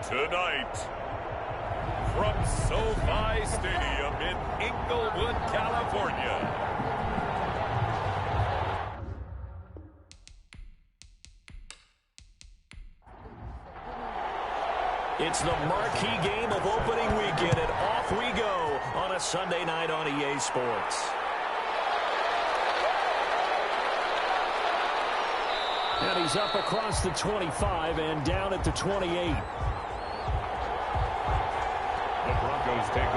Tonight, from SoFi Stadium in Inglewood, California. It's the marquee game of opening weekend, and off we go on a Sunday night on EA Sports. And he's up across the 25 and down at the 28.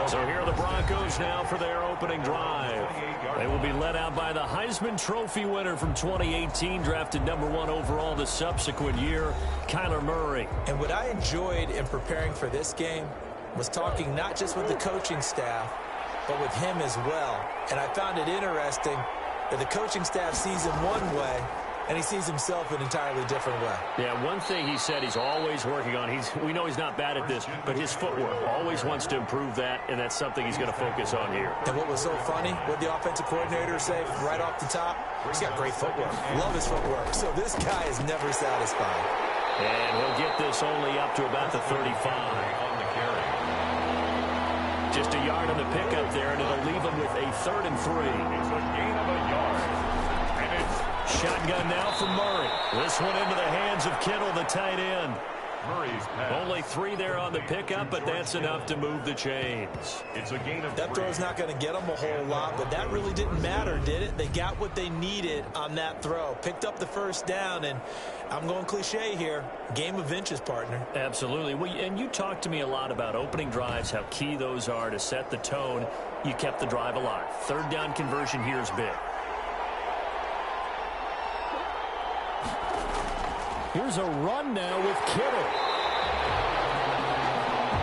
So here are the Broncos now for their opening drive. They will be led out by the Heisman Trophy winner from 2018, drafted #1 overall the subsequent year, Kyler Murray. And what I enjoyed in preparing for this game was talking not just with the coaching staff, but with him as well. And I found it interesting that the coaching staff sees him one way, and he sees himself an entirely different way. Yeah, one thing he said he's always working on, we know he's not bad at this, but his footwork, always wants to improve that, and that's something he's going to focus on here. And what was so funny, what the offensive coordinator say right off the top, he's got great footwork. Love his footwork. So this guy is never satisfied. And he'll get this only up to about the 35. Just a yard on the pickup there, and it'll leave him with a 3rd and 3. It's a gain of a yard. And it's shotgun now for Murray. This one into the hands of Kittle, the tight end. Murray's pass. Only 3 there on the pickup, but that's enough to move the chains. It's a gain of that 3. throw's not going to get them a whole lot, but that really didn't matter, did it? They got what they needed on that throw. Picked up the first down, and I'm going cliche here. Game of inches, partner. Absolutely. Well, and you talked to me a lot about opening drives, how key those are to set the tone. You kept the drive alive. 3rd down conversion here is big. Here's a run now with Kittle.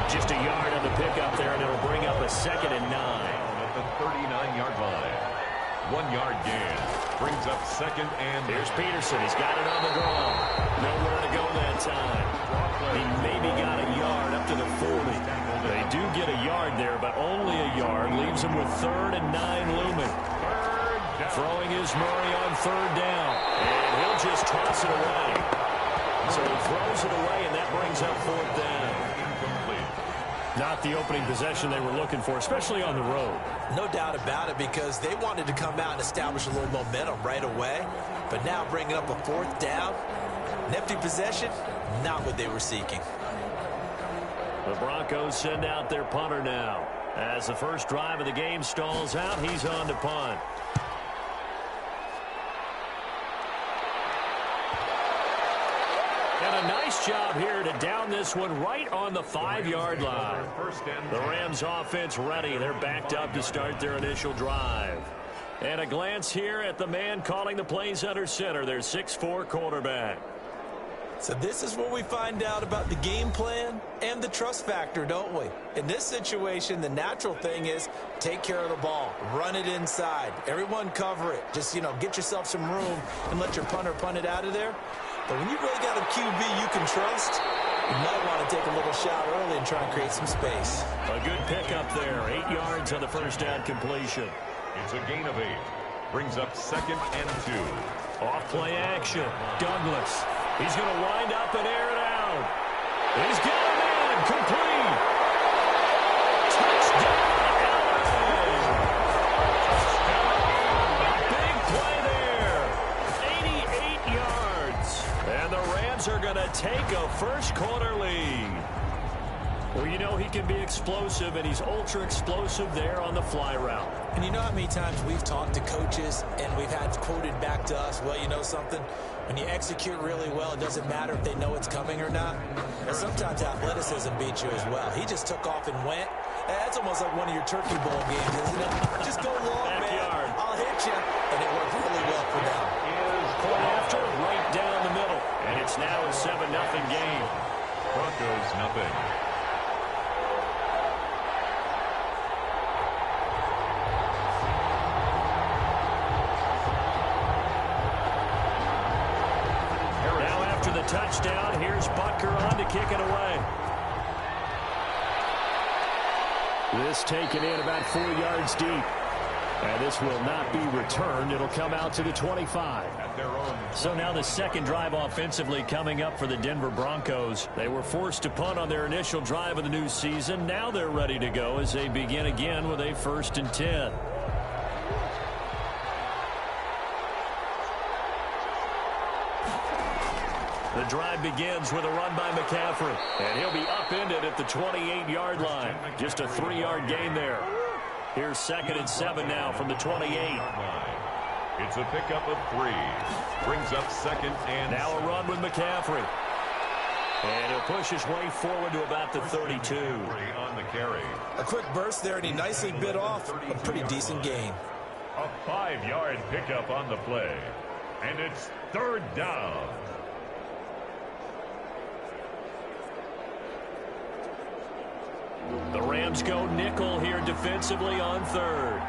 Just a yard on the pickup there, and it'll bring up a 2nd and 9. At the 39-yard line. 1-yard gain. Brings up 2nd and... Here's Peterson. He's got it on the ground. Nowhere to go that time. He maybe got a yard up to the 40. They do get a yard there, but only a yard. Leaves him with 3rd and 9 looming. Throwing is Murray on 3rd down. And he'll just toss it away. So he throws it away, and that brings up 4th down. Not the opening possession they were looking for, especially on the road. No doubt about it, because they wanted to come out and establish a little momentum right away. But now bringing up a 4th down, an empty possession, not what they were seeking. The Broncos send out their punter now. As the first drive of the game stalls out, he's on to punt. And a nice job here to down this one right on the 5-yard line. The Rams offense ready. They're backed up to start their initial drive. And a glance here at the man calling the plays under center, their 6'4" quarterback. So this is where we find out about the game plan and the trust factor, don't we? In this situation, the natural thing is take care of the ball, run it inside, everyone cover it. Just, get yourself some room and let your punter punt it out of there. But when you really got a QB you can trust, you might want to take a little shot early and try and create some space. A good pickup there, 8 yards on the first down completion. It's a gain of 8. Brings up 2nd and 2. Off play action. Douglas. He's going to wind up and air it out. He's got him in. Complete. Touchdown, big play there. 88 yards. And the Rams are going to take a first-quarter lead. Well, he can be explosive, and he's ultra-explosive there on the fly route. And you know how many times we've talked to coaches and we've had quoted back to us, well, you know something? When you execute really well, it doesn't matter if they know it's coming or not. And sometimes athleticism beats you as well. He just took off and went. That's almost like one of your Turkey Bowl games, isn't it? Just go long, Backyard. Man. I'll hit you. And it worked really well for them. Point after, right down the middle. And it's now a 7-0 game. Broncos, nothing. Touchdown. Here's Butker on to kick it away. This taken in about 4 yards deep. And this will not be returned. It'll come out to the 25. So now the second drive offensively coming up for the Denver Broncos. They were forced to punt on their initial drive of the new season. Now they're ready to go as they begin again with a 1st and 10. The drive begins with a run by McCaffrey. And he'll be upended at the 28-yard line. Just a 3-yard gain there. Here's 2nd and 7 now from the 28. It's a pickup of 3. Brings up 2nd and now a run with McCaffrey. And he'll push his way forward to about the 32. On the carry. A quick burst there, and he nicely bit off a pretty decent gain. A 5-yard pickup on the play. And it's 3rd down. The Rams go nickel here defensively on 3rd.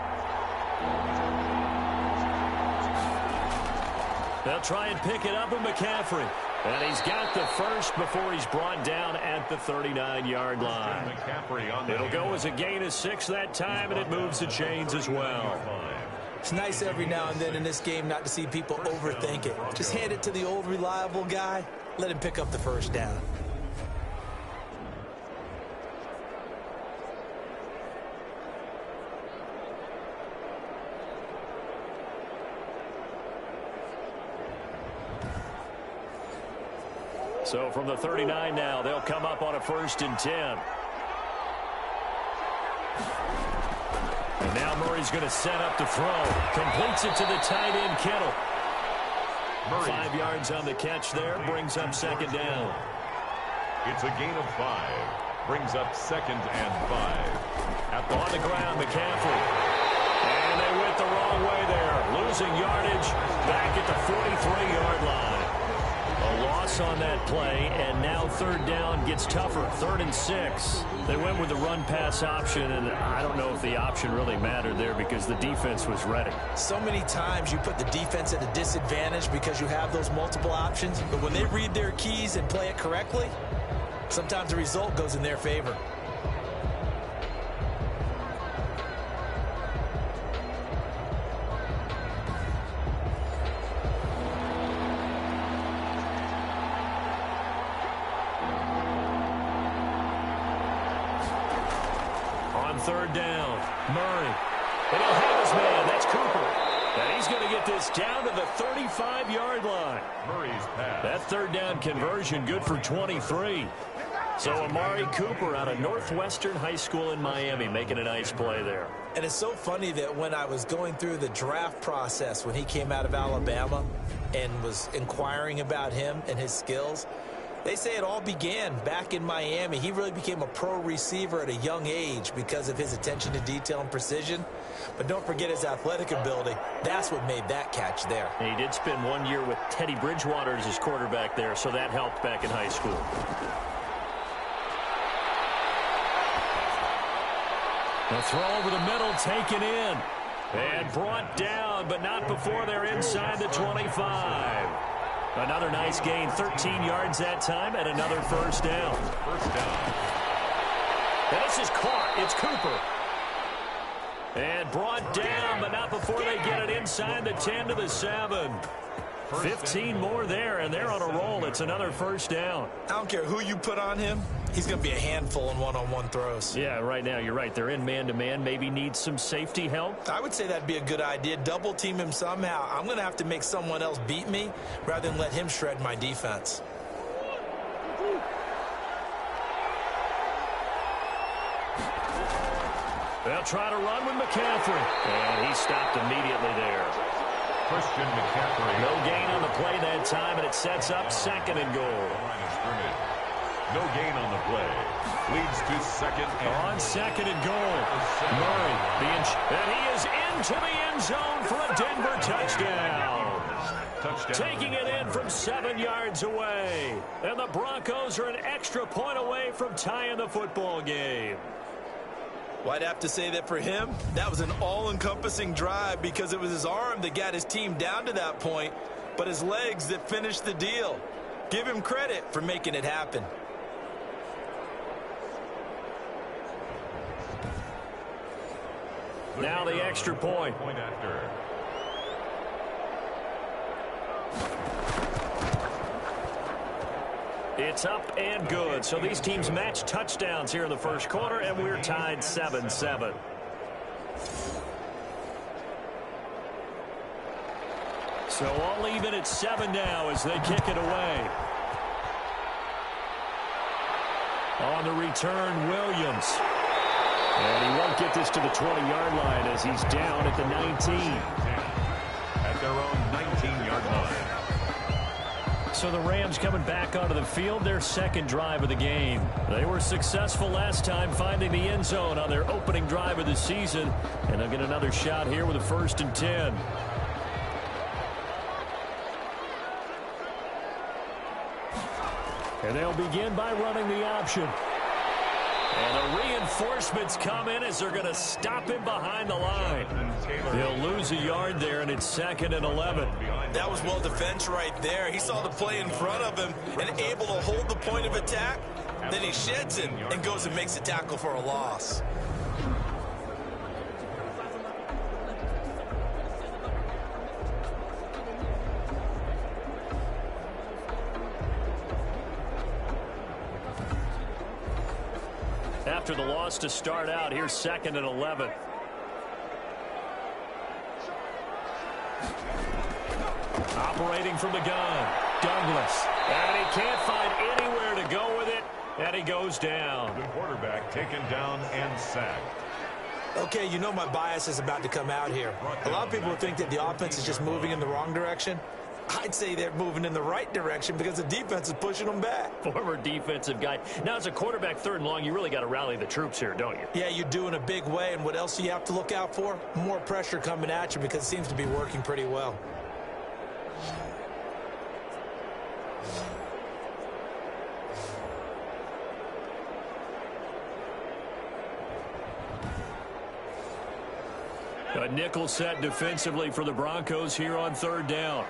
They'll try and pick it up with McCaffrey. And he's got the first before he's brought down at the 39-yard line. It'll go as a gain of 6 that time, and it moves the chains as well. It's nice every now and then in this game not to see people overthink it. Just hand it to the old reliable guy. Let him pick up the 1st down. So from the 39 now, they'll come up on a 1st and 10. And now Murray's going to set up to throw. Completes it to the tight end, Kittle. 5 yards on the catch there. Brings up 2nd down. It's a gain of 5. Brings up 2nd and 5. On the ground, McCaffrey. And they went the wrong way there. Losing yardage back at the 43-yard line. A loss on that play, and now 3rd down gets tougher. 3rd and 6. They went with the run-pass option, and I don't know if the option really mattered there because the defense was ready. So many times you put the defense at a disadvantage because you have those multiple options, but when they read their keys and play it correctly, sometimes the result goes in their favor. On 3rd down, Murray. And he'll have his man. That's Cooper. And he's going to get this down to the 35-yard line. Murray's pass. That 3rd down conversion good for 23. So Amari Cooper out of Northwestern High School in Miami making a nice play there. And it's so funny that when I was going through the draft process when he came out of Alabama and was inquiring about him and his skills, they say it all began back in Miami. He really became a pro receiver at a young age because of his attention to detail and precision. But don't forget his athletic ability. That's what made that catch there. And he did spend 1 year with Teddy Bridgewater as his quarterback there, so that helped back in high school. The throw over the middle taken in. And brought down, but not before they're inside the 25. Another nice gain, 13 yards that time, and another 1st down. And this is caught. It's Cooper. And brought down, but not before they get it inside the 10 to the 7. 15 more there, and they're on a roll. It's another 1st down. I don't care who you put on him. He's going to be a handful in one-on-one throws. Yeah, right now, you're right. They're in man-to-man. Maybe need some safety help. I would say that'd be a good idea. Double team him somehow. I'm going to have to make someone else beat me rather than let him shred my defense. They'll try to run with McCaffrey. And he stopped immediately there. Christian McCaffrey. No gain on the play that time, and it sets up 2nd and goal. No gain on the play. Leads to 2nd and on 2nd and goal. Murray, and he is into the end zone for a Denver touchdown. Taking it in from 7 yards away. And the Broncos are an extra point away from tying the football game. Well, I'd have to say that for him, that was an all-encompassing drive because it was his arm that got his team down to that point, but his legs that finished the deal. Give him credit for making it happen. Now the extra point. Point after. It's up and good. So these teams match touchdowns here in the first quarter, and we're tied 7-7. So all even at 7 now as they kick it away. On the return, Williams. And he won't get this to the 20-yard line as he's down at the 19. At their own 19-yard line. So the Rams coming back onto the field, their second drive of the game. They were successful last time finding the end zone on their opening drive of the season. And they'll get another shot here with a 1st and 10. And they'll begin by running the option. And the reinforcements come in as they're going to stop him behind the line. They'll lose a yard there, and it's 2nd and 11. That was well defense right there. He saw the play in front of him and able to hold the point of attack. Then he sheds it and goes and makes a tackle for a loss. After the loss to start out, here's 2nd and 11. Operating from the gun, Douglas. And he can't find anywhere to go with it, and he goes down. The quarterback taken down and sacked. Okay, you know my bias is about to come out here. A lot of people think that the offense is just moving in the wrong direction. I'd say they're moving in the right direction because the defense is pushing them back. Former defensive guy. Now, as a quarterback 3rd and long, you really got to rally the troops here, don't you? Yeah, you do in a big way. And what else do you have to look out for? More pressure coming at you because it seems to be working pretty well. A nickel set defensively for the Broncos here on 3rd down.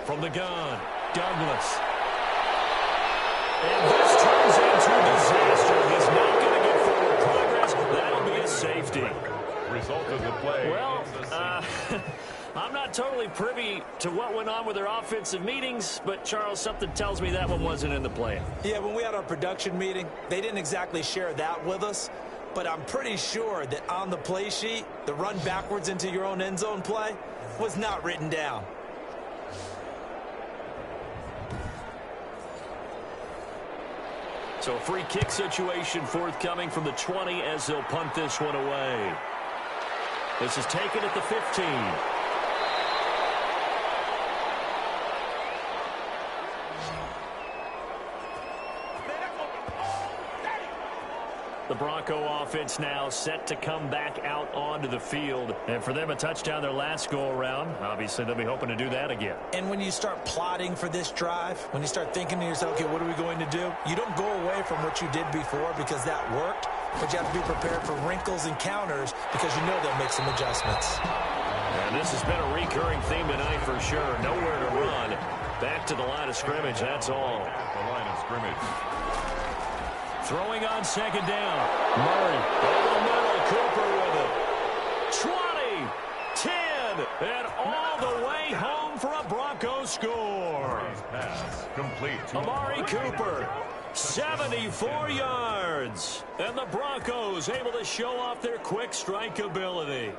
From the gun, Douglas. And this turns into disaster. He's not going to get forward progress. That'll be a safety. Result of the play. Well, I'm not totally privy to what went on with their offensive meetings, but, Charles, something tells me that one wasn't in the plan. Yeah, when we had our production meeting, they didn't exactly share that with us, but I'm pretty sure that on the play sheet, the run backwards into your own end zone play was not written down. So free kick situation forthcoming from the 20 as they'll punt this one away. This is taken at the 15. The Bronco offense now set to come back out onto the field. And for them, a touchdown their last go-around. Obviously, they'll be hoping to do that again. And when you start plotting for this drive, when you start thinking to yourself, okay, what are we going to do? You don't go away from what you did before because that worked, but you have to be prepared for wrinkles and counters because you know they'll make some adjustments. And this has been a recurring theme tonight for sure. Nowhere to run. Back to the line of scrimmage, that's all. At the line of scrimmage. Throwing on 2nd down. Murray over the middle. Cooper with it. 20, 10, and all the way home for a Bronco score. Pass complete. Amari Cooper, 74 yards. And the Broncos able to show off their quick strike ability.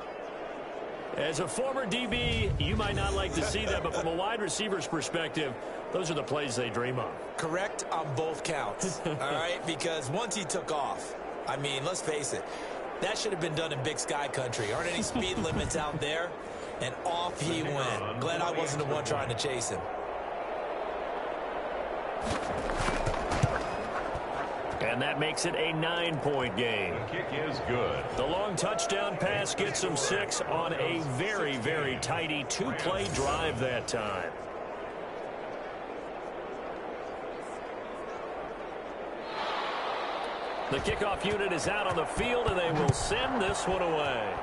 As a former DB, you might not like to see that, but from a wide receiver's perspective, those are the plays they dream of. Correct on both counts, all right? Because once he took off, I mean, let's face it, that should have been done in Big Sky Country. Aren't any speed limits out there? And off he went. Glad I wasn't the one trying to chase him. And that makes it a 9-point game. The kick is good. The long touchdown pass gets them 6 on a very, very tidy 2-play drive that time. The kickoff unit is out on the field, and they will send this one away.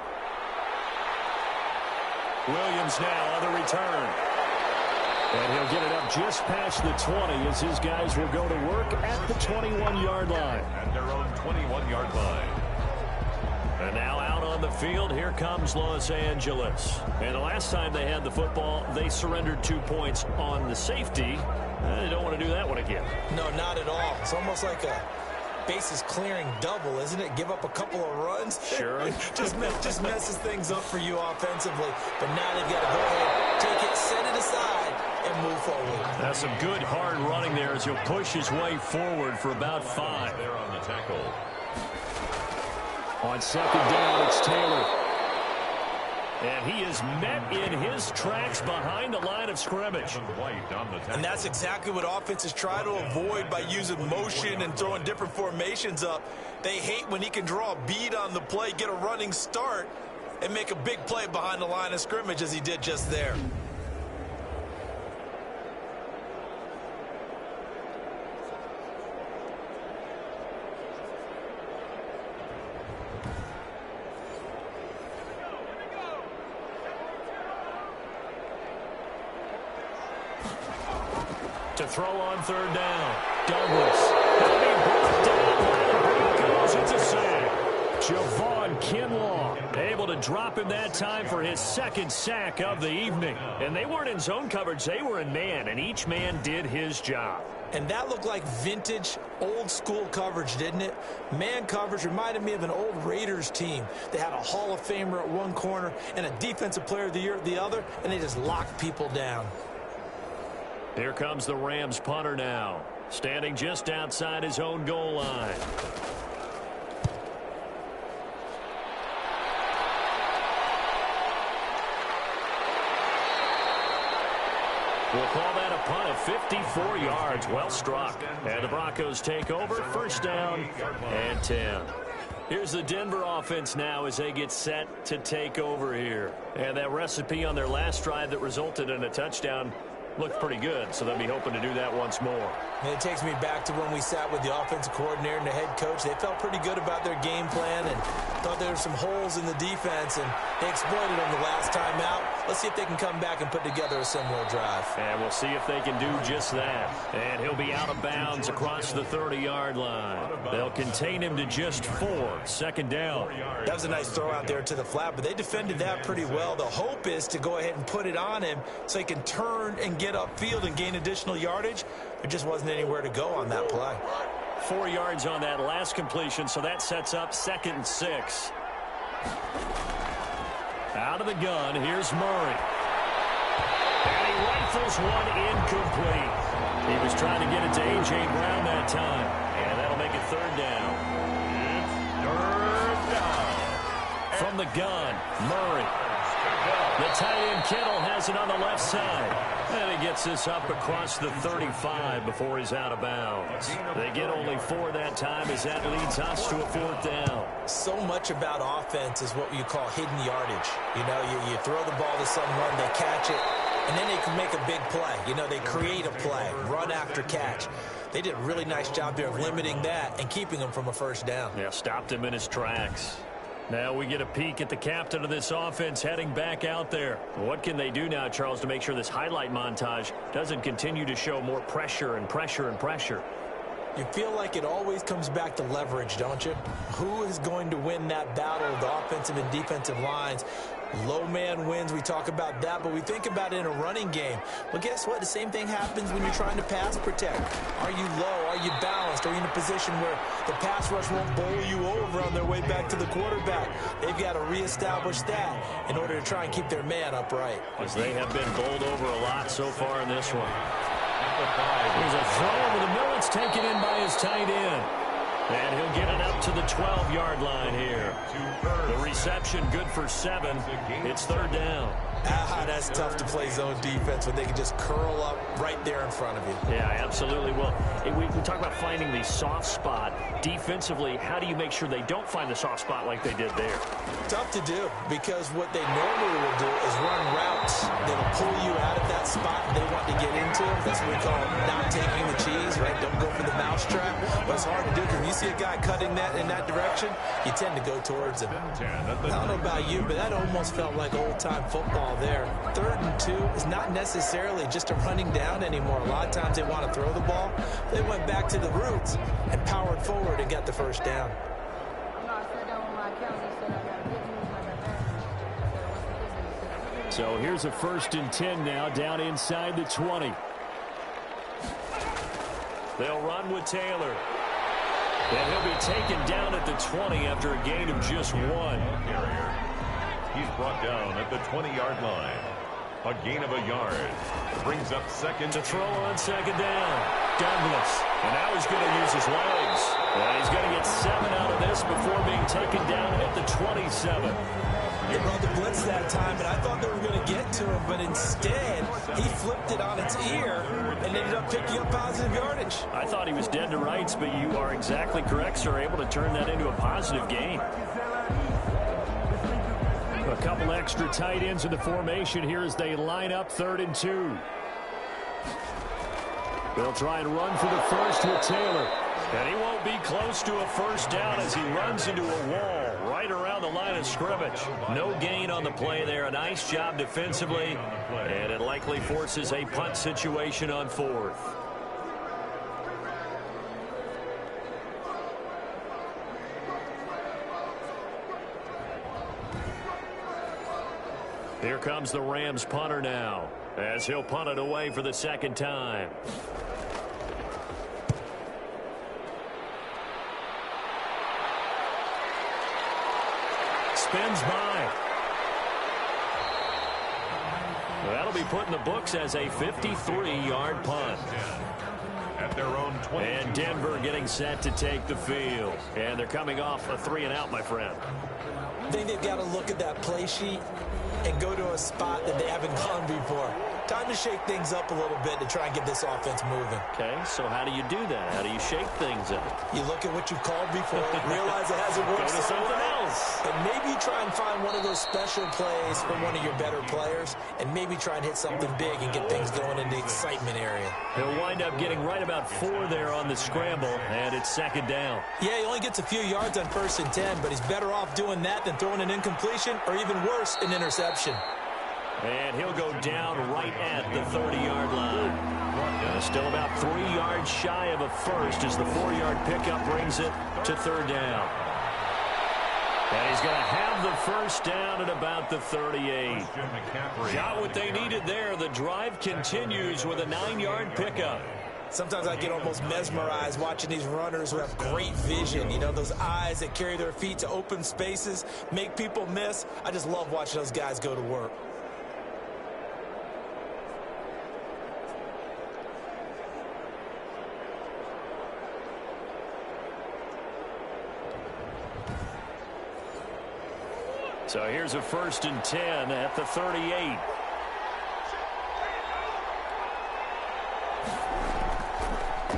Williams now on the return. And he'll get it up just past the 20 as his guys will go to work at the 21-yard line. At their own 21-yard line. And now out on the field, here comes Los Angeles. And the last time they had the football, they surrendered 2 points on the safety. They don't want to do that one again. No, not at all. It's almost like a bases clearing double, isn't it? Give up a couple of runs. Sure. just messes things up for you offensively. But now they've got to go ahead, take it, set it aside, and move forward. That's some good hard running there as he'll push his way forward for about 5. There on the tackle. On second down, it's Taylor. And he is met in his tracks behind the line of scrimmage. And that's exactly what offenses try to avoid by using motion and throwing different formations up. They hate when he can draw a bead on the play, get a running start, and make a big play behind the line of scrimmage as he did just there. To throw on third down. Douglas. Heavy brought down. Broncos. It's a sack. Javon Kinlaw able to drop him that time for his second sack of the evening. And they weren't in zone coverage. They were in man, and each man did his job. And that looked like vintage, old-school coverage, didn't it? Man coverage reminded me of an old Raiders team. They had a Hall of Famer at one corner and a Defensive Player of the Year at the other, and they just locked people down. Here comes the Rams punter now, standing just outside his own goal line. We'll call that a punt of 54 yards. Well struck. And the Broncos take over. First down and 10. Here's the Denver offense now as they get set to take over here. And that recipe on their last drive that resulted in a touchdown looked pretty good, so they'll be hoping to do that once more. And it takes me back to when we sat with the offensive coordinator and the head coach. They felt pretty good about their game plan and thought there were some holes in the defense, and they exploited them the last time out. Let's see if they can come back and put together a similar drive. And we'll see if they can do just that. And he'll be out of bounds across the 30-yard line. They'll contain him to just 4. Second down. That was a nice throw out there to the flat, but they defended that pretty well. The hope is to go ahead and put it on him so he can turn and get upfield and gain additional yardage. There just wasn't anywhere to go on that play. 4 yards on that last completion, so that sets up 2nd and 6. Out of the gun, here's Murray. And he rifles one incomplete. He was trying to get it to A.J. Brown that time, and that'll make it 3rd down. It's 3rd down. From the gun, Murray. The tight end Kittle has it on the left side. And he gets this up across the 35 before he's out of bounds. They get only 4 that time as that leads us to a 4th down. So much about offense is what you call hidden yardage. You know, you throw the ball to someone, they catch it, and then they can make a big play. You know, they create a play, run after catch. They did a really nice job there of limiting that and keeping him from a 1st down. Yeah, stopped him in his tracks. Now we get a peek at the captain of this offense heading back out there. What can they do now, Charles, to make sure this highlight montage doesn't continue to show more pressure and pressure and pressure? You feel like it always comes back to leverage, don't you? Who is going to win that battle of the offensive and defensive lines? Low man wins. We talk about that, but we think about it in a running game. Well, guess what? The same thing happens when you're trying to pass protect. Are you low? Are you balanced? Are you in a position where the pass rush won't bowl you over on their way back to the quarterback? They've got to reestablish that in order to try and keep their man upright. As they have been bowled over a lot so far in this one. There's a throw over the middle. It's taken in by his tight end. And he'll get it up to the 12-yard line here. The reception good for 7. It's 3rd down. That's tough to play zone defense when they can just curl up right there in front of you. Yeah, absolutely. Well, we talk about finding the soft spot. Defensively, how do you make sure they don't find the soft spot like they did there? Tough to do, because what they normally will do is run routes that'll pull you out of that spot they want to get into. That's what we call not taking the cheese, right? Don't go for the mousetrap. But it's hard to do because when you see a guy cutting that in that direction, you tend to go towards him. at the I don't know about you, but that almost felt like old-time football there. 3rd and 2 is not necessarily just a running down anymore. A lot of times they want to throw the ball. They went back to the roots and powered forward and got the first down. So here's a 1st and 10 now, down inside the 20. They'll run with Taylor. And he'll be taken down at the 20 after a gain of just 1. He's brought down at the 20-yard line. A gain of a yard. Brings up second. To throw on 2nd down. Douglas. And now he's going to use his legs. And he's going to get 7 out of this before being taken down at the 27. They brought the blitz that time, and I thought they were going to get to him, but instead, he flipped it on its ear and ended up picking up positive yardage. I thought he was dead to rights, but you are exactly correct, sir. Able to turn that into a positive gain. A couple extra tight ends in the formation here as they line up 3rd and 2. They'll try and run for the first with Taylor. And he won't be close to a first down as he runs into a wall right around the line of scrimmage. No gain on the play there. A nice job defensively. And it likely forces a punt situation on 4th. Here comes the Rams punter now as he'll punt it away for the 2nd time. Spins by. That'll be put in the books as a 53-yard punt. At their own 20. And Denver getting set to take the field. And they're coming off a 3-and-out, my friend. I think they've got to look at that play sheet and go to a spot that they haven't gone before. Time to shake things up a little bit to try and get this offense moving. Okay, so how do you do that? How do you shake things up? You look at what you've called before, realize it hasn't worked Go to something else. and maybe try and find one of those special plays from one of your better players, and maybe try and hit something big and get things going in the excitement area. He'll wind up getting right about 4 there on the scramble, and it's 2nd down. Yeah, he only gets a few yards on 1st and 10, but he's better off doing that than throwing an incompletion or even worse, an interception. And he'll go down right at the 30-yard line. Still about 3 yards shy of a first as the 4-yard pickup brings it to 3rd down. And he's going to have the first down at about the 38. Got what they needed there. The drive continues with a 9-yard pickup. Sometimes I get almost mesmerized watching these runners who have great vision. You know, those eyes that carry their feet to open spaces, make people miss. I just love watching those guys go to work. So here's a 1st and 10 at the 38.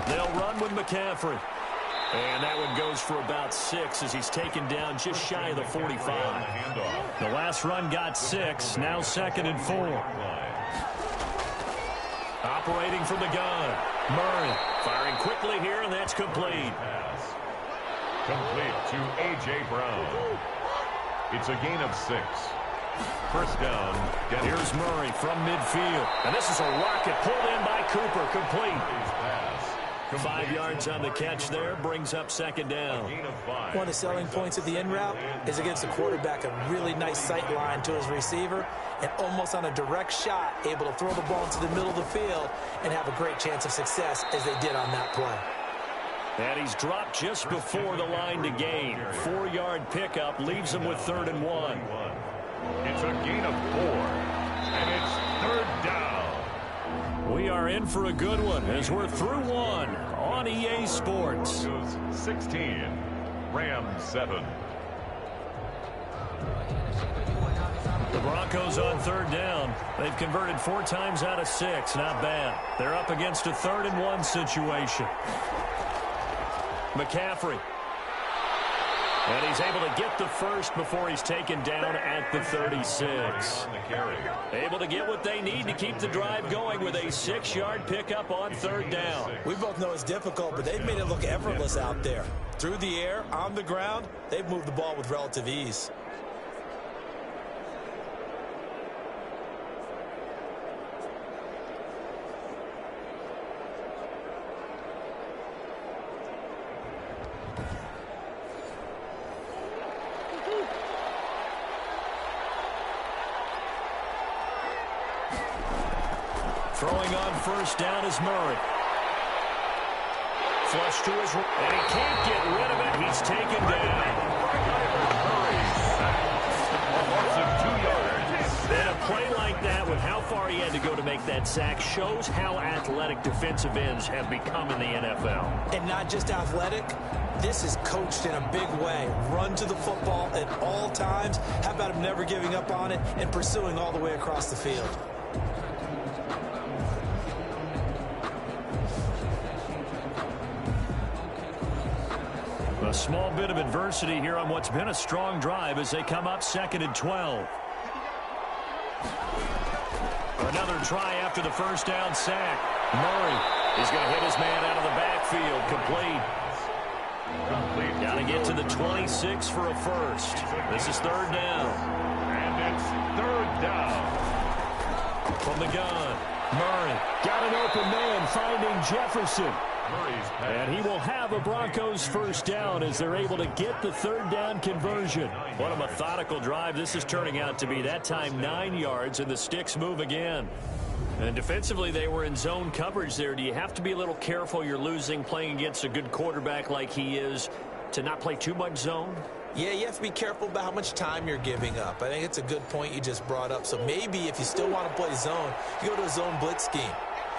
They'll run with McCaffrey. And that one goes for about 6 as he's taken down just shy of the 45. The last run got 6. Now 2nd and 4. Operating from the gun. Murray firing quickly here, and that's complete. Complete to A.J. Brown. It's a gain of 6. First down. Here's Murray from midfield. And this is a rocket pulled in by Cooper. Complete. 5 yards on the catch there. Brings up 2nd down. One of the selling points of the in route is against the quarterback, a really nice sight line to his receiver, and almost on a direct shot, able to throw the ball into the middle of the field and have a great chance of success as they did on that play. And he's dropped just before the line to gain. 4-yard pickup leaves him with 3rd and 1. It's a gain of 4. And it's 3rd down. We are in for a good one as we're through 1 on EA Sports. 16. Rams 7. The Broncos on 3rd down. They've converted 4 times out of 6. Not bad. They're up against a 3rd and 1 situation. McCaffrey. And he's able to get the first before he's taken down at the 36. Able to get what they need to keep the drive going with a 6-yard pickup on 3rd down. We both know it's difficult, but they've made it look effortless out there. Through the air, on the ground, they've moved the ball with relative ease. Throwing on first down is Murray. Flush to his right, and he can't get rid of it. He's taken down. And a play like that with how far he had to go to make that sack shows how athletic defensive ends have become in the NFL. And not just athletic, this is coached in a big way. Run to the football at all times. How about him never giving up on it and pursuing all the way across the field? A small bit of adversity here on what's been a strong drive as they come up 2nd and 12. Another try after the first down sack. Murray is going to hit his man out of the backfield. Complete. Got to get to the 26 for a first. This is 3rd down. And it's 3rd down. From the gun, Murray got an open man, finding Jefferson. And he will have a Broncos first down as they're able to get the 3rd down conversion. What a methodical drive this is turning out to be. That time 9 yards, and the sticks move again. And defensively, they were in zone coverage there. Do you have to be a little careful? You're losing, playing against a good quarterback like he is, to not play too much zone? Yeah, you have to be careful about how much time you're giving up. I think it's a good point you just brought up. So maybe if you still want to play zone, you go to a zone blitz scheme.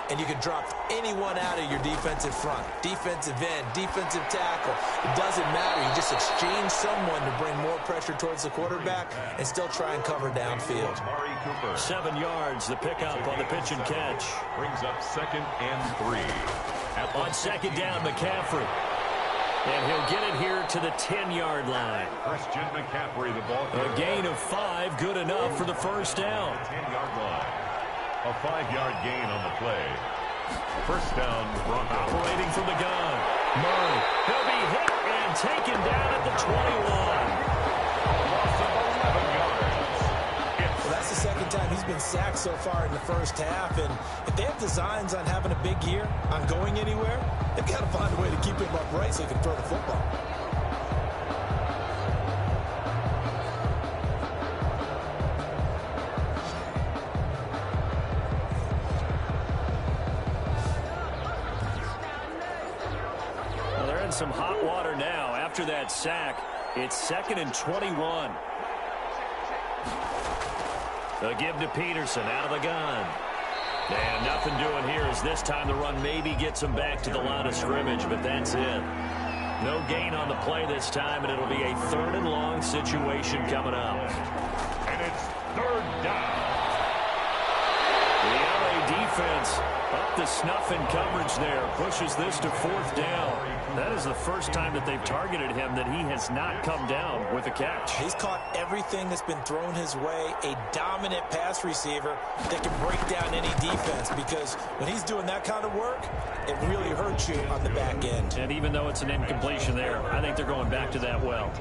And you can drop anyone out of your defensive front. Defensive end, defensive tackle. It doesn't matter. You just exchange someone to bring more pressure towards the quarterback and still try and cover downfield. 7 yards, the pickup on the pitch and catch. Brings up 2nd and 3. On 2nd down, McCaffrey. And he'll get it here to the 10-yard line. Christian McCaffrey, the ball carrier. A gain of 5, good enough for the first down. 10-yard line. A 5-yard gain on the play. First down, Broncos. Operating from the gun. Murray. He'll be hit and taken down at the 21. Loss of 11 yards. Well, that's the 2nd time he's been sacked so far in the first half. And if they have designs on having a big year, on going anywhere, they've got to find a way to keep him upright so he can throw the football. Some hot water now after that sack. It's 2nd and 21. A give to Peterson out of the gun. And nothing doing here as this time the run maybe gets him back to the line of scrimmage, but that's it. No gain on the play this time, and it'll be a 3rd and long situation coming up. And it's 3rd down. The LA defense up to snuff in coverage there. Pushes this to 4th down. That is the first time that they've targeted him that he has not come down with a catch. He's caught everything that's been thrown his way. A dominant pass receiver that can break down any defense, because when he's doing that kind of work, it really hurts you on the back end. And even though it's an incompletion there, I think they're going back to that well.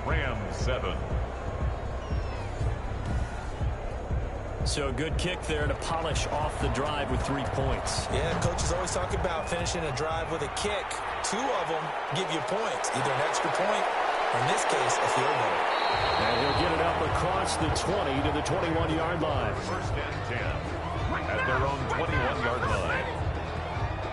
Rams 7. So a good kick there to polish off the drive with 3 points. Yeah, coaches always talk about finishing a drive with a kick. 2 of them give you points, either an extra point or, in this case, a field goal. And he'll get it up across the 20 to the 21-yard line. First and 10 at their own 21-yard line.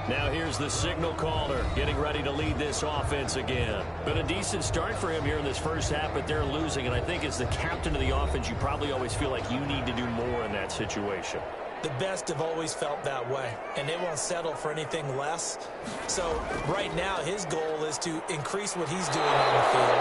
Now here's the signal caller getting ready to lead this offense again. Been a decent start for him here in this first half, but they're losing. And I think as the captain of the offense, you probably always feel like you need to do more in that situation. The best have always felt that way, and they won't settle for anything less. So right now his goal is to increase what he's doing on the field,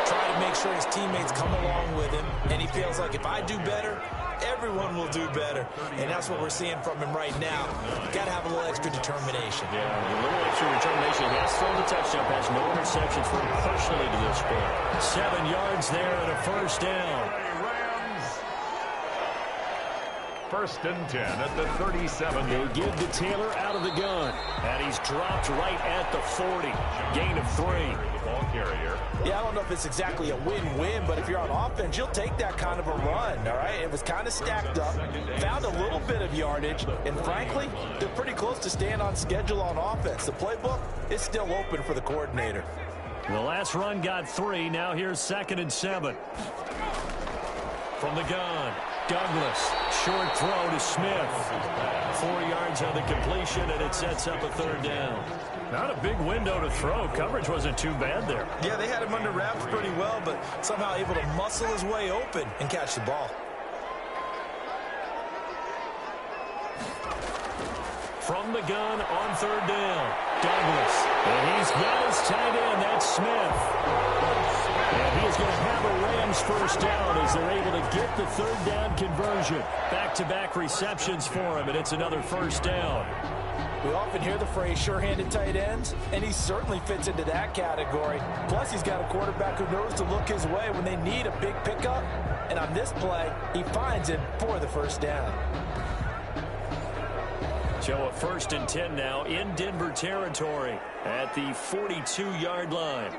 try to make sure his teammates come along with him, and he feels like if I do better, everyone will do better. And that's what we're seeing from him right now. Got to have a little extra determination. Yeah, a little extra determination. He has thrown the touchdown pass, no interceptions for him personally to this point. 7 yards there and a first down. First and 10 at the 37. They give to Taylor out of the gun. And he's dropped right at the 40. Gain of 3. Ball carrier. Yeah, I don't know if it's exactly a win-win, but if you're on offense, you'll take that kind of a run, all right? It was kind of stacked up, found a little bit of yardage, and frankly, they're pretty close to staying on schedule on offense. The playbook is still open for the coordinator. The last run got 3. Now here's 2nd and 7. From the gun. Douglas, short throw to Smith. 4 yards on the completion, and it sets up a third down. Not a big window to throw. Coverage wasn't too bad there. Yeah, they had him under wraps pretty well, but somehow able to muscle his way open and catch the ball. From the gun on third down, Douglas. And he's got his tight end. That's Smith. And he's going to have a Rams first down as they're able to get the third down conversion. Back-to-back receptions for him, and it's another first down. We often hear the phrase sure-handed tight ends, and he certainly fits into that category. Plus, he's got a quarterback who knows to look his way when they need a big pickup. And on this play, he finds him for the first down. So a 1st and 10 now in Denver territory at the 42-yard line.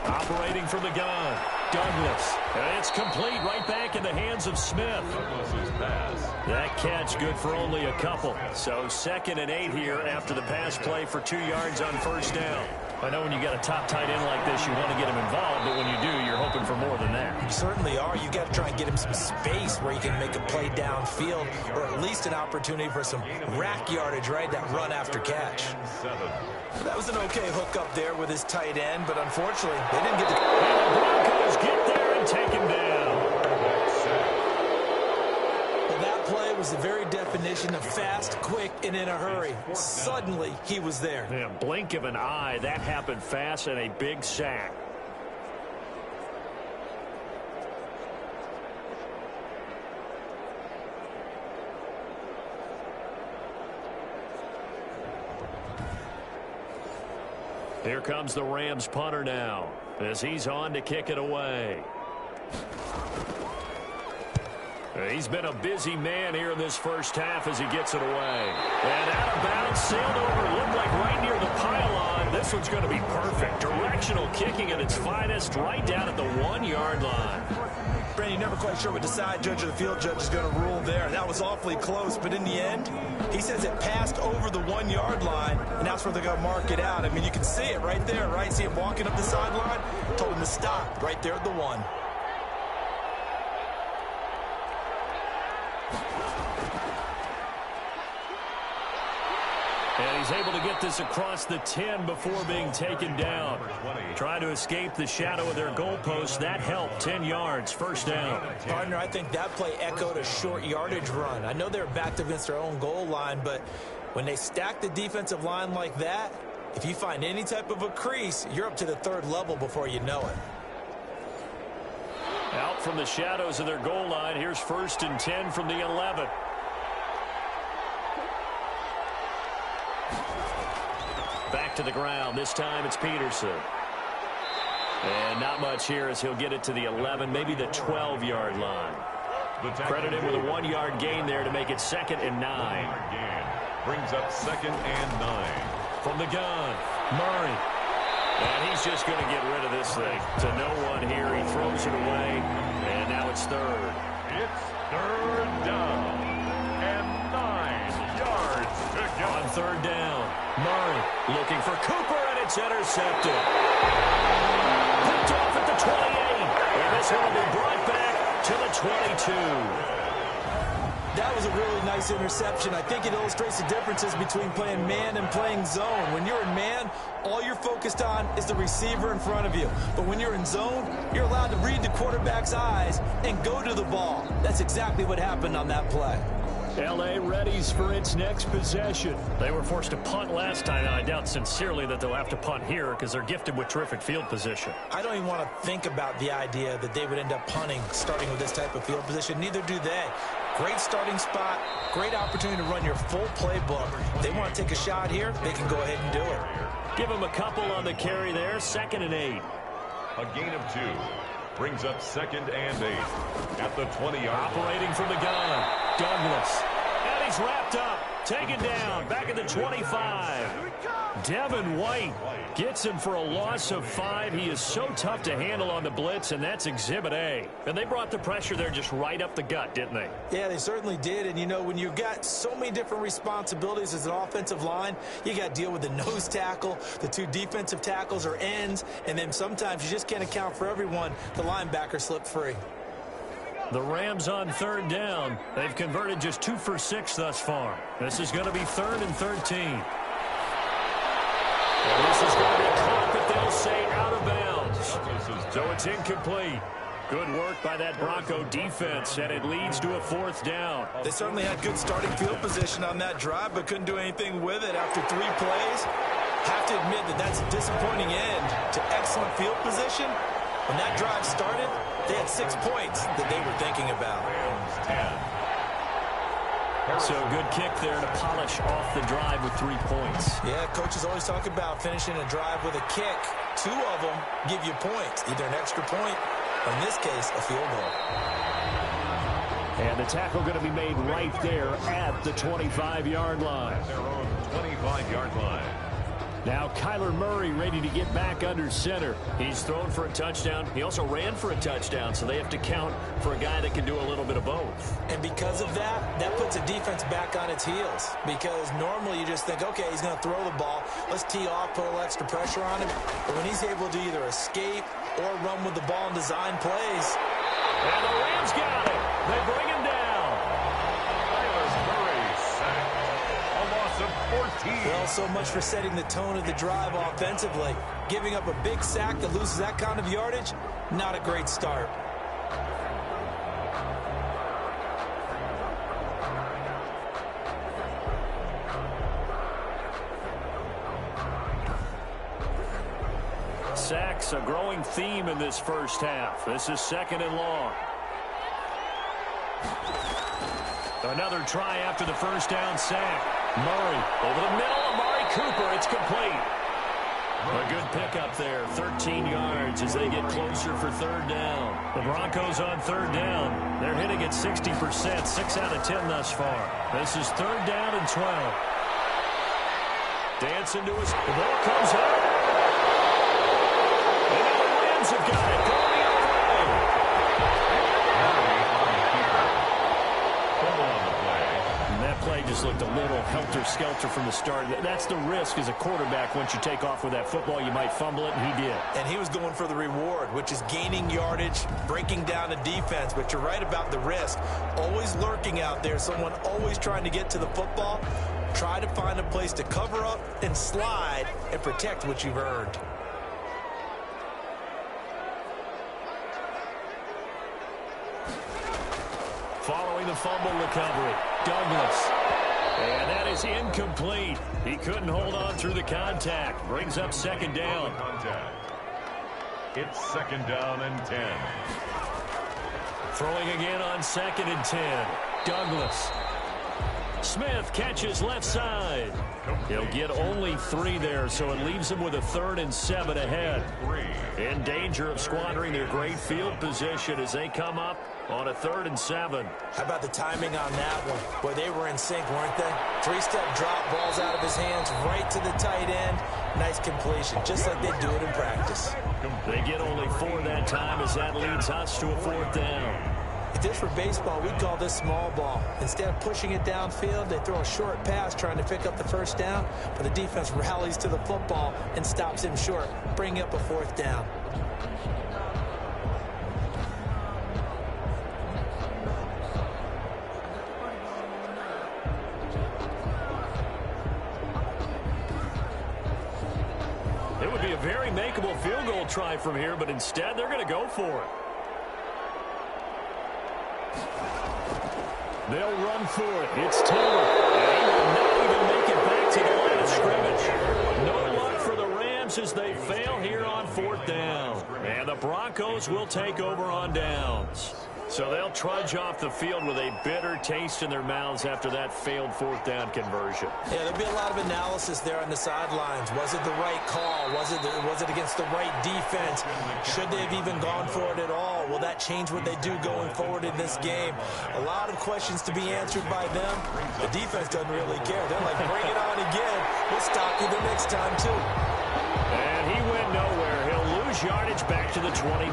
Operating from the gun, Douglas. And it's complete right back in the hands of Smith. Douglas's pass. That catch good for only a couple. So 2nd and 8 here after the pass play for 2 yards on first down. I know when you got a top tight end like this, you want to get him involved, but when you do, you're hoping for more than that. You certainly are. You got to try and get him some space where he can make a play downfield, or at least an opportunity for some rack yardage, right? That run after catch. That was an okay hook up there with his tight end, but unfortunately, they didn't get the... And the Broncos get there and take him down. Well, that play was the very definition of fast, quick, and in a hurry. Suddenly, he was there. Yeah, blink of an eye, that happened fast, and a big sack. Here comes the Rams punter now as he's on to kick it away. He's been a busy man here in this first half as he gets it away. And out of bounds, sailed over, looked like right near the pylon. This one's going to be perfect. Directional kicking at its finest right down at the 1-yard line. Brandon, you're never quite sure what the side judge or the field judge is going to rule there. That was awfully close, but in the end, he says it passed over the 1-yard line, and that's where they're going to mark it out. I mean, you can see it right there, right? See him walking up the sideline? Told him to stop right there at the 1. And he's able to get this across the 10 before being taken down. Trying to escape the shadow of their goalpost. That helped. 10 yards, first down. Partner, I think that play echoed a short yardage run. I know they're backed against their own goal line, but when they stack the defensive line like that, if you find any type of a crease, you're up to the 3rd level before you know it. Out from the shadows of their goal line. Here's 1st and 10 from the 11. Back to the ground. This time it's Peterson. And not much here as he'll get it to the 11, maybe the 12-yard line. Credit him with a 1-yard gain there to make it 2nd and 9. Brings up 2nd and 9. From the gun, Murray. And he's just going to get rid of this thing to no one here. He throws it away, and now it's 3rd. It's 3rd down and 9 yards to go. On 3rd down, Murray looking for Cooper, and it's intercepted. Picked off at the 28, and this one will be brought back to the 22. That was a really nice interception. I think it illustrates the differences between playing man and playing zone. When you're in man, all you're focused on is the receiver in front of you. But when you're in zone, you're allowed to read the quarterback's eyes and go to the ball. That's exactly what happened on that play. L.A. readies for its next possession. They were forced to punt last time, and I doubt sincerely that they'll have to punt here because they're gifted with terrific field position. I don't even want to think about the idea that they would end up punting starting with this type of field position. Neither do they. Great starting spot, great opportunity to run your full playbook. If they want to take a shot here, they can go ahead and do it. Give them a couple on the carry there, 2nd and 8. A gain of 2. Brings up 2nd and 8 at the 20-yard line. Operating from the gun, Douglas. And he's wrapped up, taken down, back at the 25. Devin White gets him for a loss of 5. He is so tough to handle on the blitz, and that's Exhibit A. And they brought the pressure there just right up the gut, didn't they? Yeah, they certainly did. And, you know, when you've got so many different responsibilities as an offensive line, you got to deal with the nose tackle, the 2 defensive tackles or ends, and then sometimes you just can't account for everyone. The linebacker slipped free. The Rams on third down. They've converted just 2 for 6 thus far. This is going to be 3rd and 13. And this is going to be caught, but they'll say out of bounds. So it's incomplete. Good work by that Bronco defense, and it leads to a 4th down. They certainly had good starting field position on that drive, but couldn't do anything with it after 3 plays. Have to admit that that's a disappointing end to excellent field position. When that drive started, they had 6 points that they were thinking about. So a good kick there to polish off the drive with 3 points. Yeah, coaches always talk about finishing a drive with a kick. 2 of them give you points, either an extra point, or in this case, a field goal. And the tackle going to be made right there at the 25-yard line. Their own 25-yard line. Now Kyler Murray ready to get back under center. He's thrown for a touchdown. He also ran for a touchdown, so they have to count for a guy that can do a little bit of both. And because of that, that puts a defense back on its heels. Because normally you just think, okay, he's going to throw the ball. Let's tee off, put a little extra pressure on him. But when he's able to either escape or run with the ball and design plays. And the Rams got it. They bring him down. Of 14. Well, so much for setting the tone of the drive offensively. Giving up a big sack that loses that kind of yardage, not a great start. Sacks, a growing theme in this first half. This is 2nd and long. Another try after the first down sack. Murray over the middle. Amari Cooper. It's complete. A good pickup there. 13 yards as they get closer for 3rd down. The Broncos on 3rd down. They're hitting at 60%. 6 out of 10 thus far. This is 3rd down and 12. Dancing to his. The ball comes out. And now the Rams have got it. Going the other way. Play just looked a little helter-skelter from the start. That's the risk as a quarterback. Once you take off with that football, you might fumble it, and he did. And he was going for the reward, which is gaining yardage, breaking down a defense. But you're right about the risk. Always lurking out there, someone always trying to get to the football. Try to find a place to cover up and slide and protect what you've earned. Following the fumble recovery, Douglas. And that is incomplete. He couldn't hold on through the contact. Brings up 2nd down. It's 2nd down and 10. Throwing again on 2nd and 10. Douglas. Smith catches left side. He'll get only 3 there, so it leaves him with a 3rd and 7 ahead. In danger of squandering their great field position as they come up on a 3rd and 7. How about the timing on that one? Boy, they were in sync, weren't they? 3-step drop, balls out of his hands, right to the tight end. Nice completion, just like they do it in practice. They get only 4 that time as that leads us to a 4th down. If this were baseball, we'd call this small ball. Instead of pushing it downfield, they throw a short pass trying to pick up the 1st down, but the defense rallies to the football and stops him short, bringing up a 4th down. It would be a very makeable field goal try from here, but instead they're going to go for it. They'll run for it. It's Taylor. And he will not even make it back to the line of scrimmage. No luck for the Rams as they fail here on 4th down. And the Broncos will take over on downs. So they'll trudge off the field with a bitter taste in their mouths after that failed 4th down conversion. Yeah, there'll be a lot of analysis there on the sidelines. Was it the right call? Was it against the right defense? Should they have even gone for it at all? Will that change what they do going forward in this game? A lot of questions to be answered by them. The defense doesn't really care. They're like, bring it on again. We'll stop you the next time, too. And he went nowhere. He'll lose yardage back to the 29.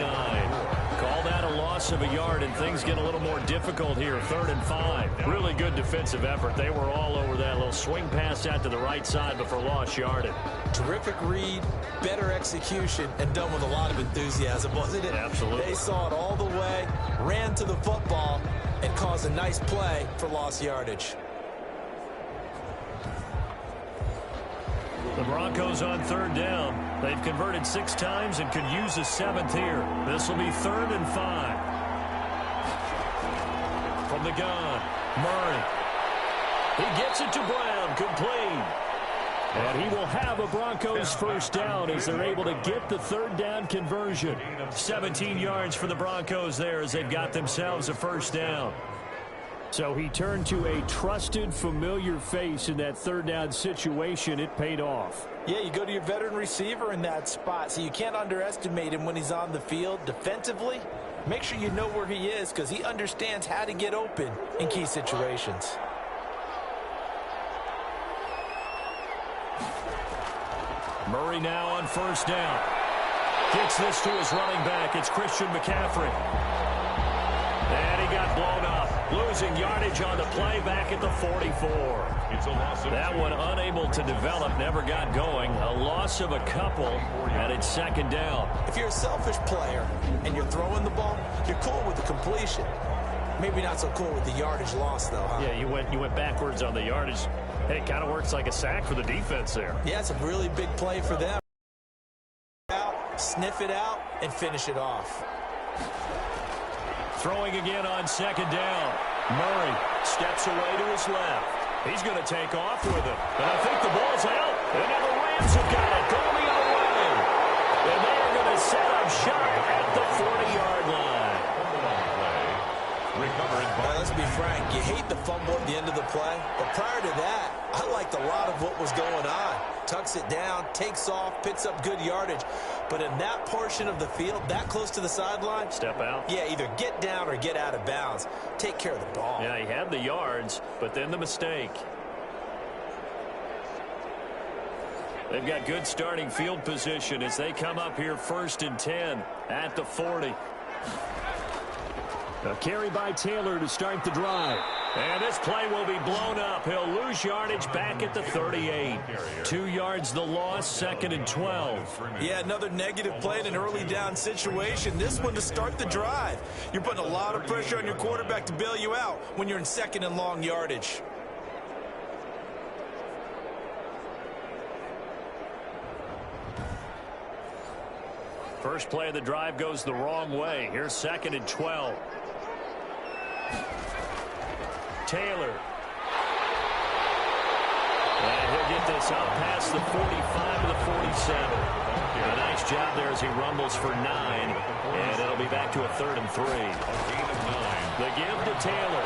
Call that a loss loss of a yard, and things get a little more difficult here. 3rd and 5. Really good defensive effort. They were all over that little swing pass out to the right side, but for lost yardage. Terrific read, better execution, and done with a lot of enthusiasm, wasn't it? Absolutely. They saw it all the way, ran to the football, and caused a nice play for lost yardage. The Broncos on 3rd down. They've converted 6 times and could use a 7th here. This will be 3rd and 5. From the gun, Murray. He gets it to Brown, complete. And he will have a Broncos first down as they're able to get the 3rd down conversion. 17 yards for the Broncos there as they've got themselves a first down. So he turned to a trusted, familiar face in that 3rd down situation. It paid off. Yeah, you go to your veteran receiver in that spot, so you can't underestimate him when he's on the field defensively. Make sure you know where he is because he understands how to get open in key situations. Murray now on 1st down. Gets this to his running back. It's Christian McCaffrey. And he got blown up. Losing yardage on the play back at the 44. It's a loss of that 2. one unable to develop, never got going. A loss of a couple, and it's 2nd down. If you're a selfish player and you're throwing the ball, you're cool with the completion. Maybe not so cool with the yardage loss, though, huh? Yeah, you went backwards on the yardage. Hey, it kind of works like a sack for the defense there. Yeah, it's a really big play for them. Sniff it out and finish it off. Throwing again on 2nd down. Murray steps away to his left. He's going to take off with it. And I think the ball's out. And now the Rams have got it going the other way. And they're going to set up shop at the 40-yard line. Now, let's be frank. You hate the fumble at the end of the play. But prior to that, I liked a lot of what was going on. Tucks it down, takes off, picks up good yardage. But in that portion of the field, that close to the sideline. Step out. Yeah, either get down or get out of bounds. Take care of the ball. Yeah, he had the yards, but then the mistake. They've got good starting field position as they come up here 1st and 10 at the 40. A carry by Taylor to start the drive. And this play will be blown up. He'll lose yardage back at the 38. 2 yards the loss, 2nd and 12. Yeah, another negative play in an early down situation. This one to start the drive. You're putting a lot of pressure on your quarterback to bail you out when you're in 2nd and long yardage. First play of the drive goes the wrong way. Here's 2nd and 12. Taylor. And he'll get this up past the 45 to the 47. A nice job there as he rumbles for 9. And it'll be back to a 3rd and 3. The give to Taylor.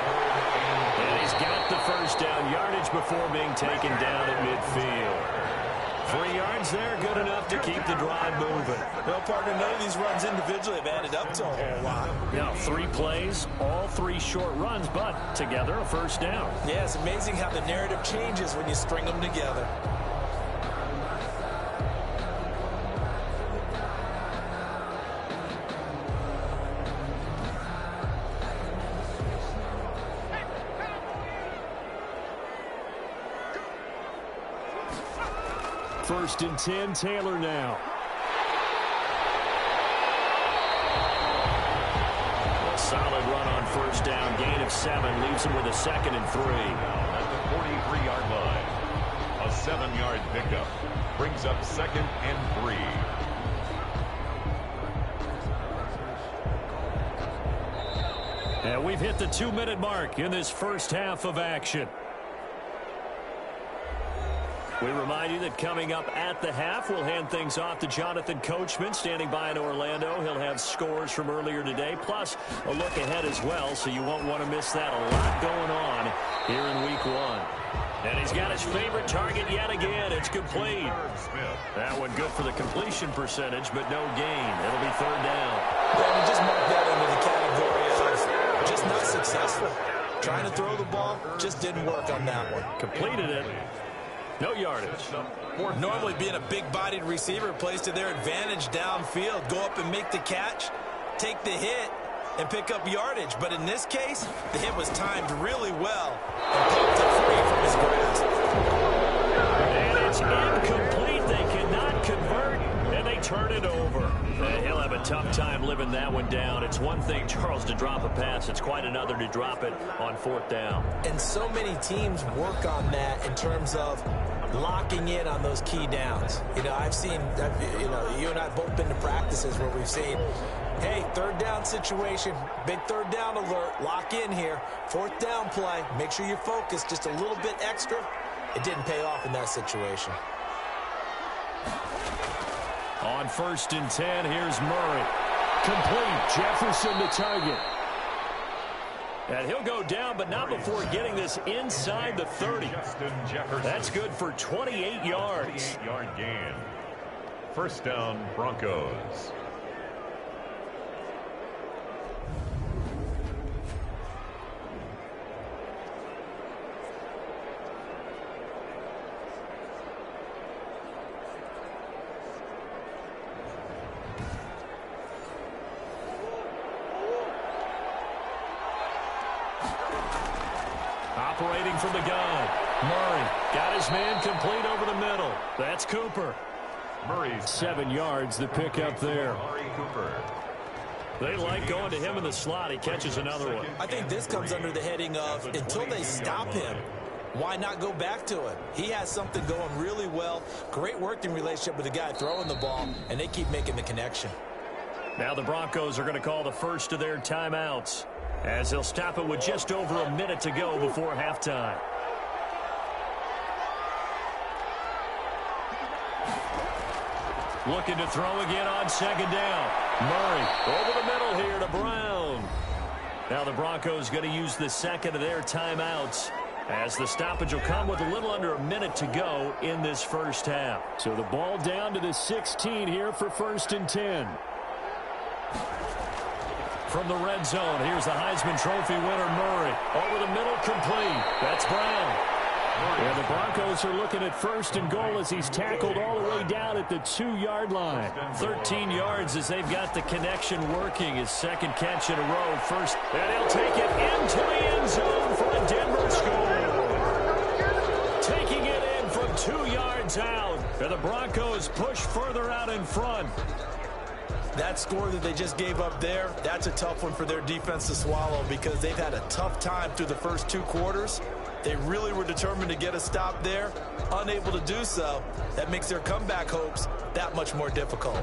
And he's got the first down yardage before being taken down at midfield. 3 yards there, good enough to keep the drive moving. Well, partner, none of these runs individually have added up to a whole lot. Now, 3 plays, all 3 short runs, but together a first down. Yeah, it's amazing how the narrative changes when you string them together. First and 10, Taylor now. A solid run on first down, gain of 7, leaves him with a 2nd and 3. At the 43-yard line, a 7-yard pickup brings up 2nd and 3. And we've hit the 2-minute mark in this first half of action. We remind you that coming up at the half, we'll hand things off to Jonathan Coachman, standing by in Orlando. He'll have scores from earlier today, plus a look ahead as well, so you won't want to miss that. A lot going on here in Week 1. And he's got his favorite target yet again. It's complete. That one good for the completion percentage, but no gain. It'll be 3rd down. Yeah, we just mark that under the category of just not successful. Trying to throw the ball, just didn't work on that one. Completed it. No yardage. Normally being a big-bodied receiver plays to their advantage downfield. Go up and make the catch, take the hit, and pick up yardage. But in this case, the hit was timed really well and poked it free from his grasp. And it's incomplete. They cannot convert, and they turn it over. He'll have a tough time living that one down. It's one thing, Charles, to drop a pass. It's quite another to drop it on 4th down. And so many teams work on that in terms of locking in on those key downs. You know, you and I have both been to practices where we've seen, hey, 3rd down situation, big 3rd down alert, lock in here, 4th down play, make sure you're focused just a little bit extra. It didn't pay off in that situation. On 1st and 10, here's Murray. Complete. Jefferson the target. And he'll go down, but not before getting this inside the 30. That's good for 28 yards. 28-yard gain. 1st down, Broncos. Operating from the gun. Murray got his man complete over the middle. That's Cooper. Murray's 7 yards, the pickup there. Cooper. They like going to him in the slot. He catches another one. I think this comes under the heading of, until they stop him, why not go back to it? He has something going really well. Great working relationship with the guy throwing the ball, and they keep making the connection. Now the Broncos are going to call the first of their timeouts, as they'll stop it with just over a minute to go before halftime. Looking to throw again on 2nd down. Murray over the middle here to Brown. Now the Broncos going to use the second of their timeouts, as the stoppage will come with a little under a minute to go in this first half. So the ball down to the 16 here for 1st and 10. From the red zone, here's the Heisman Trophy winner, Murray. Over the middle, complete. That's Brown. And the Broncos are looking at 1st and goal as he's tackled all the way down at the 2-yard line. 13 yards as they've got the connection working. His 2nd catch in a row. First, and he'll take it into the end zone for a Denver score. Taking it in from 2 yards out. And the Broncos push further out in front. That score that they just gave up there, that's a tough one for their defense to swallow, because they've had a tough time through the first 2 quarters. They really were determined to get a stop there, unable to do so. That makes their comeback hopes that much more difficult.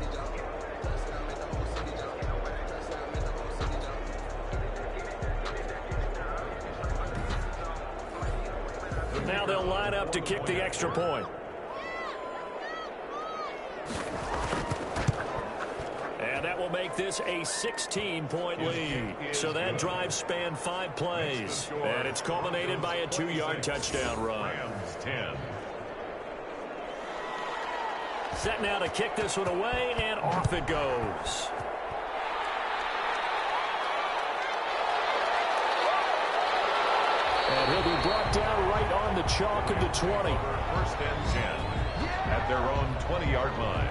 Now they'll line up to kick the extra point. And that will make this a 16-point lead. So that drive spanned 5 plays. And it's culminated by a 2-yard touchdown run. Rams 10. Set now to kick this one away, and off it goes. And he'll be brought down right on the chalk of the 20. 1st and 10 at their own 20-yard line.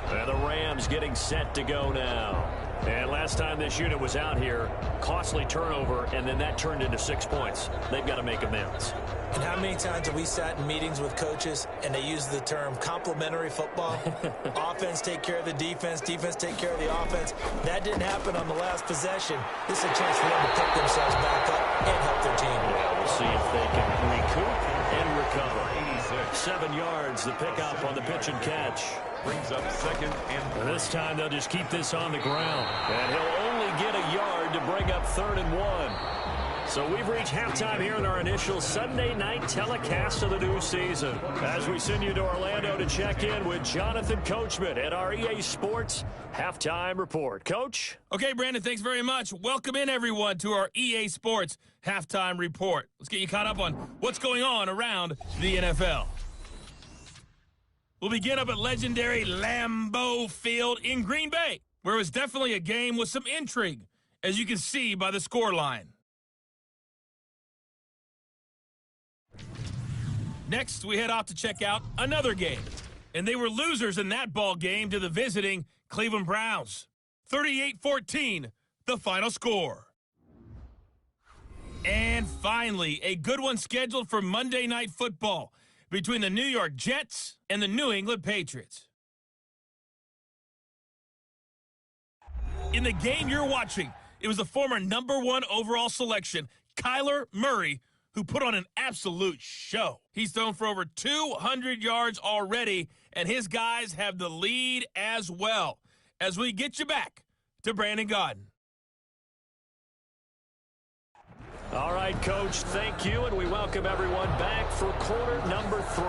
And the Rams getting set to go now. And last time this unit was out here, costly turnover, and then that turned into 6 points. They've got to make amends. And how many times have we sat in meetings with coaches and they use the term complementary football? Offense take care of the defense, defense take care of the offense. That didn't happen on the last possession. This is a chance for them to pick themselves back up and help their team. Yeah, we'll see if they can recoup and recover. 7 yards, the pickup on the pitch and catch. Brings up 2nd and This time they'll just keep this on the ground. And he'll only get a yard to bring up 3rd and 1. So we've reached halftime here in our initial Sunday night telecast of the new season. As we send you to Orlando to check in with Jonathan Coachman at our EA Sports Halftime Report. Coach? Okay, Brandon, thanks very much. Welcome in, everyone, to our EA Sports Halftime Report. Let's get you caught up on what's going on around the NFL. We'll begin up at legendary Lambeau Field in Green Bay, where it was definitely a game with some intrigue, as you can see by the scoreline. Next, we head off to check out another game, and they were losers in that ball game to the visiting Cleveland Browns. 38-14, the final score. And finally, a good one scheduled for Monday Night Football between the New York Jets and the New England Patriots. In the game you're watching, it was the former #1 overall selection, Kyler Murray, who put on an absolute show. He's thrown for over 200 yards already, and his guys have the lead as well. As we get you back to Brandon Gaudin. All right, Coach, thank you, and we welcome everyone back for quarter number 3.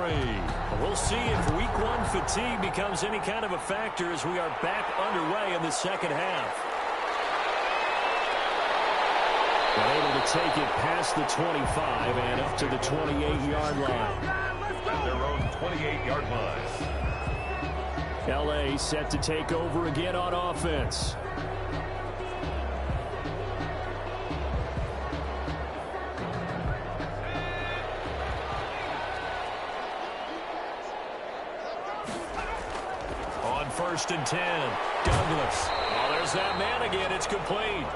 We'll see if week 1 fatigue becomes any kind of a factor as we are back underway in the second half. But able to take it past the 25 and up to the 28-yard line. Their own 28-yard line. L.A. set to take over again on offense. On 1st and 10, Douglas. Well, there's that man again. It's complete.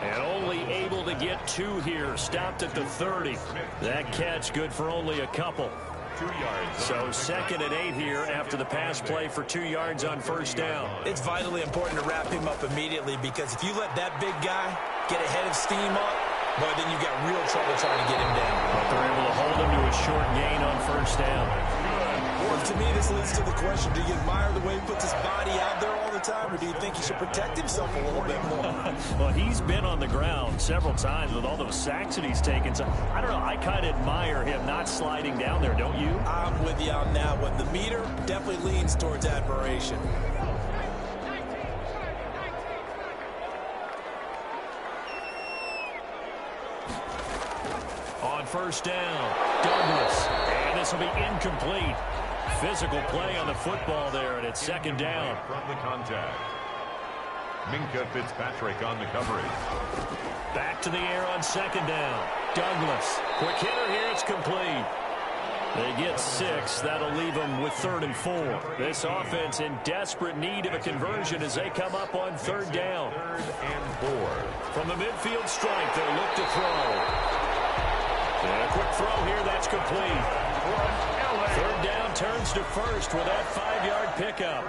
And only able to get 2 here. Stopped at the 30. That catch good for only a couple. 2 yards. So 2nd and 8 here after the pass play for 2 yards on 1st down. It's vitally important to wrap him up immediately, because if you let that big guy get a head of steam up, boy, then you got real trouble trying to get him down. But they're able to hold him to a short gain on 1st down. Well, to me, this leads to the question, do you admire the way he puts his body out there all the time, or do you think he should protect himself a little bit more? Well, he's been on the ground several times with all those sacks that he's taken. So, I don't know, I kind of admire him not sliding down there, don't you? I'm with you on that one. The meter definitely leans towards admiration. On 1st down, Douglas. And this will be incomplete. Physical play on the football there, and it's 2nd down. From the contact. Minka Fitzpatrick on the coverage. Back to the air on 2nd down. Douglas. Quick hitter here. It's complete. They get 6. That'll leave them with 3rd and 4. This offense in desperate need of a conversion as they come up on 3rd down. 3rd and 4. From the midfield stripe, they'll look to throw. And a quick throw here. That's complete. 3rd down turns to 1st with that 5-yard pickup.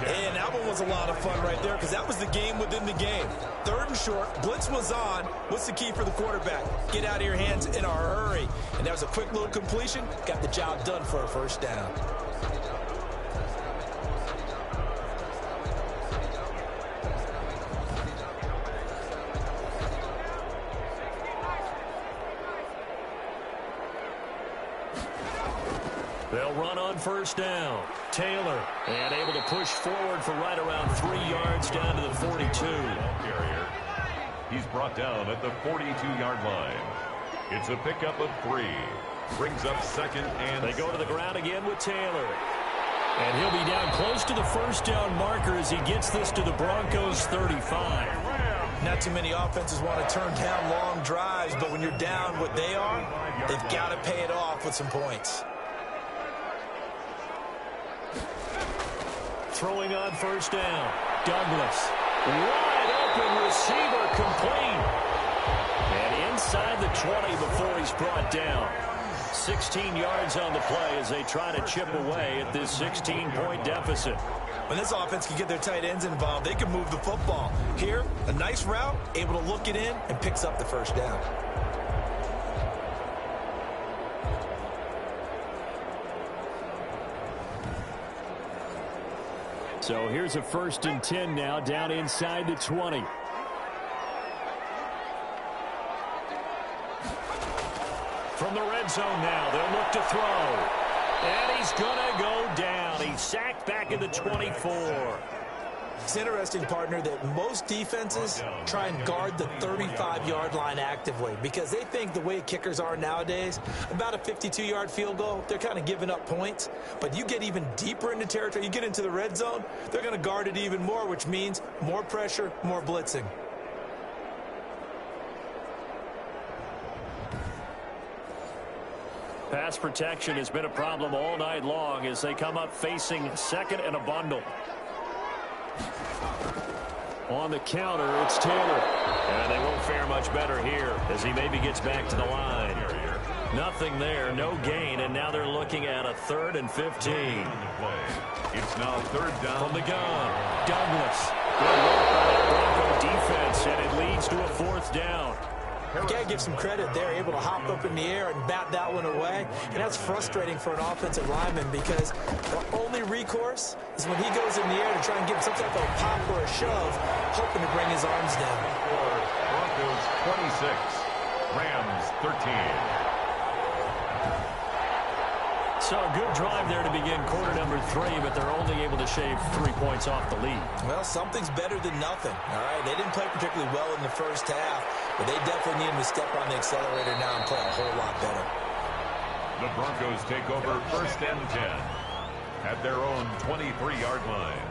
And that one was a lot of fun right there, because that was the game within the game. 3rd and short, blitz was on. What's the key for the quarterback? Get out of your hands in a hurry. And that was a quick little completion. Got the job done for a 1st down. They'll run on 1st down. Taylor, and able to push forward for right around 3 yards down to the 42. Carrier. He's brought down at the 42-yard line. It's a pickup of 3. Brings up 2nd and... They go to the ground again with Taylor. And he'll be down close to the 1st down marker as he gets this to the Broncos' 35. Not too many offenses want to turn down long drives, but when you're down what they are, they've got to pay it off with some points. Throwing on 1st down. Douglas. Wide open receiver, complete. And inside the 20 before he's brought down. 16 yards on the play as they try to chip away at this 16-point deficit. When this offense can get their tight ends involved, they can move the football. Here, a nice route, able to look it in, and picks up the 1st down. So here's a 1st and 10 now, down inside the 20. From the red zone now, they'll look to throw. And he's going to go down. He's sacked back in the 24. It's interesting, partner, that most defenses try and guard the 35-yard line actively because they think the way kickers are nowadays, about a 52-yard field goal, they're kind of giving up points. But you get even deeper into territory, you get into the red zone, they're going to guard it even more, which means more pressure, more blitzing. Pass protection has been a problem all night long as they come up facing 2nd and a bundle. On the counter, it's Taylor. And they won't fare much better here as he maybe gets back to the line. Nothing there, no gain, and now they're looking at a 3rd and 15. It's now 3rd down. From the gun, Douglas. Good work by that Bronco defense, and it leads to a 4th down. You got to give some credit there, able to hop up in the air and bat that one away. And that's frustrating for an offensive lineman because the only recourse is when he goes in the air to try and get some type of pop or a shove, hoping to bring his arms down. Broncos 26, Rams 13. So a good drive there to begin quarter number 3, but they're only able to shave 3 points off the lead. Well, something's better than nothing, all right? They didn't play particularly well in the first half, but they definitely need him to step on the accelerator now and play a whole lot better. The Broncos take over 1st and 10 at their own 23-yard line.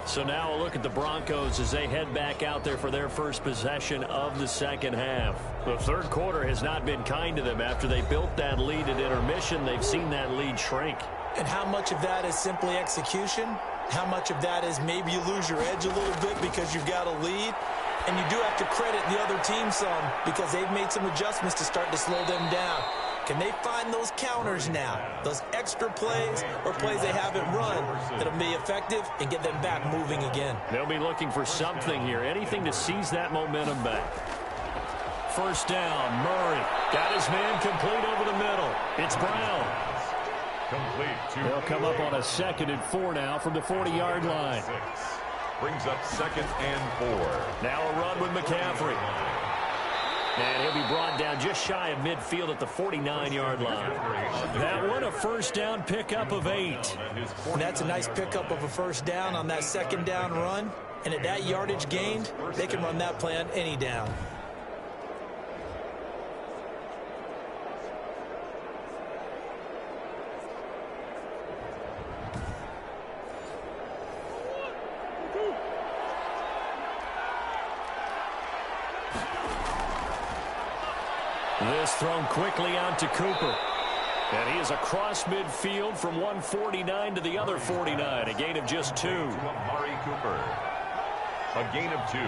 So now a look at the Broncos as they head back out there for their first possession of the second half. The third quarter has not been kind to them. After they built that lead at intermission, they've seen that lead shrink. And how much of that is simply execution? How much of that is maybe you lose your edge a little bit because you've got a lead? And you do have to credit the other team some because they've made some adjustments to start to slow them down. Can they find those counters now, those extra plays or plays they haven't run that'll be effective and get them back moving again? They'll be looking for something here, anything to seize that momentum back. First down, Murray got his man complete over the middle. It's Brown. Complete. They'll come up on a 2nd and 4 now from the 40-yard line. Brings up 2nd and 4. Now a run with McCaffrey. And he'll be brought down just shy of midfield at the 49-yard line. That one, a first down pickup of 8. And that's a nice pickup of a first down on that 2nd down run. And at that yardage gained, they can run that play on any down. This thrown quickly out to Cooper. And he is across midfield from 149 to the other 49. A gain of just 2. Amari Cooper. A gain of 2.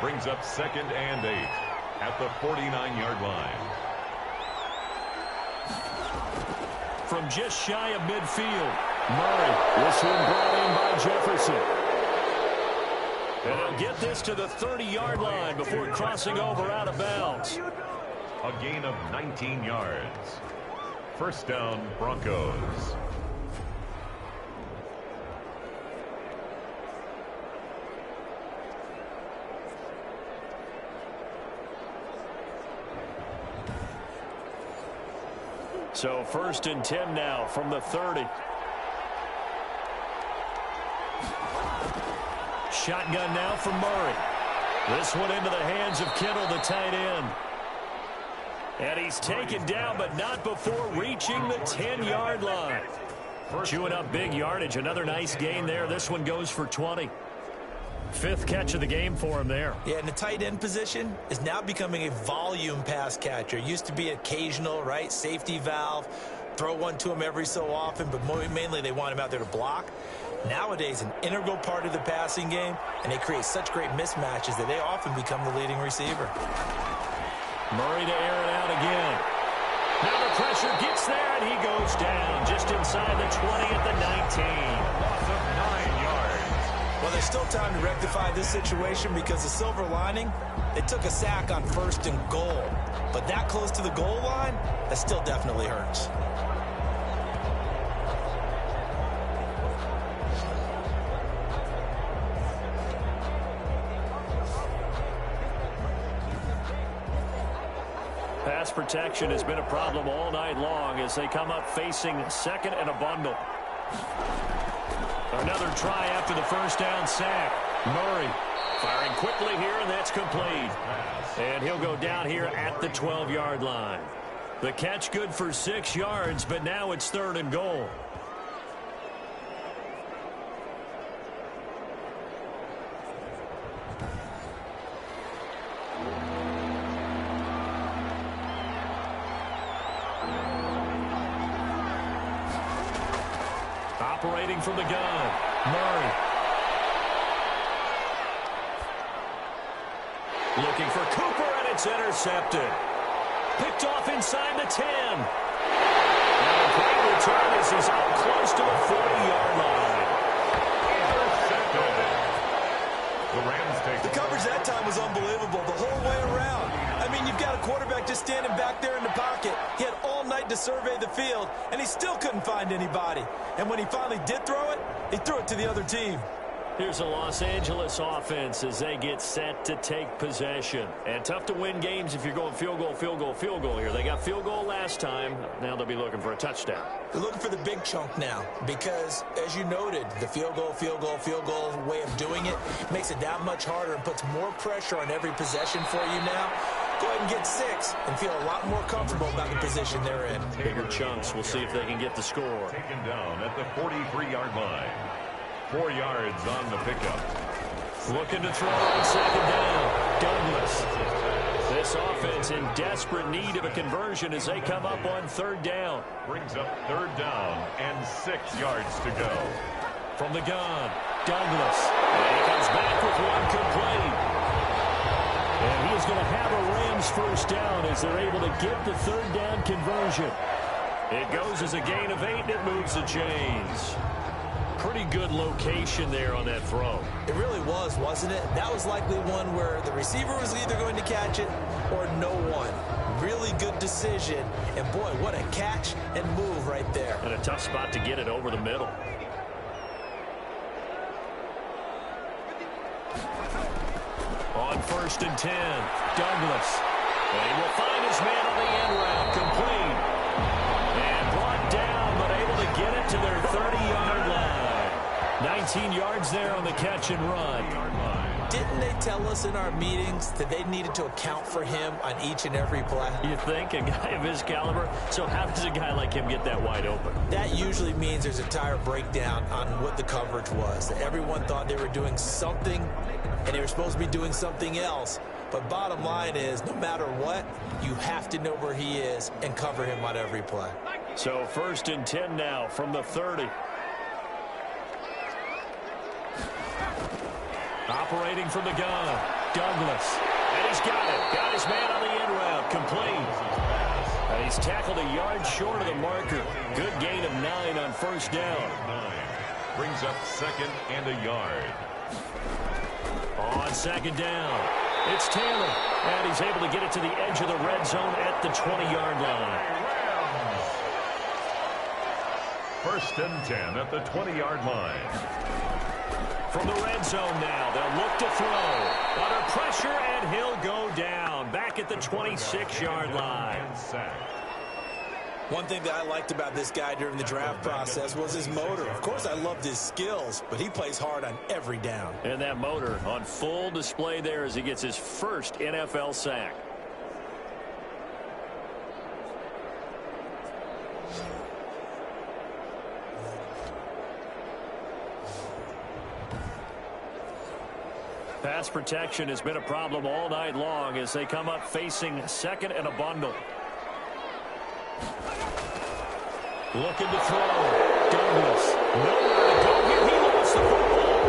Brings up 2nd and 8 at the 49-yard line. From just shy of midfield, Murray. This one brought in by Jefferson. And he'll get this to the 30-yard line before crossing over out of bounds. A gain of 19 yards. First down, Broncos. So 1st and 10 now from the 30. Shotgun now from Murray. This one into the hands of Kittle, the tight end. And he's taken down, but not before reaching the 10-yard line. Chewing up big yardage. Another nice gain there. This one goes for 20. 5th catch of the game for him there. Yeah, and the tight end position is now becoming a volume pass catcher. It used to be occasional, right? Safety valve. Throw one to him every so often, but mainly they want him out there to block. Nowadays, an integral part of the passing game, and they create such great mismatches that they often become the leading receiver. Murray to air it out again. Now the pressure gets there, and he goes down just inside the 20 at the 19. Loss of 9 yards. Well, there's still time to rectify this situation because the silver lining, they took a sack on 1st and goal. But that close to the goal line, that still definitely hurts. Pass protection has been a problem all night long as they come up facing 2nd and a bundle. Another try after the first down sack. Murray firing quickly here, and that's complete. And he'll go down here at the 12-yard line. The catch good for 6 yards, but now it's 3rd and goal. Operating from the gun, Murray. Looking for Cooper, and it's intercepted. Picked off inside the 10. And a great return as he's up close to the 40-yard line. Intercepted. The Rams take The coverage that time was unbelievable the whole way around. I mean, you've got a quarterback just standing back there in the pocket. He had all night to survey the field, and he still couldn't find anybody. And when he finally did throw it, he threw it to the other team. Here's the Los Angeles offense as they get set to take possession. And tough to win games if you're going field goal, field goal, field goal here. They got field goal last time. Now they'll be looking for a touchdown. They're looking for the big chunk now because, as you noted, the field goal way of doing it makes it that much harder and puts more pressure on every possession for you now. Go ahead and get 6 and feel a lot more comfortable about the position they're in. Bigger chunks. We'll see if they can get the score. taken down at the 43-yard line. 4 yards on the pickup. Looking to throw on second down. Douglas. This offense in desperate need of a conversion as they come up on third down. Brings up third down and 6 yards to go. From the gun, Douglas. And he comes back with one complete. And he is going to have a Rams first down as they're able to get the third down conversion. It goes as a gain of 8, and it moves the chains. Pretty good location there on that throw. It really was, wasn't it? That was likely one where the receiver was either going to catch it or no one. Really good decision. And, boy, what a catch and move right there. And a tough spot to get it over the middle. On 1st and 10, Douglas. And he will find his man on the end route, complete. And brought down, but able to get it to their 30-yard line. 19 yards there on the catch and run. Didn't they tell us in our meetings that they needed to account for him on each and every play? You think? A guy of his caliber? So how does a guy like him get that wide open? That usually means there's a tire breakdown on what the coverage was. Everyone thought they were doing something, and they were supposed to be doing something else. But bottom line is, no matter what, you have to know where he is and cover him on every play. So 1st and 10 now from the 30. Operating from the gun, Douglas. And he's got it. Got his man on the end route, complete. And he's tackled a yard short of the marker. Good gain of 9 on 1st down. 9 brings up 2nd and a yard. On 2nd down, it's Taylor. And he's able to get it to the edge of the red zone at the 20-yard line. 1st and 10 at the 20-yard line. From the red zone now, they'll look to throw. Under pressure, and he'll go down. Back at the 26-yard line. One thing that I liked about this guy during the draft process was his motor. Of course, I loved his skills, but he plays hard on every down. And that motor on full display there as he gets his first NFL sack. Pass protection has been a problem all night long as they come up facing 2nd and a bundle. Looking to throw. Douglas. Nowhere to go here. He lost the football.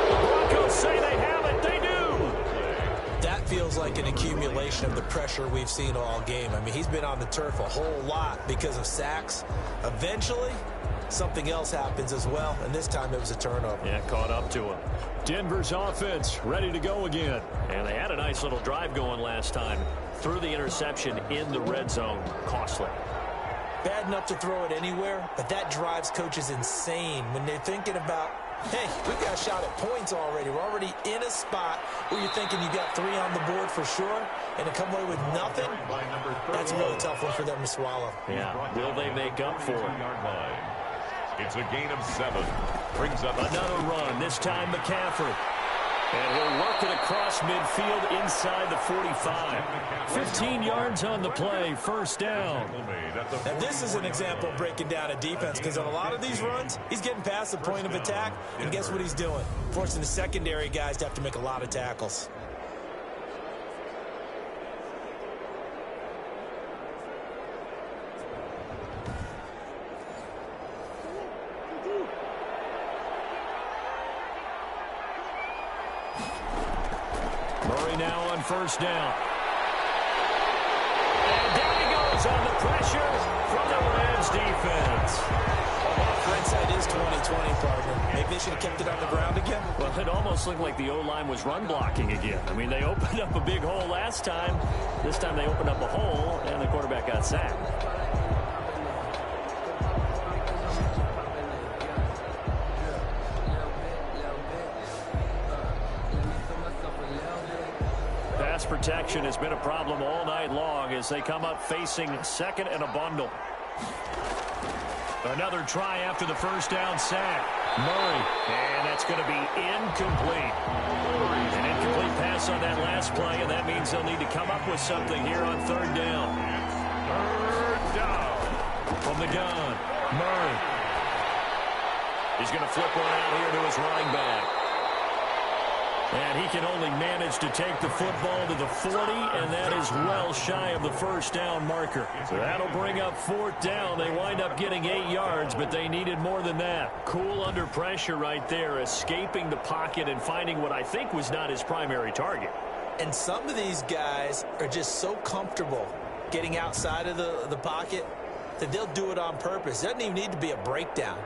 The Broncos say they have it. They do. That feels like an accumulation of the pressure we've seen all game. I mean, he's been on the turf a whole lot because of sacks. Eventually, something else happens as well, and this time it was a turnover. Yeah, caught up to him. Denver's offense ready to go again. And they had a nice little drive going last time. Threw the interception in the red zone. Costly. Bad enough to throw it anywhere, but that drives coaches insane when they're thinking about, hey, we've got a shot at points already. We're already in a spot where you're thinking you got 3 on the board for sure, and to come away with nothing, that's a really tough one for them to swallow. Yeah, will they make up for it? It's a gain of 7. Brings up another run, this time McCaffrey. And he'll work it across midfield inside the 45. 15 yards on the play, 1st down. And this is an example of breaking down a defense because on a lot of these runs, he's getting past the point of attack, and guess what he's doing? Forcing the secondary guys to have to make a lot of tackles. Murray now on first down. And down he goes on the pressure from the Rams defense. Hindsight is 20/20, partner. Maybe they should have kept it on the ground again. Well, it almost looked like the O-line was run blocking again. I mean, they opened up a big hole last time. This time they opened up a hole, and the quarterback got sacked. Pass protection has been a problem all night long as they come up facing second and a bundle. Another try after the first down sack. Murray, and that's going to be incomplete. An incomplete pass on that last play, and that means they'll need to come up with something here on third down. Third down. From the gun, Murray. He's going to flip one out here to his running back. And he can only manage to take the football to the 40, and that is well shy of the first down marker. So that'll bring up fourth down. They wind up getting 8 yards, but they needed more than that. Cool under pressure right there, escaping the pocket and finding what I think was not his primary target. And some of these guys are just so comfortable getting outside of the pocket that they'll do it on purpose. It doesn't even need to be a breakdown.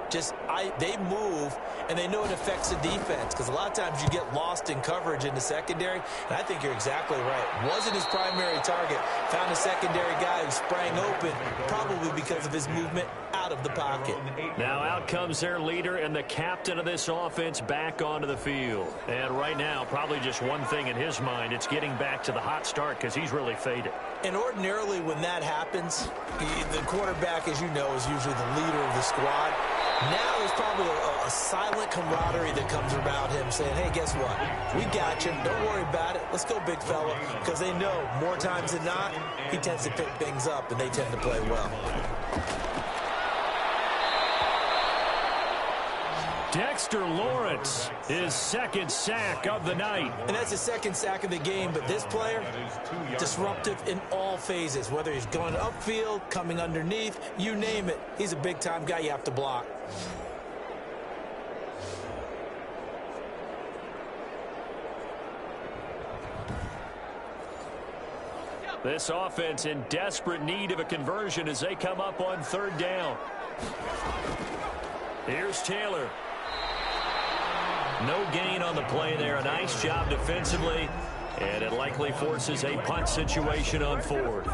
They move, and they know it affects the defense, because a lot of times you get lost in coverage in the secondary, and I think you're exactly right. Wasn't his primary target. Found a secondary guy who sprang open, probably because of his movement out of the pocket. Now out comes their leader and the captain of this offense back onto the field. And right now, probably just one thing in his mind, it's getting back to the hot start, because he's really faded. And ordinarily when that happens, the quarterback, as you know, is usually the leader of the squad. Now there's probably a silent camaraderie that comes about him saying, hey, guess what? We got you. Don't worry about it. Let's go, big fella. Because they know more times than not, he tends to pick things up, and they tend to play well. Dexter Lawrence, his second sack of the night. And that's his second sack of the game, but this player, disruptive in all phases, whether he's going upfield, coming underneath, you name it. He's a big-time guy you have to block. This offense in desperate need of a conversion as they come up on third down. Here's Taylor. No gain on the play there. A nice job defensively, and it likely forces a punt situation on fourth.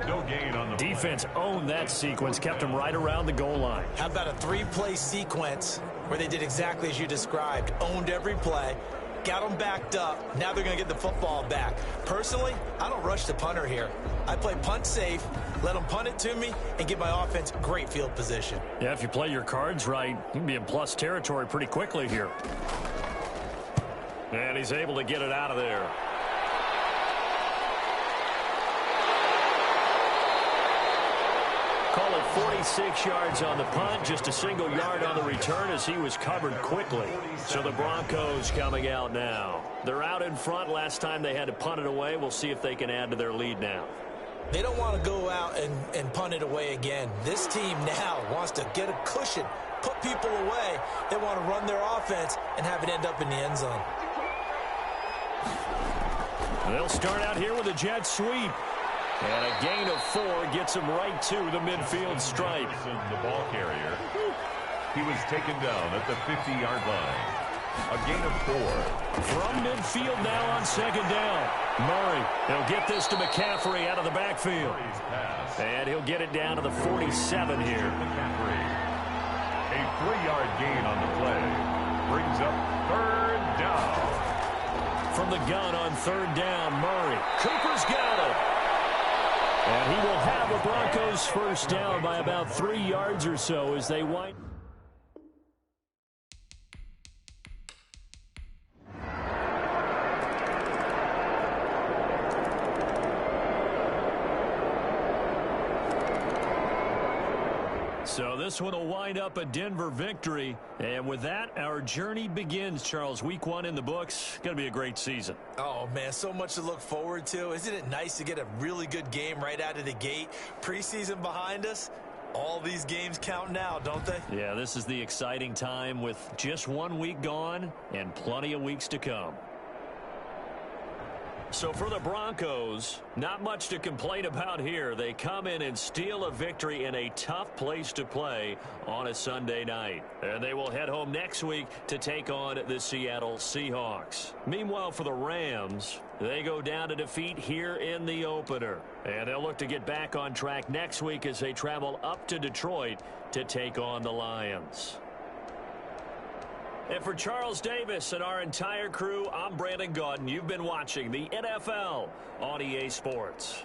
No gain on the defense owned that sequence, kept them right around the goal line. How about a 3-play sequence where they did exactly as you described, owned every play, got them backed up, now they're going to get the football back. Personally, I don't rush the punter here. I play punt safe, let them punt it to me, and give my offense great field position. Yeah, if you play your cards right, you can be in plus territory pretty quickly here. And he's able to get it out of there. Call it 46 yards on the punt, just a single yard on the return as he was covered quickly. So the Broncos coming out now. They're out in front. Last time they had to punt it away. We'll see if they can add to their lead now. They don't want to go out and punt it away again. This team now wants to get a cushion, put people away. They want to run their offense and have it end up in the end zone. They'll start out here with a jet sweep. And a gain of 4 gets him right to the midfield stripe. The ball carrier. He was taken down at the 50-yard line. A gain of 4. From midfield now on second down. Murray, he'll get this to McCaffrey out of the backfield. And he'll get it down to the 47 here. McCaffrey. A 3-yard gain on the play. Brings up third down. From the gun on third down, Murray. Cooper's got it. And he will have a Broncos first down by about 3 yards or so as they wind. So this one will wind up a Denver victory. And with that, our journey begins, Charles. Week 1 in the books. Going to be a great season. Oh, man, so much to look forward to. Isn't it nice to get a really good game right out of the gate? Preseason behind us. All these games count now, don't they? Yeah, this is the exciting time with just 1 week gone and plenty of weeks to come. So for the Broncos, not much to complain about here. They come in and steal a victory in a tough place to play on a Sunday night. And they will head home next week to take on the Seattle Seahawks. Meanwhile, for the Rams, they go down to defeat here in the opener. And they'll look to get back on track next week as they travel up to Detroit to take on the Lions. And for Charles Davis and our entire crew, I'm Brandon Gaudin. You've been watching the NFL on EA Sports.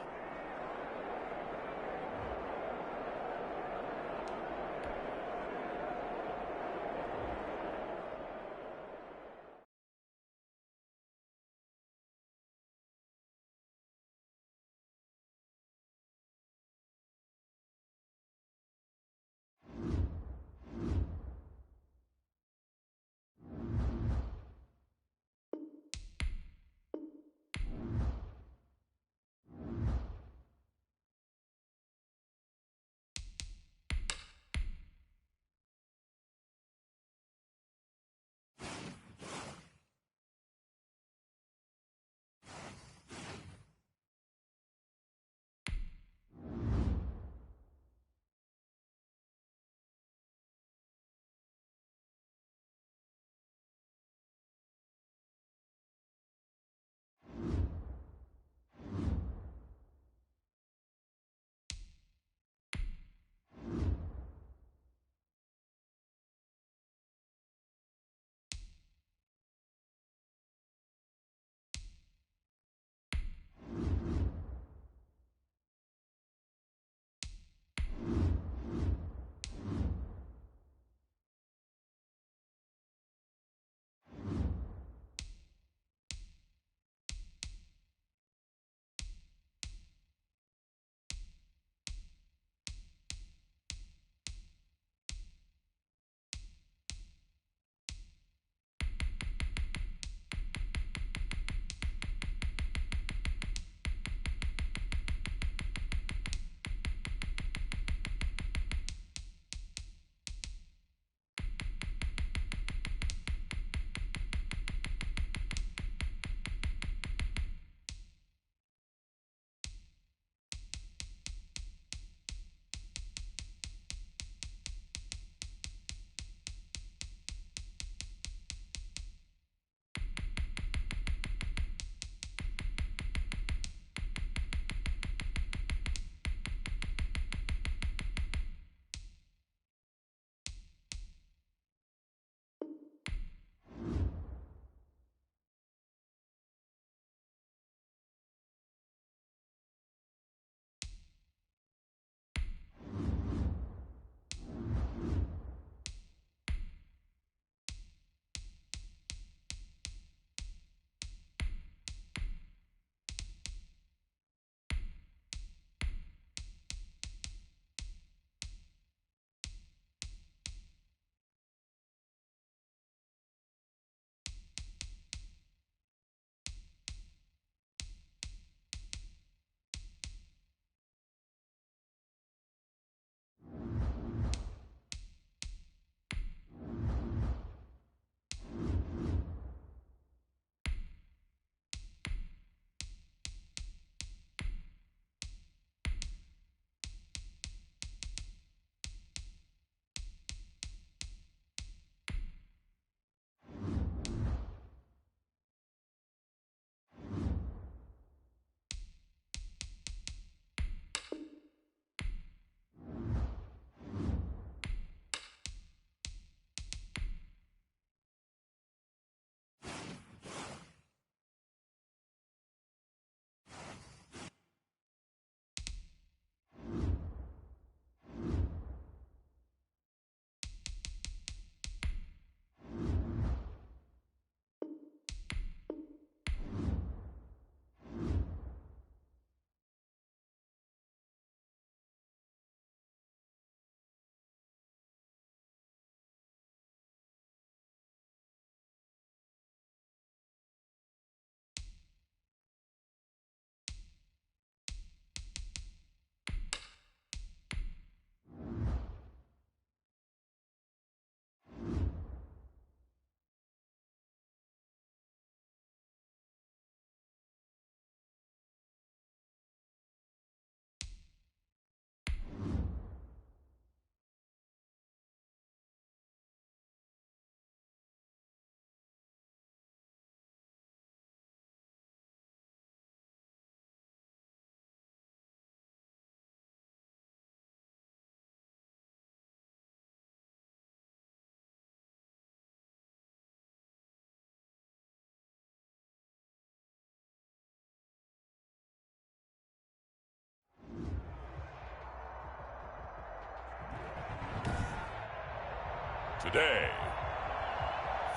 today,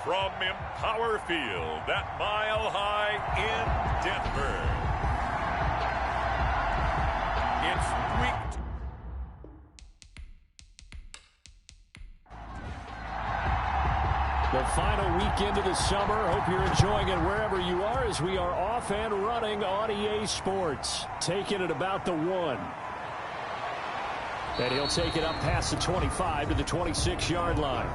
from Empower Field at Mile High in Denver, it's week 2. The final weekend of the summer. Hope you're enjoying it wherever you are as we are off and running on EA Sports. Taking it about the 1. And he'll take it up past the 25 to the 26-yard line.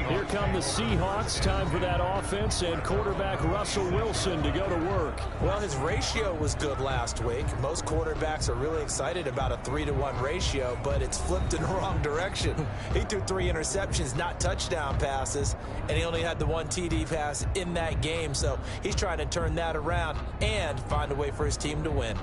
Here come the Seahawks. Time for that offense and quarterback Russell Wilson to go to work. Well, his ratio was good last week. Most quarterbacks are really excited about a 3-to-1 ratio, but it's flipped in the wrong direction. He threw 3 interceptions, not touchdown passes, and he only had the 1 TD pass in that game. So he's trying to turn that around and find a way for his team to win.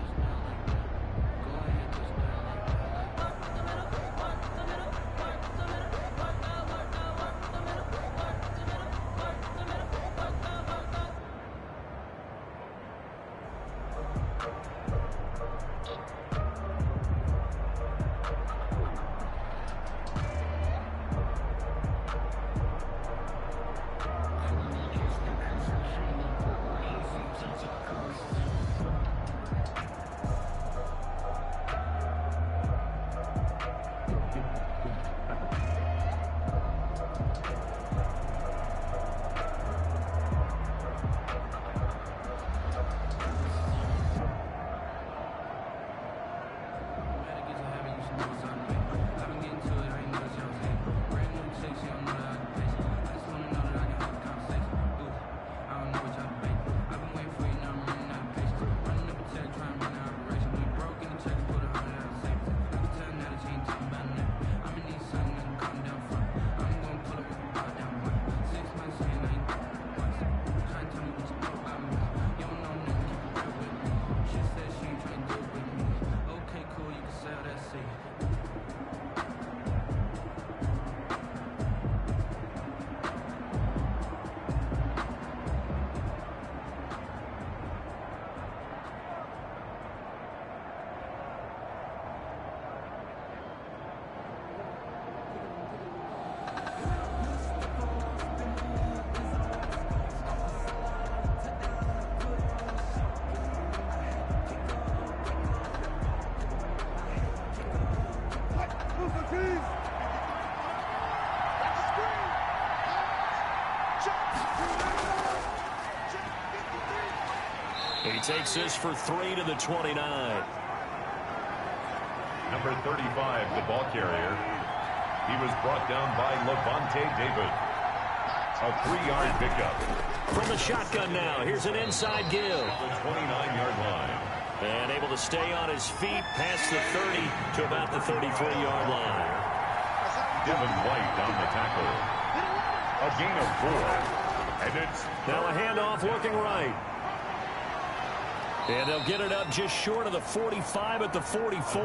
He takes this for 3 to the 29. Number 35, the ball carrier. He was brought down by Levante David. A 3-yard pickup. From the shotgun now, here's an inside give. The 29-yard line. And able to stay on his feet past the 30 to about the 33-yard line. Devin White on the tackle. A gain of 4. And it's now a handoff looking right. And they'll get it up just short of the 45 at the 44.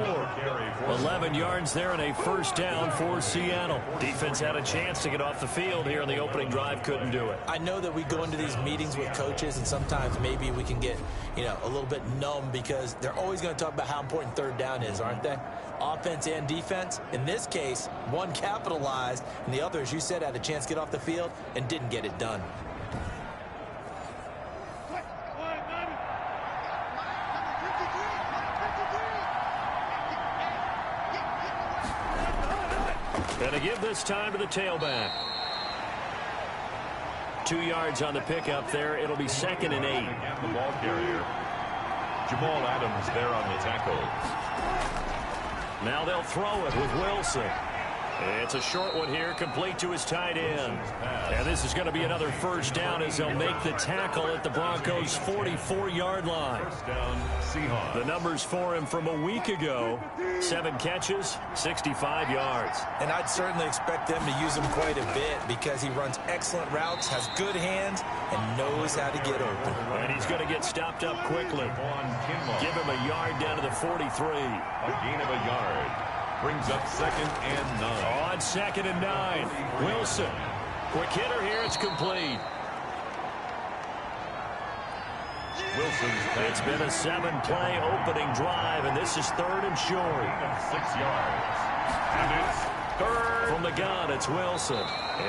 11 yards there and a first down for Seattle. Defense had a chance to get off the field here in the opening drive, couldn't do it. I know that we go into these meetings with coaches, and sometimes maybe we can get, a little bit numb because they're always going to talk about how important third down is, aren't they? Offense and defense. In this case, one capitalized, and the other, as you said, had a chance to get off the field and didn't get it done. And to give this time to the tailback. 2 yards on the pickup there. It'll be 2nd and 8. The ball carrier. Jamal Adams there on the tackle. Now they'll throw it with Wilson. It's a short one here, complete to his tight end. And this is going to be another first down as they'll make the tackle at the Broncos' 44-yard line. First down, Seahawks. The numbers for him from a week ago: 7 catches, 65 yards. And I'd certainly expect them to use him quite a bit because he runs excellent routes, has good hands, and knows how to get open. And he's going to get stopped up quickly. Give him a yard down to the 43. A gain of a yard. Brings up 2nd and 9. On 2nd and 9. Wilson. Quick hitter here. It's complete. It's been a 7-play opening drive, and this is 3rd and short. 6 yards. And it's third. From the gun, it's Wilson.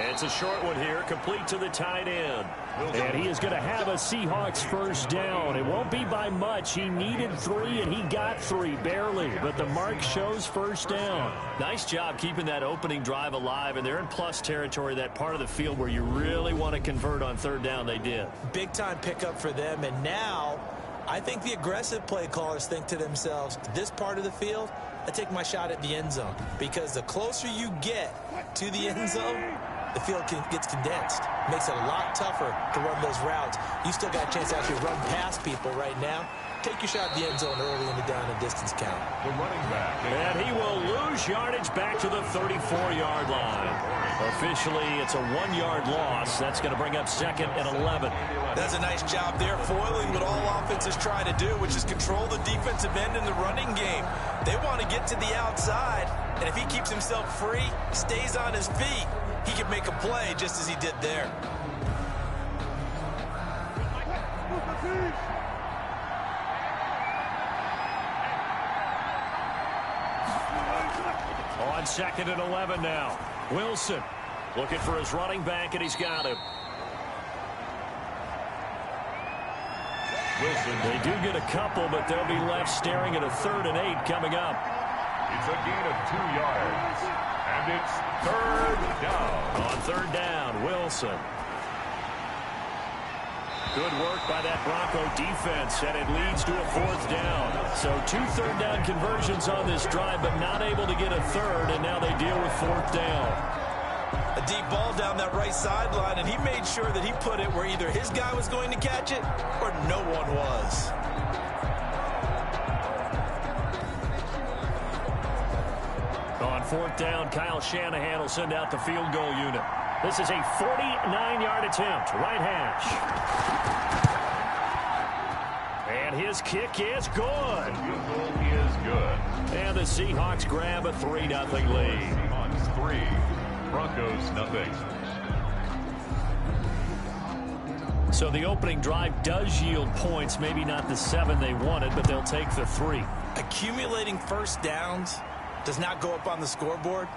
It's a short one here, complete to the tight end. And he is going to have a Seahawks first down. It won't be by much. He needed 3, and he got 3, barely. But the mark shows first down. Nice job keeping that opening drive alive, and they're in plus territory, that part of the field where you really want to convert on third down. They did. Big-time pickup for them, and now I think the aggressive play callers think to themselves, this part of the field, I take my shot at the end zone, because the closer you get to the end zone, the field gets condensed. Makes it a lot tougher to run those routes. You still got a chance to actually run past people right now. Take your shot at the end zone early in the down and distance count. The running back. And he will lose yardage back to the 34-yard line. Officially, it's a 1-yard loss. That's going to bring up second and 11. That's a nice job there, foiling what all offenses try to do, which is control the defensive end in the running game. They want to get to the outside, and if he keeps himself free, stays on his feet, he can make a play just as he did there. On second and 11 now. Wilson looking for his running back, and he's got him. Wilson. They do get a couple, but they'll be left staring at a 3rd and 8 coming up. It's a gain of 2 yards. And it's third down. On third down, Wilson. Good work by that Bronco defense, and it leads to a 4th down. So 2 third-down conversions on this drive, but not able to get a 3rd, and now they deal with 4th down. A deep ball down that right sideline, and he made sure that he put it where either his guy was going to catch it or no one was. On 4th down, Kyle Shanahan will send out the field goal unit. This is a 49-yard attempt, right hash. And his kick is good. Field goal is good. And the Seahawks grab a 3-0 lead. Seahawks 3, Broncos nothing. So the opening drive does yield points, maybe not the 7 they wanted, but they'll take the 3. Accumulating first downs does not go up on the scoreboard,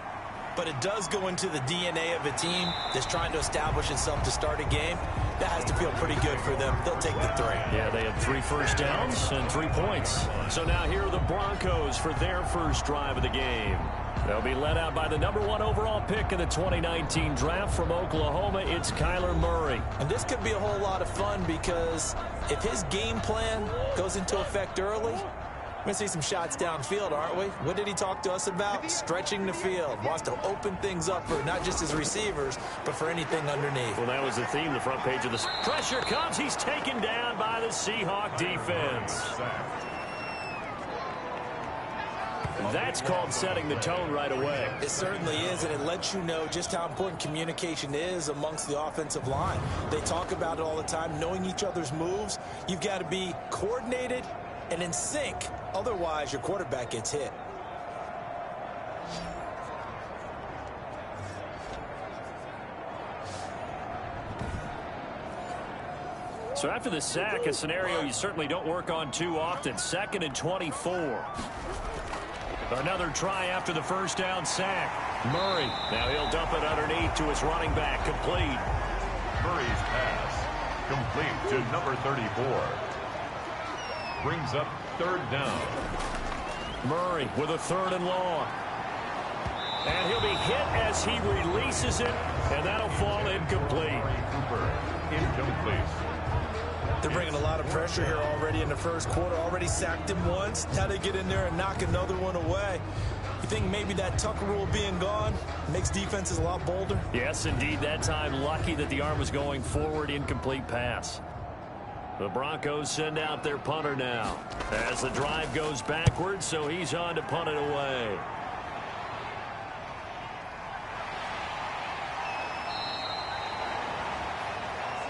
but it does go into the DNA of a team that's trying to establish itself to start a game. That has to feel pretty good for them. They'll take the 3. Yeah, they had 3 first downs and 3 points. So now here are the Broncos for their first drive of the game. They'll be led out by the number 1 overall pick in the 2019 draft from Oklahoma. It's Kyler Murray. And this could be a whole lot of fun because if his game plan goes into effect early, we're going to see some shots downfield, aren't we? What did he talk to us about? Stretching the field. Wants to open things up for not just his receivers, but for anything underneath. Well, that was the theme, the front page of this. Pressure comes. He's taken down by the Seahawk defense. That's called setting the tone right away. It certainly is, and it lets you know just how important communication is amongst the offensive line. They talk about it all the time, knowing each other's moves. You've got to be coordinated and in sync. Otherwise, your quarterback gets hit. So after the sack, a scenario you certainly don't work on too often. 2nd and 24. Another try after the first down sack. Murray. Now he'll dump it underneath to his running back. Complete. Murray's pass. Complete to number 34. Brings up 3rd down. Murray with a 3rd and long. And he'll be hit as he releases it. And that'll fall incomplete. Cooper. Incomplete. They're bringing a lot of pressure here already in the first quarter. Already sacked him once. Now they get in there and knock another one away. You think maybe that Tucker rule being gone makes defenses a lot bolder? Yes, indeed. That time, lucky that the arm was going forward. Incomplete pass. The Broncos send out their punter now as the drive goes backwards, so he's on to punt it away.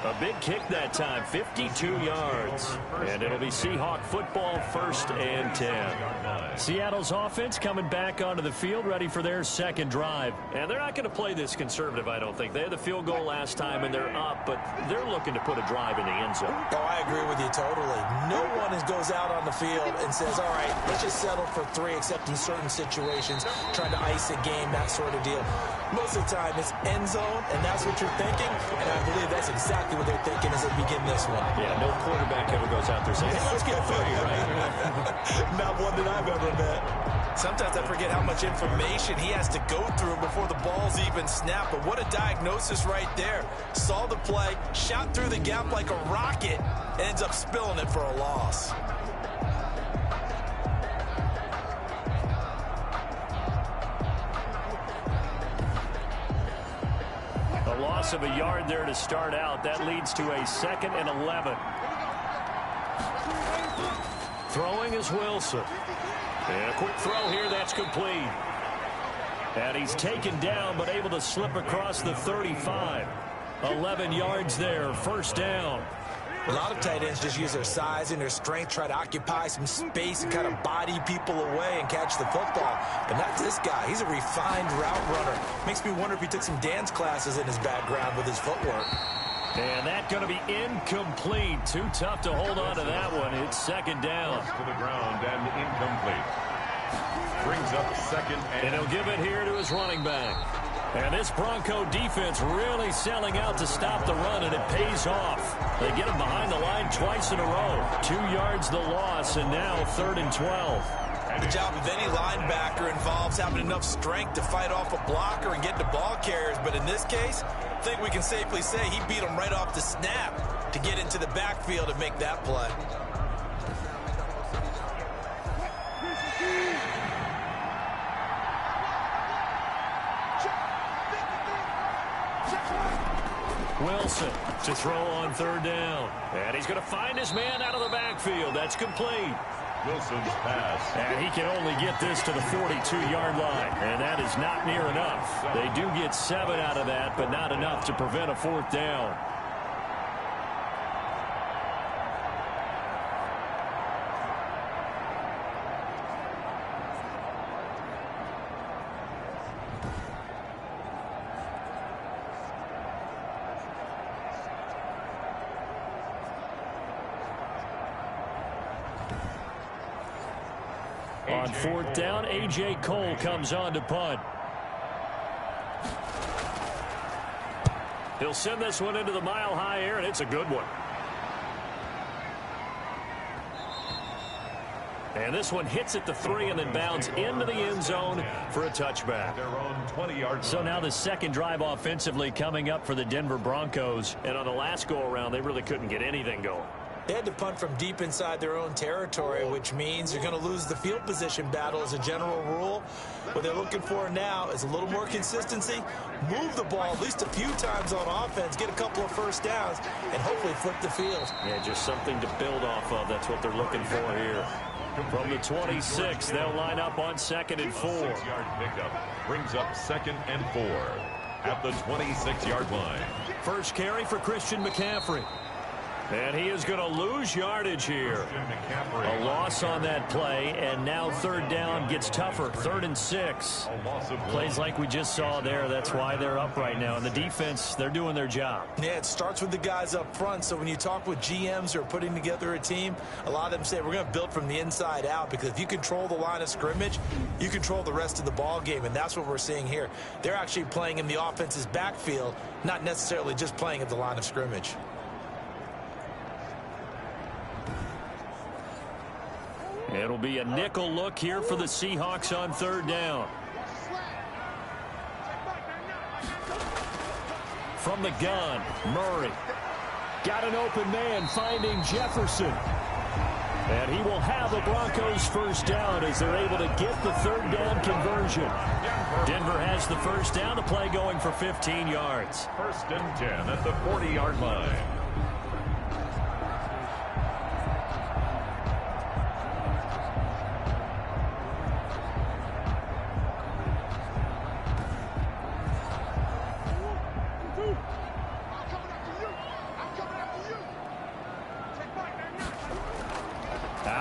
A big kick that time, 52 yards. And it'll be Seahawk football, 1st and 10. Seattle's offense coming back onto the field, ready for their second drive. And they're not going to play this conservative, I don't think. They had the field goal last time, and they're up, but they're looking to put a drive in the end zone. Oh, I agree with you totally. No one goes out on the field and says, all right, let's just settle for 3, except in certain situations, trying to ice a game, that sort of deal. Most of the time, it's end zone, and that's what you're thinking, and I believe that's exactly what they're thinking as they begin this one. Yeah, no quarterback ever goes out there saying, hey, let's get 3, right? Not one that I've ever met. Sometimes I forget how much information he has to go through before the ball's even snapped, but what a diagnosis right there. Saw the play, shot through the gap like a rocket, and ends up spilling it for a loss. A loss of a yard there to start out. That leads to a 2nd and 11. Throwing is Wilson. And a quick throw here, that's complete. And he's taken down, but able to slip across the 35. 11 yards there, 1st down. A lot of tight ends just use their size and their strength, try to occupy some space and kind of body people away and catch the football. But not this guy. He's a refined route runner. Makes me wonder if he took some dance classes in his background with his footwork. And that's going to be incomplete. Too tough to hold on to that one. It's 2nd down. To the ground and incomplete. Brings up 2nd and he'll give it here to his running back. And this Bronco defense really selling out to stop the run, and it pays off. They get him behind the line twice in a row. 2 yards the loss, and now 3rd and 12. The job of any linebacker involves having enough strength to fight off a blocker and get to ball carriers. But in this case, I think we can safely say he beat him right off the snap to get into the backfield and make that play. Wilson to throw on 3rd down. And he's going to find his man out of the backfield. That's complete. Wilson's pass. And he can only get this to the 42-yard line. And that is not near enough. They do get 7 out of that, but not enough to prevent a 4th down. On 4th down, A.J. Cole comes on to punt. He'll send this one into the mile-high air, and it's a good one. And this one hits at the 3 and then bounds into the end zone for a touchback. Their own 20-yard. So now the second drive offensively coming up for the Denver Broncos. And on the last go-around, they really couldn't get anything going. They had to punt from deep inside their own territory, which means you're going to lose the field position battle as a general rule. What they're looking for now is a little more consistency, move the ball at least a few times on offense, get a couple of 1st downs, and hopefully flip the field. Yeah, just something to build off of. That's what they're looking for here. From the 26, they'll line up on 2nd and 4. 6-yard pickup brings up 2nd and 4 at the 26-yard line. First carry for Christian McCaffrey. And he is going to lose yardage here. A loss on that play, and now 3rd down gets tougher. 3rd and 6. Plays like we just saw there. That's why they're up right now. And the defense, they're doing their job. Yeah, it starts with the guys up front. So when you talk with GMs who are putting together a team, a lot of them say we're going to build from the inside out, because if you control the line of scrimmage, you control the rest of the ball game, and that's what we're seeing here. They're actually playing in the offense's backfield, not necessarily just playing at the line of scrimmage. It'll be a nickel look here for the Seahawks on 3rd down. From the gun, Murray. Got an open man finding Jefferson. And he will have the Broncos 1st down as they're able to get the 3rd down conversion. Denver has the 1st down, the play going for 15 yards. 1st and 10 at the 40-yard line.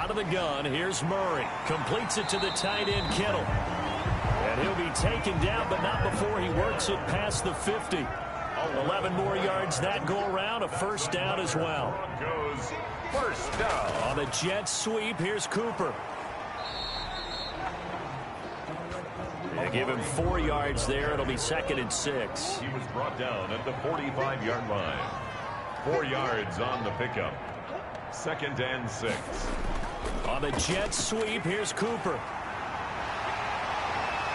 Out of the gun, here's Murray. Completes it to the tight end, Kittle. And he'll be taken down, but not before he works it past the 50. 11 more yards that go around, a first down as well. Goes first down. On a jet sweep, here's Cooper. They give him 4 yards there. It'll be 2nd and 6. He was brought down at the 45-yard line. 4 yards on the pickup. 2nd and 6. On the jet sweep, here's Cooper.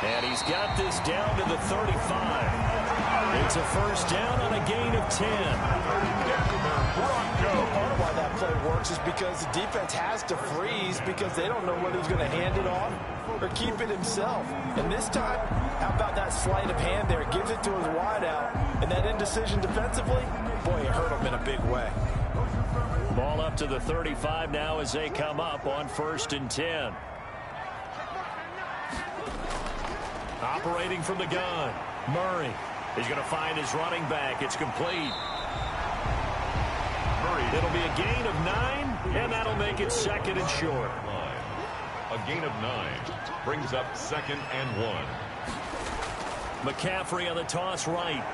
And he's got this down to the 35. It's a first down on a gain of 10. Part of why that play works is because the defense has to freeze because they don't know whether he's going to hand it off or keep it himself. And this time, how about that sleight of hand there? Gives it to his wideout. And that indecision defensively, boy, it hurt him in a big way. Ball up to the 35 now as they come up on 1st and 10. Operating from the gun, Murray. He's going to find his running back. It's complete. It'll be a gain of 9, and that'll make it 2nd and short. A gain of 9 brings up 2nd and 1. McCaffrey on the toss right.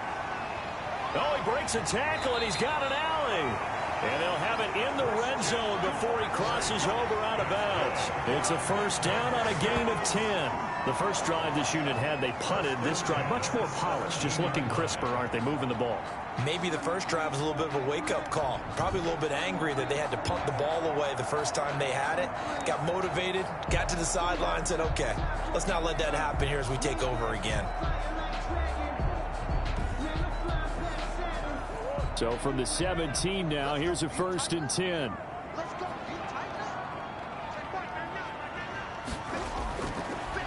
Oh, he breaks a tackle, and he's got an alley. And they'll have it in the red zone before he crosses over out of bounds. It's a first down on a gain of 10. The first drive this unit had, they punted. This drive, much more polished, just looking crisper, aren't they, moving the ball? Maybe the first drive was a little bit of a wake-up call. Probably a little bit angry that they had to punt the ball away the first time they had it. Got motivated, got to the sideline, said, okay, let's not let that happen here as we take over again. So from the 17 now, here's a 1st and 10.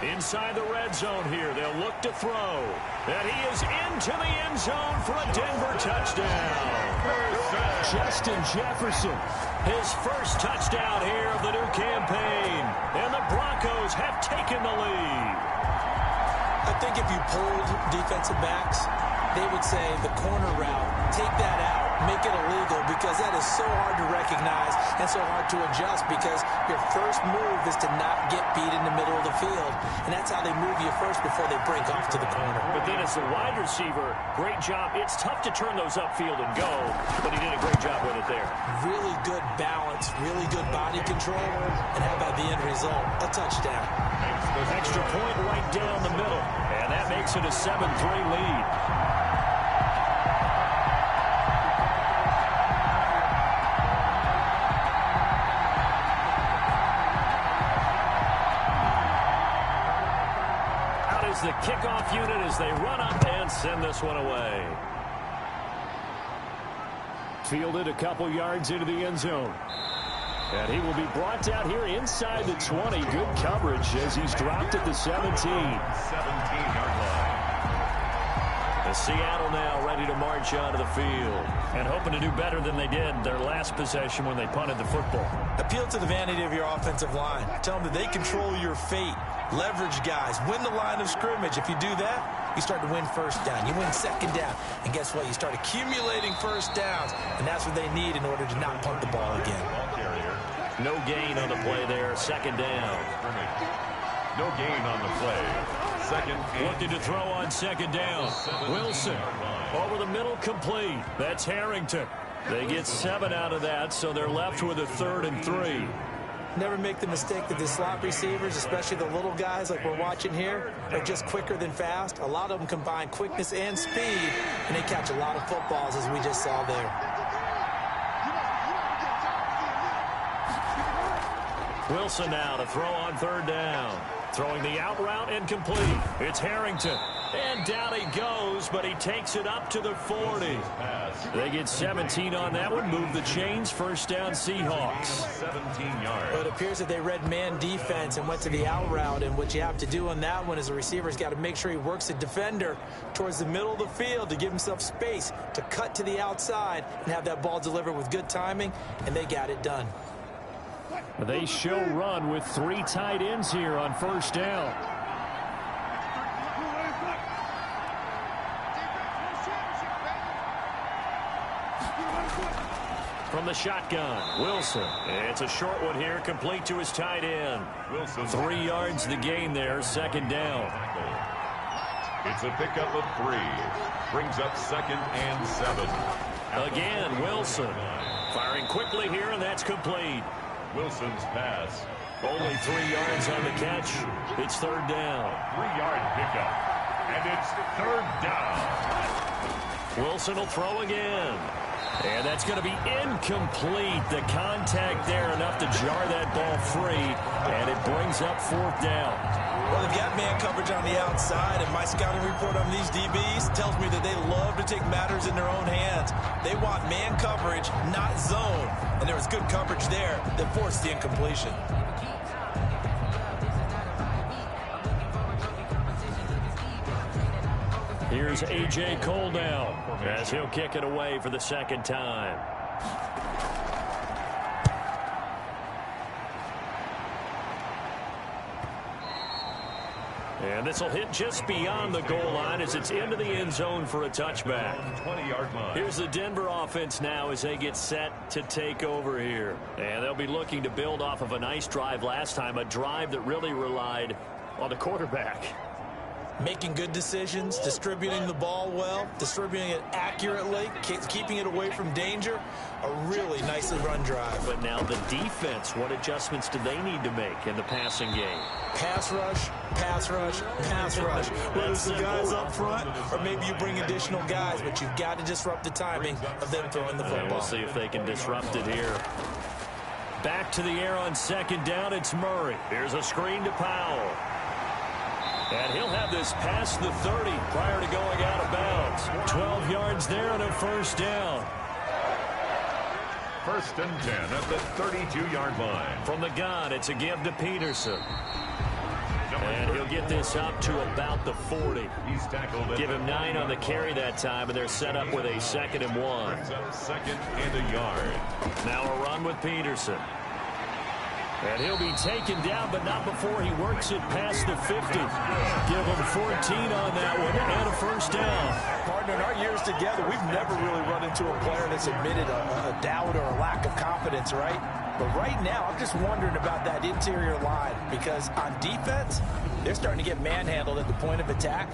Inside the red zone here, they'll look to throw. And he is into the end zone for a Denver touchdown. Justin Jefferson, his first touchdown here of the new campaign. And the Broncos have taken the lead. I think if you pulled defensive backs, they would say the corner route, take that out, make it illegal, because that is so hard to recognize and so hard to adjust because your first move is to not get beat in the middle of the field. And that's how they move you first before they break off to the corner. But then as the wide receiver, great job. It's tough to turn those upfield and go, but he did a great job with it there. Really good balance, really good body control, and how about the end result? A touchdown. Extra point right down the middle, and that makes it a 7-3 lead. The kickoff unit as they run up and send this one away. Fielded a couple yards into the end zone. And he will be brought down here inside the 20. Good coverage as he's dropped at the 17. 17-yard line. Seattle now ready to march onto the field and hoping to do better than they did their last possession when they punted the football. Appeal to the vanity of your offensive line. Tell them that they control your fate. Leverage guys. Win the line of scrimmage. If you do that, you start to win first down. You win second down. And guess what? You start accumulating first downs. And that's what they need in order to not punt the ball again. No gain on the play there. 2nd down. No gain on the play. 2nd and looking to throw on 2nd down. Wilson over the middle, complete. That's Harrington. They get 7 out of that, so they're left with a 3rd and 3. Never make the mistake that the slot receivers, especially the little guys like we're watching here, are just quicker than fast. A lot of them combine quickness and speed, and they catch a lot of footballs, as we just saw there. Wilson now to throw on 3rd down. Throwing the out route incomplete. It's Harrington. And down he goes, but he takes it up to the 40. They get 17 on that one. Move the chains. First down, Seahawks. 17 yards. Well, it appears that they read man defense and went to the out route. And what you have to do on that one is the receiver's got to make sure he works the defender towards the middle of the field to give himself space to cut to the outside and have that ball delivered with good timing. And they got it done. They show run with 3 tight ends here on first down. From the shotgun, Wilson. It's a short one here, complete to his tight end. Wilson. 3 yards the gain there, second down. It's a pickup of 3. Brings up 2nd and 7. Again, Wilson. Firing quickly here, and that's complete. Wilson's pass. Only 3 yards on the catch. It's third down. 3-yard pickup. And it's third down. Wilson will throw again. And that's going to be incomplete. The contact there enough to jar that ball free. And it brings up fourth down. Well, they've got man coverage on the outside, and my scouting report on these DBs tells me that they love to take matters in their own hands. They want man coverage, not zone. And there was good coverage there that forced the incompletion. Here's A.J. Cole now as he'll kick it away for the second time. And this will hit just beyond the goal line as it's into the end zone for a touchback. 20-yard line. Here's the Denver offense now as they get set to take over here. And they'll be looking to build off of a nice drive last time, a drive that really relied on the quarterback. Making good decisions, distributing the ball well, distributing it accurately, keeping it away from danger. A really nicely run drive. But now the defense, what adjustments do they need to make in the passing game? Pass rush, pass rush, pass rush. Whether it's the guys up front or maybe you bring additional guys, but you've got to disrupt the timing of them throwing the football. And we'll see if they can disrupt it here. Back to the air on second down, it's Murray. Here's a screen to Powell. And he'll have this past the 30 prior to going out of bounds. 12 yards there and a first down. 1st and 10 at the 32-yard line. From the gun, it's a give to Peterson. And he'll get this up to about the 40. He's tackled. Give him 9 on the carry that time, and they're set up with a 2nd and 1. Brings up 2nd and a yard. Now a run with Peterson. And he'll be taken down, but not before he works it past the 50. Give him 14 on that one, and a first down. Partner, in our years together, we've never really run into a player that's admitted a doubt or a lack of confidence, right? But right now, I'm just wondering about that interior line, because on defense, they're starting to get manhandled at the point of attack.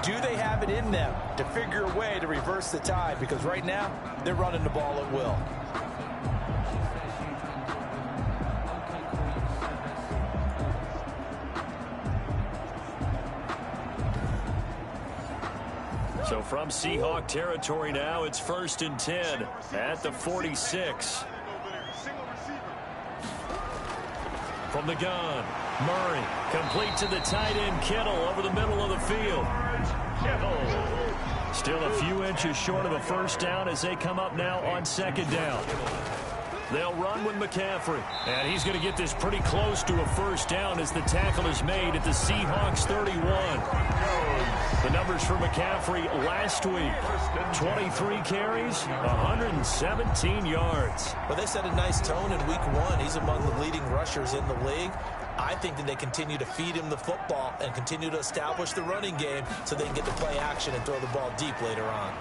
Do they have it in them to figure a way to reverse the tide? Because right now, they're running the ball at will. So from Seahawk territory now, it's 1st and 10 at the 46. From the gun, Murray, complete to the tight end, Kittle, over the middle of the field. Still a few inches short of a first down as they come up now on second down. They'll run with McCaffrey, and he's going to get this pretty close to a first down as the tackle is made at the Seahawks 31. The numbers for McCaffrey last week, 23 carries, 117 yards. Well, they set a nice tone in week 1. He's among the leading rushers in the league. I think that they continue to feed him the football and continue to establish the running game so they can get to play action and throw the ball deep later on.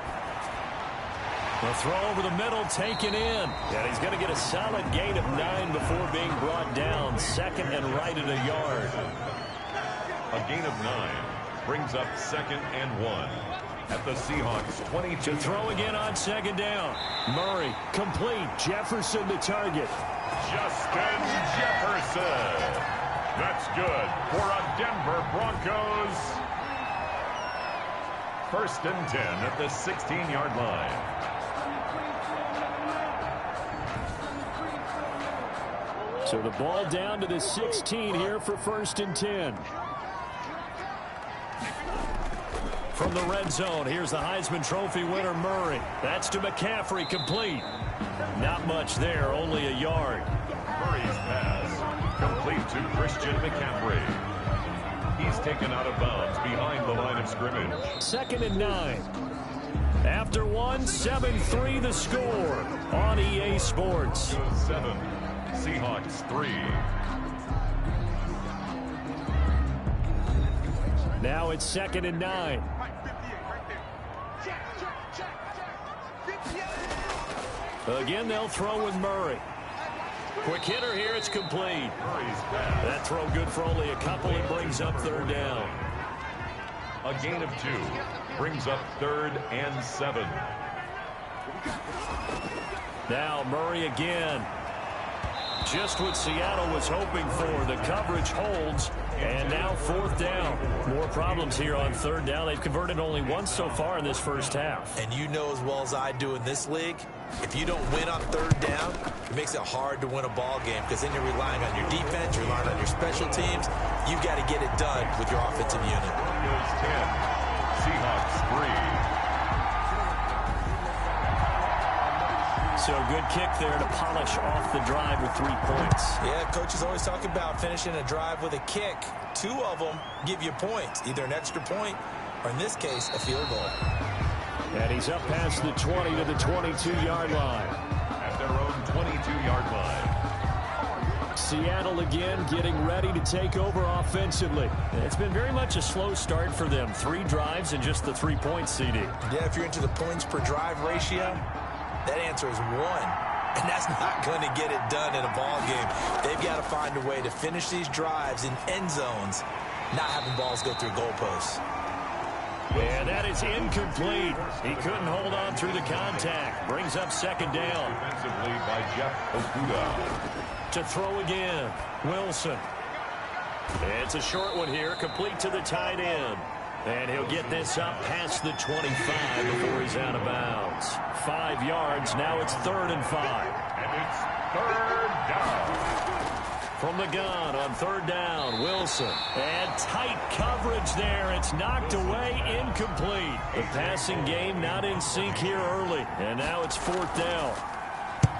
The throw over the middle, taken in. And he's going to get a solid gain of 9 before being brought down. 2nd and right at a yard. A gain of 9 brings up 2nd and 1 at the Seahawks 22. To throw again on second down. Murray, complete. Jefferson to target. Justin Jefferson. That's good for a Denver Broncos. 1st and 10 at the 16-yard line. So the ball down to the 16 here for 1st and 10. From the red zone, here's the Heisman Trophy winner, Murray. That's to McCaffrey, complete. Not much there, only a yard. Murray's pass complete to Christian McCaffrey. He's taken out of bounds behind the line of scrimmage. 2nd and 9. After 1, 7-3 the score on EA Sports. 7. Seahawks 3. Now it's 2nd and 9. Again, they'll throw with Murray. Quick hitter here. It's complete. That throw good for only a couple. It brings up third down. A gain of 2 brings up 3rd and 7. Now Murray again. Just what Seattle was hoping for. The coverage holds. And now 4th down. More problems here on 3rd down. They've converted only once so far in this first half. And you know as well as I do in this league, if you don't win on 3rd down, it makes it hard to win a ball game because then you're relying on your defense, you're relying on your special teams. You've got to get it done with your offensive unit. Broncos 10, Seahawks 3. So good kick there to polish off the drive with 3 points. Yeah, coaches always talk about finishing a drive with a kick. 2 of them give you points, either an extra point or, in this case, a field goal. And he's up past the 20 to the 22-yard line. At their own 22-yard line. Seattle again getting ready to take over offensively. It's been very much a slow start for them. 3 drives and just the 3 points, CD. Yeah, if you're into the points per drive ratio, that answer is 1. And that's not going to get it done in a ball game. They've got to find a way to finish these drives in end zones, not having balls go through goalposts. And that is incomplete. He couldn't hold on through the contact. Brings up 2nd down. Defensively by Jeff Okuda. To throw again, Wilson. It's a short one here, complete to the tight end. And he'll get this up past the 25 before he's out of bounds. 5 yards, now it's 3rd and 5. And it's 3rd down. From the gun on 3rd down, Wilson. And tight coverage there. It's knocked away, incomplete. The passing game not in sync here early. And now it's 4th down.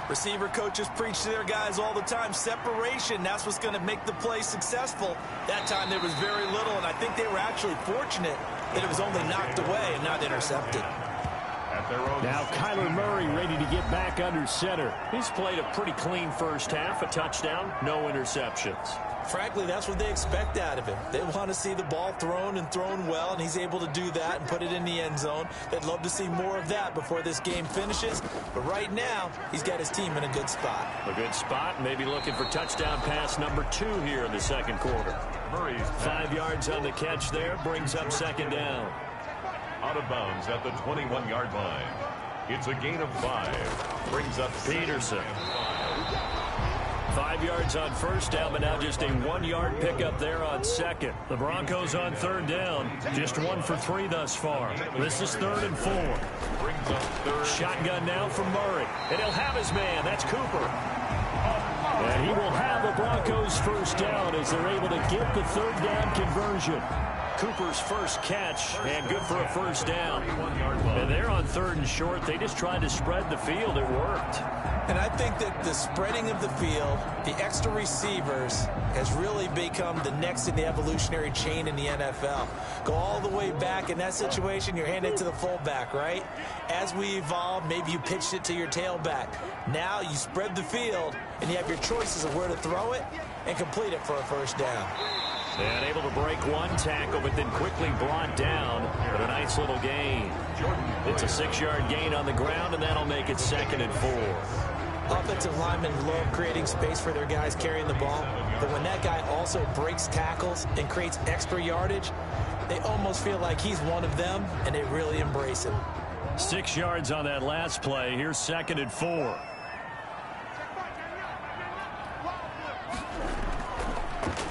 Receiver coaches preach to their guys all the time. Separation, that's what's going to make the play successful. That time there was very little, and I think they were actually fortunate that it was only knocked away and not intercepted. Now Kyler Murray ready to get back under center. He's played a pretty clean first half, a touchdown, no interceptions. Frankly, that's what they expect out of him. They want to see the ball thrown and thrown well, and he's able to do that and put it in the end zone. They'd love to see more of that before this game finishes. But right now, he's got his team in a good spot. A good spot, maybe looking for touchdown pass number 2 here in the 2nd quarter. Murray's 5 yards on the catch there, brings up 2nd down. out of bounds at the 21-yard line. It's a gain of 5. Brings up Peterson. 5 yards on first down, but now just a 1-yard pickup there on second. The Broncos on third down, just 1 for 3 thus far. This is 3rd and 4. Brings up third. Shotgun now from Murray, and he'll have his man. That's Cooper. And he will have the Broncos first down as they're able to get the third down conversion. Cooper's first catch, and good for a first down. And they're on 3rd and short. They just tried to spread the field. It worked. And I think that the spreading of the field, the extra receivers, has really become the next in the evolutionary chain in the NFL. Go all the way back in that situation, you're handing it to the fullback, right? As we evolve, maybe you pitched it to your tailback. Now you spread the field, and you have your choices of where to throw it and complete it for a first down. And able to break one tackle, but then quickly brought down. But a nice little gain. It's a 6-yard gain on the ground, and that'll make it 2nd and 4. Offensive linemen love creating space for their guys carrying the ball, but when that guy also breaks tackles and creates extra yardage, they almost feel like he's one of them, and they really embrace him. 6 yards on that last play. Here's 2nd and 4.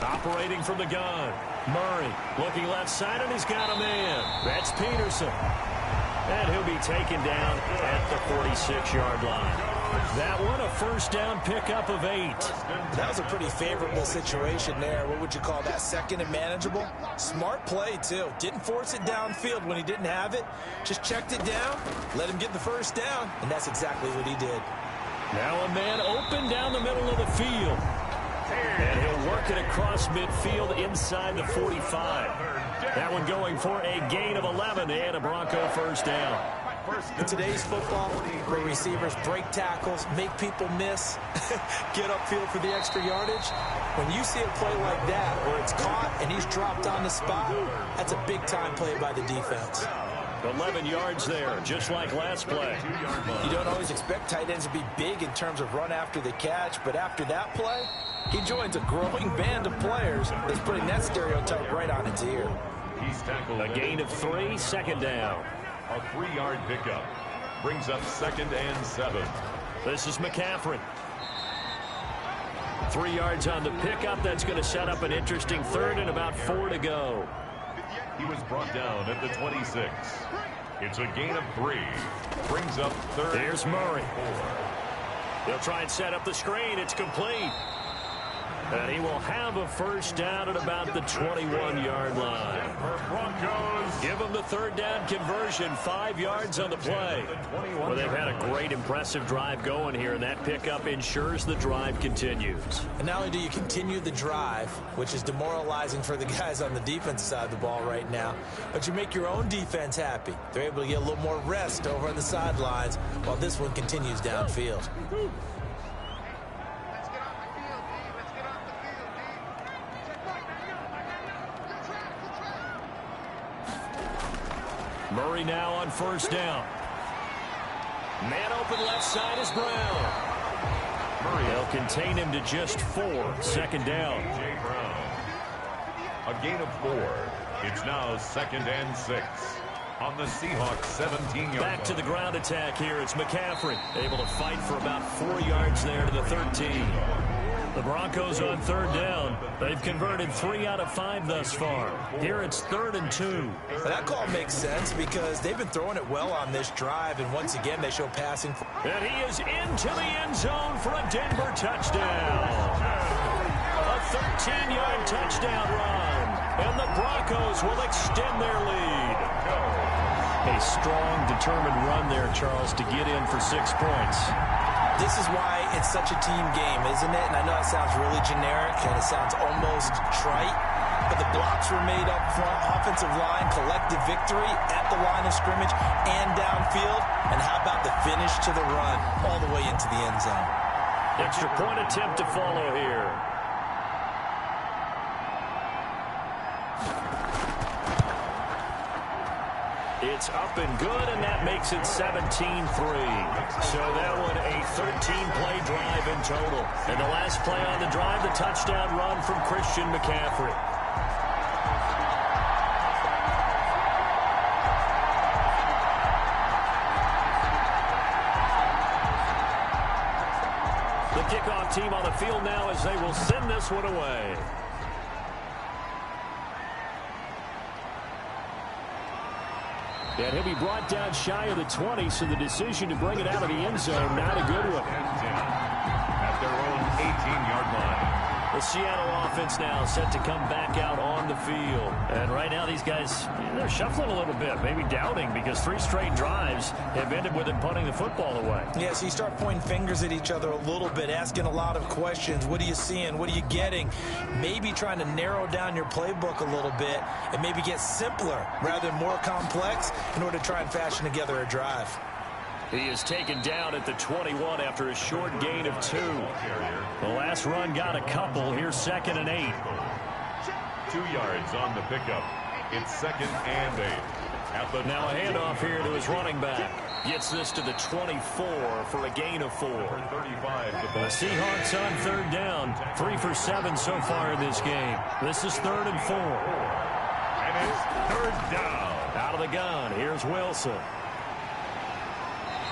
Operating from the gun. Murray looking left side, and he's got a man. That's Peterson. And he'll be taken down at the 46-yard line. That one, a first down pickup of 8. That was a pretty favorable situation there. What would you call that? 2nd and manageable? Smart play, too. Didn't force it downfield when he didn't have it. Just checked it down, let him get the first down, and that's exactly what he did. Now a man open down the middle of the field. And he'll work it across midfield inside the 45. That one going for a gain of 11 and a Bronco first down. In today's football, where receivers break tackles, make people miss, get upfield for the extra yardage, when you see a play like that where it's caught and he's dropped on the spot, that's a big-time play by the defense. 11 yards there, just like last play. You don't always expect tight ends to be big in terms of run after the catch, but after that play, he joins a growing band of players that's putting that stereotype right on its ear. He's tackled. A gain of 3, second down. A 3-yard pickup. Brings up 2nd and 7. This is McCaffrey. 3 yards on the pickup. That's going to set up an interesting 3rd and about 4 to go. He was brought down at the 26. It's a gain of 3. Brings up 3rd. Here's Murray. They'll try and set up the screen. It's complete. And he will have a first down at about the 21-yard line. Broncos. Give them the 3rd down conversion. 5 yards on the play. Well, they've had a great, impressive drive going here, and that pickup ensures the drive continues. And not only do you continue the drive, which is demoralizing for the guys on the defensive side of the ball right now, but you make your own defense happy. They're able to get a little more rest over on the sidelines while this one continues downfield. Murray now on 1st down. Man open left side is Brown. Murray, they'll contain him to just 4. 2nd down. J. Brown. A gain of 4. It's now 2nd and 6. On the Seahawks 17-yard line. Back to the ground attack here. It's McCaffrey. Able to fight for about 4 yards there to the 13. The Broncos on 3rd down. They've converted 3 out of 5 thus far. Here it's 3rd and 2. Well, that call makes sense because they've been throwing it well on this drive, and once again they show passing. And he is into the end zone for a Denver touchdown. A 13-yard touchdown run. And the Broncos will extend their lead. A strong, determined run there, Charles, to get in for 6 points. This is why it's such a team game, isn't it? And I know it sounds really generic and it sounds almost trite, but the blocks were made up front, offensive line, collective victory at the line of scrimmage and downfield. And how about the finish to the run all the way into the end zone? Extra point attempt to follow here. It's up and good, and that makes it 17-3. So that one a 13-play drive in total. And the last play on the drive, the touchdown run from Christian McCaffrey. The kickoff team on the field now as they will send this one away. And he'll be brought down shy of the 20, so the decision to bring it out of the end zone, not a good one. At their own 18-yard line. The Seattle offense now set to come back out on the field. And right now these guys, they're shuffling a little bit, maybe doubting, because 3 straight drives have ended with them punting the football away. Yeah, so you start pointing fingers at each other a little bit, asking a lot of questions. What are you seeing? What are you getting? Maybe trying to narrow down your playbook a little bit and maybe get simpler rather than more complex in order to try and fashion together a drive. He is taken down at the 21 after a short gain of 2. The last run got a couple. Here's 2nd and 8. 2 yards on the pickup. It's 2nd and 8. Now a handoff here to his running back. Gets this to the 24 for a gain of 4. The Seahawks on 3rd down. 3 for 7 so far in this game. This is 3rd and 4. And it's 3rd down. Out of the gun. Here's Wilson.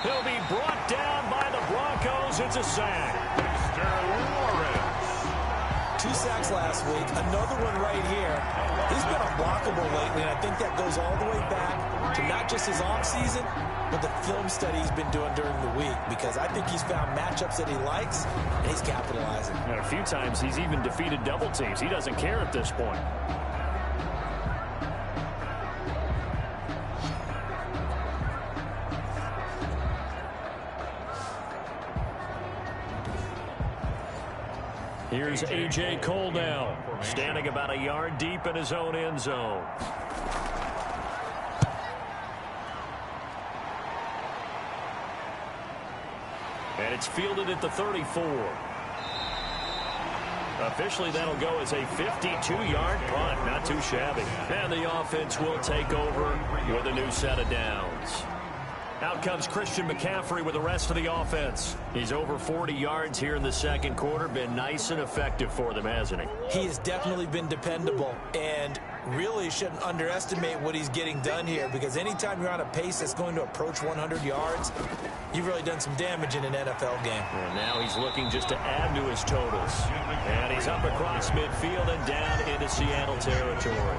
He'll be brought down by the Broncos. It's a sack. Mr. Lawrence. 2 sacks last week. Another one right here. He's been unblockable lately, and I think that goes all the way back to not just his offseason, but the film study he's been doing during the week, because I think he's found matchups that he likes, and he's capitalizing. And a few times he's even defeated double teams. He doesn't care at this point. Here's A.J. Cole now, standing about a yard deep in his own end zone. And it's fielded at the 34. A Officially, that'll go as a 52-yard punt. Not too shabby. And the offense will take over with a new set of downs. Out comes Christian McCaffrey with the rest of the offense. He's over 40 yards here in the second quarter. Been nice and effective for them, hasn't he? He has definitely been dependable, and really shouldn't underestimate what he's getting done here, because anytime you're on a pace that's going to approach 100 yards, you've really done some damage in an NFL game. And now he's looking just to add to his totals. And he's up across midfield and down into Seattle territory.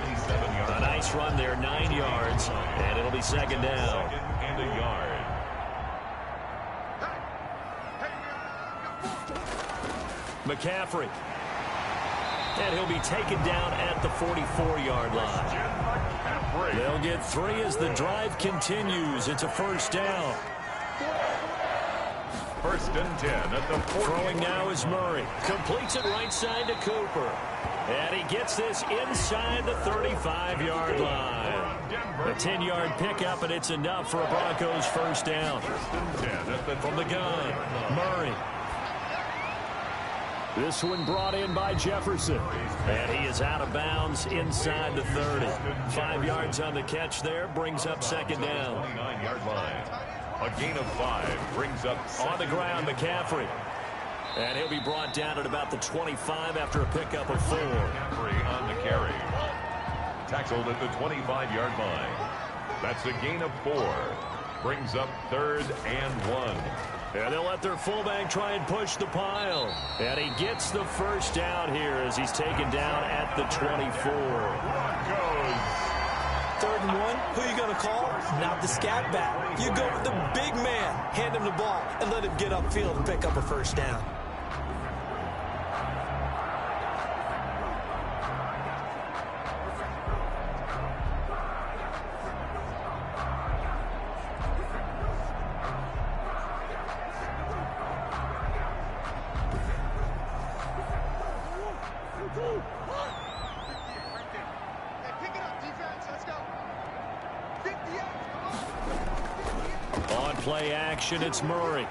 A nice run there, 9 yards, and it'll be second down. And a yard. McCaffrey. And he'll be taken down at the 44-yard line. They'll get 3 as the drive continues. It's a first down. First and 10 at the 40. Throwing now is Murray. Completes it right side to Cooper. And he gets this inside the 35-yard line. A 10-yard pickup, and it's enough for a Broncos first down. First and 10 From the gun, Murray. This one brought in by Jefferson. And he is out of bounds inside the 30. 5 yards on the catch there, brings up second down. 29-yard line. A gain of 5 brings up on the ground, McCaffrey. And he'll be brought down at about the 25 after a pickup of 4. McCaffrey on the carry. Tackled at the 25-yard line. That's a gain of 4. Brings up third and 1. And they'll let their fullback try and push the pile. And he gets the first down here as he's taken down at the 24. Broncos. Third and 1, who are you going to call? Not the scat back. You go with the big man. Hand him the ball and let him get upfield and pick up a first down. On play action, it's Murray.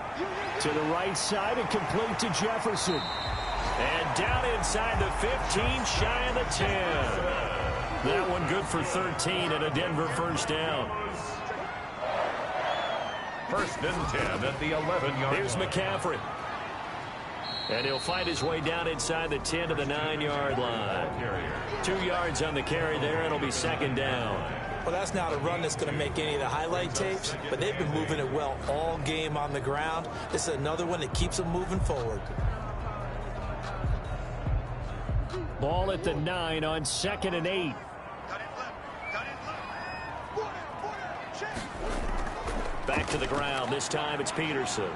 To the right side and complete to Jefferson. And down inside the 15, shy of the 10. That one good for 13 and a Denver first down. First and 10 at the 11-yard Here's line. McCaffrey. And he'll fight his way down inside the 10 to the 9-yard line. 2 yards on the carry there, and it'll be second down. Well, that's not a run that's going to make any of the highlight tapes, but they've been moving it well all game on the ground. This is another one that keeps them moving forward. Ball at the 9 on 2nd and 8. Back to the ground. This time it's Peterson.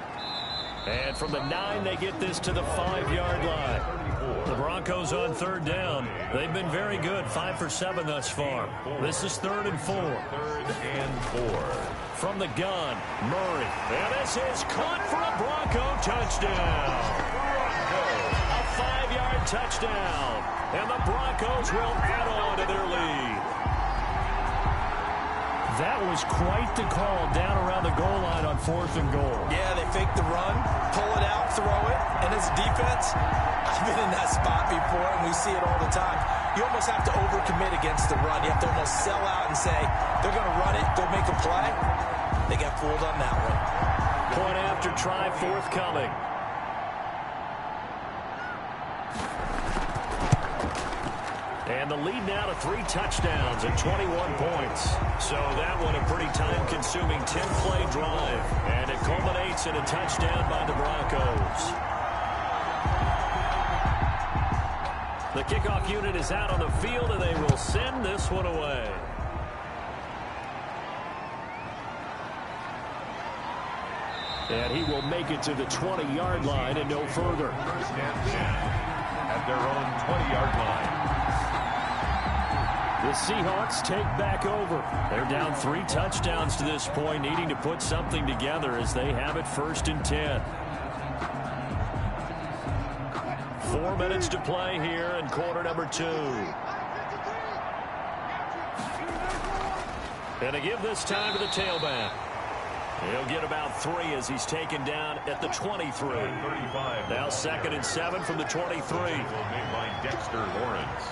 And from the 9, they get this to the 5-yard line. The Broncos on third down. They've been very good, 5 for 7 thus far. This is 3rd and 4. 3rd and 4. From the gun, Murray. And this is caught for a Bronco touchdown. A 5-yard touchdown. And the Broncos will add on to their lead. That was quite the call down around the goal line on 4th and goal. Yeah, they fake the run, pull it out, throw it, and as defense, I've been in that spot before, and we see it all the time. You almost have to overcommit against the run. You have to almost sell out and say, they're going to run it, go make a play. They got fooled on that one. Point after try forthcoming. And the lead now to 3 touchdowns and 21 points. So that one a pretty time-consuming 10-play drive. And it culminates in a touchdown by the Broncos. The kickoff unit is out on the field, and they will send this one away. And he will make it to the 20-yard line and no further. First and 10 at their own 20-yard line. The Seahawks take back over. They're down 3 touchdowns to this point, needing to put something together as they have it 1st and 10. 4 minutes to play here in quarter number 2. And they give this time to the tailback. He'll get about 3 as he's taken down at the 23. Now 2nd and 7 from the 23. Made by Dexter Lawrence.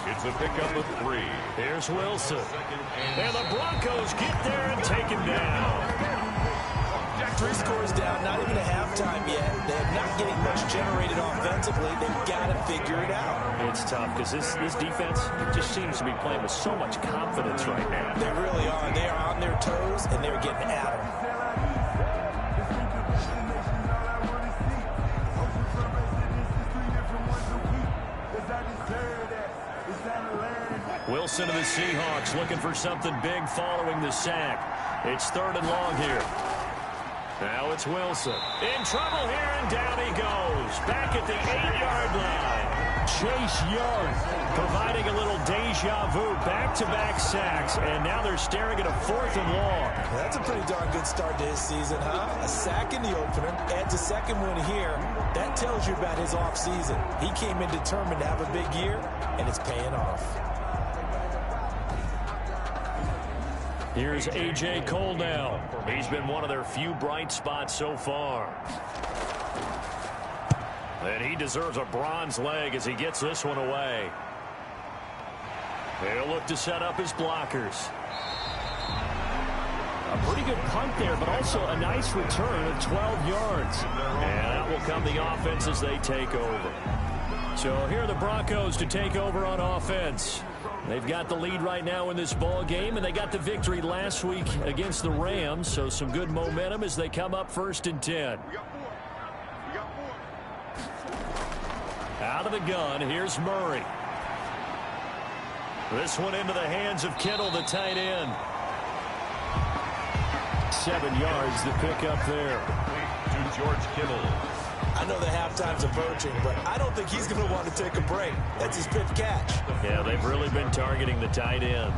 It's a pickup of 3. Here's Wilson. And the Broncos get there and take him down. 3 scores down, not even a halftime yet. They're not getting much generated offensively. They've got to figure it out. It's tough because this defense just seems to be playing with so much confidence right now. They really are. They are on their toes, and they're getting at them. Wilson of the Seahawks looking for something big following the sack. It's 3rd and long here. Now it's Wilson. In trouble here, and down he goes. Back at the 8-yard line. Chase Young providing a little deja vu. Back-to-back sacks, and now they're staring at a 4th and long. That's a pretty darn good start to his season, huh? A sack in the opener, adds a 2nd one here. That tells you about his offseason. He came in determined to have a big year, and it's paying off. Here's A.J. Cole now. He's been one of their few bright spots so far. And he deserves a bronze leg as he gets this one away. They'll look to set up his blockers. A pretty good punt there, but also a nice return of 12 yards. And that will come the offense as they take over. So here are the Broncos to take over on offense. They've got the lead right now in this ball game, and they got the victory last week against the Rams, so some good momentum as they come up 1st and 10. Out of the gun, here's Murray. This one into the hands of Kittle, the tight end. 7 yards to pick up there. To George Kittle. I know the halftime's approaching, but I don't think he's going to want to take a break. That's his 5th catch. Yeah, they've really been targeting the tight end.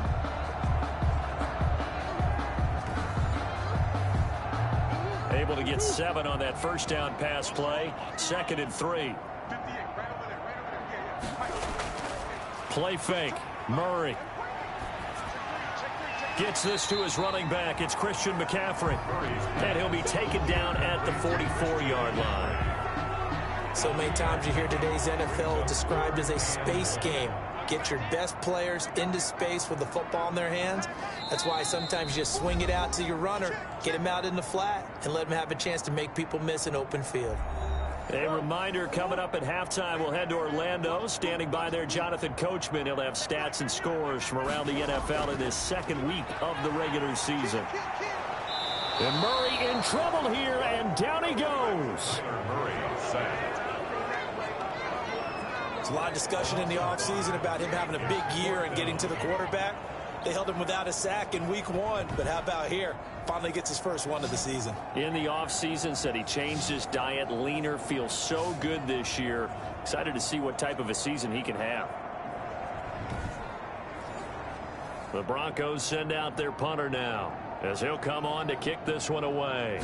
Able to get 7 on that 1st down pass play. 2nd and 3. Play fake. Murray. Gets this to his running back. It's Christian McCaffrey. And he'll be taken down at the 44-yard line. So many times you hear today's NFL described as a space game. Get your best players into space with the football in their hands. That's why sometimes you just swing it out to your runner, get him out in the flat, and let him have a chance to make people miss an open field. A reminder, coming up at halftime, we'll head to Orlando. Standing by there, Jonathan Coachman. He'll have stats and scores from around the NFL in this 2nd week of the regular season. And Murray in trouble here, and down he goes. Murray sacked. There's a lot of discussion in the offseason about him having a big year and getting to the quarterback. They held him without a sack in week 1, but how about here? Finally gets his first one of the season. In the offseason, said he changed his diet, leaner, feels so good this year. Excited to see what type of a season he can have. The Broncos send out their punter now, as he'll come on to kick this one away.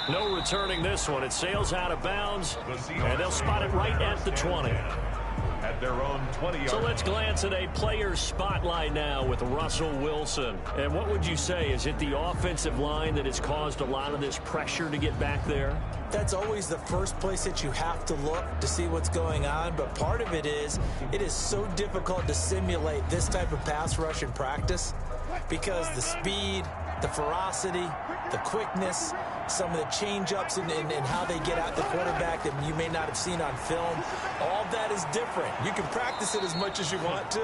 No returning this one. It sails out of bounds, and they'll spot it right at the 20. At their own 20-yard. So let's glance at a player spotlight now with Russell Wilson. And what would you say? Is it the offensive line that has caused a lot of this pressure to get back there? That's always the first place that you have to look to see what's going on. But part of it is so difficult to simulate this type of pass rush in practice because the speed, the ferocity, the quickness, some of the change-ups and how they get out the quarterback that you may not have seen on film, all that is different. You can practice it as much as you want to.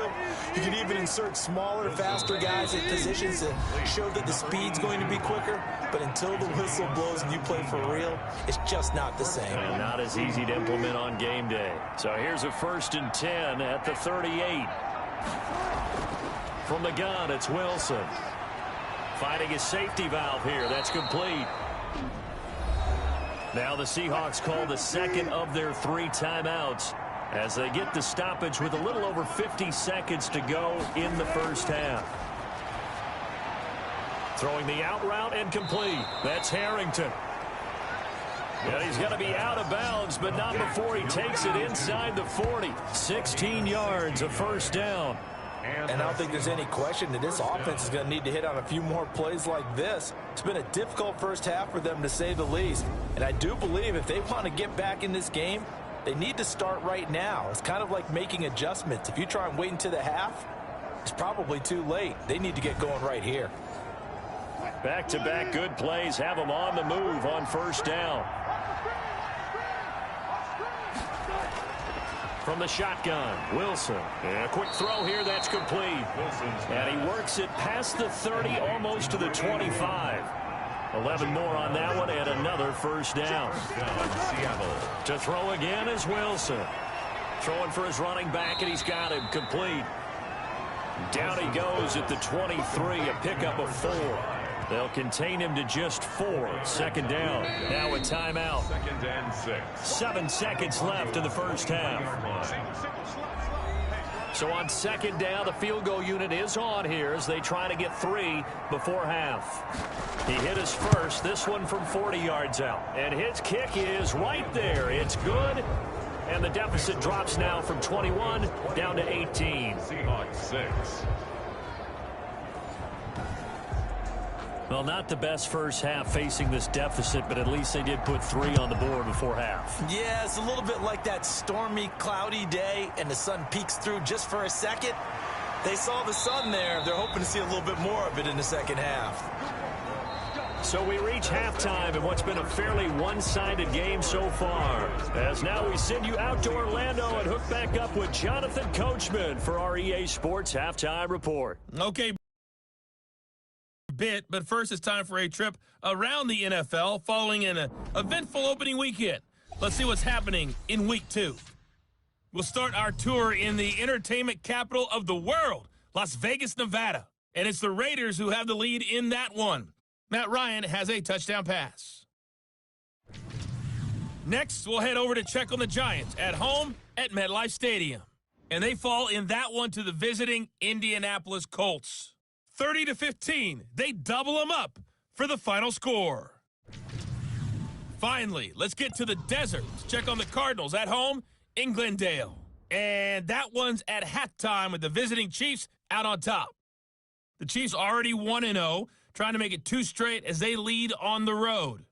You can even insert smaller, faster guys in positions to show that the speed's going to be quicker. But until the whistle blows and you play for real, it's just not the same. And not as easy to implement on game day. So here's a 1st and 10 at the 38. From the gun, it's Wilson. Finding his safety valve here. That's complete. Now the Seahawks call the 2nd of their 3 timeouts as they get the stoppage with a little over 50 seconds to go in the 1st half. Throwing the out route and complete. That's Harrington. And he's going to be out of bounds, but not before he takes it inside the 40. 16 yards, a 1st down. And I don't think there's any question that this offense is going to need to hit on a few more plays like this. It's been a difficult first half for them, to say the least. And I do believe if they want to get back in this game, they need to start right now. It's kind of like making adjustments. If you try and wait until the half, it's probably too late. They need to get going right here. Back-to-back good plays have them on the move on first down. From the shotgun, Wilson. And a quick throw here, that's complete. And he works it past the 30, almost to the 25. 11 more on that one, and another first down. To throw again is Wilson. Throwing for his running back, and he's got him complete. Down he goes at the 23, a pickup of 4. They'll contain him to just 4. Second down. Now a timeout. 2nd and 6. 7 seconds left in the first half. So on second down, the field goal unit is on here as they try to get 3 before half. He hit his first, this one from 40 yards out. And his kick is right there. It's good. And the deficit drops now from 21 down to 18. Seahawks 6. Well, not the best first half facing this deficit, but at least they did put 3 on the board before half. Yeah, it's a little bit like that stormy, cloudy day, and the sun peeks through just for a second. They saw the sun there. They're hoping to see a little bit more of it in the second half. So we reach halftime in what's been a fairly one-sided game so far. As now we send you out to Orlando and hook back up with Jonathan Coachman for our EA Sports Halftime Report. Okay, but first it's time for a trip around the NFL following an eventful opening weekend. Let's see what's happening in week 2. We'll start our tour in the entertainment capital of the world, Las Vegas, Nevada. And it's the Raiders who have the lead in that one. Matt Ryan has a touchdown pass. Next, we'll head over to check on the Giants at home at MetLife Stadium. And they fall in that one to the visiting Indianapolis Colts. 30-15, they double them up for the final score. Finally, let's get to the desert to check on the Cardinals at home in Glendale. And that one's at halftime with the visiting Chiefs out on top. The Chiefs already 1-0, trying to make it 2 straight as they lead on the road.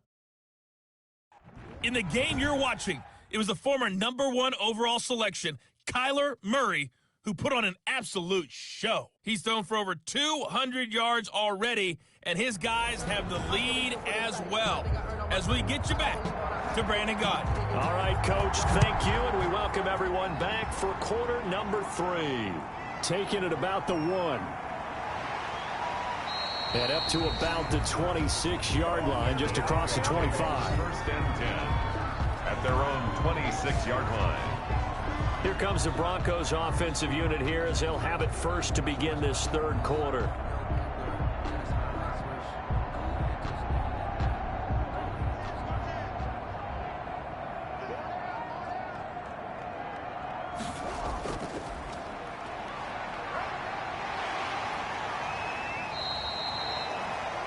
In the game you're watching, it was the former #1 overall selection, Kyler Murray, who put on an absolute show. He's thrown for over 200 yards already, and his guys have the lead as well. As we get you back to Brandon Gaudin. All right, Coach, thank you, and we welcome everyone back for quarter number 3. Taking it about the 1. And up to about the 26-yard line, just across the 25. 1st and 10 at their own 26-yard line. Here comes the Broncos offensive unit here as they'll have it first to begin this third quarter.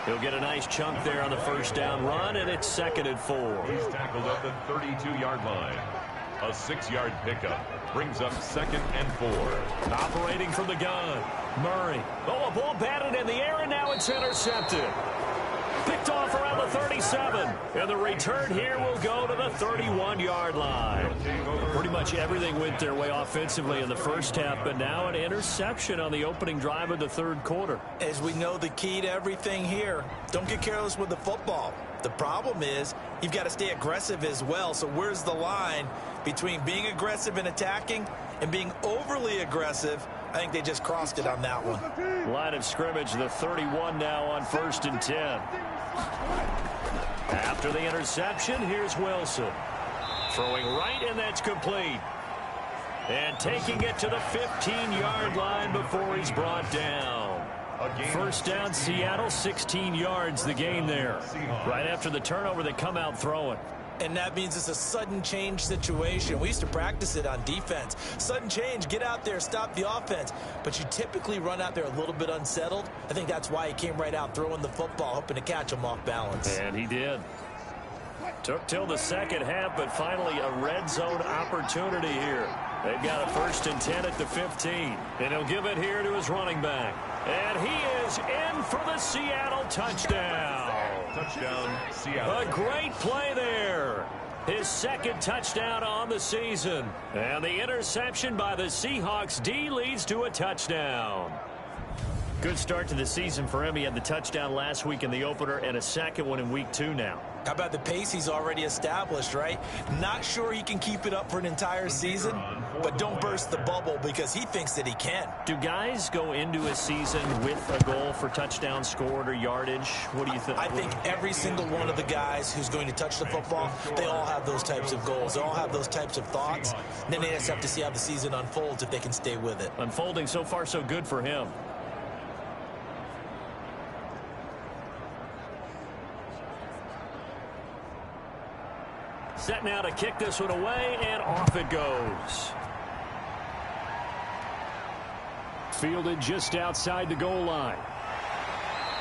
He'll get a nice chunk there on the first down run, and it's 2nd and 4. He's tackled at the 32-yard line. A 6-yard pickup brings up 2nd and 4. Operating from the gun, Murray. Oh, a ball batted in the air, and now it's intercepted. Picked off around the 37. And the return here will go to the 31-yard line. Pretty much everything went their way offensively in the first half, but now an interception on the opening drive of the third quarter. As we know, the key to everything here, don't get careless with the football. The problem is you've got to stay aggressive as well. So where's the line between being aggressive and attacking and being overly aggressive? I think they just crossed it on that one. Line of scrimmage, the 31 now on 1st and 10. After the interception, here's Wilson. Throwing right, and that's complete. And taking it to the 15-yard line before he's brought down. First down, Seattle, 16 yards the game there. Right after the turnover, they come out throwing. And that means it's a sudden change situation. We used to practice it on defense. Sudden change, get out there, stop the offense. But you typically run out there a little bit unsettled. I think that's why he came right out throwing the football, hoping to catch him off balance. And he did. Took till the second half, but finally a red zone opportunity here. They've got a 1st and 10 at the 15. And he'll give it here to his running back. And he is in for the Seattle touchdown. Touchdown, Seattle. A great play there. His 2nd touchdown on the season. And the interception by the Seahawks D leads to a touchdown. Good start to the season for him. He had the touchdown last week in the opener and a 2nd one in week 2 now. How about the pace he's already established, right? Not sure he can keep it up for an entire season, but don't burst the bubble because he thinks that he can. Do guys go into a season with a goal for touchdown scored or yardage? What do you think? I think every single one of the guys who's going to touch the football, they all have those types of goals. They all have those types of thoughts. Then they just have to see how the season unfolds if they can stay with it. Unfolding so far so good for him. Set now to kick this one away, and off it goes. Fielded just outside the goal line.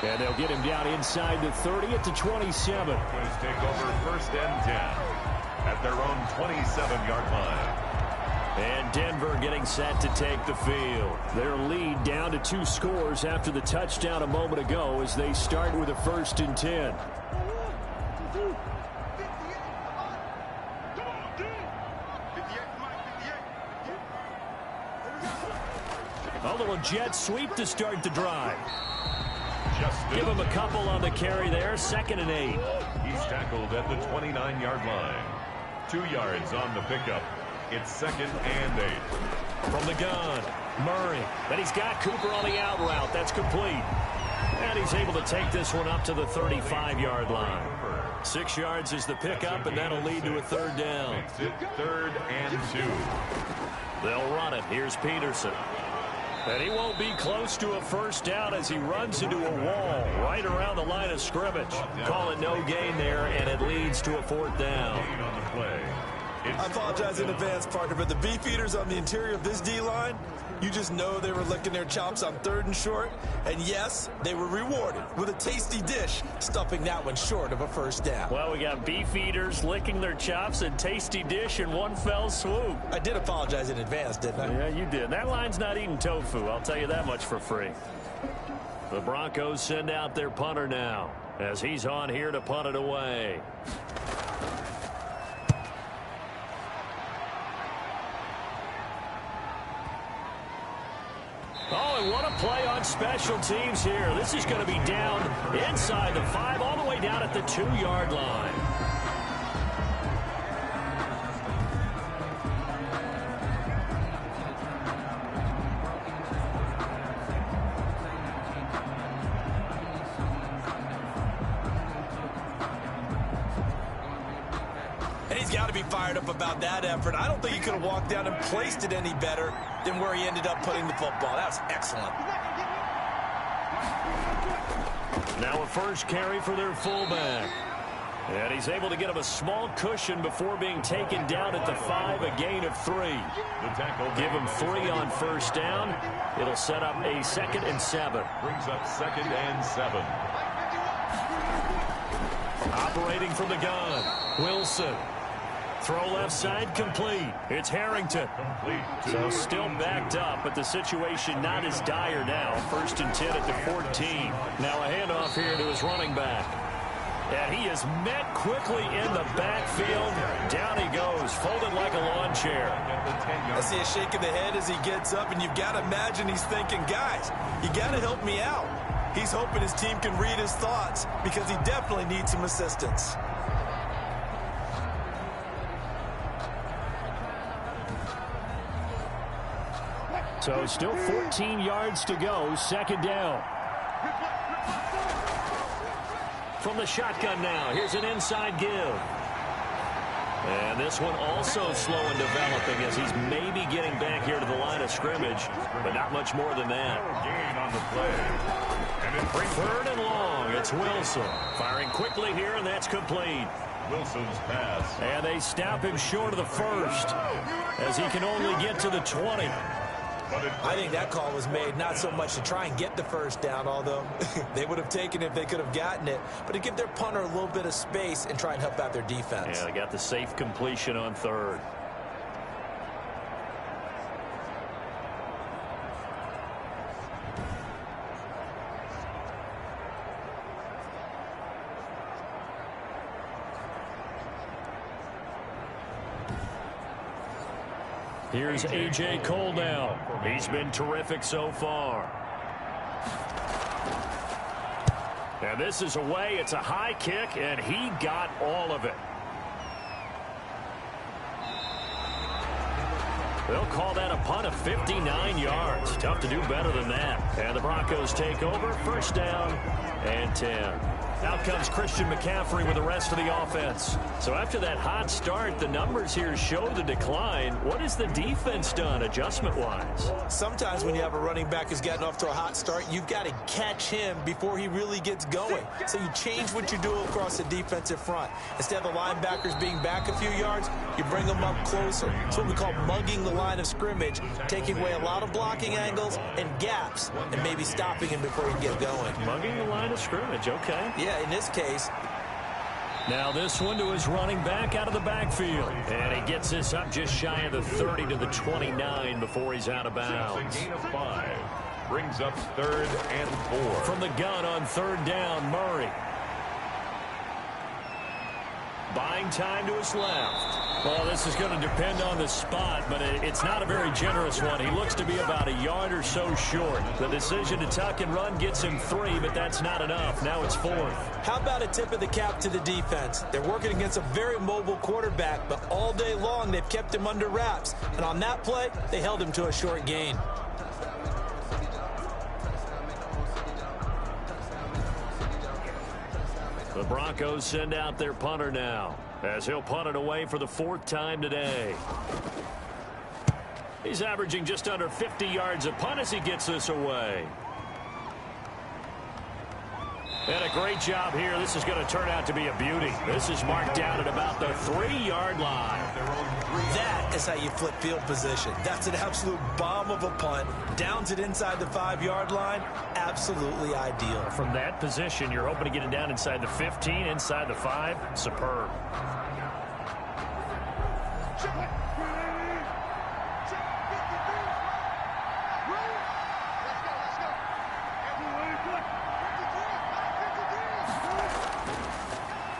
And they'll get him down inside the 30 at the 27. Going to take over 1st and 10 at their own 27-yard line. And Denver getting set to take the field. Their lead down to 2 scores after the touchdown a moment ago as they start with a 1st and 10. A little jet sweep to start the drive. Give him a couple on the carry there. 2nd and 8. He's tackled at the 29-yard line. 2 yards on the pickup. It's 2nd and 8. From the gun, Murray. And he's got Cooper on the out route. That's complete. And he's able to take this one up to the 35-yard line. 6 yards is the pickup, and that'll lead to a 3rd down. Makes it 3rd and 2. They'll run it. Here's Peterson. And he won't be close to a 1st down as he runs into a wall right around the line of scrimmage. Call it no gain there, and it leads to a 4th down. On the play. I apologize in advance, partner, but the beef eaters on the interior of this D-line, you just know they were licking their chops on 3rd and short. And yes, they were rewarded with a tasty dish, stuffing that one short of a 1st down. Well, we got beef eaters licking their chops and tasty dish in one fell swoop. I did apologize in advance, didn't I? Yeah, you did. That line's not eating tofu. I'll tell you that much for free. The Broncos send out their punter now as he's on here to punt it away. Oh, and what a play on special teams here. This is going to be down inside the 5, all the way down at the 2-yard line. And he's got to be fired up about that effort. I don't think he could have walked down and placed it any better than where he ended up putting the football. That was excellent. Now a 1st carry for their fullback. And he's able to get him a small cushion before being taken down at the 5, a gain of 3. The tackle. Give him 3 on 1st down. It'll set up a 2nd and 7. Brings up 2nd and 7. Operating from the gun, Wilson. Throw left side complete. It's Harrington. Complete. So still backed up, but the situation not as dire now. 1st and 10 at the 14. Now a handoff here to his running back. And he is met quickly in the backfield. Down he goes, folded like a lawn chair. I see a shake of the head as he gets up, and you've got to imagine he's thinking, guys, you got to help me out. He's hoping his team can read his thoughts because he definitely needs some assistance. So still 14 yards to go, 2nd down. From the shotgun now, here's an inside give. And this one also slow in developing as he's maybe getting back here to the line of scrimmage, but not much more than that. Gain on the play. And it brings 3rd and long. It's Wilson firing quickly here, and that's complete. Wilson's pass. And they stop him short of the 1st as he can only get to the 20. I think that call was made not so much to try and get the first down, although they would have taken it if they could have gotten it, but to give their punter a little bit of space and try and help out their defense. Yeah, they got the safe completion on third. Here's A.J. Cole now. He's been terrific so far. And this is away. It's a high kick, and he got all of it. They'll call that a punt of 59 yards. Tough to do better than that. And the Broncos take over. First down and 10. Out comes Christian McCaffrey with the rest of the offense. So after that hot start, the numbers here show the decline. What has the defense done adjustment-wise? Sometimes when you have a running back who's gotten off to a hot start, you've got to catch him before he really gets going. So you change what you do across the defensive front. Instead of the linebackers being back a few yards, you bring them up closer. It's what we call mugging the line of scrimmage, taking away a lot of blocking angles and gaps, and maybe stopping him before he can get going. Mugging the line of scrimmage, okay. Yeah, in this case. Now this one to his running back out of the backfield. And he gets this up just shy of the 30 to the 29 before he's out of bounds. A gain of 5. Brings up 3rd and 4. From the gun on 3rd down, Murray. Buying time to his left. Well, this is going to depend on the spot, but it's not a very generous one. He looks to be about a yard or so short. The decision to tuck and run gets him 3, but that's not enough. Now it's 4th. How about a tip of the cap to the defense? They're working against a very mobile quarterback, but all day long they've kept him under wraps. And on that play, they held him to a short gain. The Broncos send out their punter now, as he'll punt it away for the 4th time today. He's averaging just under 50 yards a punt as he gets this away. And a great job here. This is going to turn out to be a beauty. This is marked down at about the 3-yard line. That is how you flip field position. That's an absolute bomb of a punt. Downs it inside the 5-yard line. Absolutely ideal. From that position, you're hoping to get it down inside the 15, inside the 5. Superb.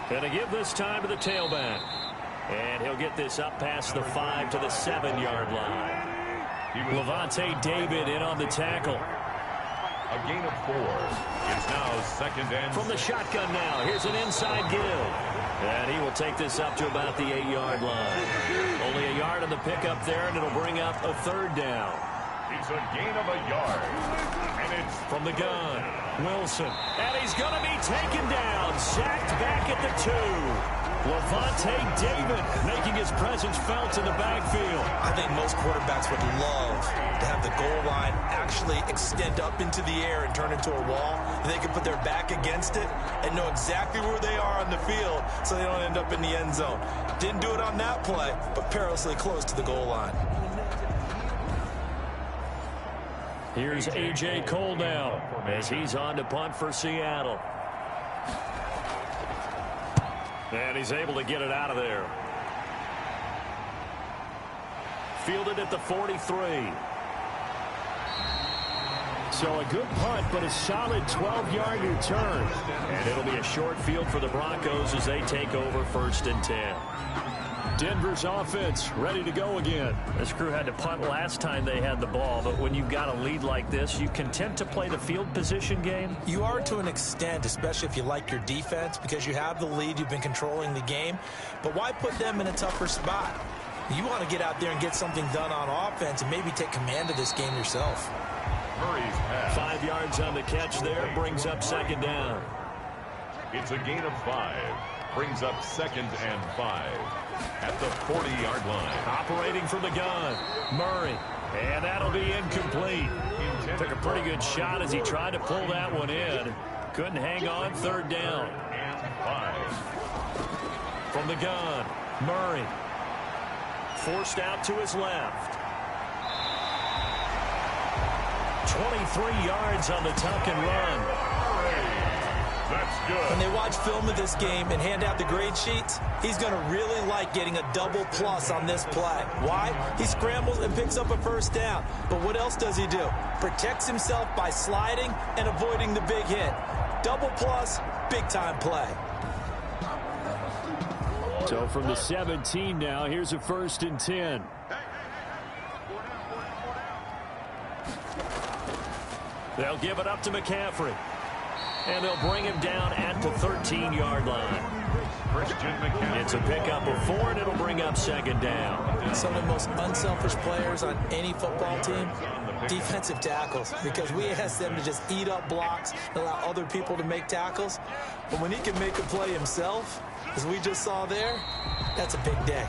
Going to give this time to the tailback. And he'll get this up past the 5 to the 7-yard line. Levante David in on the tackle. A gain of 4. It's now 2nd and 6. From the shotgun now, here's an inside give. And he will take this up to about the 8-yard line. Only a yard on the pickup there, and it'll bring up a 3rd down. It's a gain of a yard. And it's from the gun, Wilson. And he's going to be taken down. Sacked back at the 2. Levante David making his presence felt in the backfield. I think most quarterbacks would love to have the goal line actually extend up into the air and turn into a wall. And they can put their back against it and know exactly where they are on the field so they don't end up in the end zone. Didn't do it on that play, but perilously close to the goal line. Here's A.J. Cole now as he's on to punt for Seattle. And he's able to get it out of there. Fielded at the 43. So a good punt, but a solid 12-yard return. And it'll be a short field for the Broncos as they take over 1st and 10. Denver's offense ready to go again. This crew had to punt last time they had the ball, but when you've got a lead like this, you content to play the field position game? You are to an extent, especially if you like your defense, because you have the lead, you've been controlling the game. But why put them in a tougher spot? You want to get out there and get something done on offense and maybe take command of this game yourself. Murray's pass. 5 yards on the catch there, brings up 2nd down. It's a gain of 5. Brings up 2nd and 5 at the 40-yard line. Operating from the gun, Murray. And that'll be incomplete. Took a pretty good shot as he tried to pull that one in. Couldn't hang on, 3rd down. And 5. From the gun, Murray. Forced out to his left. 23 yards on the tuck and run. That's good. When they watch film of this game and hand out the grade sheets, he's going to really like getting a double plus on this play. Why? He scrambles and picks up a first down. But what else does he do? Protects himself by sliding and avoiding the big hit. Double plus, big-time play. So from the 17 now, here's a 1st and 10. They'll give it up to McCaffrey. And they'll bring him down at the 13-yard line. It's a pickup of 4, and it'll bring up 2nd down. Some of the most unselfish players on any football team, defensive tackles, because we ask them to just eat up blocks and allow other people to make tackles. But when he can make a play himself, as we just saw there, that's a big day.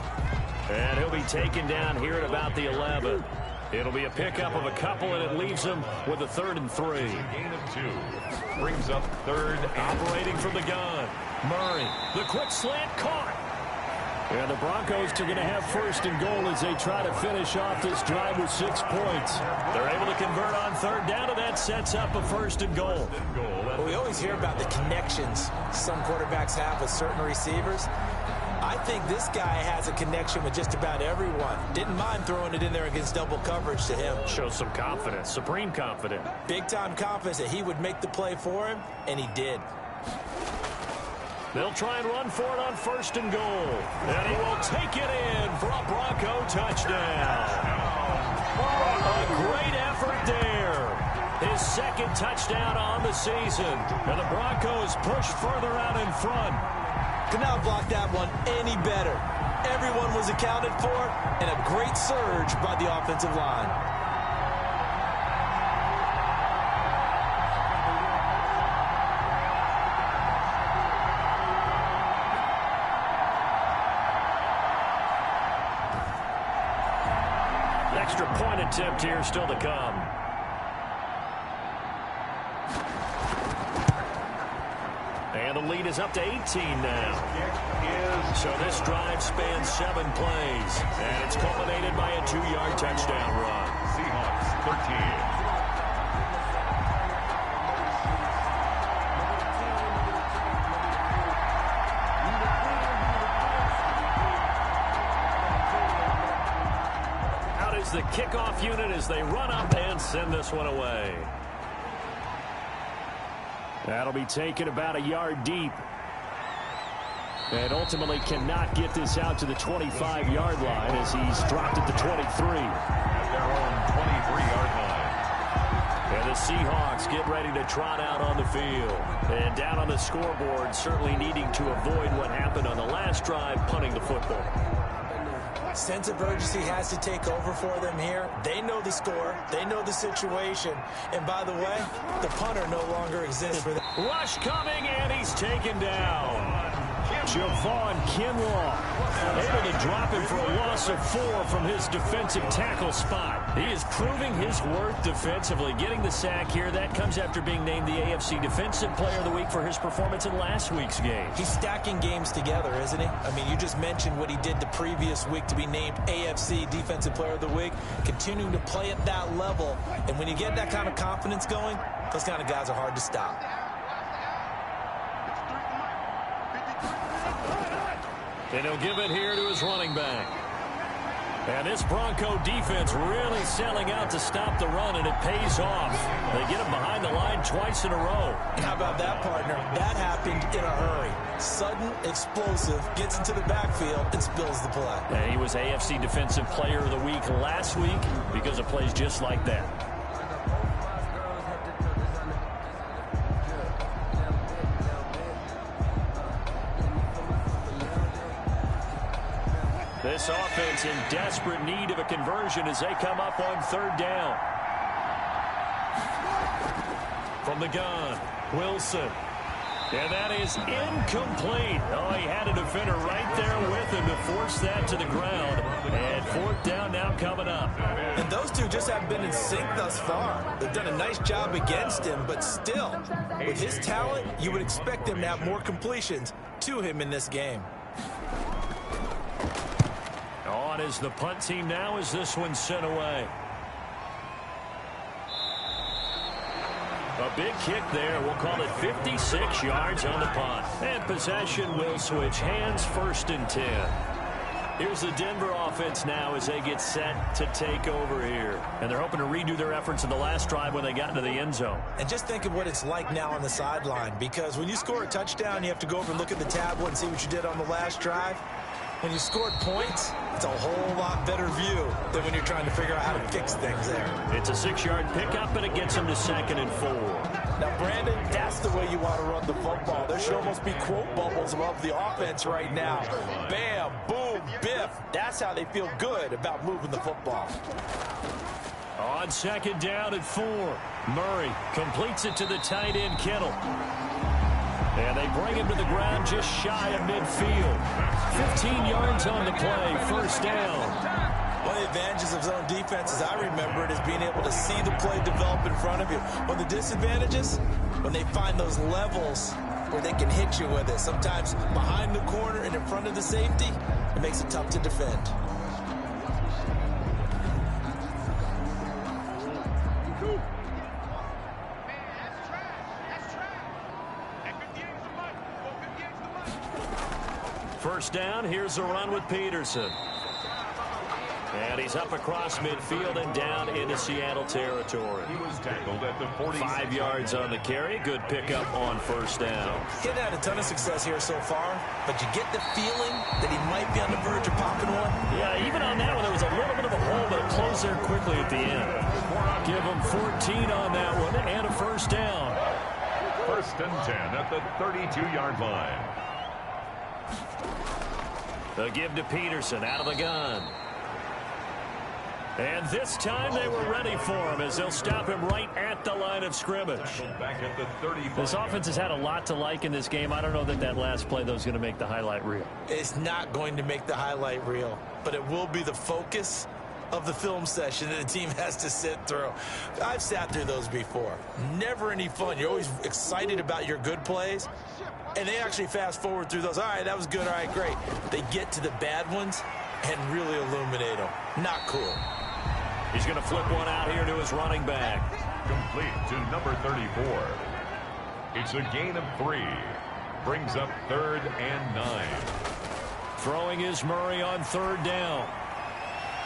And he'll be taken down here at about the 11. It'll be a pickup of a couple, and it leaves him with a 3rd and 3. Gain of 2. Brings up 3rd. Operating from the gun. Murray, the quick slant caught. And the Broncos are going to have 1st and goal as they try to finish off this drive with 6 points. They're able to convert on 3rd down, and that sets up a 1st and goal. Well, we always hear about the connections some quarterbacks have with certain receivers. I think this guy has a connection with just about everyone. Didn't mind throwing it in there against double coverage to him. Shows some confidence, supreme confidence. Big-time confidence that he would make the play for him, and he did. They'll try and run for it on 1st and goal. And he will take it in for a Bronco touchdown. A great effort there. His 2nd touchdown on the season. And the Broncos push further out in front. Could not block that one any better. Everyone was accounted for, and a great surge by the offensive line. Extra point attempt here still to come. And the lead is up to 18 now. So this drive spans 7 plays. And it's culminated by a 2-yard touchdown run. Seahawks 13. The kickoff unit as they run up and send this one away. That'll be taken about a yard deep. And ultimately cannot get this out to the 25-yard line as he's dropped at the 23. At their own 23-yard line. And the Seahawks get ready to trot out on the field. And down on the scoreboard, certainly needing to avoid what happened on the last drive, punting the football. Sense of urgency has to take over for them here. They know the score. They know the situation. And by the way, the punter no longer exists for them. Rush coming, and he's taken down. Javon Kinlaw able to drop him for a loss of 4 from his defensive tackle spot. He is proving his worth defensively, getting the sack here. That comes after being named the AFC Defensive Player of the Week for his performance in last week's game. He's stacking games together, isn't he? I mean, you just mentioned what he did the previous week to be named AFC Defensive Player of the Week, continuing to play at that level. And when you get that kind of confidence going, those kind of guys are hard to stop. And he'll give it here to his running back. And this Bronco defense really selling out to stop the run, and it pays off. They get him behind the line twice in a row. How about that, partner? That happened in a hurry. Sudden, explosive, gets into the backfield, and spills the play. And he was AFC Defensive Player of the Week last week because of plays just like that. This offense in desperate need of a conversion as they come up on 3rd down. From the gun, Wilson. And that is incomplete. Oh, he had a defender right there with him to force that to the ground. And 4th down now coming up. And those two just haven't been in sync thus far. They've done a nice job against him, but still, with his talent, you would expect them to have more completions to him in this game. On is the punt team now as this one's sent away. big kick there. We'll call it 56 yards on the punt. And possession will switch hands, 1st and 10. Here's the Denver offense now as they get set to take over here. And they're hoping to redo their efforts in the last drive when they got into the end zone. And just think of what it's like now on the sideline, because when you score a touchdown, you have to go over and look at the tablet and see what you did on the last drive. When you scored points, it's a whole lot better view than when you're trying to figure out how to fix things there. It's a 6-yard pickup, and it gets them to 2nd and 4. Now, Brandon, that's the way you want to run the football. There should almost be quote bubbles above the offense right now. Bam, boom, biff. That's how they feel good about moving the football. On 2nd down at 4, Murray completes it to the tight end, Kittle. And they bring him to the ground just shy of midfield. 15 yards on the play, 1st down. One of the advantages of zone defense, as I remember it, is being able to see the play develop in front of you. One of the disadvantages, when they find those levels where they can hit you with it, sometimes behind the corner and in front of the safety, it makes it tough to defend. First down, here's a run with Peterson. And he's up across midfield and down into Seattle territory. He was tackled at the 40. 5 yards on the carry. Good pickup on 1st down. He's had a ton of success here so far, but you get the feeling that he might be on the verge of popping one. Yeah, even on that one, there was a little bit of a hole, but it closed there quickly at the end. Give him 14 on that one and a 1st down. 1st and 10 at the 32-yard line. They'll give to Peterson out of the gun. And this time they were ready for him as they'll stop him right at the line of scrimmage. Back at the 35. This offense has had a lot to like in this game. I don't know that last play, though, is going to make the highlight reel. It's not going to make the highlight reel, but it will be the focus of the film session that the team has to sit through. I've sat through those before. Never any fun. You're always excited about your good plays, and they actually fast forward through those. All right, that was good. All right, great. They get to the bad ones and really illuminate them. Not cool. He's going to flip one out here to his running back. Complete to number 34. It's a gain of 3. Brings up 3rd and 9. Throwing is Murray on 3rd down.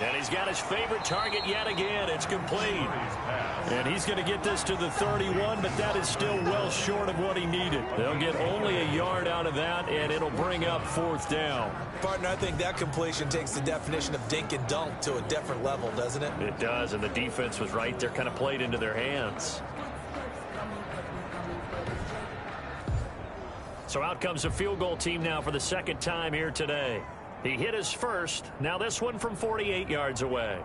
And he's got his favorite target yet again. It's complete. And he's going to get this to the 31, but that is still well short of what he needed. They'll get only a yard out of that, and it'll bring up 4th down. Partner, I think that completion takes the definition of dink and dunk to a different level, doesn't it? It does, and the defense was right there, kind of played into their hands. So out comes a field goal team now for the 2nd time here today. He hit his first. Now this one from 48 yards away.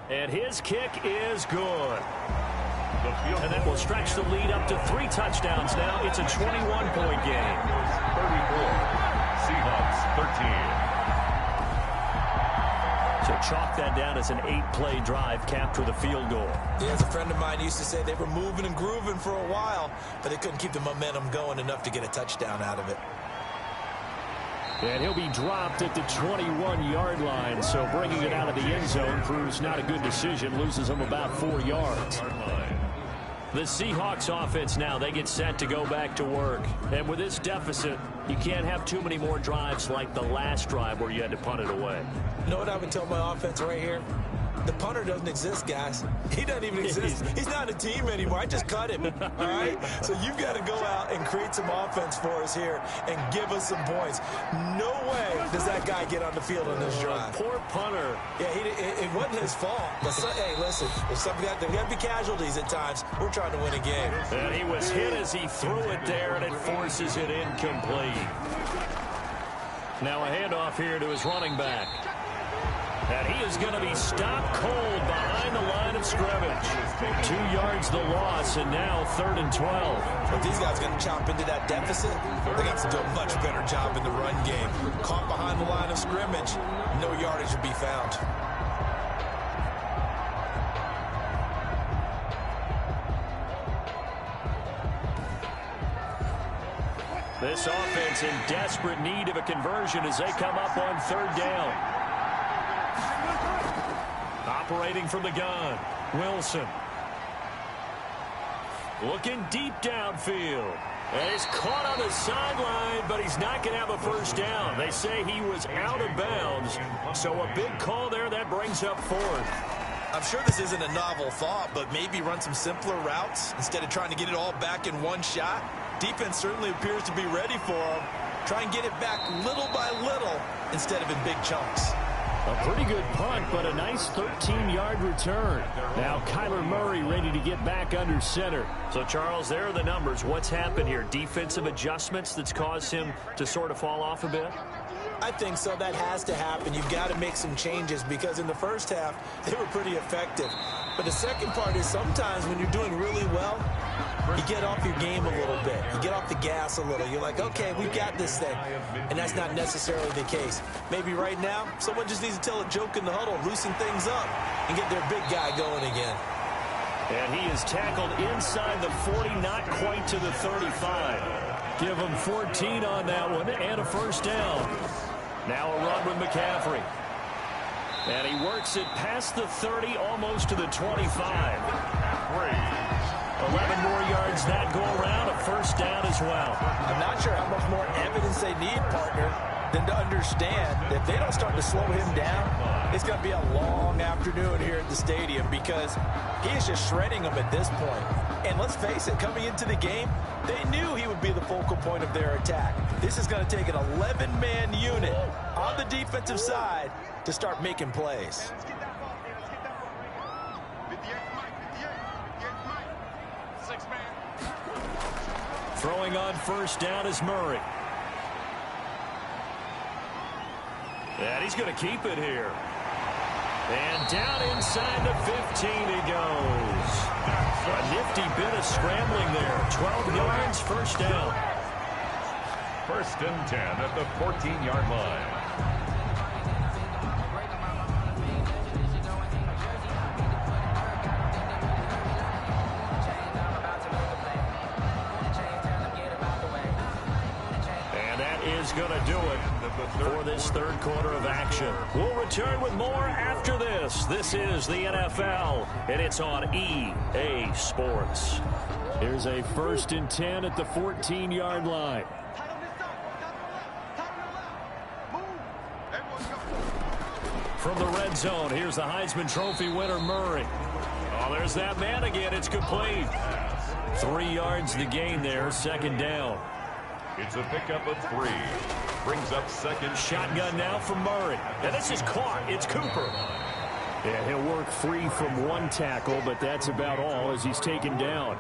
And his kick is good. And that will stretch the lead up to 3 touchdowns now. It's a 21-point game. 34. Seahawks 13. So chalk that down as an 8-play drive, capture the field goal. Yeah, as a friend of mine used to say, they were moving and grooving for a while, but they couldn't keep the momentum going enough to get a touchdown out of it. And he'll be dropped at the 21-yard line, so bringing it out of the end zone proves not a good decision, loses him about 4 yards. The Seahawks offense now, they get set to go back to work. And with this deficit, you can't have too many more drives like the last drive where you had to punt it away. You know what I would tell my offense right here? The punter doesn't exist, guys. He doesn't even exist. He's not a team anymore. I just cut him, all right? So you've got to go out and create some offense for us here and give us some points. No way does that guy get on the field on this drive. Poor punter. Yeah, it wasn't his fault. But hey, listen, there got to be casualties at times. We're trying to win a game. And he was hit as he threw it there, and it forces it incomplete. Now a handoff here to his running back. And he is going to be stopped cold behind the line of scrimmage. 2 yards the loss, and now 3rd and 12. If these guys are going to chomp into that deficit, they got to do a much better job in the run game. Caught behind the line of scrimmage, no yardage to be found. This offense in desperate need of a conversion as they come up on 3rd down. Operating from the gun. Wilson. Looking deep downfield. And he's caught on the sideline, but he's not going to have a first down. They say he was out of bounds. So a big call there. That brings up fourth. I'm sure this isn't a novel thought, but maybe run some simpler routes instead of trying to get it all back in one shot. Defense certainly appears to be ready for him. Try and get it back little by little instead of in big chunks. A pretty good punt, but a nice 13-yard return. Now Kyler Murray ready to get back under center. So, Charles, there are the numbers. What's happened here? Defensive adjustments that's caused him to sort of fall off a bit? I think so. That has to happen. You've got to make some changes because in the first half, they were pretty effective. But the second part is sometimes when you're doing really well, you get off your game a little bit. You get off the gas a little. You're like, okay, we've got this thing. And that's not necessarily the case. Maybe right now, someone just needs to tell a joke in the huddle, loosen things up, and get their big guy going again. And he is tackled inside the 40, not quite to the 35. Give him 14 on that one and a first down. Now a run with McCaffrey. And he works it past the 30, almost to the 25. 11 more yards that go around, a first down as well. I'm not sure how much more evidence they need, partner, than to understand that if they don't start to slow him down, it's going to be a long afternoon here at the stadium because he is just shredding them at this point. And let's face it, coming into the game, they knew he would be the focal point of their attack. This is going to take an 11-man unit on the defensive side to start making plays. Throwing on first down is Murray. And he's going to keep it here. And down inside the 15 he goes. A nifty bit of scrambling there. 12 yards, first down. First and 10 at the 14-yard line. Going to do it for this third quarter of action. We'll return with more after this. This is the NFL, and it's on EA Sports. Here's a first and 10 at the 14-yard line. From the red zone, here's the Heisman Trophy winner, Murray. Oh, there's that man again. It's complete. 3 yards the gain there, second down. It's a pickup of 3. Brings up second. Shotgun now from Murray. And this is caught. It's Cooper. Yeah, he'll work free from one tackle, but that's about all as he's taken down.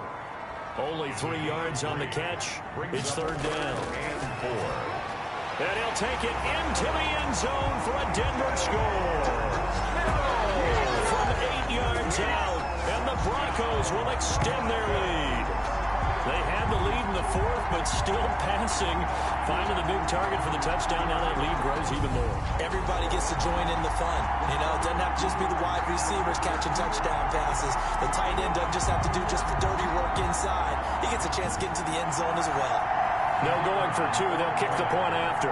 Only 3 yards on the catch. It's third down. And 4. And he'll take it into the end zone for a Denver score. From 8 yards out. And the Broncos will extend their lead. They had the lead in the fourth, but still passing. Finding the big target for the touchdown. Now that lead grows even more. Everybody gets to join in the fun. You know, it doesn't have to just be the wide receivers catching touchdown passes. The tight end doesn't just have to do just the dirty work inside. He gets a chance to get into the end zone as well. No going for 2. They'll kick the point after.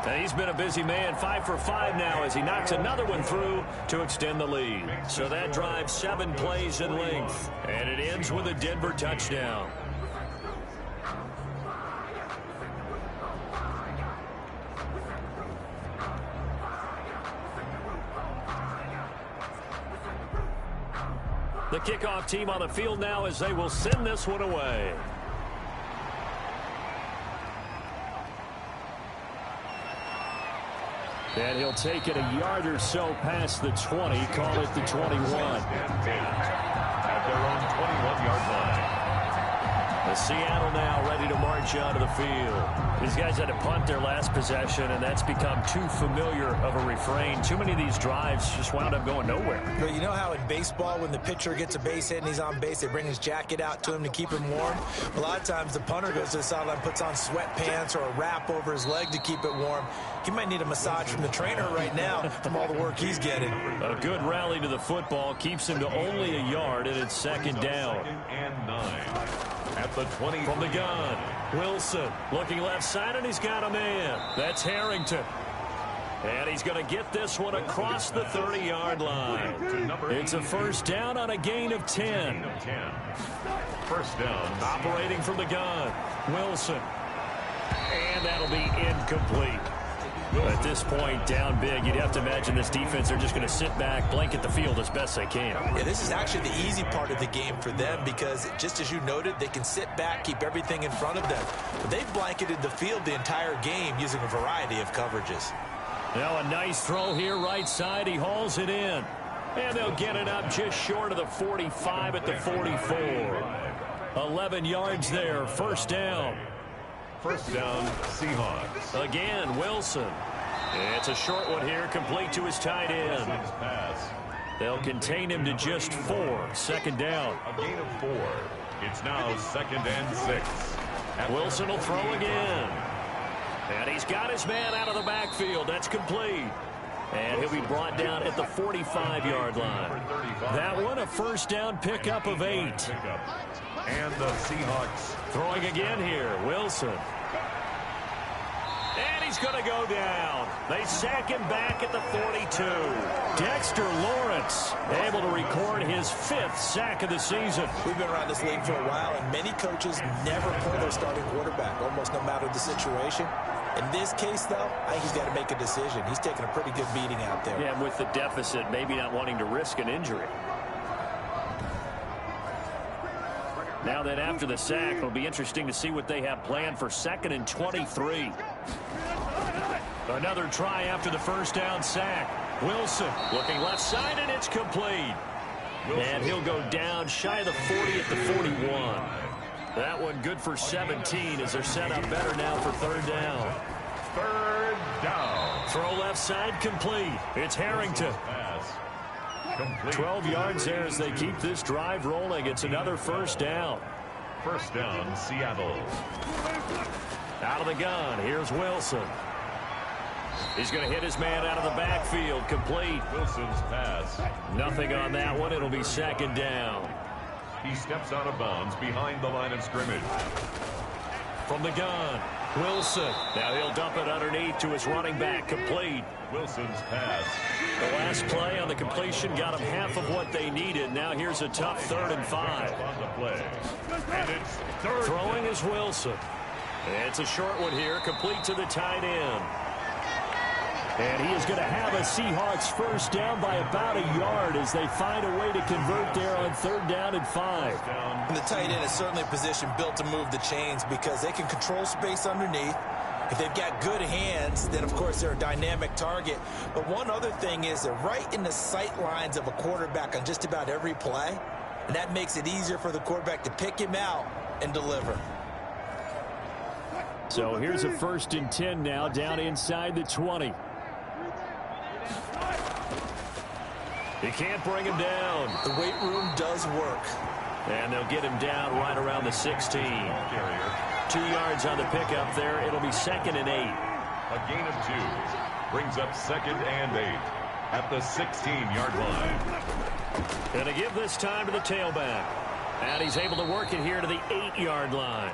And he's been a busy man, 5 for 5 now as he knocks another one through to extend the lead. So that drives 7 plays in length. And it ends with a Denver touchdown. The kickoff team on the field now as they will send this one away. And he'll take it a yard or so past the 20, call it the 21. At their own 21-yard line. Seattle now ready to march onto the field. These guys had to punt their last possession, and that's become too familiar of a refrain. Too many of these drives just wound up going nowhere. But you know how in baseball, when the pitcher gets a base hit and he's on base, they bring his jacket out to him to keep him warm? A lot of times the punter goes to the sideline, puts on sweatpants or a wrap over his leg to keep it warm. He might need a massage from the trainer right now from all the work he's getting. A good rally to the football keeps him to only a yard, and it's second down. Second and 9. At the 20. From the gun, Wilson looking left side, and he's got a man. That's Harrington. And he's going to get this one across the 30-yard line. It's a first down on a gain of 10. First down. Operating from the gun, Wilson. And that'll be incomplete. At this point, down big, you'd have to imagine this defense, they're just going to sit back, blanket the field as best they can. Yeah, this is actually the easy part of the game for them because, just as you noted, they can sit back, keep everything in front of them. But they've blanketed the field the entire game using a variety of coverages. Now a nice throw here, right side. He hauls it in. And they'll get it up just short of the 45 at the 44. 11 yards there, first down. First down, Seahawks. Again, Wilson. It's a short one here, complete to his tight end. They'll contain him to just 4. Second down. A gain of 4. It's now second and 6. Wilson will throw again. And he's got his man out of the backfield. That's complete. And he'll be brought down at the 45-yard line. That one, a first down pickup of 8. And the Seahawks throwing again here, Wilson. And he's going to go down. They sack him back at the 42. Dexter Lawrence able to record his 5th sack of the season. We've been around this league for a while, and many coaches never pull their starting quarterback, almost no matter the situation. In this case, though, I think he's got to make a decision. He's taking a pretty good beating out there. Yeah, and with the deficit, maybe not wanting to risk an injury. Now that after the sack, it'll be interesting to see what they have planned for 2nd and 23. Another try after the first down sack. Wilson looking left side, and it's complete. And he'll go down shy of the 40 at the 41. That one good for 17 as they're set up better now for third down. Third down. Throw left side complete. It's Harrington. 12 yards there as they keep this drive rolling. It's another first down. First down, Seattle. Out of the gun, here's Wilson. He's going to hit his man out of the backfield, complete. Wilson's pass. Nothing on that one. It'll be second down. He steps out of bounds behind the line of scrimmage. From the gun, Wilson. Now he'll dump it underneath to his running back, complete. Wilson's pass. The last play on the completion got them half of what they needed. Now here's a tough 3rd and 5. On the play. And it's third. Throwing is Wilson. It's a short one here, complete to the tight end. And he is going to have a Seahawks first down by about a yard as they find a way to convert there on 3rd down and 5. And the tight end is certainly a position built to move the chains because they can control space underneath. If they've got good hands, then, of course, they're a dynamic target. But one other thing is they're right in the sight lines of a quarterback on just about every play. And that makes it easier for the quarterback to pick him out and deliver. So here's a 1st and 10 now down inside the 20. He can't bring him down. The weight room does work. And they'll get him down right around the 16. 2 yards on the pickup there. It'll be 2nd and 8. A gain of 2. Brings up 2nd and 8 at the 16-yard line. Going to give this time to the tailback. And he's able to work it here to the 8-yard line.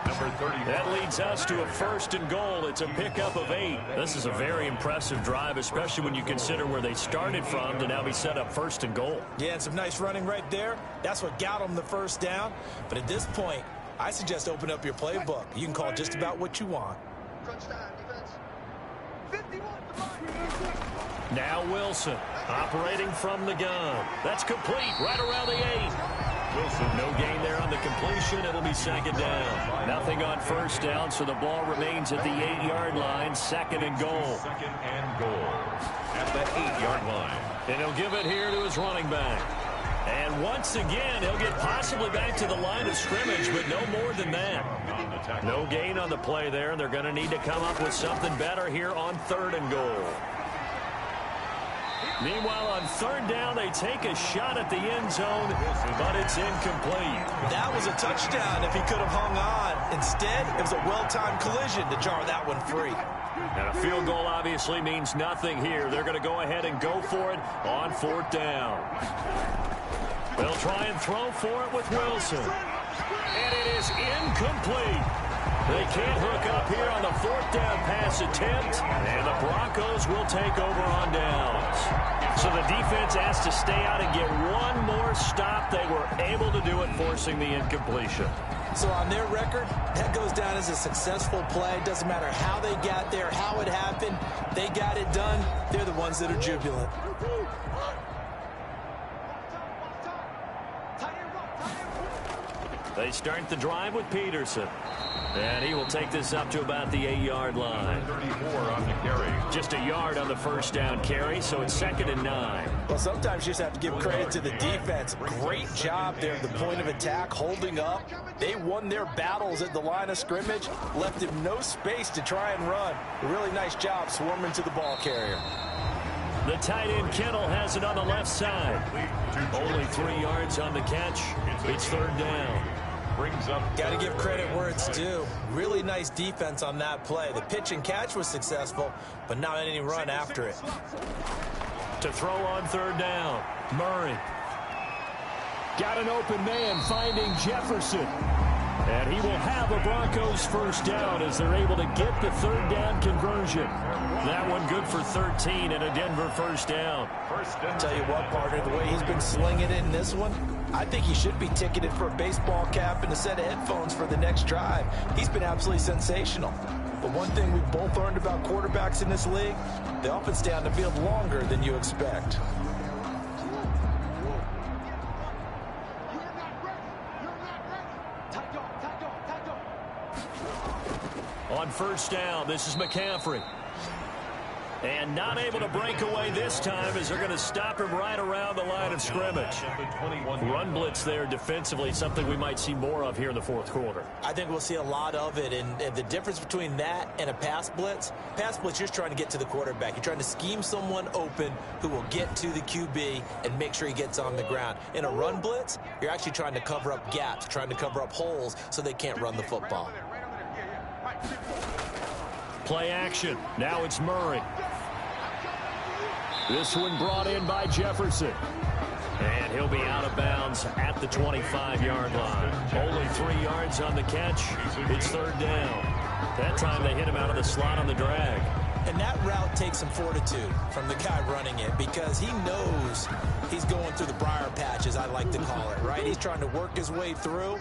Number 30. That leads us to a 1st and goal. It's a pickup of 8. This is a very impressive drive, especially when you consider where they started from to now be set up 1st and goal. Yeah, and some nice running right there. That's what got them the first down. But at this point, I suggest open up your playbook. You can call just about what you want. Now Wilson operating from the gun. That's complete right around the 8. Wilson, no gain there on the completion. It'll be 2nd down. Nothing on 1st down, so the ball remains at the 8-yard line. 2nd and goal. 2nd and goal at the 8-yard line. And he'll give it here to his running back. And once again, he'll get possibly back to the line of scrimmage, but no more than that. No gain on the play there, and they're going to need to come up with something better here on 3rd and goal. Meanwhile, on 3rd down, they take a shot at the end zone, but it's incomplete. That was a touchdown if he could have hung on. Instead, it was a well-timed collision to jar that one free. And a field goal obviously means nothing here. They're going to go ahead and go for it on 4th down. They'll try and throw for it with Wilson. And it is incomplete. They can't hook up here on the fourth down pass attempt, and the Broncos will take over on downs. So the defense has to stay out and get one more stop. They were able to do it, forcing the incompletion. So on their record, that goes down as a successful play. Doesn't matter how they got there, how it happened. They got it done. They're the ones that are jubilant. They start the drive with Peterson. And he will take this up to about the 8-yard line. 34 on the carry. Just a yard on the first down carry, so it's 2nd and 9. Well, sometimes you just have to give credit to the defense. Great job there at the point of attack, holding up. They won their battles at the line of scrimmage, left him no space to try and run. A really nice job swarming to the ball carrier. The tight end Kittle has it on the left side. Only 3 yards on the catch. It's 3rd down. Brings up. Got to give credit where it's due. Really nice defense on that play. The pitch and catch was successful, but not any run after it. To throw on 3rd down, Murray. Got an open man finding Jefferson. And he will have a Broncos first down as they're able to get the 3rd down conversion. That one good for 13 and a Denver first down. Tell you what, partner, the way he's been slinging it in this one, I think he should be ticketed for a baseball cap and a set of headphones for the next drive. He's been absolutely sensational. But one thing we've both learned about quarterbacks in this league, they often stay on the field longer than you expect. On first down, this is McCaffrey. And not able to break away this time as they're going to stop him right around the line of scrimmage. Run blitz there defensively, something we might see more of here in the 4th quarter. I think we'll see a lot of it, and the difference between that and a pass blitz, you're just trying to get to the quarterback. You're trying to scheme someone open who will get to the QB and make sure he gets on the ground. In a run blitz, you're actually trying to cover up gaps, trying to cover up holes so they can't run the football. Play action. Now it's Murray. This one brought in by Jefferson. And he'll be out of bounds at the 25-yard line. Only 3 yards on the catch. It's 3rd down. That time they hit him out of the slot on the drag. And that route takes some fortitude from the guy running it because he knows he's going through the briar patch, as I like to call it, right? He's trying to work his way through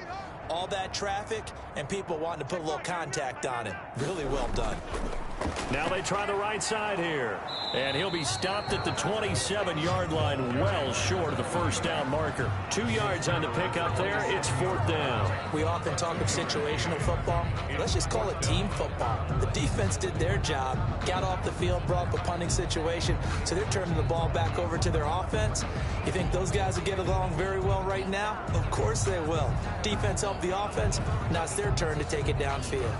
all that traffic and people wanting to put a little contact on it. Really well done. Now they try the right side here. And he'll be stopped at the 27-yard line, well short of the first down marker. 2 yards on the pickup there. It's 4th down. We often talk of situational football. Let's just call it team football. The defense did their job, got off the field, brought up a punting situation, so they're turning the ball back over to their offense. You think those guys will get along very well right now? Of course they will. Defense helped the offense. Now it's their turn to take it downfield.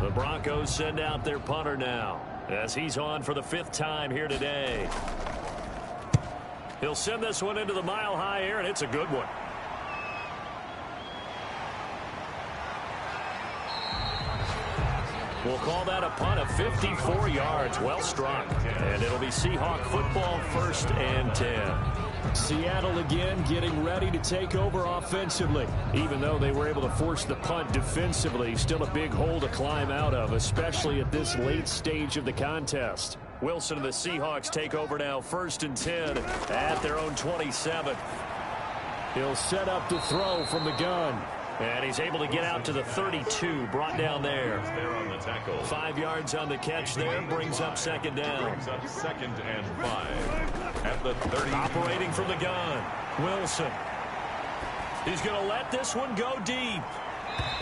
The Broncos send out their punter now as he's on for the 5th time here today. He'll send this one into the mile-high air, and it's a good one. We'll call that a punt of 54 yards. Well struck. And it'll be Seahawk football, 1st and 10. Seattle again getting ready to take over offensively. Even though they were able to force the punt defensively, still a big hole to climb out of, especially at this late stage of the contest. Wilson and the Seahawks take over now, 1st and 10 at their own 27. He'll set up to throw from the gun. And he's able to get out to the 32, brought down there. 5 yards on the catch there, brings up 2nd down. Brings up 2nd and 5 at the 30. Operating from the gun, Wilson. He's going to let this one go deep.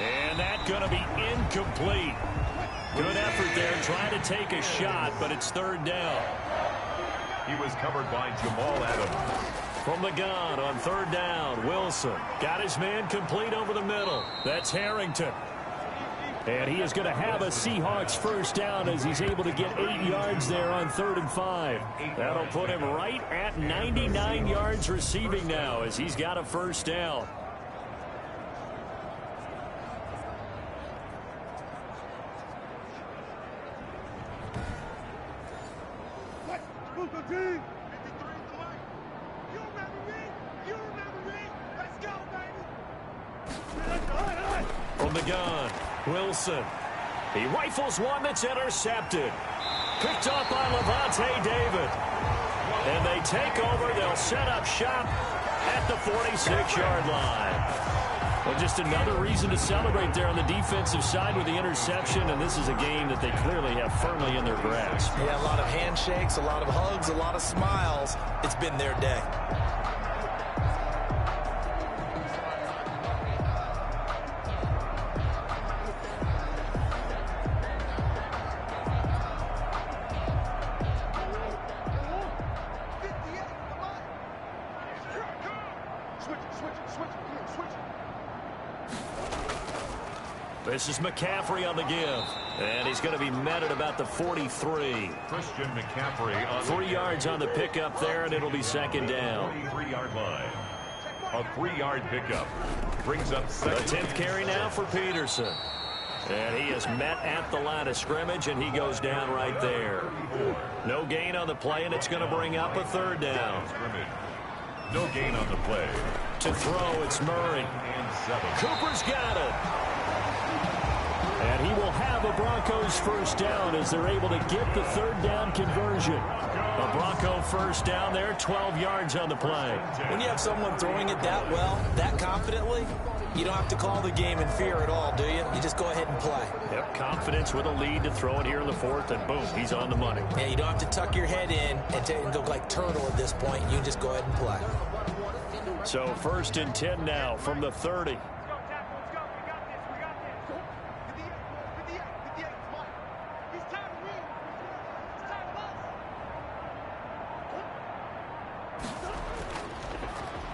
And that's going to be incomplete. Good effort there, trying to take a shot, but it's 3rd down. He was covered by Jamal Adams. From the gun on 3rd down, Wilson got his man complete over the middle. That's Harrington. And he is going to have a Seahawks first down as he's able to get 8 yards there on 3rd and 5. That'll put him right at 99 yards receiving now as he's got a first down. From the gun, Wilson. He rifles one that's intercepted. Picked up by Levante David. And they take over. They'll set up shop at the 46-yard line. Well, just another reason to celebrate there on the defensive side with the interception, and this is a game that they clearly have firmly in their grasp. Yeah, a lot of handshakes, a lot of hugs, a lot of smiles. It's been their day. This is McCaffrey on the give. And he's going to be met at about the 43. Christian McCaffrey on 3 yards on the pickup there, and it'll be second down. 43-yard line. A 3-yard pickup. Brings up second. The 10th carry now for Peterson. And he is met at the line of scrimmage, and he goes down right there. No gain on the play, and it's going to bring up a third down. No gain on the play. To throw, it's Murray. And 7. Cooper's got it. And he will have a Broncos first down as they're able to get the third down conversion. A Bronco first down there, 12 yards on the play. When you have someone throwing it that well, that confidently, you don't have to call the game in fear at all, do you? You just go ahead and play. Yep, confidence with a lead to throw it here in the fourth, and boom, he's on the money. Yeah, you don't have to tuck your head in and go like turtle at this point. You just go ahead and play. So first and 10 now from the 30.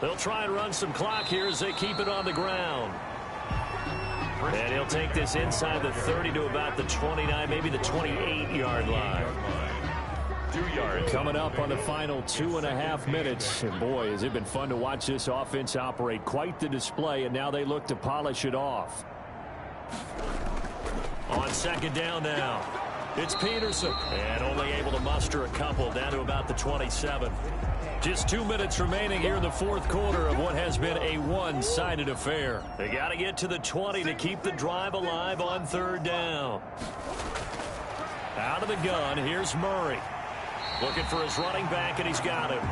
They'll try and run some clock here as they keep it on the ground. And he'll take this inside the 30 to about the 29, maybe the 28-yard line. 2 yards. Coming up on the final 2.5 minutes. And boy, has it been fun to watch this offense operate. Quite the display, and now they look to polish it off. On second down now, it's Peterson. And only able to muster a couple down to about the 27. Just 2 minutes remaining here in the fourth quarter of what has been a one-sided affair. They got to get to the 20 to keep the drive alive on third down. Out of the gun, here's Murray. Looking for his running back, and he's got him.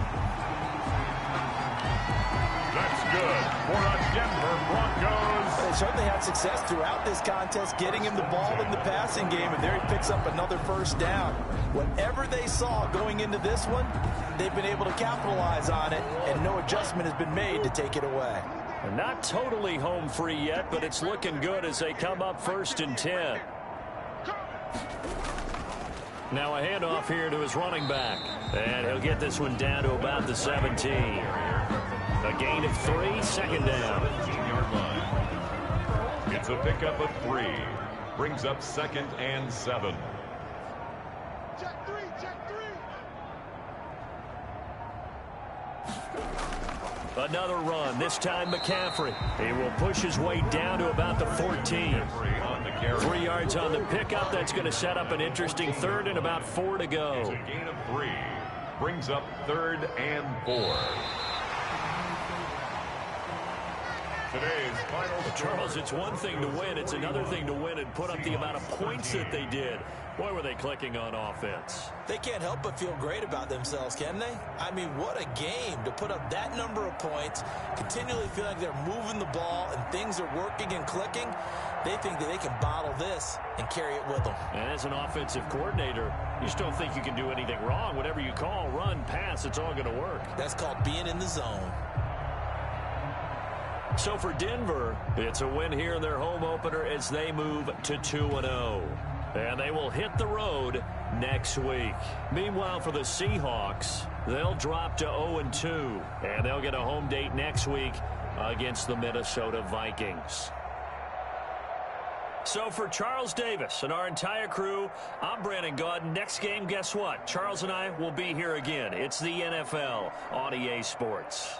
That's good for a Denver Broncos. They certainly had success throughout this contest, getting him the ball in the passing game, and there he picks up another first down. Whatever they saw going into this one, they've been able to capitalize on it, and no adjustment has been made to take it away. And not totally home free yet, but it's looking good as they come up first and 10. Now a handoff here to his running back. And he'll get this one down to about the 17. A gain of 3, second down. 17-yard line. It's a pickup of 3. Brings up second and 7. Check 3, check 3. Another run, this time McCaffrey. He will push his way down to about the 14. 3 yards on the pickup. That's going to set up an interesting third and about 4 to go. It's a gain of 3. Brings up third and 4. Today's final score. Charles, it's one thing to win. It's another thing to win and put up the amount of points that they did. Boy, were they clicking on offense. They can't help but feel great about themselves, can they? I mean, what a game to put up that number of points, continually feel like they're moving the ball and things are working and clicking. They think that they can bottle this and carry it with them. And as an offensive coordinator, you just don't think you can do anything wrong. Whatever you call, run, pass, it's all going to work. That's called being in the zone. So for Denver, it's a win here in their home opener as they move to 2-0. And they will hit the road next week. Meanwhile, for the Seahawks, they'll drop to 0-2. And they'll get a home date next week against the Minnesota Vikings. So for Charles Davis and our entire crew, I'm Brandon Gaudin. Next game, guess what? Charles and I will be here again. It's the NFL on EA Sports.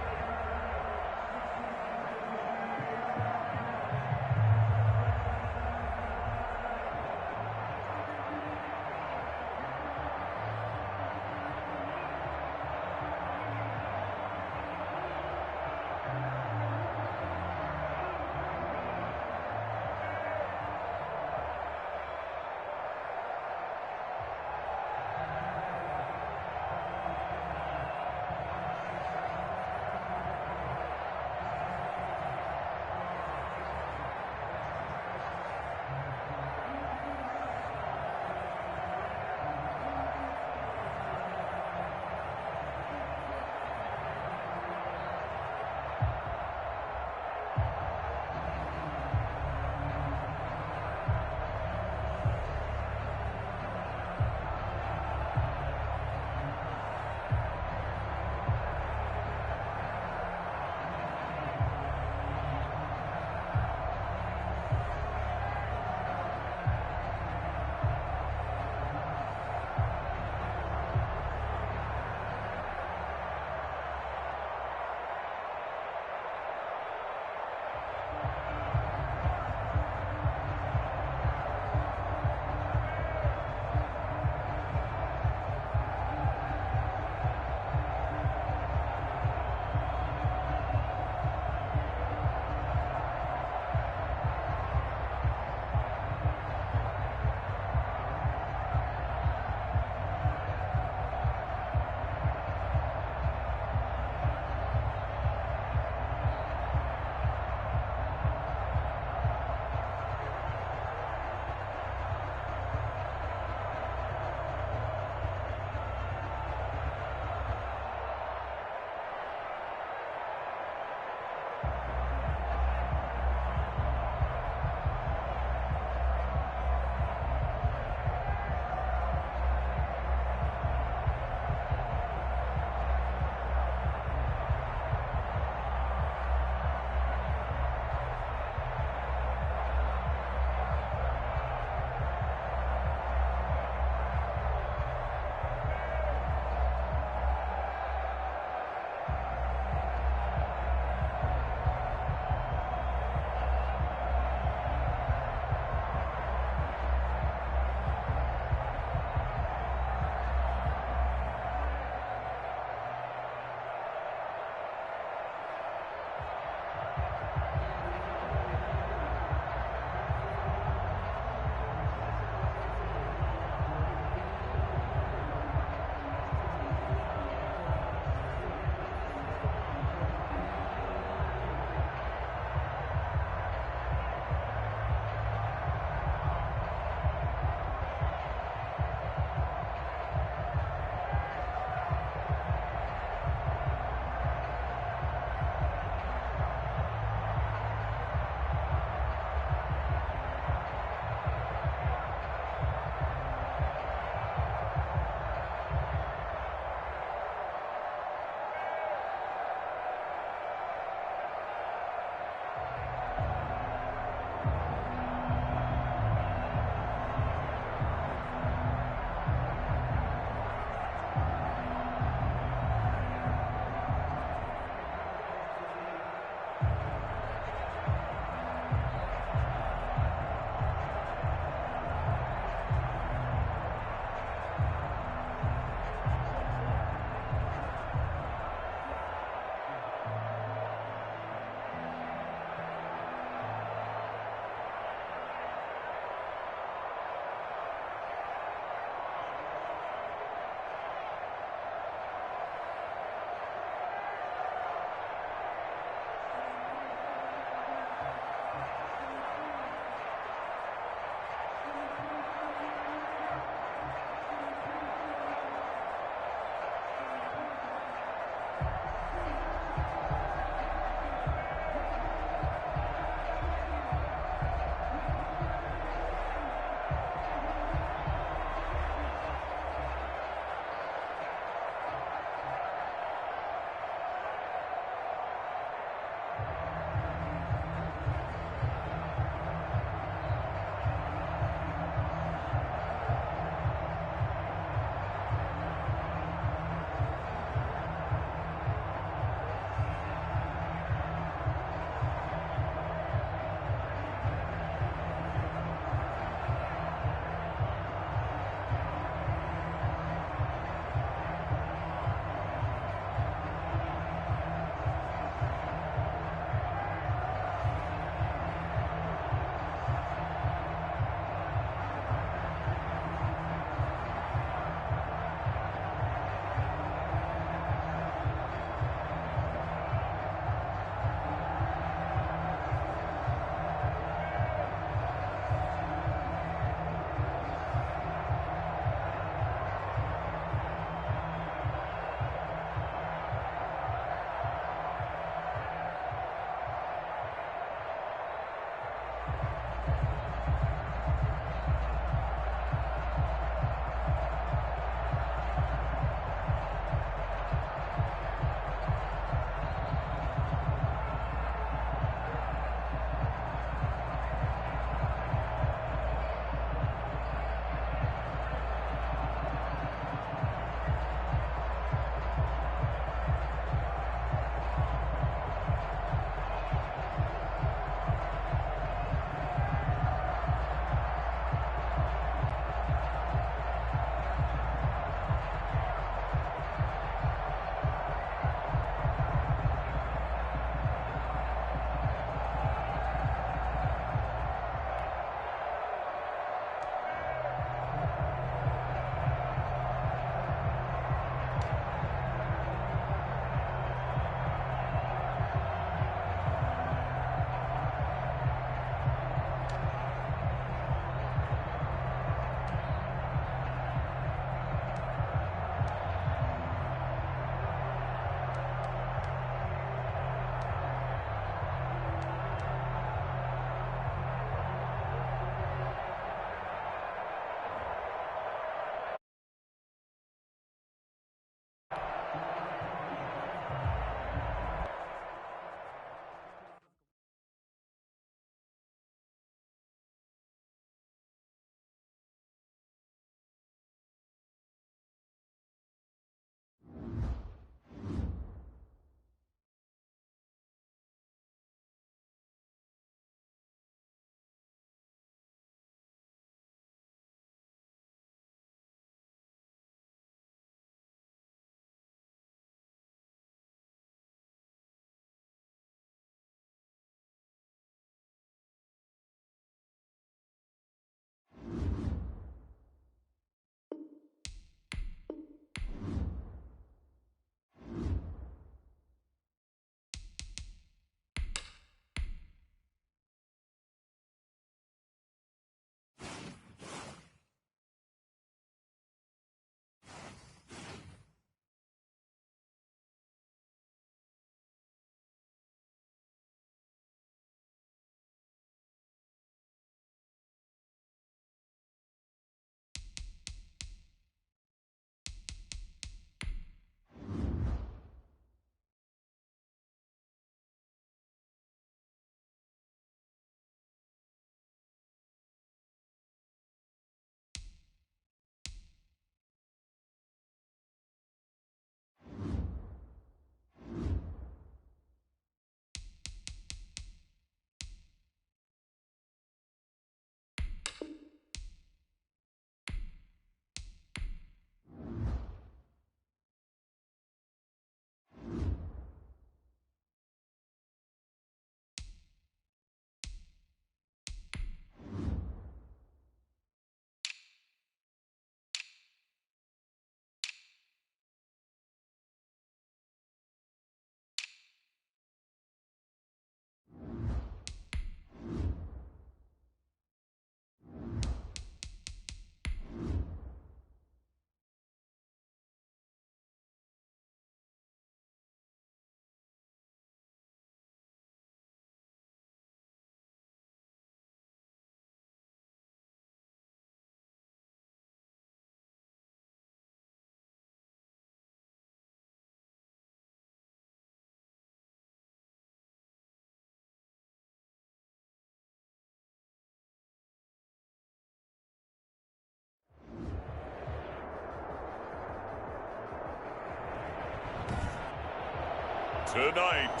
Tonight,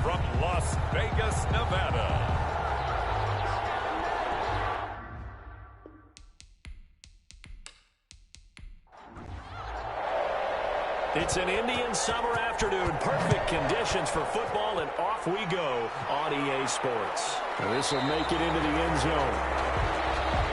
from Las Vegas, Nevada, it's an Indian summer afternoon. Perfect conditions for football, and off we go on EA Sports. This will make it into the end zone.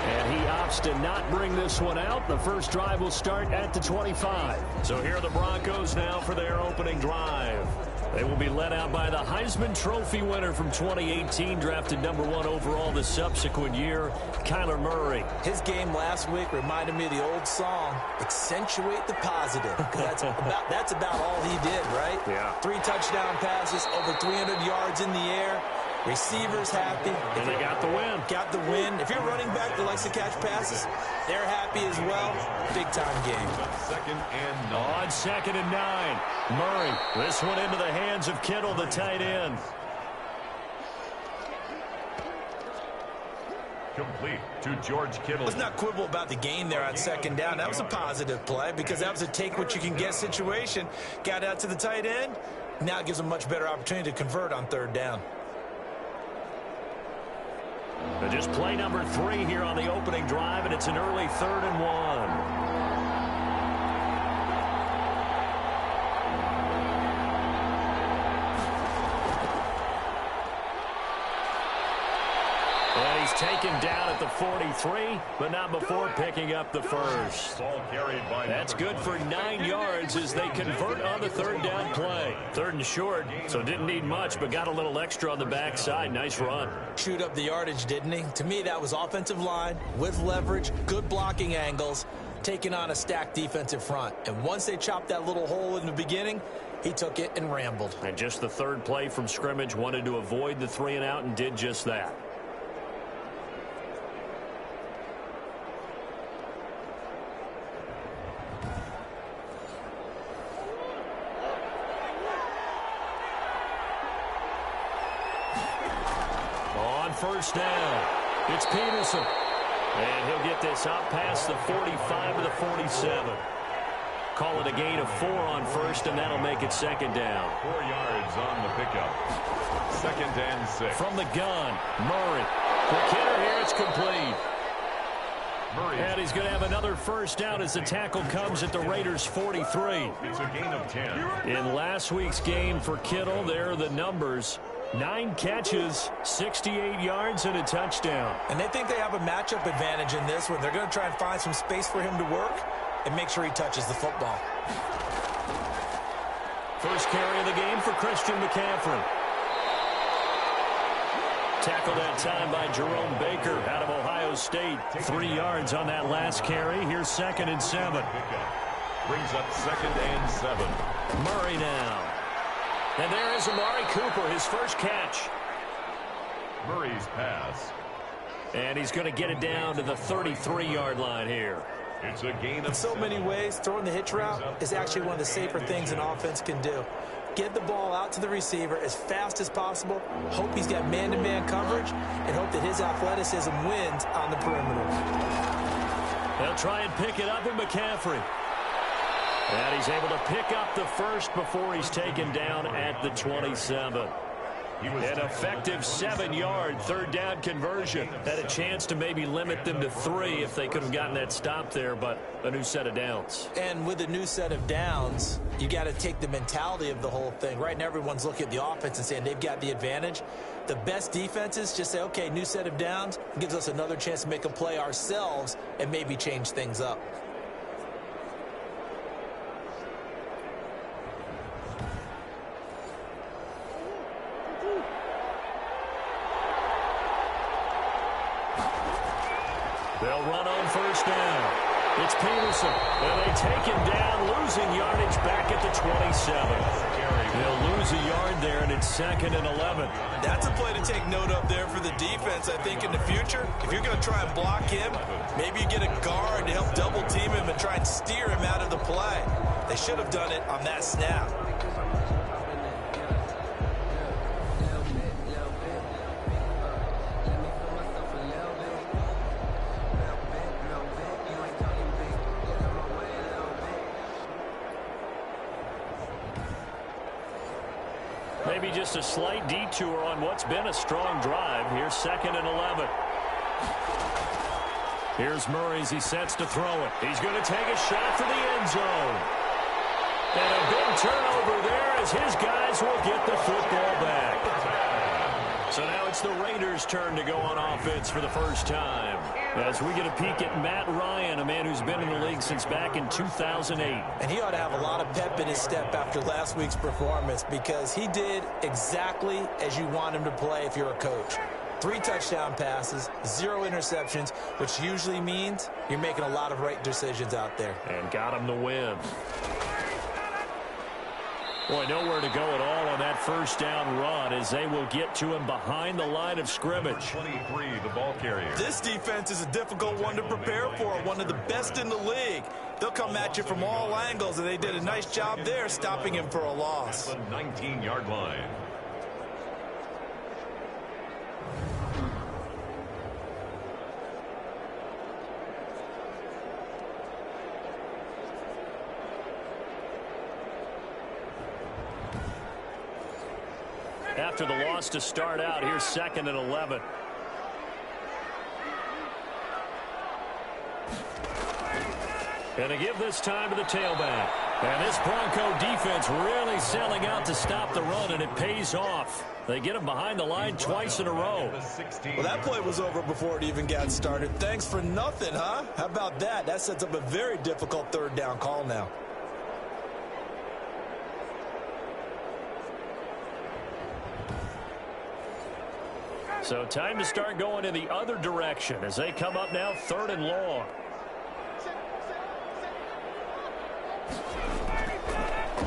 And he opts to not bring this one out. The first drive will start at the 25. So here are the Broncos now for their opening drive. They will be led out by the Heisman Trophy winner from 2018, drafted #1 overall the subsequent year, Kyler Murray. His game last week reminded me of the old song, Accentuate the Positive. Because that's about all he did, right? Yeah. 3 touchdown passes, over 300 yards in the air. Receivers happy. And they got the win. Got the win. If you're a running back that likes to catch passes, they're happy as well. Big-time game. Second and 9. On 2nd and 9. Murray, this one into the hands of Kittle, the tight end. Complete to George Kittle. Let's not quibble about the gain there on 2nd down. That was a positive play because that was a take-what-you-can-get situation. Got out to the tight end. Now it gives them a much better opportunity to convert on 3rd down. Just play number 3 here on the opening drive, and it's an early 3rd and 1. And he's taken down at the 43, but not before picking up the first. Ball carried by That's good for 9 yards as they convert on the 3rd down play. 3rd and short, so didn't need much, but got a little extra on the backside. Nice run. Chewed up the yardage, didn't he? To me, that was offensive line with leverage, good blocking angles, taking on a stacked defensive front. And once they chopped that little hole in the beginning, he took it and rambled. And just the 3rd play from scrimmage, wanted to avoid the 3 and out and did just that. On 1st down, it's Peterson. And he'll get this out past the 45 to the 47. Call it a gain of 4 on 1st, and that'll make it 2nd down. 4 yards on the pickup. 2nd and 6. From the gun, Murray. The Kidder here, it's complete. Murray. And he's going to have another 1st down as the tackle comes at the Raiders' 43. It's a gain of 10. In last week's game for Kittle, there are the numbers. 9 catches, 68 yards, and a touchdown. And they think they have a matchup advantage in this one. They're going to try and find some space for him to work and make sure he touches the football. First carry of the game for Christian McCaffrey. Tackled that time by Jerome Baker out of Ohio State. 3 yards on that last carry. Here's 2nd and 7. Brings up 2nd and 7. Murray now. And there is Amari Cooper, his first catch. Murray's pass. And he's going to get it down to the 33-yard line here. It's a gain of In so 7. many ways, throwing the hitch route is actually one of the safer things an offense can do. Get the ball out to the receiver as fast as possible, hope he's got man-to-man coverage, and hope that his athleticism wins on the perimeter. They'll try and pick it up with McCaffrey. And he's able to pick up the first before he's taken down at the 27. An effective 7-yard 3rd down conversion. Had a chance to maybe limit them to 3 if they could have gotten that stop there, but a new set of downs. And with a new set of downs, you got to take the mentality of the whole thing. Right now, everyone's looking at the offense and saying they've got the advantage. The best defenses just say, okay, new set of downs. It gives us another chance to make a play ourselves and maybe change things up. They'll run on 1st down. It's Peterson. And they take him down, losing yardage back at the 27. They'll lose a yard there, and it's 2nd and 11. That's a play to take note of there for the defense, I think, in the future. If you're going to try and block him, maybe you get a guard to help double-team him and try and steer him out of the play. They should have done it on that snap. maybe just a slight detour on what's been a strong drive. Here's 2nd and 11. Here's Murray as he sets to throw it. He's going to take a shot for the end zone. And a big turnover there as his guys will get the football back. So now it's the Raiders' turn to go on offense for the first time. As we get a peek at Matt Ryan, a man who's been in the league since back in 2008. And he ought to have a lot of pep in his step after last week's performance because he did exactly as you want him to play if you're a coach. 3 touchdown passes, 0 interceptions, which usually means you're making a lot of right decisions out there. And got him the win. Boy, nowhere to go at all on that first down run as they will get to him behind the line of scrimmage. 23, the ball carrier. This defense is a difficult one to prepare for, one of the best in the league. They'll come at you from all angles, and they did a nice job there stopping him for a loss. The 19-yard line. After the loss to start out, here's 2nd and 11. And to give this time to the tailback. And this Bronco defense really selling out to stop the run, and it pays off. They get him behind the line twice in a row. Well, that play was over before it even got started. Thanks for nothing, huh? How about that? That sets up a very difficult 3rd down call now. So time to start going in the other direction as they come up now 3rd and long.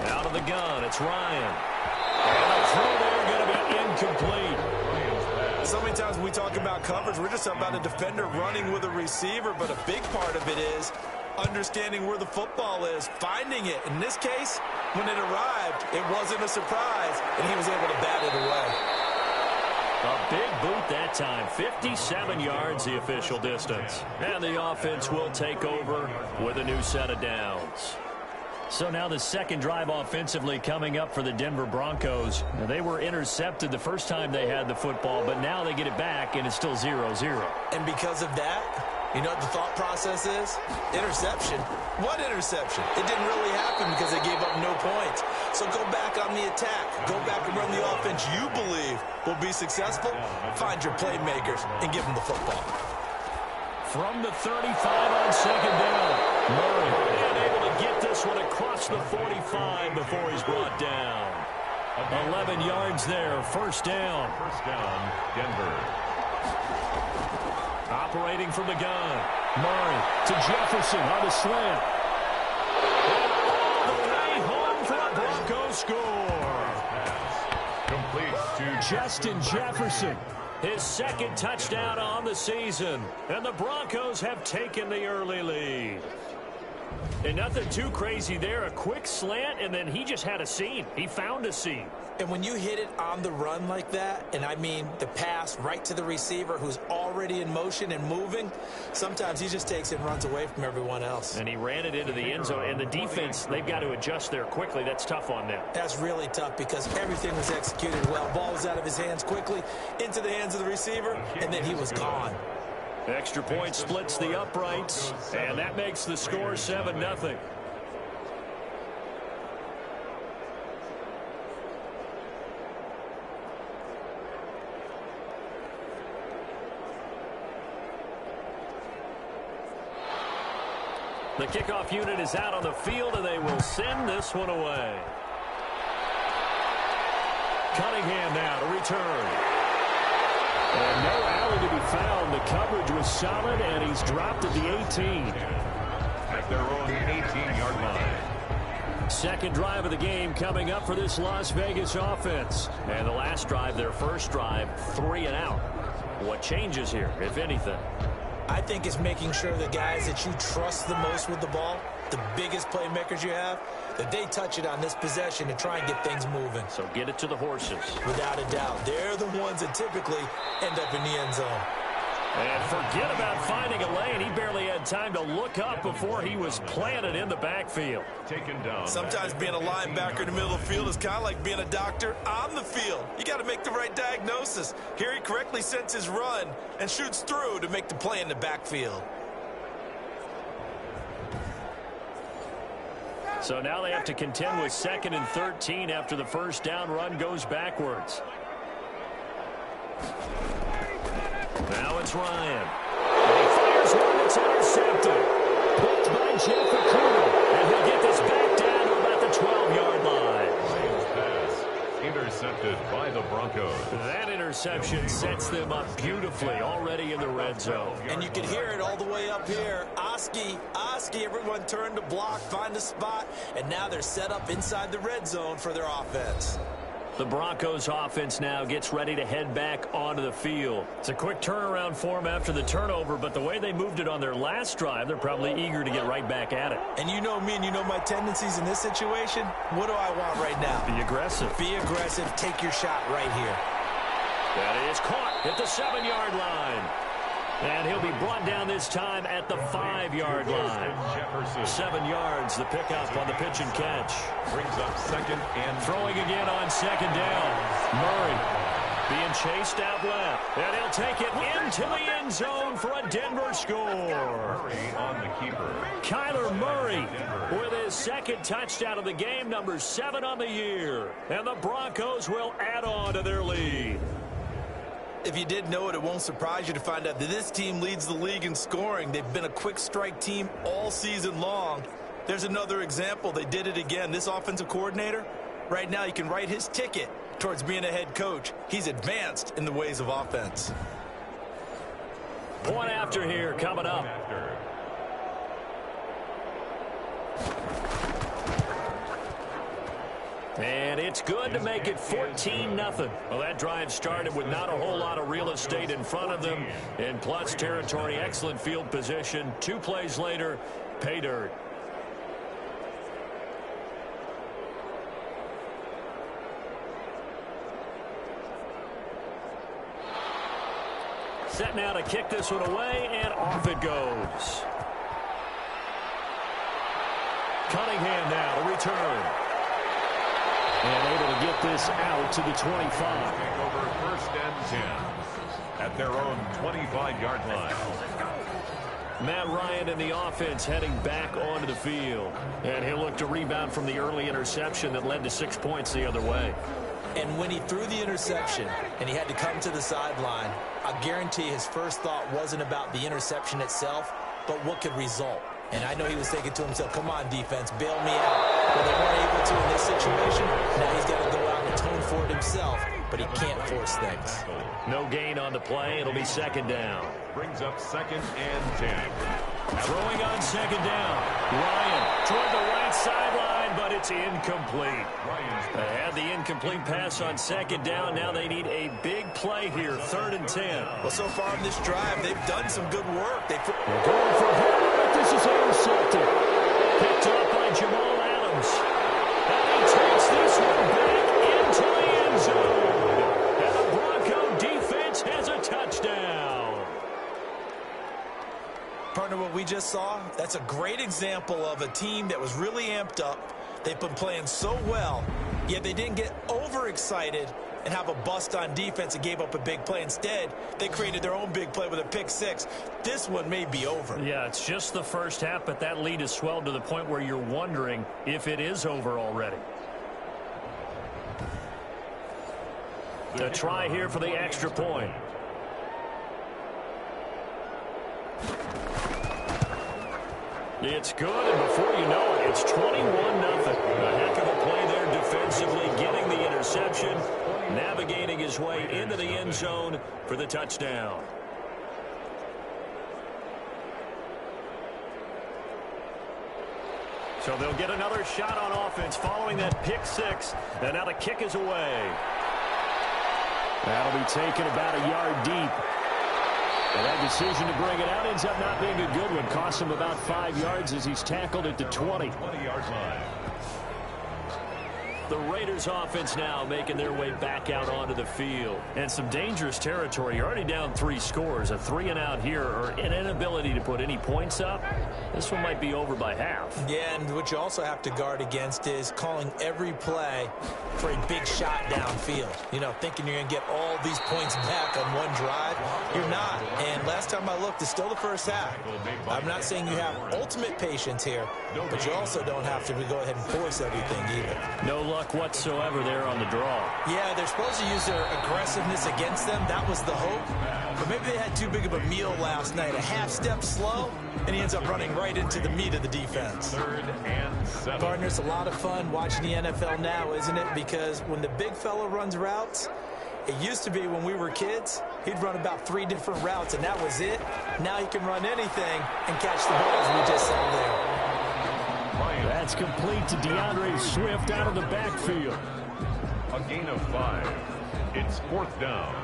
Out of the gun, it's Ryan. And the throw there going to be incomplete. So many times when we talk about coverage, we're just about a defender running with a receiver, but a big part of it is understanding where the football is, finding it. In this case, when it arrived, it wasn't a surprise, and he was able to bat it away. A big boot that time, 57 yards the official distance. And the offense will take over with a new set of downs. So now the 2nd drive offensively coming up for the Denver Broncos. Now, they were intercepted the first time they had the football, but now they get it back, and it's still 0-0. And because of that, you know what the thought process is? Interception. What interception? It didn't really happen because they gave up no points. So go back on the attack. Go back and run the offense you believe will be successful. Find your playmakers and give them the football. From the 35 on 2nd down. Murray able to get this one across the 45 before he's brought down. 11 yards there. 1st down. 1st down, Denver. Operating from the gun. Murray to Jefferson on the slant. And all the way home for a Broncos score. Complete to Justin Jefferson. His 2nd touchdown on the season. And the Broncos have taken the early lead. And nothing too crazy there. A quick slant, and then he just had a seam. He found a seam. And when you hit it on the run like that, and I mean the pass right to the receiver who's already in motion and moving, sometimes he just takes it and runs away from everyone else. And he ran it into the end zone. And the defense, they've got to adjust there quickly. That's tough on them. That's really tough because everything was executed well. Ball was out of his hands quickly, into the hands of the receiver, and then he was gone. Extra point splits the uprights, and that makes the score 7-0. The kickoff unit is out on the field, and they will send this one away. Cunningham now to return. And no alley to be found. The coverage was solid, and he's dropped at the 18. At their own 18-yard line. 2nd drive of the game coming up for this Las Vegas offense. And the last drive, their 1st drive, 3 and out. What changes here, if anything? I think it's making sure the guys that you trust the most with the ball, the biggest playmakers you have, that they touch it on this possession to try and get things moving. So get it to the horses. Without a doubt. They're the ones that typically end up in the end zone. And forget about finding a lane. He barely had time to look up before he was planted in the backfield. Taken down. Sometimes being a linebacker in the middle of the field is kind of like being a doctor on the field. You got to make the right diagnosis. Here he correctly sets his run and shoots through to make the play in the backfield. So now they have to contend with 2nd and 13 after the first down run goes backwards. Now it's Ryan. And he fires one that's intercepted. Picked by Jeff Okudah. And he'll get this back down to about the 12-yard line. Ryan's pass intercepted by the Broncos. That interception sets them up beautifully already in the red zone. And you can hear it all the way up here. Oski, everyone turned to block, find a spot, and now they're set up inside the red zone for their offense. The Broncos offense now gets ready to head back onto the field. It's a quick turnaround for them after the turnover, but the way they moved it on their last drive, they're probably eager to get right back at it. And you know me and you know my tendencies in this situation. What do I want right now? Be aggressive. Be aggressive. Take your shot right here. That is caught at the 7-yard line. And he'll be brought down this time at the 5-yard line. Jefferson 7 yards, the pickup on the pitch and catch. brings up 2nd and Throwing again on 2nd down. Murray being chased out left. And he'll take it into the end zone for a Denver score. Murray on the keeper. Kyler Murray with his 2nd touchdown of the game, number 7 on the year. And the Broncos will add on to their lead. If you didn't know it, it won't surprise you to find out that this team leads the league in scoring. They've been a quick strike team all season long. There's another example. They did it again. This offensive coordinator, right now, you can write his ticket towards being a head coach. He's advanced in the ways of offense. Point after here coming up. And it's good to make it 14-0. Well, that drive started with not a whole lot of real estate in front of them. In plus territory, excellent field position. 2 plays later, pay dirt. Set now to kick this one away, and off it goes. Cunningham now to return. And able to get this out to the 25. Over 1st and 10 at their own 25-yard line. Matt Ryan and the offense heading back onto the field. And he'll look to rebound from the early interception that led to 6 points the other way. And when he threw the interception and he had to come to the sideline, I guarantee his first thought wasn't about the interception itself, but what could result. And I know he was thinking to himself, come on, defense, bail me out. Well, they weren't able to in this situation. Now he's got to go out and atone for it himself, but he can't force things. No gain on the play. It'll be 2nd down. Brings up 2nd and 10. Throwing on 2nd down. Ryan toward the right sideline, but it's incomplete. They had the incomplete pass on 2nd down. Now they need a big play here, 3rd and 10. Well, so far in this drive, they've done some good work. They're going for him. This is intercepted. Picked up by Jamal Adams. And he takes this one back into the end zone. And the Bronco defense has a touchdown. Partner, what we just saw, that's a great example of a team that was really amped up. They've been playing so well, yet they didn't get overexcited and have a bust on defense and gave up a big play. Instead, they created their own big play with a pick 6. This one may be over. Yeah, it's just the first half, but that lead has swelled to the point where you're wondering if it is over already. A try here for the extra point. It's good, and before you know it, it's 21-0. A heck of a play there defensively, getting the interception, navigating his way into the end zone for the touchdown. So they'll get another shot on offense following that pick 6, and now the kick is away. That'll be taken about a yard deep. And that decision to bring it out ends up not being a good one. Cost him about 5 yards as he's tackled at the 20. 20-yard line. The Raiders offense now making their way back out onto the field. And some dangerous territory. You're already down 3 scores. A 3-and-out here or an inability to put any points up. This one might be over by half. Yeah, and what you also have to guard against is calling every play for a big shot downfield. You know, thinking you're going to get all these points back on one drive. You're not. And last time I looked, it's still the first half. I'm not saying you have ultimate patience here, but you also don't have to go ahead and force everything either. No luck whatsoever there on the draw. Yeah, they're supposed to use their aggressiveness against them. That was the hope. But maybe they had too big of a meal last night. A half step slow, and he ends up running right into the meat of the defense. 3rd and 7. Gardner, it's a lot of fun watching the NFL now, isn't it? Because when the big fella runs routes, it used to be when we were kids, he'd run about 3 different routes, and that was it. Now he can run anything and catch the ball, as we just saw there. That's complete to DeAndre Swift out of the backfield. A gain of 5. It's 4th down.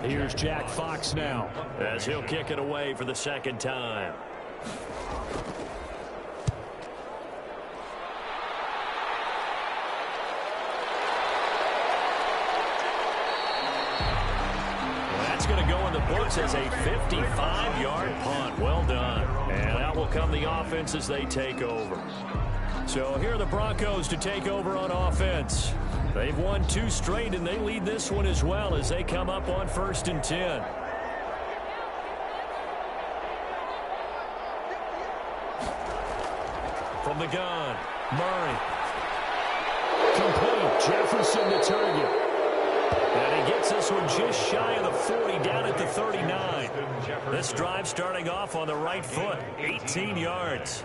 Here's Jack Fox now as he'll kick it away for the 2nd time. That's going to go in the books as a 55-yard punt. Well done. And out will come the offense as they take over. So here are the Broncos to take over on offense. They've won 2 straight, and they lead this one as well as they come up on 1st and 10. From the gun, Murray. Complete, Jefferson to target. And he gets this one just shy of the 40, down at the 39. This drive starting off on the right foot, 18 yards.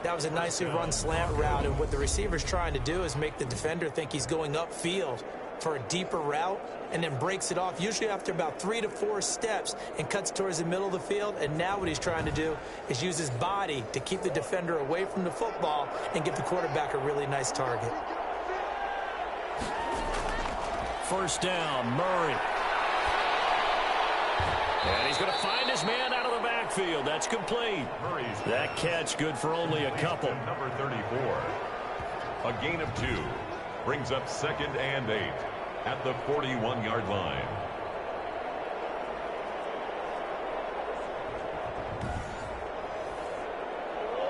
That was a nicely run slant route, and what the receiver's trying to do is make the defender think he's going upfield for a deeper route and then breaks it off, usually after about 3 to 4 steps, and cuts towards the middle of the field. And now what he's trying to do is use his body to keep the defender away from the football and give the quarterback a really nice target. 1st down, Murray. And he's going to find his man out of the backfield. That's complete. That catch good for only a couple. Number 34. A gain of 2. Brings up 2nd and 8 at the 41-yard line.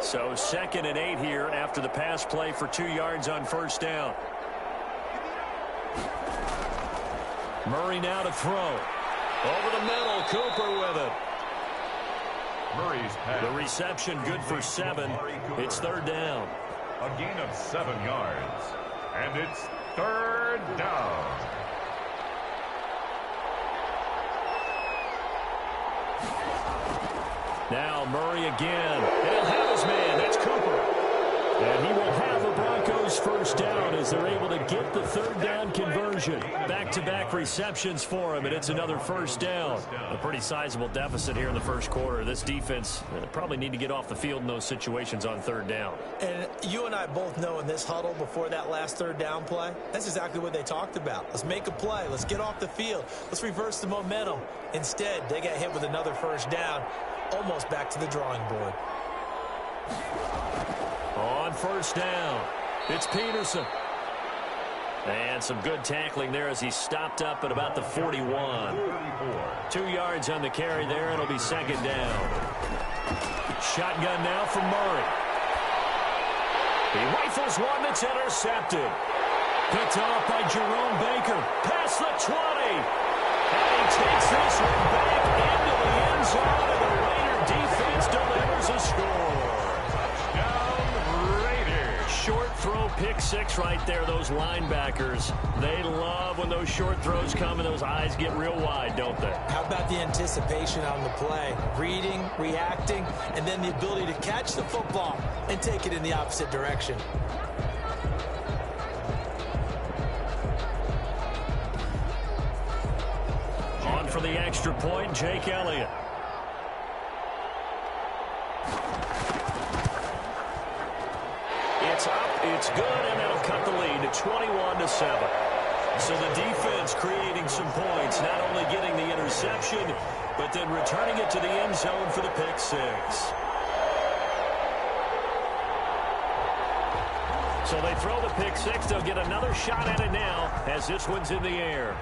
So 2nd and 8 here after the pass play for 2 yards on 1st down. Murray now to throw. Over the middle, Cooper with it. Murray's pass. The reception good for 7. It's 3rd down. A gain of 7 yards. And it's 3rd down. Now Murray again. And he'll have his man. That's Cooper. And he will have the Broncos 1st down as they're able to get the 3rd down conversion. Back-to-back receptions for him, and it's another 1st down. A pretty sizable deficit here in the 1st quarter. This defense probably need to get off the field in those situations on 3rd down. And you and I both know in this huddle before that last 3rd down play, that's exactly what they talked about. Let's make a play. Let's get off the field. Let's reverse the momentum. Instead, they got hit with another 1st down, almost back to the drawing board. On 1st down, it's Peterson. And some good tackling there as he stopped up at about the 41. 2 yards on the carry there. It'll be 2nd down. Shotgun now from Murray. He rifles one that's intercepted. Picked off by Jerome Baker. Past the 20. And he takes this one back into the end zone, and the Raider defense delivers a score. Short throw, pick 6 right there. Those linebackers, they love when those short throws come and those eyes get real wide, don't they? How about the anticipation on the play? Reading, reacting, and then the ability to catch the football and take it in the opposite direction. On for the extra point, Jake Elliott. It's It's up, it's good, and that'll cut the lead to 21-7. So the defense creating some points, not only getting the interception, but then returning it to the end zone for the pick six. So they throw the pick six. They'll get another shot at it now as this one's in the air.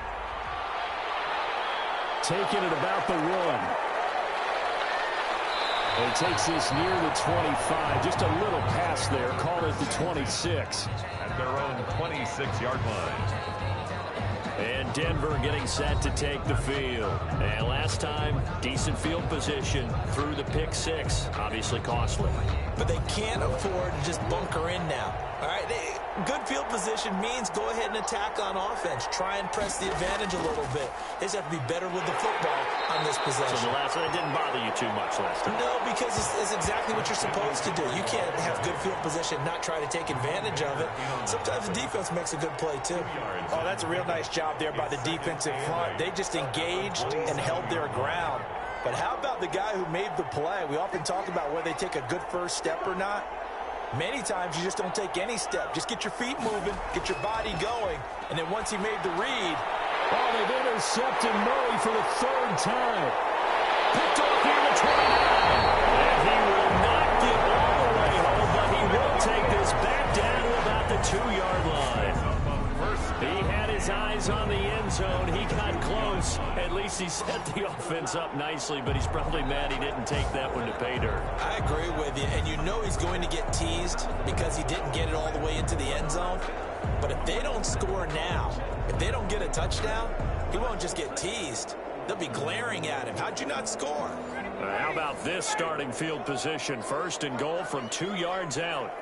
Taking it about the 1. He takes this near the 25. Just a little pass there. Call it the 26. At their own 26-yard line. And Denver getting set to take the field. And last time, decent field position through the pick six. Obviously costly. But they can't afford to just bunker in now. All right, good field position means go ahead and attack on offense. Try and press the advantage a little bit. They just have to be better with the football on this possession. So the last one didn't bother you too much last time? No, because it's exactly what you're supposed to do. You can't have good field position, not try to take advantage of it. Sometimes the defense makes a good play, too. Oh, that's a real nice job there by the defensive front. They just engaged and held their ground. But how about the guy who made the play? We often talk about whether they take a good first step or not. Many times you just don't take any step. Just get your feet moving, get your body going, and then once he made the read. Oh, they've intercepted Murray for the 3rd time. Picked off here to 29. And he will not get all the way home, but he will take this back down to about the 2-yard line. He had his eyes on the end zone. He got close. At least he set the offense up nicely, but he's probably mad he didn't take that one to pay dirt. I agree with you, and you know he's going to get teased because he didn't get it all the way into the end zone. But if they don't score now, if they don't get a touchdown, he won't just get teased. They'll be glaring at him. How'd you not score? How about this starting field position? 1st and goal from 2 yards out.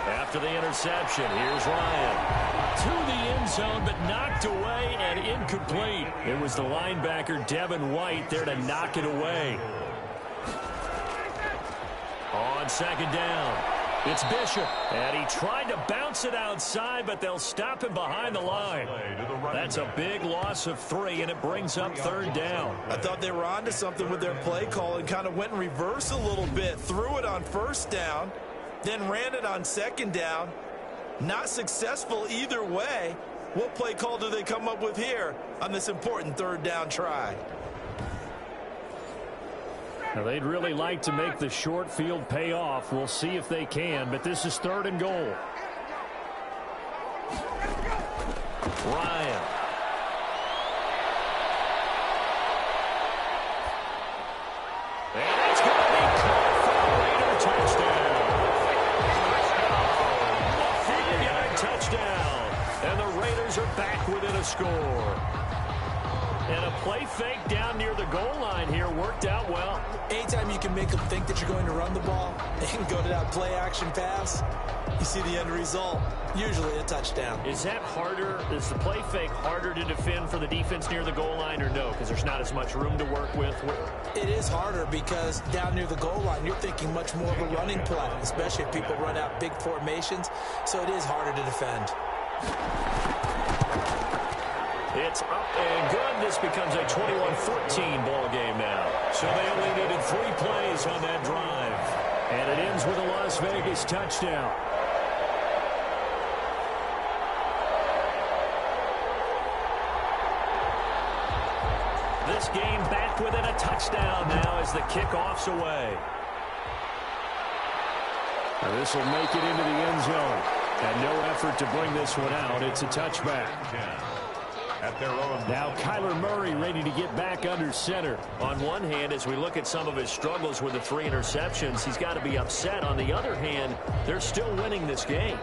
After the interception, here's Ryan. To the end zone, but knocked away and incomplete. It was the linebacker, Devin White, there to knock it away. On 2nd down, it's Bishop. And he tried to bounce it outside, but they'll stop him behind the line. That's a big loss of 3, and it brings up 3rd down. I thought they were onto something with their play call and kind of went in reverse a little bit. Threw it on 1st down. Then ran it on 2nd down. Not successful either way. What play call do they come up with here on this important 3rd down try? Now they'd really like to make the short field pay off. We'll see if they can, but this is 3rd and goal. Ryan. And it's going to be caught for a Raider touchdown. Touchdown, and the Raiders are back within a score. And a play fake down near the goal line here worked out well. Anytime you can make them think that you're going to run the ball and go to that play action pass, you see the end result, usually a touchdown. Is that harder? Is the play fake harder to defend for the defense near the goal line or no? Because there's not as much room to work with. It is harder because down near the goal line, you're thinking much more of a running play, especially if people run out big formations. So it is harder to defend. It's up and good. This becomes a 21-14 ball game now. So they only needed 3 plays on that drive. And it ends with a Las Vegas touchdown. This game back within a touchdown now as the kickoff's away. Now this will make it into the end zone. And no effort to bring this one out. It's a touchback. At their own. Now Kyler Murray ready to get back under center. On one hand, as we look at some of his struggles with the 3 interceptions, he's got to be upset. On the other hand, they're still winning this game.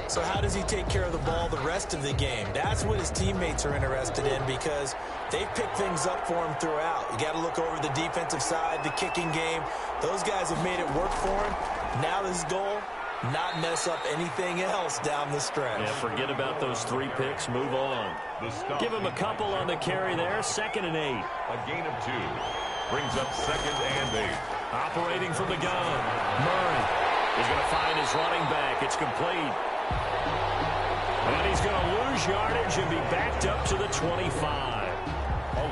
So how does he take care of the ball the rest of the game? That's what his teammates are interested in because they pick things up for him throughout. You got to look over the defensive side, the kicking game. Those guys have made it work for him. Now his goal, not mess up anything else down the stretch. Yeah, forget about those 3 picks. Move on. Give him a couple on the carry there. 2nd and 8. A gain of 2. Brings up 2nd and 8. Operating from the gun. Murray is going to find his running back. It's complete. And he's going to lose yardage and be backed up to the 25.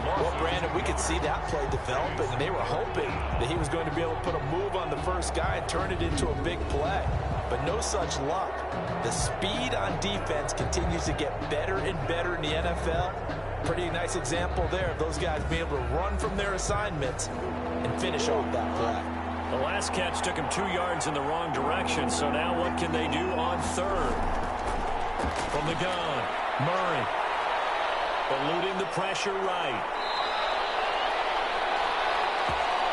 Well, Brandon, we could see that play developing, and they were hoping that he was going to be able to put a move on the first guy and turn it into a big play. But no such luck. The speed on defense continues to get better and better in the NFL. Pretty nice example there of those guys being able to run from their assignments and finish off that play. The last catch took him 2 yards in the wrong direction, so now what can they do on third? From the gun, Murray. Eluding the pressure right.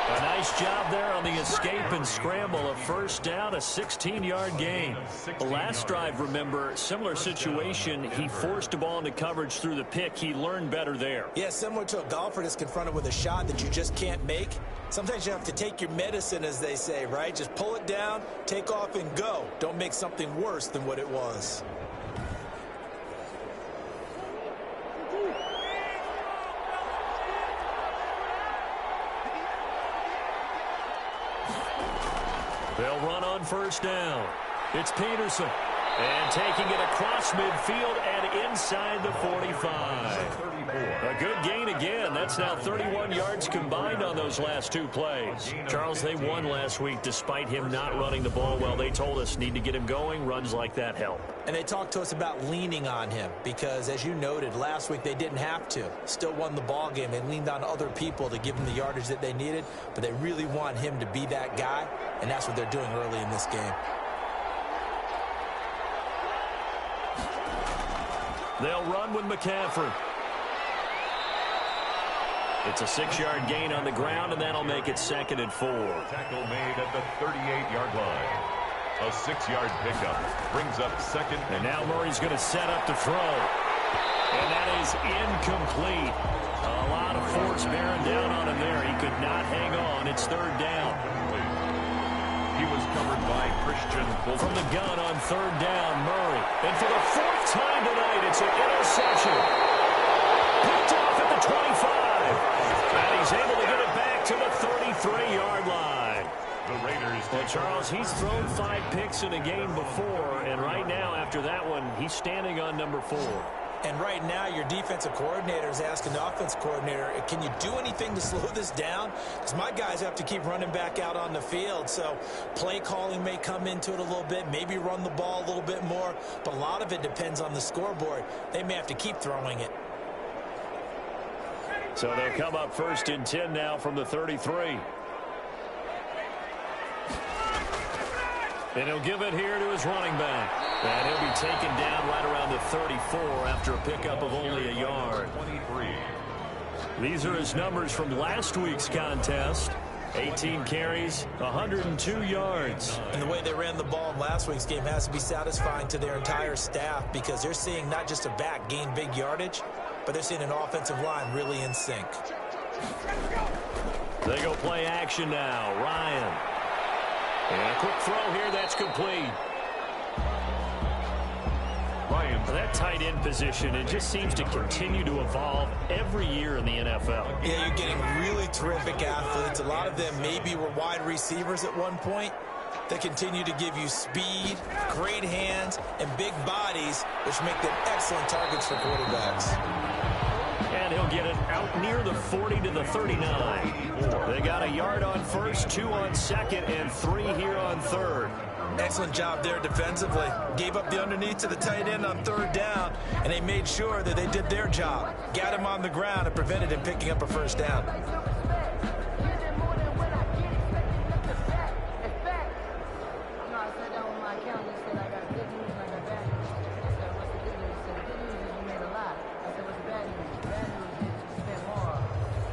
A nice job there on the escape and scramble. A first down, a 16-yard gain. The last drive, remember, similar situation. He forced the ball into coverage through the pick. He learned better there. Yeah, similar to a golfer that's confronted with a shot that you just can't make. Sometimes you have to take your medicine, as they say, right? Just pull it down, take off, and go. Don't make something worse than what it was. They'll run on first down. It's Peterson. And taking it across midfield and inside the 45. A good gain again. That's now 31 yards combined on those last 2 plays. Charles, they won last week despite him not running the ball well. They told us need to get him going. Runs like that help. And they talked to us about leaning on him because, as you noted, last week they didn't have to. Still won the ball game. They leaned on other people to give them the yardage that they needed, but they really want him to be that guy, and that's what they're doing early in this game. They'll run with McCaffrey. It's a 6-yard gain on the ground, and that'll make it 2nd and 4. Tackle made at the 38-yard line. A 6-yard pickup brings up 2nd. And now Murray's going to set up to throw. And that is incomplete. A lot of force bearing down on him there. He could not hang on. It's 3rd down. He was covered by Christian From the gun on 3rd down, Murray. And for the 4th time tonight, it's an interception. Picked off at the 25. And he's able to get it back to the 33-yard line. The Raiders. Well, Charles, he's thrown 5 picks in a game before, and right now, after that one, he's standing on number 4. And right now, your defensive coordinator is asking the offense coordinator, can you do anything to slow this down? Because my guys have to keep running back out on the field. So play calling may come into it a little bit, maybe run the ball a little bit more. But a lot of it depends on the scoreboard. They may have to keep throwing it. So they'll come up 1st and 10 now from the 33. And he'll give it here to his running back. And he'll be taken down right around the 34 after a pickup of only a yard. 23. These are his numbers from last week's contest. 18 carries, 102 yards. And the way they ran the ball in last week's game has to be satisfying to their entire staff because they're seeing not just a back gain big yardage, but they're seeing an offensive line really in sync. They go play action now. Ryan. And a quick throw here, that's complete. Ryan. That tight end position, it just seems to continue to evolve every year in the NFL. Yeah, you're getting really terrific athletes. A lot of them maybe were wide receivers at one point. They continue to give you speed, great hands, and big bodies, which make them excellent targets for quarterbacks. And he'll get it out near the 40 to the 39. They got a yard on first, 2 on second, and 3 here on third. Excellent job there defensively. Gave up the underneath to the tight end on 3rd down, and they made sure that they did their job. Got him on the ground and prevented him picking up a 1st down.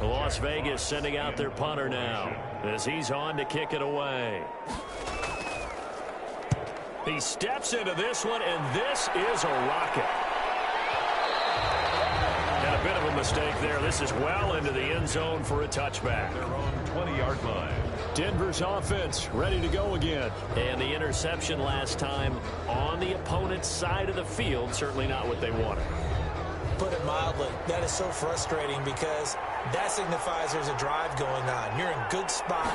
Las Vegas sending out their punter now as he's on to kick it away. He steps into this one, and this is a rocket. And a bit of a mistake there. This is well into the end zone for a touchback. Their own 20-yard line. Denver's offense ready to go again. And the interception last time on the opponent's side of the field, certainly not what they wanted. Put it mildly, that is so frustrating because that signifies there's a drive going on. You're in good spot,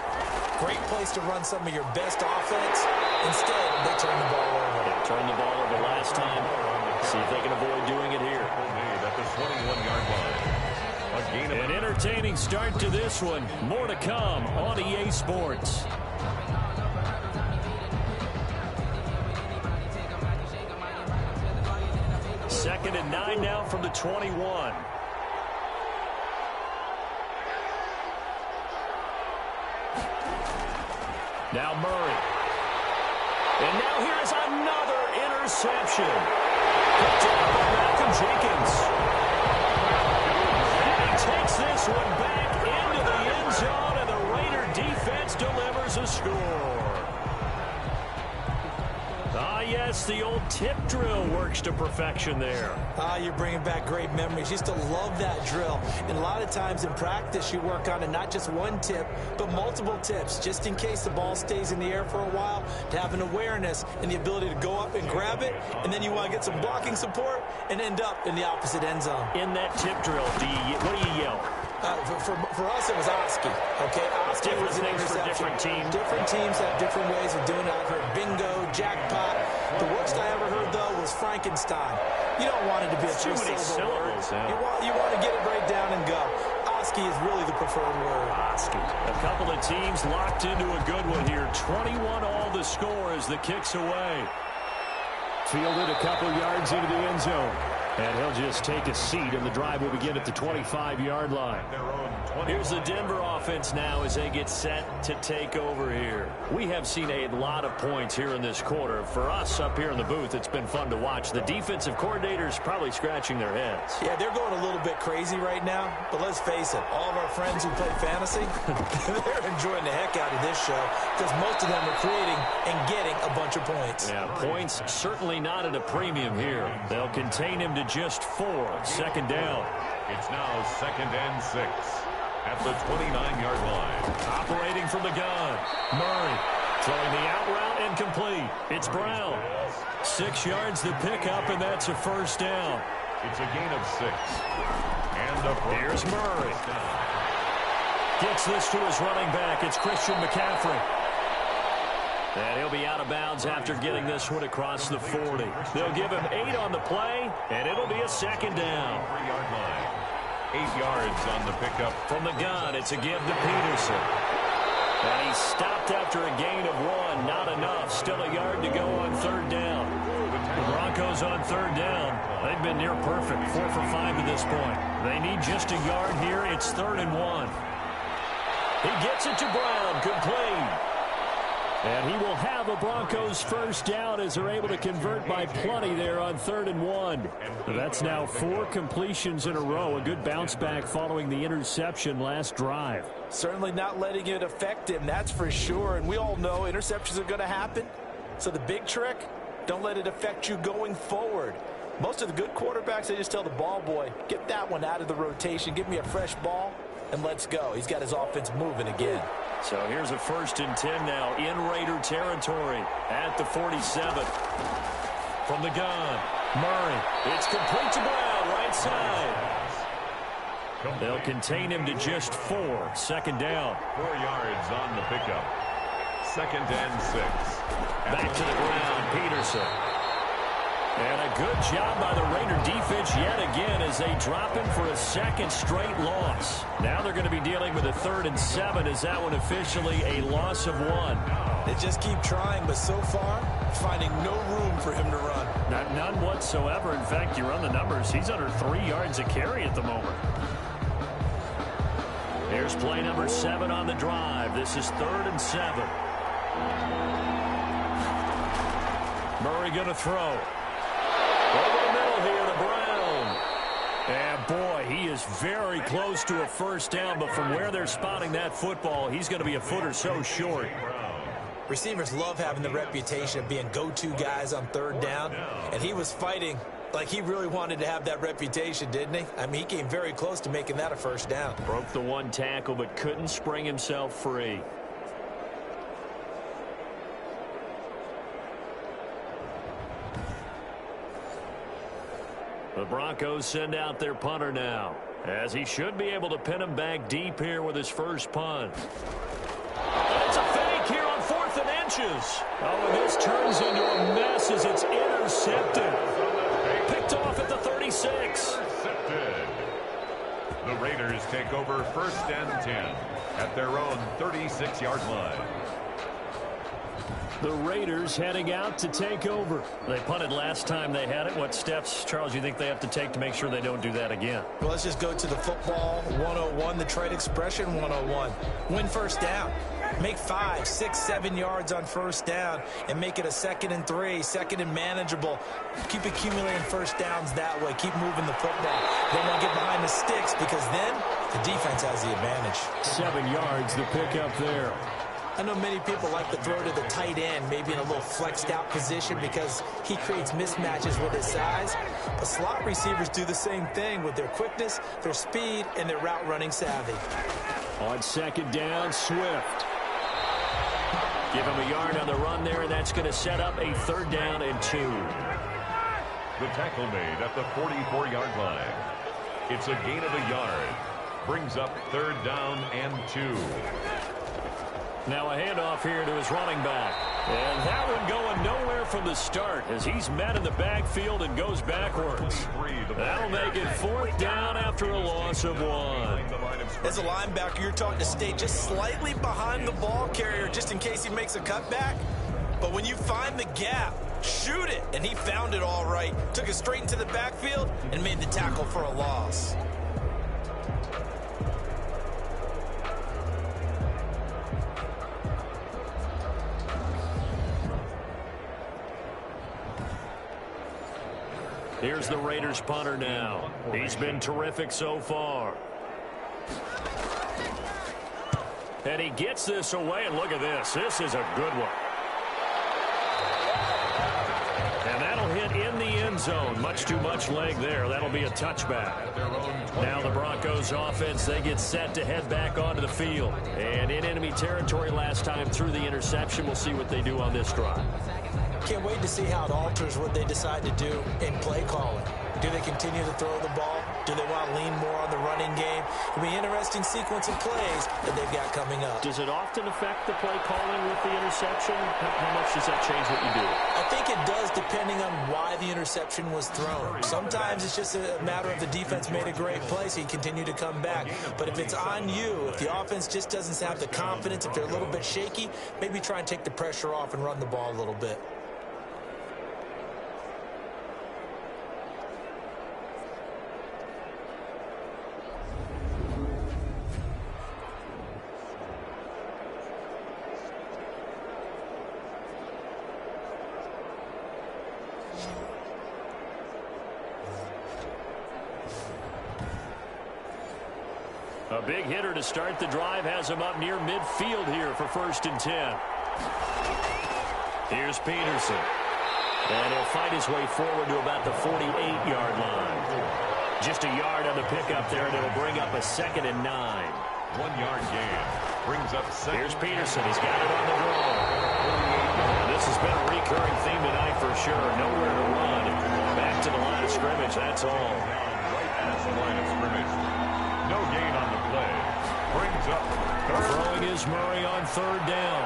great place to run some of your best offense. Instead, they turn the ball over. They turned the ball over last time. See if they can avoid doing it here. Made at the 21-yard line. An entertaining start to this one. More to come on EA Sports. Second and 9 now from the 21. Now Murray. And now here's another interception. Picked up by Malcolm Jenkins. And he takes this one back into the end zone, and the Raider defense delivers a score. Ah, yes, the old tip drill works to perfection there. You're bringing back great memories. Used to love that drill. And a lot of times in practice, you work on it, not just one tip, but multiple tips, just in case the ball stays in the air for a while, to have an awareness and the ability to go up and grab it, and then you want to get some blocking support and end up in the opposite end zone. In that tip drill, what do you yell? For us, it was Oski. Okay, Oski was an interception. Different teams. Different teams have different ways of doing it. I've heard bingo, jackpot. The worst I ever heard, though, was Frankenstein. You don't want it to be a too many syllables. You want to get it right down and go. Oski is really the preferred word. Oski. A couple of teams locked into a good one here. 21 all the score as the kick's away. Fielded a couple yards into the end zone. And he'll just take a seat, and the drive will begin at the 25-yard line. Here's the Denver offense now as they get set to take over here. We have seen a lot of points here in this quarter. For us up here in the booth, it's been fun to watch. The defensive coordinators probably scratching their heads. Yeah, they're going a little bit crazy right now. But let's face it, all of our friends who play fantasy, they're enjoying the heck out of this show because most of them are creating and getting a bunch of points. Yeah, points certainly not at a premium here. They'll contain him to just 4. Second down. It's now 2nd and 6 at the 29-yard line. Operating from the gun. Murray throwing the out route incomplete. It's Brown. 6 yards to pick up, and that's a first down. It's a gain of 6. And here's Murray. Gets this to his running back. It's Christian McCaffrey. And he'll be out of bounds after getting this one across the 40. They'll give him 8 on the play, and it'll be a second down. 3-yard line. 8 yards on the pickup. From the gun, it's a give to Peterson. And he stopped after a gain of 1. Not enough. Still a yard to go on third down. The Broncos on third down. They've been near perfect. 4 for 5 to this point. They need just a yard here. It's 3rd and 1. He gets it to Brown. Complete. And he will have a Broncos first down as they're able to convert by plenty there on 3rd and 1. That's now 4 completions in a row. A good bounce back following the interception last drive. Certainly not letting it affect him, that's for sure. And we all know interceptions are going to happen. So the big trick, don't let it affect you going forward. Most of the good quarterbacks, they just tell the ball boy, get that one out of the rotation, give me a fresh ball, and let's go. He's got his offense moving again. So here's a 1st and 10 now in Raider territory at the 47. From the gun, Murray. It's complete to Brown, right side. They'll contain him to just 4. Second down. 4 yards on the pickup. 2nd and 6. Back to the ground, Peterson. And a good job by the Raider defense yet again as they drop him for a 2nd straight loss. Now they're going to be dealing with a 3rd and 7 as that one officially a loss of 1. They just keep trying, but so far, finding no room for him to run. None whatsoever. In fact, you run the numbers. He's under 3 yards a carry at the moment. Here's play number 7 on the drive. This is 3rd and 7. Murray going to throw. Over the middle here to Brown. And boy, he is very close to a first down, but from where they're spotting that football, he's going to be a foot or so short. Receivers love having the reputation of being go-to guys on 3rd down, and he was fighting like he really wanted to have that reputation, didn't he? I mean, he came very close to making that a first down. Broke the 1 tackle, but couldn't spring himself free. The Broncos send out their punter now, as he should be able to pin him back deep here with his first punt. And it's a fake here on 4th and inches. Oh, and this turns into a mess as it's intercepted. Picked off at the 36. The Raiders take over 1st and 10 at their own 36-yard line. The Raiders heading out to take over. They punted last time they had it. What steps, Charles, you think they have to take to make sure they don't do that again? Well, let's just go to the football 101, the trade expression 101. Win first down. Make 5, 6, 7 yards on first down and make it a 2nd and 3, 2nd and manageable. Keep accumulating first downs that way. Keep moving the football. Don't want to get behind the sticks because then the defense has the advantage. 7 yards, the pickup there. I know many people like to throw to the tight end, maybe in a little flexed out position because he creates mismatches with his size. But slot receivers do the same thing with their quickness, their speed, and their route running savvy. On 2nd down, Swift. Give him a yard on the run there, and that's going to set up a 3rd down and 2. The tackle made at the 44-yard line. It's a gain of a yard. Brings up 3rd down and 2. Now a handoff here to his running back. And that one going nowhere from the start as he's met in the backfield and goes backwards. That'll make it 4th down after a loss of 1. As a linebacker, you're taught to stay just slightly behind the ball carrier just in case he makes a cutback. But when you find the gap, shoot it. And he found it all right. Took it straight into the backfield and made the tackle for a loss. Here's the Raiders punter now. He's been terrific so far. And he gets this away, and look at this. This is a good one. And that'll hit in the end zone. Much too much leg there. That'll be a touchback. Now the Broncos offense, they get set to head back onto the field. And in enemy territory last time through the interception. We'll see what they do on this drive. Can't wait to see how it alters what they decide to do in play calling. Do they continue to throw the ball? Do they want to lean more on the running game? It'll be an interesting sequence of plays that they've got coming up. Does it often affect the play calling with the interception? How much does that change what you do? I think it does depending on why the interception was thrown. Sometimes it's just a matter of the defense made a great play, so you continue to come back. But if it's on you, if the offense just doesn't have the confidence, if they're a little bit shaky, maybe try and take the pressure off and run the ball a little bit. A big hitter to start the drive has him up near midfield here for 1st and 10. Here's Peterson. And he'll fight his way forward to about the 48-yard line. Just a yard on the pickup there, and it'll bring up a 2nd and 9. 1-yard gain. Brings up 2nd. Here's Peterson. He's got it on the roll. This has been a recurring theme tonight for sure. Nowhere to run. Back to the line of scrimmage, that's all. Right at the line of scrimmage. No gain on the play. Brings up 3rd. Throwing is Murray on 3rd down.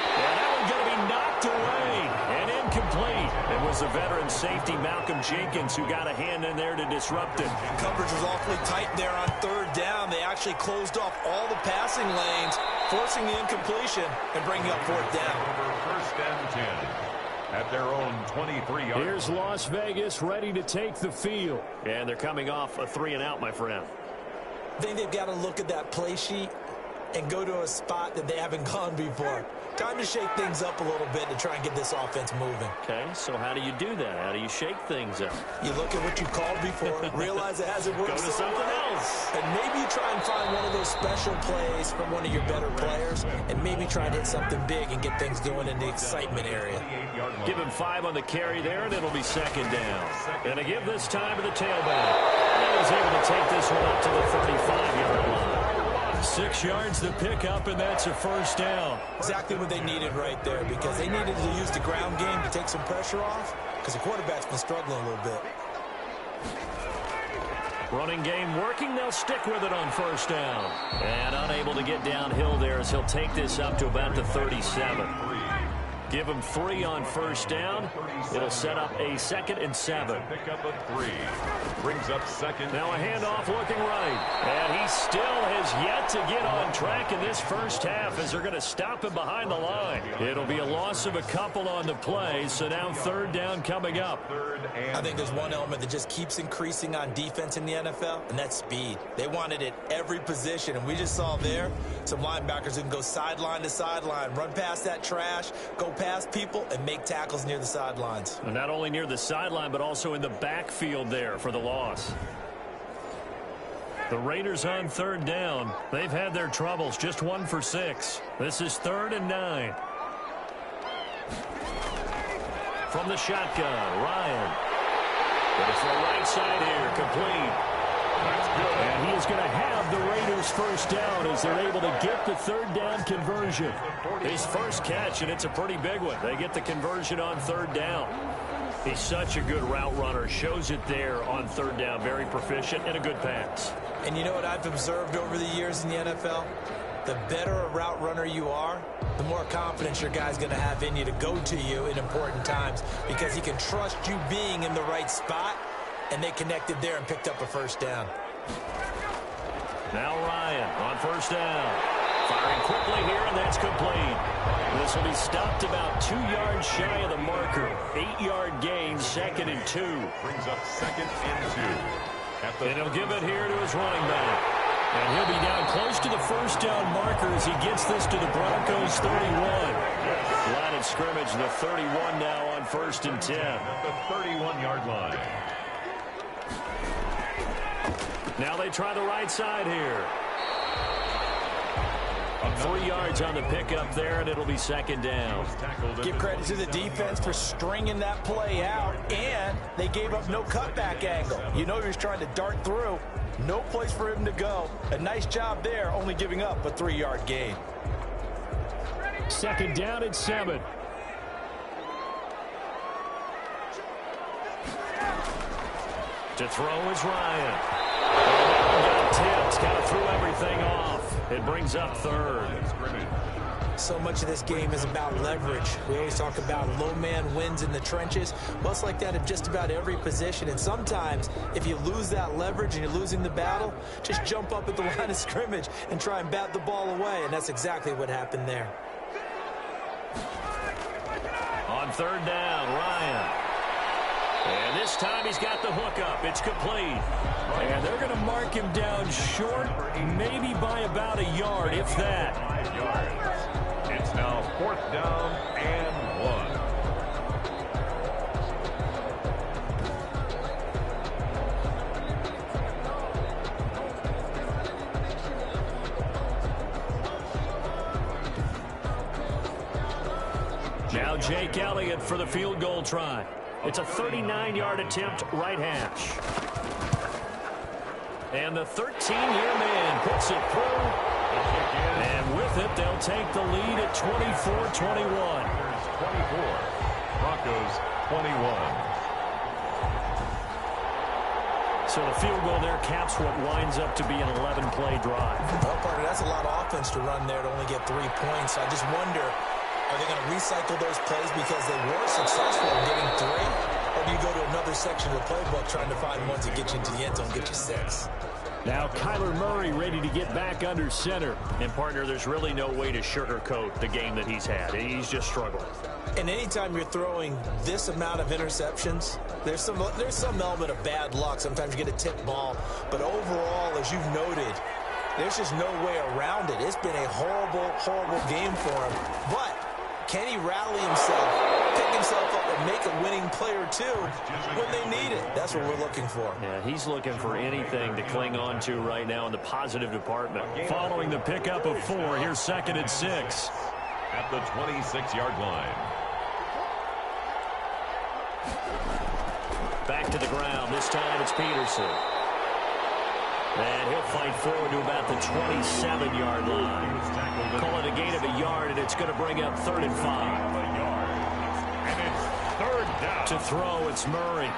And that one's going to be knocked away and incomplete. It was the veteran safety Malcolm Jenkins who got a hand in there to disrupt it. Coverage was awfully tight there on 3rd down. They actually closed off all the passing lanes, forcing the incompletion and bringing up 4th down. Over 1st and 10 at their own 23-yard. Here's Las Vegas ready to take the field. And they're coming off a 3-and-out, my friend. I think they've got to look at that play sheet and go to a spot that they haven't gone before. Time to shake things up a little bit to try and get this offense moving. Okay, so how do you do that? How do you shake things up? You look at what you called before, realize it hasn't worked. Go to something else. And maybe you try and find one of those special plays from one of your better players, and maybe try and hit something big and get things going in the excitement area. Give him 5 on the carry there, and it'll be 2nd down. And to give this time to the tailback. And he's able to take this one up to the 35-yard line. 6 yards to pick up, and that's a 1st down. Exactly what they needed right there, because they needed to use the ground game to take some pressure off, because the quarterback's been struggling a little bit. Running game working. They'll stick with it on 1st down. And unable to get downhill there as he'll take this up to about the 37. Give him 3 on first down. It'll set up a 2nd and 7. Pickup of 3. Brings up 2nd. Now a handoff looking right. And he still has yet to get on track in this first half as they're going to stop him behind the line. It'll be a loss of a couple on the play, so now 3rd down coming up. I think there's one element that just keeps increasing on defense in the NFL, and that's speed. They want it at every position, and we just saw there some linebackers who can go sideline to sideline, run past that trash, go past people, and make tackles near the sidelines. And not only near the sideline, but also in the backfield there for the loss. The Raiders on 3rd down. They've had their troubles, just 1 for 6. This is 3rd and 9. From the shotgun, Ryan. Going to throw right side here, complete. That's good. And he is going to have the Raiders first down as they're able to get the 3rd down conversion. His first catch, and it's a pretty big one. They get the conversion on 3rd down. He's such a good route runner. Shows it there on 3rd down. Very proficient and a good pass. And you know what I've observed over the years in the NFL? The better a route runner you are, the more confidence your guy's going to have in you to go to you in important times because he can trust you being in the right spot, and they connected there and picked up a first down. Now Ryan on first down. Firing quickly here, and that's complete. This will be stopped about 2 yards shy of the marker. 8-yard gain, 2nd and 2. Brings up 2nd and 2. And he'll give it here to his running back. And he'll be down close to the first down marker as he gets this to the Broncos 31. Line of scrimmage, the 31 now on 1st and 10. At the 31-yard line. Now they try the right side here. 3 yards on the pickup there, and it'll be 2nd down. Give credit to the defense for stringing that play out, and they gave up no cutback angle. You know he was trying to dart through. No place for him to go. A nice job there, only giving up a 3-yard gain. 2nd down and 7. To throw is Ryan. Got tipped, kind of threw everything off. It brings up 3rd. So much of this game is about leverage. We always talk about low man wins in the trenches. Well, it's like that in just about every position. And sometimes, if you lose that leverage and you're losing the battle, just jump up at the line of scrimmage and try and bat the ball away. And that's exactly what happened there. On 3rd down, Ryan. And this time he's got the hook up. It's complete. And they're going to mark him down short, maybe by about a yard, if that. 5 yards. It's now 4th down and 1. Now Jake Elliott for the field goal try. It's a 39-yard attempt, right hash. And the 13-year man puts it through. And with it, they'll take the lead at 24-21. 24. Broncos 21. So the field goal there caps what winds up to be an 11-play drive. Well, partner, that's a lot of offense to run there to only get 3 points. I just wonder, are they going to recycle those plays because they were successful in getting 3? Or do you go to another section of the playbook trying to find ones that get you into the end zone and get you 6? Now Kyler Murray ready to get back under center. And, partner, there's really no way to sugarcoat the game that he's had. He's just struggled. And anytime you're throwing this amount of interceptions, there's some element of bad luck. Sometimes you get a tipped ball. But overall, as you've noted, there's just no way around it. It's been a horrible, horrible game for him. But can he rally himself, pick himself up, and make a winning play or two when they need it? That's what we're looking for. Yeah, he's looking for anything to cling on to right now in the positive department. Following the pickup of 4, here's 2nd and 6. At the 26-yard line. Back to the ground. This time it's Peterson. And he'll fight forward to about the 27-yard line. Call it a gain of a yard, and it's going to bring up 3rd and 5. And it's 3rd down. To throw, it's Murray.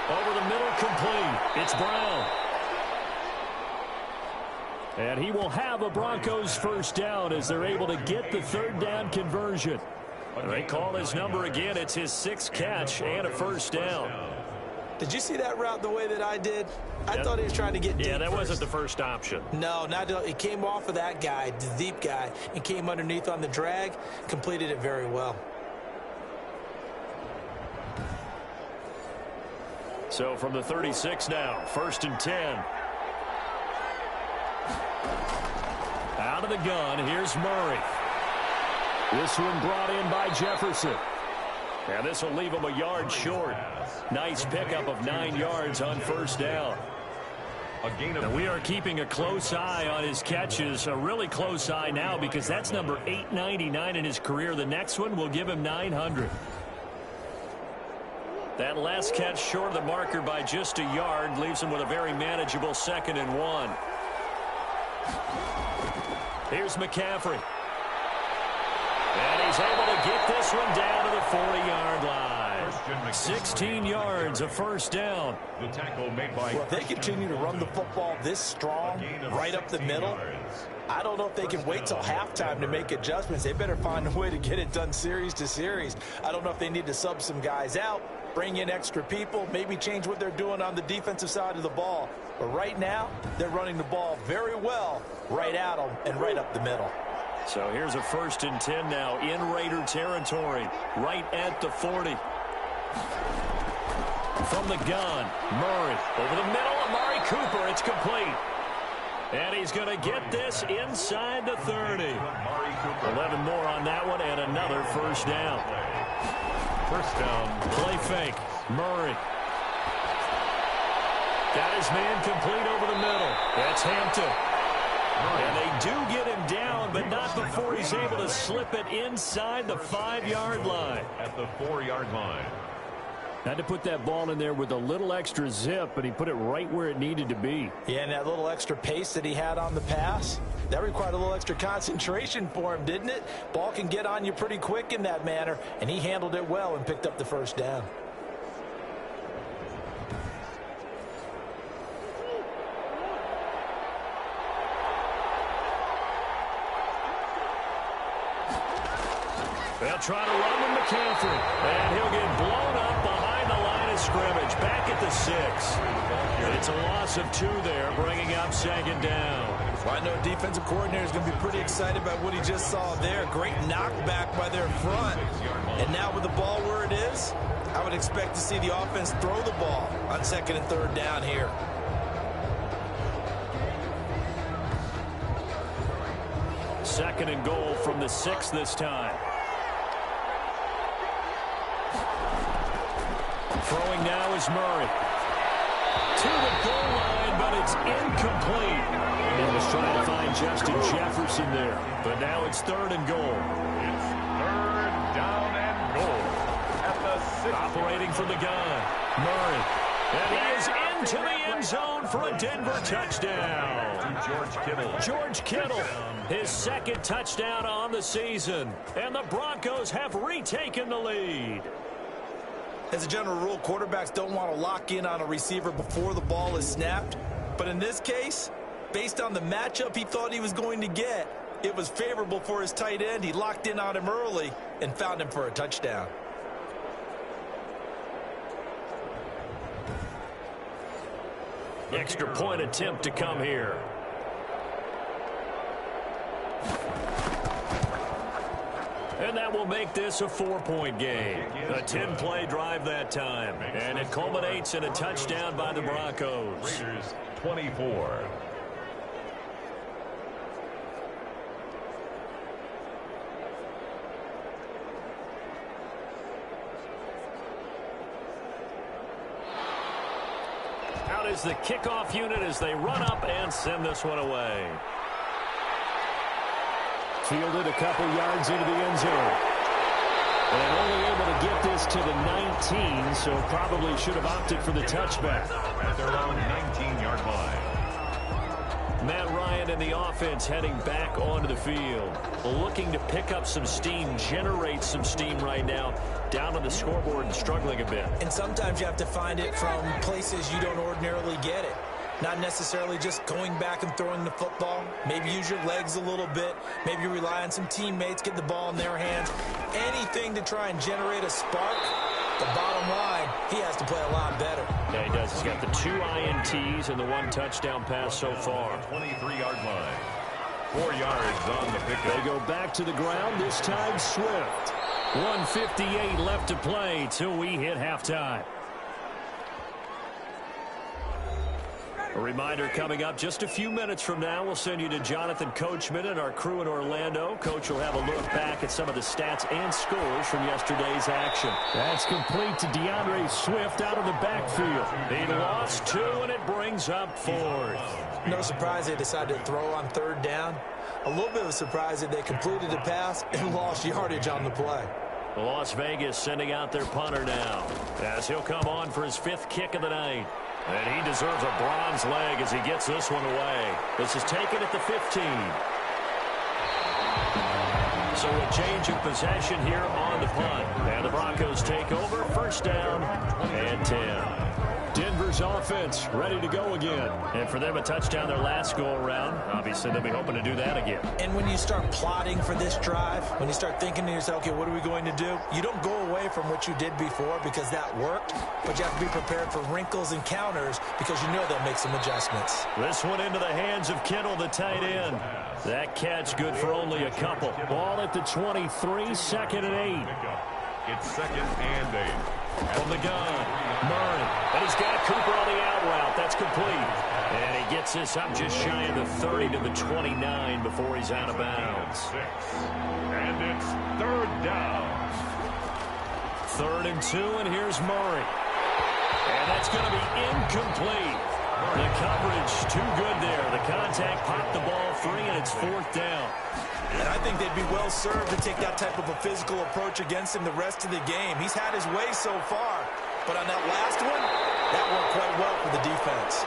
Over the middle, complete. It's Brown. And he will have a Broncos first down as they're able to get the 3rd down conversion. They call his number again. It's his 6th catch and a first down. Did you see that route the way that I did? I thought he was trying to get deep. Yeah, that first. wasn't the first option. No, he came off of that guy, the deep guy, and came underneath on the drag, completed it very well. So from the 36 now, 1st and 10. Out of the gun, here's Murray. This one brought in by Jefferson. And this will leave him a yard short. Nice pickup of 9 yards on first down. And we are keeping a close eye on his catches, a really close eye now, because that's number 899 in his career. The next one will give him 900. That last catch short of the marker by just a yard leaves him with a very manageable 2nd and 1. Here's McCaffrey. And he's able to get this one down to the 40-yard line. 16 yards, a first down. The tackle made by... Well, if they continue to run the football this strong, right up the middle, I don't know if they can wait till halftime to make adjustments. They better find a way to get it done series to series. I don't know if they need to sub some guys out, bring in extra people, maybe change what they're doing on the defensive side of the ball. But right now, they're running the ball very well right at them and right up the middle. So here's a 1st and 10 now in Raider territory, right at the 40. From the gun, Murray over the middle, Amari Cooper, it's complete. And he's going to get this inside the 30. 11 more on that one and another first down. First down. Play fake, Murray. Got his man complete over the middle. That's Hampton. And they do get him down, but not before he's able to slip it inside the 5-yard line. At the 4-yard line. Had to put that ball in there with a little extra zip, but he put it right where it needed to be. Yeah, and that little extra pace that he had on the pass, that required a little extra concentration for him, didn't it? Ball can get on you pretty quick in that manner, and he handled it well and picked up the first down. They'll try to run with McCaffrey, and he'll get blown up behind the line of scrimmage, back at the 6. And it's a loss of 2 there, bringing up 2nd down. Well, I know defensive coordinator is going to be pretty excited about what he just saw there. Great knockback by their front. And now with the ball where it is, I would expect to see the offense throw the ball on 2nd and 3rd down here. Second and goal from the 6 this time. Throwing now is Murray. To the goal line, but it's incomplete. He was trying to find Justin Jefferson there. But now it's 3rd and goal. It's 3rd down and goal. At the 6. Operating from the gun. Murray. And he is into the end zone for a Denver touchdown. George Kittle. George Kittle, his 2nd touchdown on the season. And the Broncos have retaken the lead. As a general rule, quarterbacks don't want to lock in on a receiver before the ball is snapped. But in this case, based on the matchup he thought he was going to get, it was favorable for his tight end. He locked in on him early and found him for a touchdown. Extra point attempt to come here. And that will make this a 4-point game. A 10-play drive that time. And it culminates in a touchdown by the Broncos. Raiders 24. Out is the kickoff unit as they run up and send this one away. Fielded a couple yards into the end zone. And only able to get this to the 19, so probably should have opted for the touchback. At their own 19-yard line. Matt Ryan and the offense heading back onto the field. Looking to pick up some steam, generate some steam right now. Down on the scoreboard and struggling a bit. And sometimes you have to find it from places you don't ordinarily get it. Not necessarily just going back and throwing the football. Maybe use your legs a little bit. Maybe rely on some teammates, get the ball in their hands. Anything to try and generate a spark. The bottom line, he has to play a lot better. Yeah, he does. He's got the 2 INTs and the 1 touchdown pass so far. 23-yard line. 4 yards on the pickup. They go back to the ground, this time Swift. 1:58 left to play till we hit halftime. A reminder coming up just a few minutes from now. We'll send you to Jonathan Coachman and our crew in Orlando. Coach will have a look back at some of the stats and scores from yesterday's action. That's complete to DeAndre Swift out of the backfield. He lost 2, and it brings up 4th. No surprise they decided to throw on 3rd down. A little bit of a surprise that they completed the pass and lost yardage on the play. Las Vegas sending out their punter now, as he'll come on for his 5th kick of the night. And he deserves a bronze leg as he gets this one away. This is taken at the 15. So a change of possession here on the punt. And the Broncos take over, 1st down and 10. Denver's offense ready to go again. And for them, a touchdown their last go-around. Obviously, they'll be hoping to do that again. And when you start plotting for this drive, when you start thinking to yourself, okay, what are we going to do? You don't go away from what you did before because that worked, but you have to be prepared for wrinkles and counters because you know they'll make some adjustments. This one into the hands of Kittle, the tight end. That catch good for only a couple. Ball at the 23, 2nd and 8. It's 2nd and 8. From the gun, Murray. And he's got Cooper on the out route. That's complete. And he gets this up just shy of the 30 to the 29 before he's out of bounds. 6. And it's 3rd down. 3rd and 2, and here's Murray. And that's going to be incomplete. The coverage too good there. The contact popped the ball free, and it's 4th down. And I think they'd be well served to take that type of a physical approach against him the rest of the game. He's had his way so far, but on that last one, that worked quite well for the defense.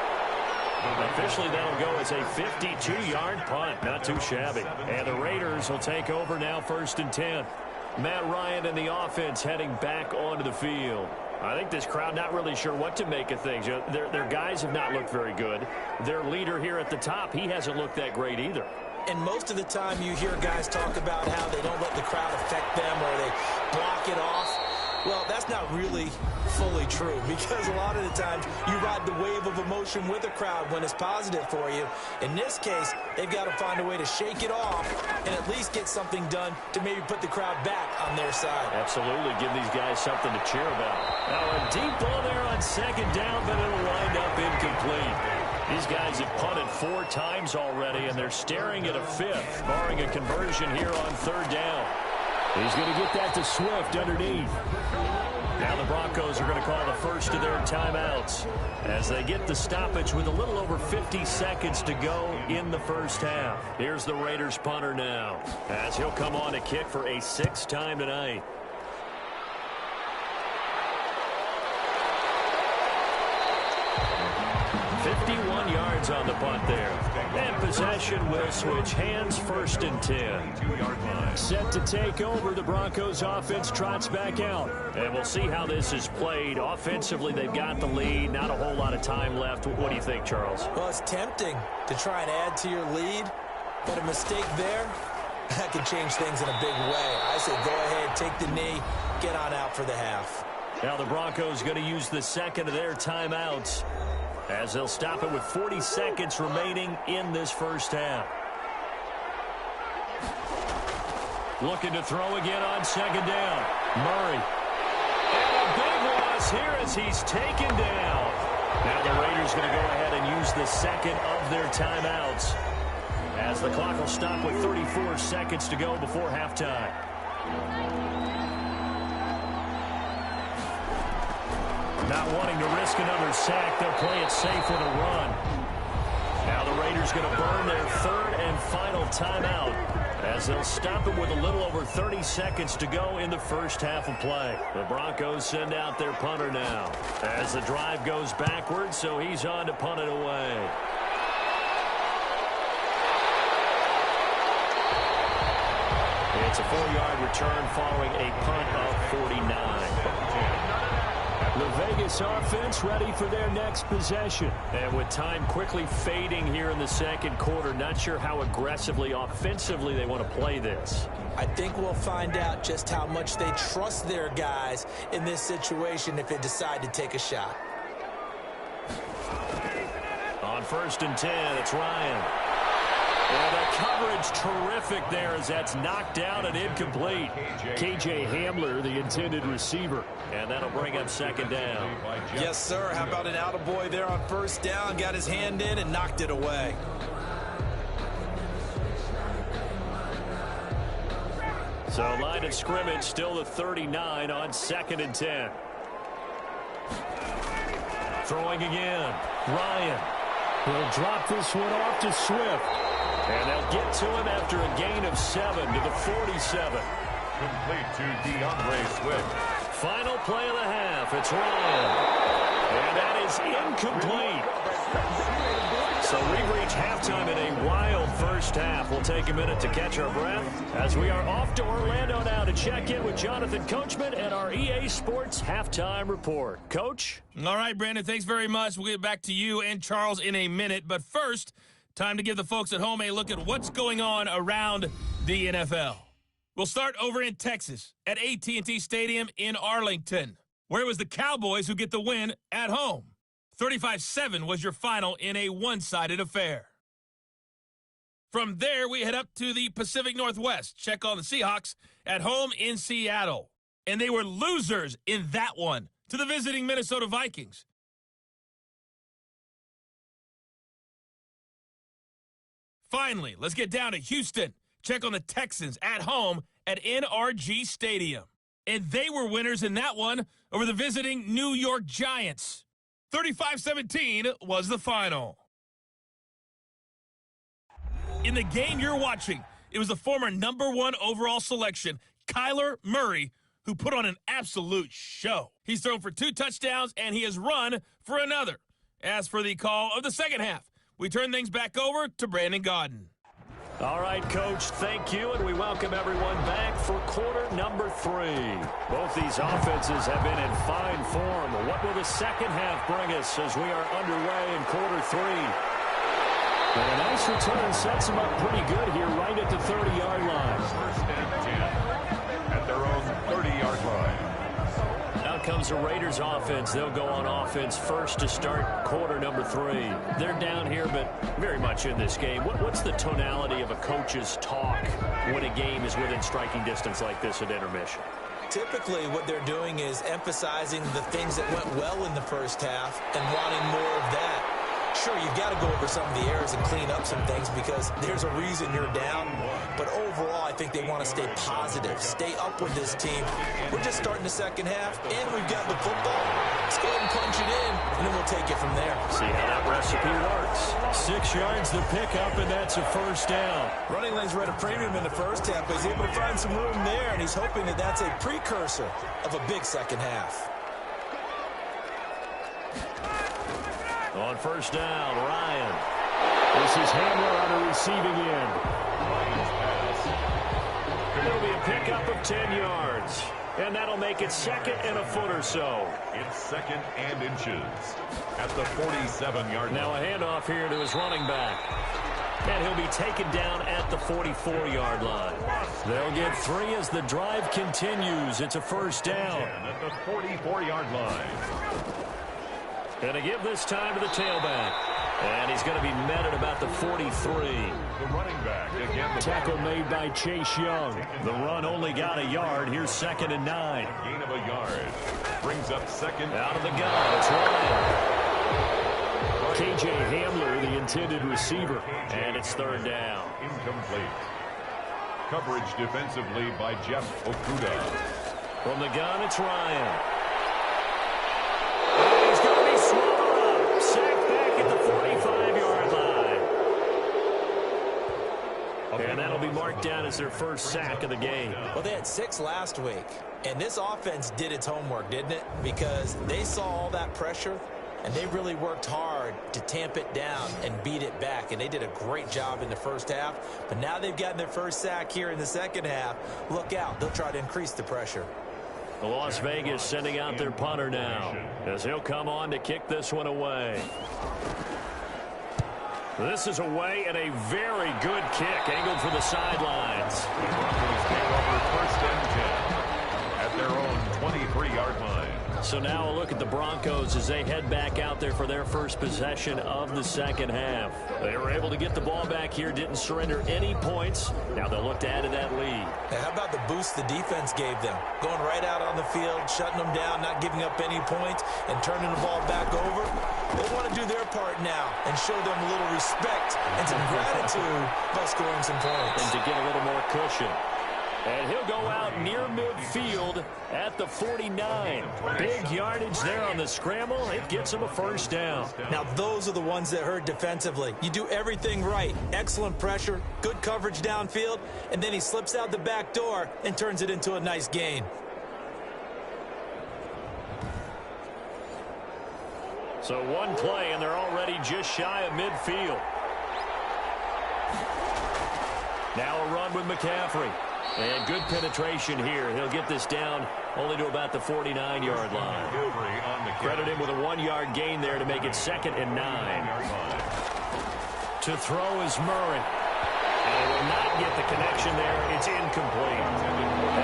Officially, that'll go as a 52-yard punt. Not too shabby. And the Raiders will take over now, 1st and 10. Matt Ryan and the offense heading back onto the field. I think this crowd not really sure what to make of things. Their guys have not looked very good. Their leader here at the top, he hasn't looked that great either. And most of the time you hear guys talk about how they don't let the crowd affect them or they block it off. Well, that's not really fully true because a lot of the times you ride the wave of emotion with a crowd when it's positive for you. In this case, they've got to find a way to shake it off and at least get something done to maybe put the crowd back on their side. Absolutely. Give these guys something to cheer about. Now a deep ball there on 2nd down, but it'll wind up incomplete. These guys have punted 4 times already, and they're staring at a 5th, barring a conversion here on 3rd down. He's going to get that to Swift underneath. Now the Broncos are going to call the first of their timeouts as they get the stoppage with a little over 50 seconds to go in the 1st half. Here's the Raiders punter now as he'll come on to kick for a 6th time tonight. yards on the punt there. And possession will switch hands, 1st and 10. Set to take over, the Broncos offense trots back out. And we'll see how this is played. Offensively, they've got the lead. Not a whole lot of time left. What do you think, Charles? Well, it's tempting to try and add to your lead, but a mistake there, that could change things in a big way. I say go ahead, take the knee, get on out for the half. Now the Broncos going to use the second of their timeouts as they'll stop it with 40 seconds remaining in this first half. Looking to throw again on second down. Murray. And a big loss here as he's taken down. Now the Raiders going to go ahead and use the second of their timeouts as the clock will stop with 34 seconds to go before halftime. Not wanting to risk another sack, they'll play it safe with a run. Now the Raiders going to burn their third and final timeout as they'll stop it with a little over 30 seconds to go in the first half of play. The Broncos send out their punter now as the drive goes backwards, so he's on to punt it away. It's a 4-yard return following a punt of 49. The Vegas offense ready for their next possession. And with time quickly fading here in the second quarter, not sure how aggressively, offensively they want to play this. I think we'll find out just how much they trust their guys in this situation if they decide to take a shot. On 1st and 10, it's Ryan. And the coverage terrific there as that's knocked out and incomplete. KJ Hamler, the intended receiver. And that'll bring up 2nd down. Yes, sir. How about an attaboy there on 1st down? Got his hand in and knocked it away. So line of scrimmage still the 39 on 2nd and 10. Throwing again. Ryan. He'll drop this one off to Swift. And they'll get to him after a gain of 7 to the 47. Complete to DeAndre Swift. Final play of the half. It's Ryan. And that is incomplete. So we reach halftime in a wild first half. We'll take a minute to catch our breath as we are off to Orlando now to check in with Jonathan Coachman and our EA Sports Halftime Report. Coach? All right, Brandon, thanks very much. We'll get back to you and Charles in a minute. But first, time to give the folks at home a look at what's going on around the NFL. We'll start over in Texas at AT&T Stadium in Arlington, where it was the Cowboys who get the win at home. 35-7 was your final in a one-sided affair. From there, we head up to the Pacific Northwest. Check on the Seahawks at home in Seattle. And they were losers in that one to the visiting Minnesota Vikings. Finally, let's get down to Houston. Check on the Texans at home at NRG Stadium. And they were winners in that one over the visiting New York Giants. 35-17 was the final. In the game you're watching, it was the former #1 overall selection, Kyler Murray, who put on an absolute show. He's thrown for 2 touchdowns, and he has run for another. As for the call of the second half, we turn things back over to Brandon Gaudin. All right, Coach, thank you, and we welcome everyone back for quarter number 3. Both these offenses have been in fine form. What will the second half bring us as we are underway in quarter 3? And a nice return sets them up pretty good here right at the 30-yard line. 1st and 10 at their own 30-yard line. Out comes the Raiders offense. They'll go on offense first to start quarter number 3. They're down here, but very much in this game. What's the tonality of a coach's talk when a game is within striking distance like this at intermission? Typically, what they're doing is emphasizing the things that went well in the first half and wanting more of that. Sure, you've got to go over some of the errors and clean up some things because there's a reason you're down. But overall, I think they want to stay positive, stay up with this team. We're just starting the second half, and we've got the football. Let's go ahead and punch it in, and then we'll take it from there. See how that recipe works. 6 yards the pickup, and that's a 1st down. Running lanes were at a premium in the first half, but he's able to find some room there, and he's hoping that that's a precursor of a big second half. On 1st down, Ryan. This is Hamler on a receiving end. It'll be a pickup of 10 yards. And that'll make it 2nd and a foot or so. It's 2nd and inches at the 47-yard line. Now a handoff here to his running back. And he'll be taken down at the 44-yard line. They'll get 3 as the drive continues. It's a 1st down. At the 44-yard line. Going to give this time to the tailback. And he's going to be met at about the 43. The running back again. Tackle made by Chase Young. The run only got a yard. Here's 2nd and 9. Gain of a yard. Brings up 2nd. Out of the gun. It's Ryan. KJ Hamler, the intended receiver. And it's 3rd down. Incomplete. Coverage defensively by Jeff Okuda. From the gun, it's Ryan. And he's going to be swallowed up. Sacked back at the 45-yard line. And that'll be marked down as their first sack of the game. Well, they had 6 last week, and this offense did its homework, didn't it? Because they saw all that pressure, and they really worked hard to tamp it down and beat it back, and they did a great job in the first half. But now they've gotten their first sack here in the second half. Look out. They'll try to increase the pressure. The Las Vegas sending out their punter now as he'll come on to kick this one away. This is away and a very good kick angled for the sidelines. The Broncos take over 1st and 10 at their own 23-yard line. So now a look at the Broncos as they head back out there for their first possession of the second half. They were able to get the ball back here, didn't surrender any points. Now they'll look to add to that lead. Now, how about the boost the defense gave them? Going right out on the field, shutting them down, not giving up any points, and turning the ball back over. They want to do their part now and show them a little respect and some gratitude by scoring some points. And to get a little more cushion. And he'll go out near midfield at the 49. Big yardage there on the scramble. It gets him a first down. Now, those are the ones that hurt defensively. You do everything right. Excellent pressure, good coverage downfield, and then he slips out the back door and turns it into a nice gain. So one play, and they're already just shy of midfield. Now a run with McCaffrey. And good penetration here. He'll get this down only to about the 49-yard line. Credit him with a 1-yard gain there to make it 2nd and 9. To throw is Murray. And he will not get the connection there. It's incomplete.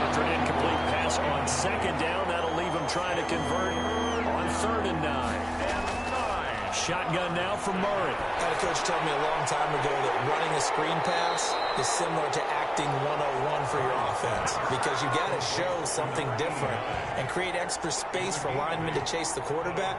After an incomplete pass on 2nd down, that'll leave him trying to convert on 3rd and 9. Shotgun now from Murray. Had a coach tell me a long time ago that running a screen pass is similar to acting 101 for your offense, because you got to show something different and create extra space for linemen to chase the quarterback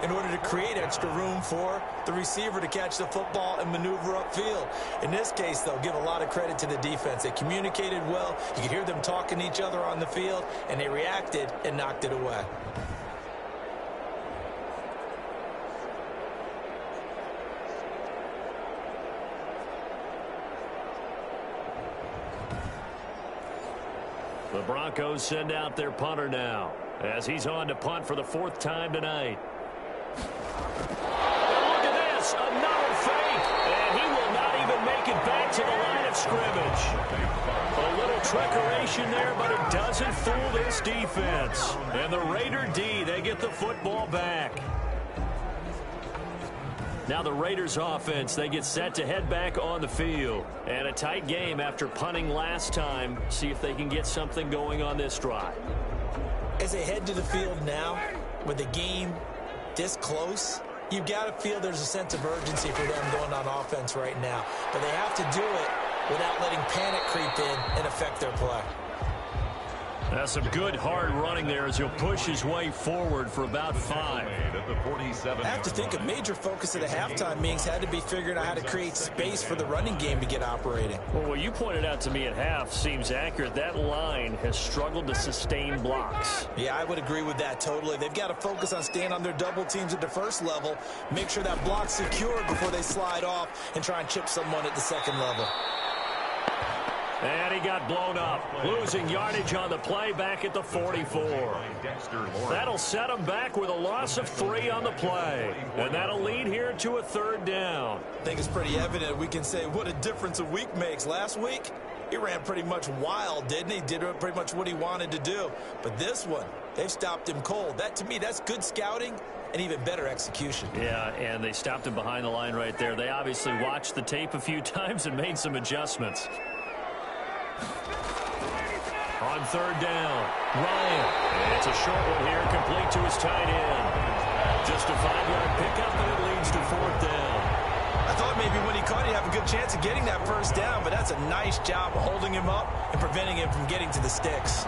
in order to create extra room for the receiver to catch the football and maneuver upfield. In this case, though, give a lot of credit to the defense. They communicated well. You could hear them talking to each other on the field, and they reacted and knocked it away. The Broncos send out their punter now as he's on to punt for the 4th time tonight. And look at this, another fake, and he will not even make it back to the line of scrimmage. A little trickeration there, but it doesn't fool this defense. And the Raider D, they get the football back. Now the Raiders offense, they get set to head back on the field. And a tight game after punting last time. See if they can get something going on this drive. As they head to the field now, with the game this close, you've got to feel there's a sense of urgency for them going on offense right now. But they have to do it without letting panic creep in and affect their play. That's some good hard running there as he'll push his way forward for about 5. I have to think a major focus of the halftime meetings had to be figuring out how to create space for the running game to get operating. Well, what you pointed out to me at half seems accurate. That line has struggled to sustain blocks. Yeah, I would agree with that totally. They've got to focus on staying on their double teams at the first level, make sure that block's secured before they slide off and try and chip someone at the second level. And he got blown up, losing yardage on the play back at the 44. That'll set him back with a loss of 3 on the play. And that'll lead here to a 3rd down. I think it's pretty evident. We can say what a difference a week makes. Last week, he ran pretty much wild, didn't he? Did pretty much what he wanted to do. But this one, they've stopped him cold. That, to me, that's good scouting and even better execution. Yeah, and they stopped him behind the line right there. They obviously watched the tape a few times and made some adjustments. On 3rd down, Ryan. And it's a short one here, complete to his tight end. Just a 5-yard pickup, and it leads to 4th down. I thought maybe when he caught it, he'd have a good chance of getting that first down, but that's a nice job of holding him up and preventing him from getting to the sticks.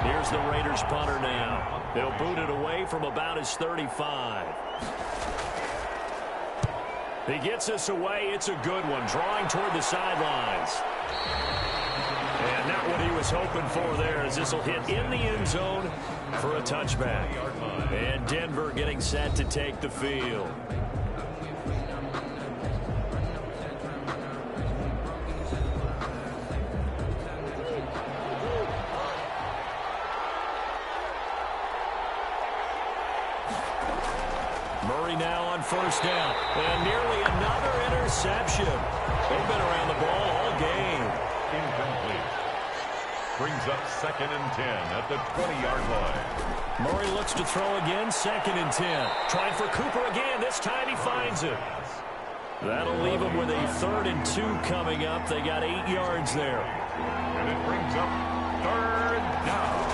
Here's the Raiders punter now. They'll boot it away from about his 35. He gets this away. It's a good one, drawing toward the sidelines. And not what he was hoping for there, as this will hit in the end zone for a touchback. And Denver getting set to take the field. Murray now on 1st down. And nearly another interception. They've been around the ball all game. Incomplete. Brings up 2nd and 10 at the 20-yard line. Murray looks to throw again, 2nd and 10. Trying for Cooper again. This time he finds it. That'll leave him with a 3rd and 2 coming up. They got 8 yards there. And it brings up 3rd down.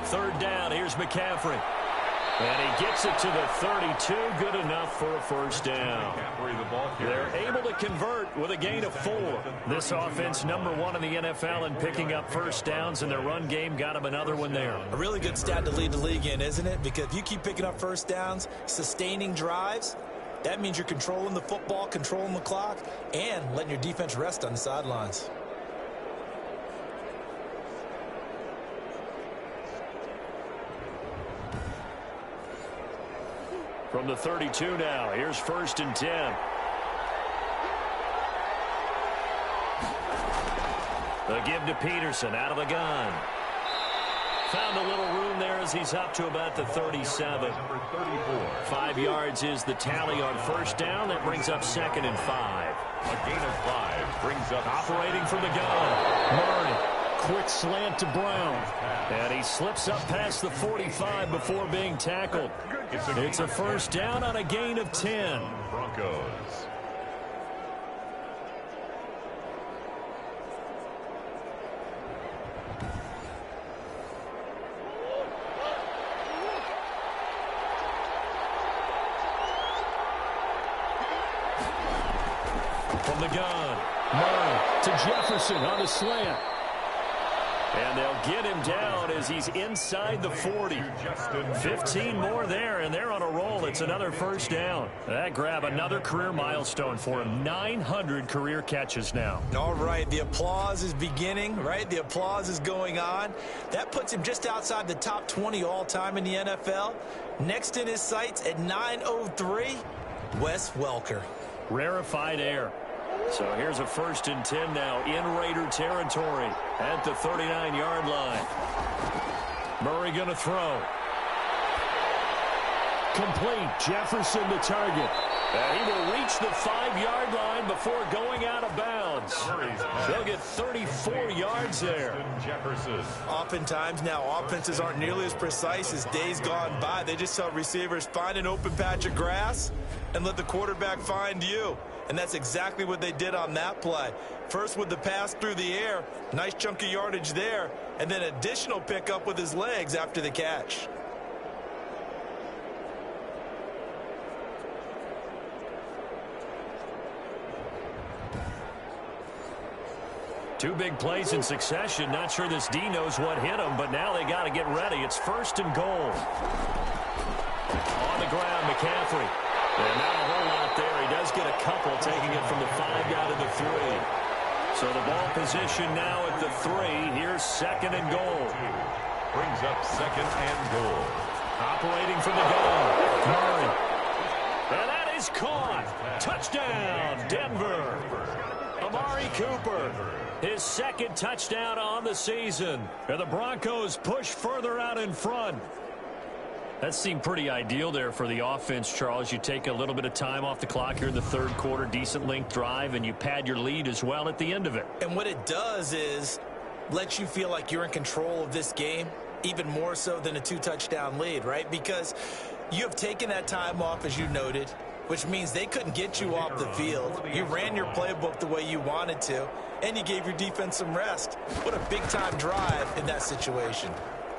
3rd down. Here's McCaffrey. And he gets it to the 32. Good enough for a 1st down. They're able to convert with a gain of 4. This offense, #1 in the NFL in picking up 1st downs, and their run game got them another one there. A really good stat to lead the league in, isn't it? Because if you keep picking up 1st downs, sustaining drives, that means you're controlling the football, controlling the clock, and letting your defense rest on the sidelines. From the 32 now, here's 1st and 10. The give to Peterson out of the gun. Found a little room there as he's up to about the 37. 5 yards is the tally on 1st down. That brings up 2nd and 5. A gain of 5 brings up operating from the gun. Murray. Quick slant to Brown. And he slips up past the 45 before being tackled. It's a 1st down on a gain of 10. Broncos. From the gun, Murray to Jefferson on the slant. And they'll get him down as he's inside the 40. 15 more there, and they're on a roll. It's another 1st down. That grab, another career milestone for him. 900 career catches now. All right, the applause is beginning, right? The applause is going on. That puts him just outside the top 20 all-time in the NFL. Next in his sights at 903, Wes Welker. Rarefied air. So here's a 1st and 10 now in Raider territory at the 39-yard line. Murray going to throw. Complete. Jefferson the target. And he will reach the 5-yard line before going out of bounds. They'll get 34 yards there. Oftentimes now offenses aren't nearly as precise as days gone by. They just tell receivers, find an open patch of grass and let the quarterback find you. And that's exactly what they did on that play. First with the pass through the air, nice chunk of yardage there, and then additional pickup with his legs after the catch. Two big plays in succession. Not sure this D knows what hit him, but now they got to get ready. It's 1st and goal. On the ground, McCaffrey. And not a whole lot there. He does get a couple, taking it from the 5 down to the 3. So the ball position now at the 3. Here's 2nd and goal. Brings up 2nd and goal. Operating from the gun. Murray. And that is caught. Touchdown, Denver. Amari Cooper. His 2nd touchdown on the season. And the Broncos push further out in front. That seemed pretty ideal there for the offense, Charles. You take a little bit of time off the clock here in the 3rd quarter, decent length drive, and you pad your lead as well at the end of it. And what it does is let you feel like you're in control of this game, even more so than a 2-touchdown lead, right? Because you have taken that time off, as you noted, which means they couldn't get you off the field. You ran your playbook the way you wanted to, and you gave your defense some rest. What a big-time drive in that situation.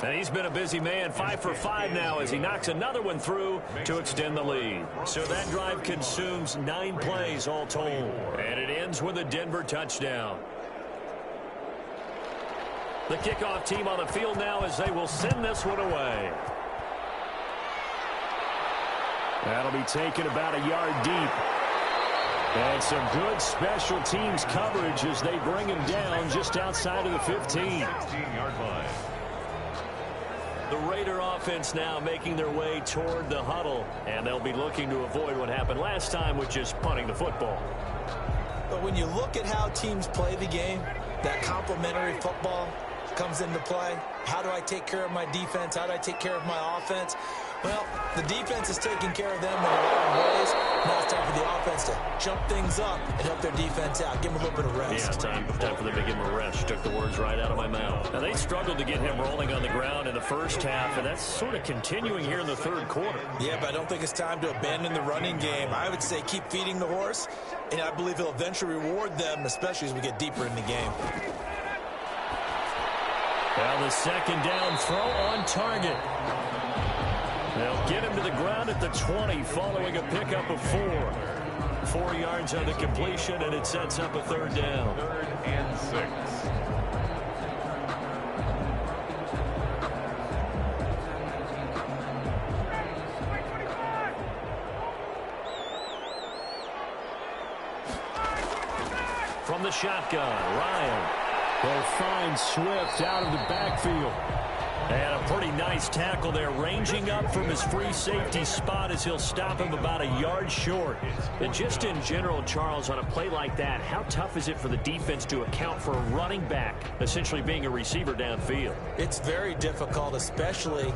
And he's been a busy man, 5 for 5 now as he knocks another one through to extend the lead. So that drive consumes 9 plays all told. And it ends with a Denver touchdown. The kickoff team on the field now as they will send this one away. That'll be taken about a yard deep. And some good special teams coverage as they bring him down just outside of the 15. 16-yard line. The Raider offense now making their way toward the huddle, and they'll be looking to avoid what happened last time with just punting the football. But when you look at how teams play the game, that complementary football comes into play. How do I take care of my defense? How do I take care of my offense? Well, the defense is taking care of them in a lot of ways. Now it's time for the offense to jump things up and help their defense out. Give them a little bit of rest. Yeah, time for them to give him a rest. You took the words right out of my mouth. Now, they struggled to get him rolling on the ground in the first half, and that's sort of continuing here in the third quarter. Yeah, but I don't think it's time to abandon the running game. I would say keep feeding the horse, and I believe he'll eventually reward them, especially as we get deeper in the game. Now the second down throw on target. They'll get him to the ground at the 20 following a pickup of 4. 4 yards on the completion, and it sets up a third down. 3rd and 6. From the shotgun, Ryan will find Swift out of the backfield. And a pretty nice tackle there, ranging up from his free safety spot as he'll stop him about a yard short. And just in general, Charles, on a play like that, how tough is it for the defense to account for a running back essentially being a receiver downfield? It's very difficult, especially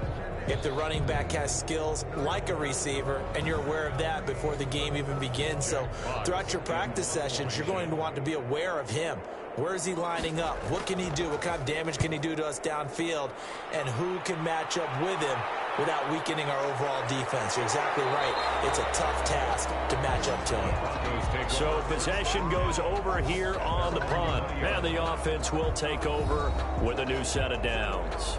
if the running back has skills like a receiver, and you're aware of that before the game even begins. So throughout your practice sessions, you're going to want to be aware of him. Where is he lining up? What can he do? What kind of damage can he do to us downfield? And who can match up with him without weakening our overall defense? You're exactly right. It's a tough task to match up to him. So possession goes over here on the punt. And the offense will take over with a new set of downs.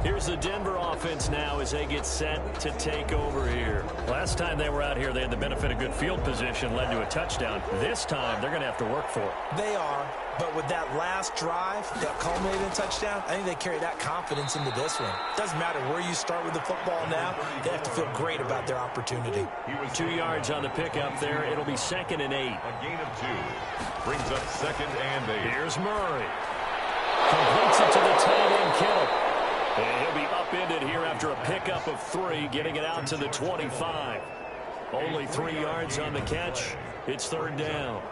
Here's the Denver offense now as they get set to take over here. Last time they were out here, they had the benefit of good field position, led to a touchdown. This time, they're going to have to work for it. They are, but with that last drive that culminated in a touchdown, I think they carry that confidence into this one. Doesn't matter where you start with the football now, they have to feel great about their opportunity. 2 yards on the pickup there. It'll be 2nd and 8. A gain of 2. Brings up 2nd and 8. Here's Murray. Completes it to the tight end, Kittle. And he'll be upended here after a pickup of 3, getting it out to the 25. Only 3 yards on the catch. It's 3rd down.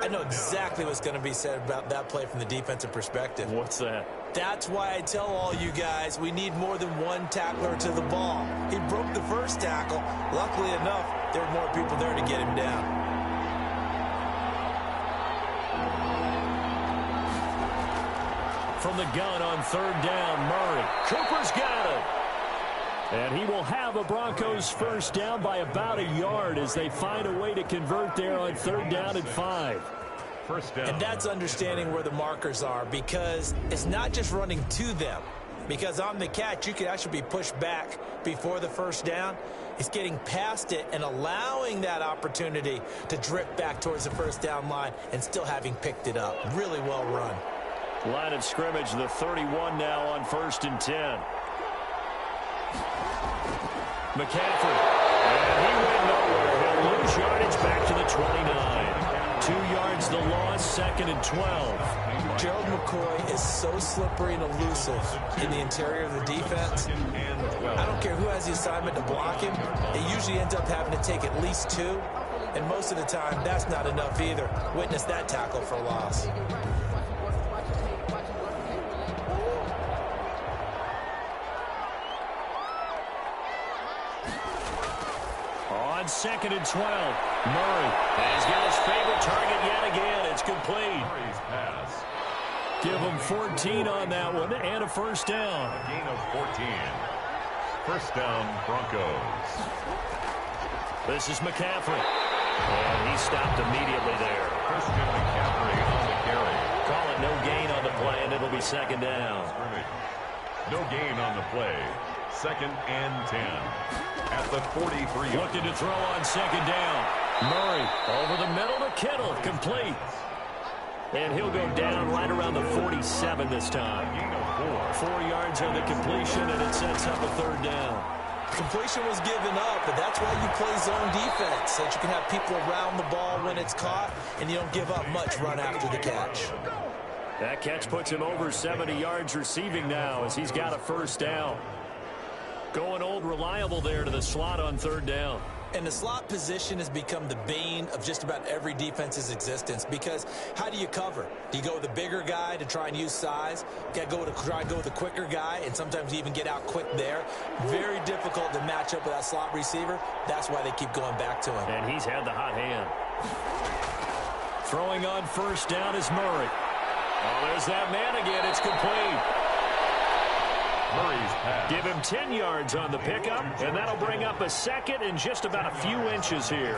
I know exactly what's going to be said about that play from the defensive perspective. What's that? That's why I tell all you guys we need more than one tackler to the ball. He broke the first tackle. Luckily enough, there were more people there to get him down. From the gun on 3rd down, Murray. Cooper's got it. And he will have a Broncos first down by about a yard as they find a way to convert there on 3rd down and 5. First down. And that's understanding where the markers are, because it's not just running to them. Because on the catch, you could actually be pushed back before the first down. It's getting past it and allowing that opportunity to drip back towards the first down line and still having picked it up. Really well run. Line of scrimmage, the 31 now on 1st and 10. McCaffrey. And he went nowhere. He'll lose yardage back to the 29. 2 yards the loss, 2nd and 12. Gerald McCoy is so slippery and elusive in the interior of the defense. I don't care who has the assignment to block him. They usually end up having to take at least 2. And most of the time, that's not enough either. Witness that tackle for loss. On 2nd and 12, Murray has got his favorite target yet again. It's complete. Murray's pass. Give him 14 on that one and a first down. A gain of 14. First down, Broncos. This is McCaffrey. And he stopped immediately there. Christian McCaffrey on the carry. Call it no gain on the play, and it'll be 2nd down. No gain on the play. 2nd and 10. At the 43. Looking to throw on 2nd down. Murray over the middle to Kittle. Complete. And he'll go down right around the 47 this time. Gain of 4. 4 yards on the completion, and it sets up a 3rd down. Completion was given up, but that's why you play zone defense, so that you can have people around the ball when it's caught, and you don't give up much run after the catch. That catch puts him over 70 yards receiving now as he's got a first down. Going old reliable there to the slot on 3rd down. And the slot position has become the bane of just about every defense's existence because how do you cover? Do you go with a bigger guy to try and use size? You got to try and go with a quicker guy, and sometimes you even get out quick there. Very difficult to match up with that slot receiver. That's why they keep going back to him. And he's had the hot hand. Throwing on first down is Murray. Oh, there's that man again. It's complete. Murray's pass. Give him 10 yards on the pickup, and that'll bring up a second and just about a few inches here.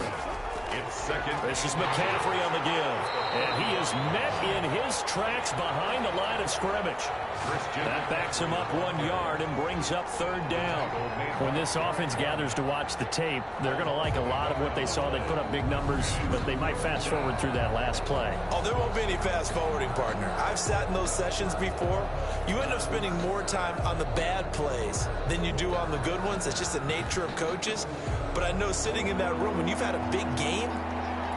It's second. This is McCaffrey on the give, and he is met in his tracks behind the line of scrimmage. That backs him up 1 yard and brings up third down. When this offense gathers to watch the tape, they're going to like a lot of what they saw. They put up big numbers, but they might fast forward through that last play. Oh, there won't be any fast forwarding, partner. I've sat in those sessions before. You end up spending more time on the bad plays than you do on the good ones. It's just the nature of coaches. But I know sitting in that room, when you've had a big game,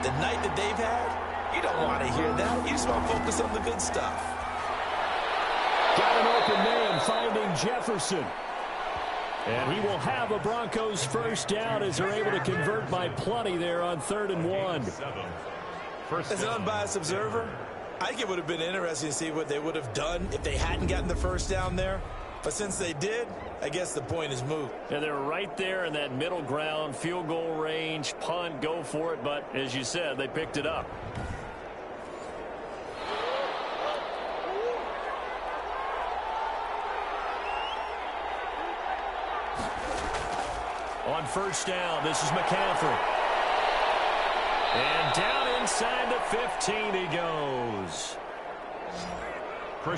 the night that they've had, you don't want to hear that. You just want to focus on the good stuff. Got an open man finding Jefferson. And he will have a Broncos first down as they're able to convert by plenty there on 3rd and 1. As an unbiased observer, I think it would have been interesting to see what they would have done if they hadn't gotten the first down there. But since they did, I guess the point is moot. Yeah, they're right there in that middle ground, field goal range, punt, go for it. But as you said, they picked it up. On first down, this is McCaffrey. And down inside the 15 he goes.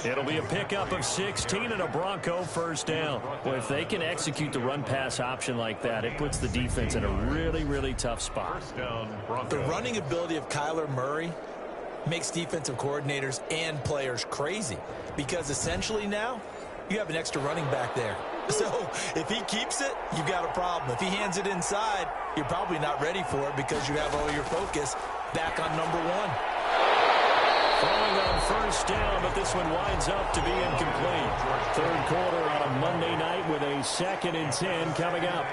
It'll be a pickup of 16 and a Bronco first down. Well, if they can execute the run-pass option like that, it puts the defense in a really, really tough spot. First down, Bronco. The running ability of Kyler Murray makes defensive coordinators and players crazy because essentially now you have an extra running back there. So if he keeps it, you've got a problem. If he hands it inside, you're probably not ready for it because you have all your focus back on number one. Throwing on first down, but this one winds up to be incomplete. Third quarter on a Monday night with a 2nd and 10 coming up.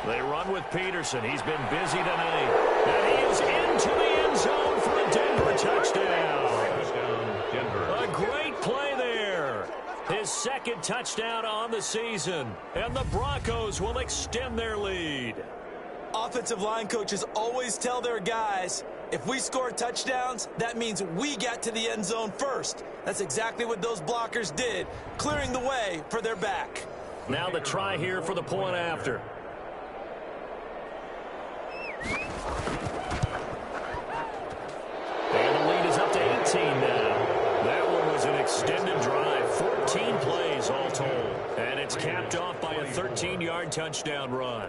They run with Peterson. He's been busy tonight. And he is into the end zone for a Denver touchdown. Denver. A great play there. His 2nd touchdown on the season. And the Broncos will extend their lead. Offensive line coaches always tell their guys, if we score touchdowns, that means we get to the end zone first. That's exactly what those blockers did, clearing the way for their back. Now the try here for the point after. And the lead is up to 18 now. That one was an extended drive, 14 plays all told. And it's capped off by a 13-yard touchdown run.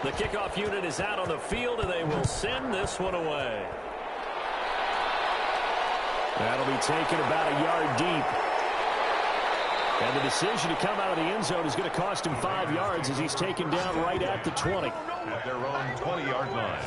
The kickoff unit is out on the field, and they will send this one away. That'll be taken about a yard deep. And the decision to come out of the end zone is going to cost him 5 yards as he's taken down right at the 20. At their own 20-yard line.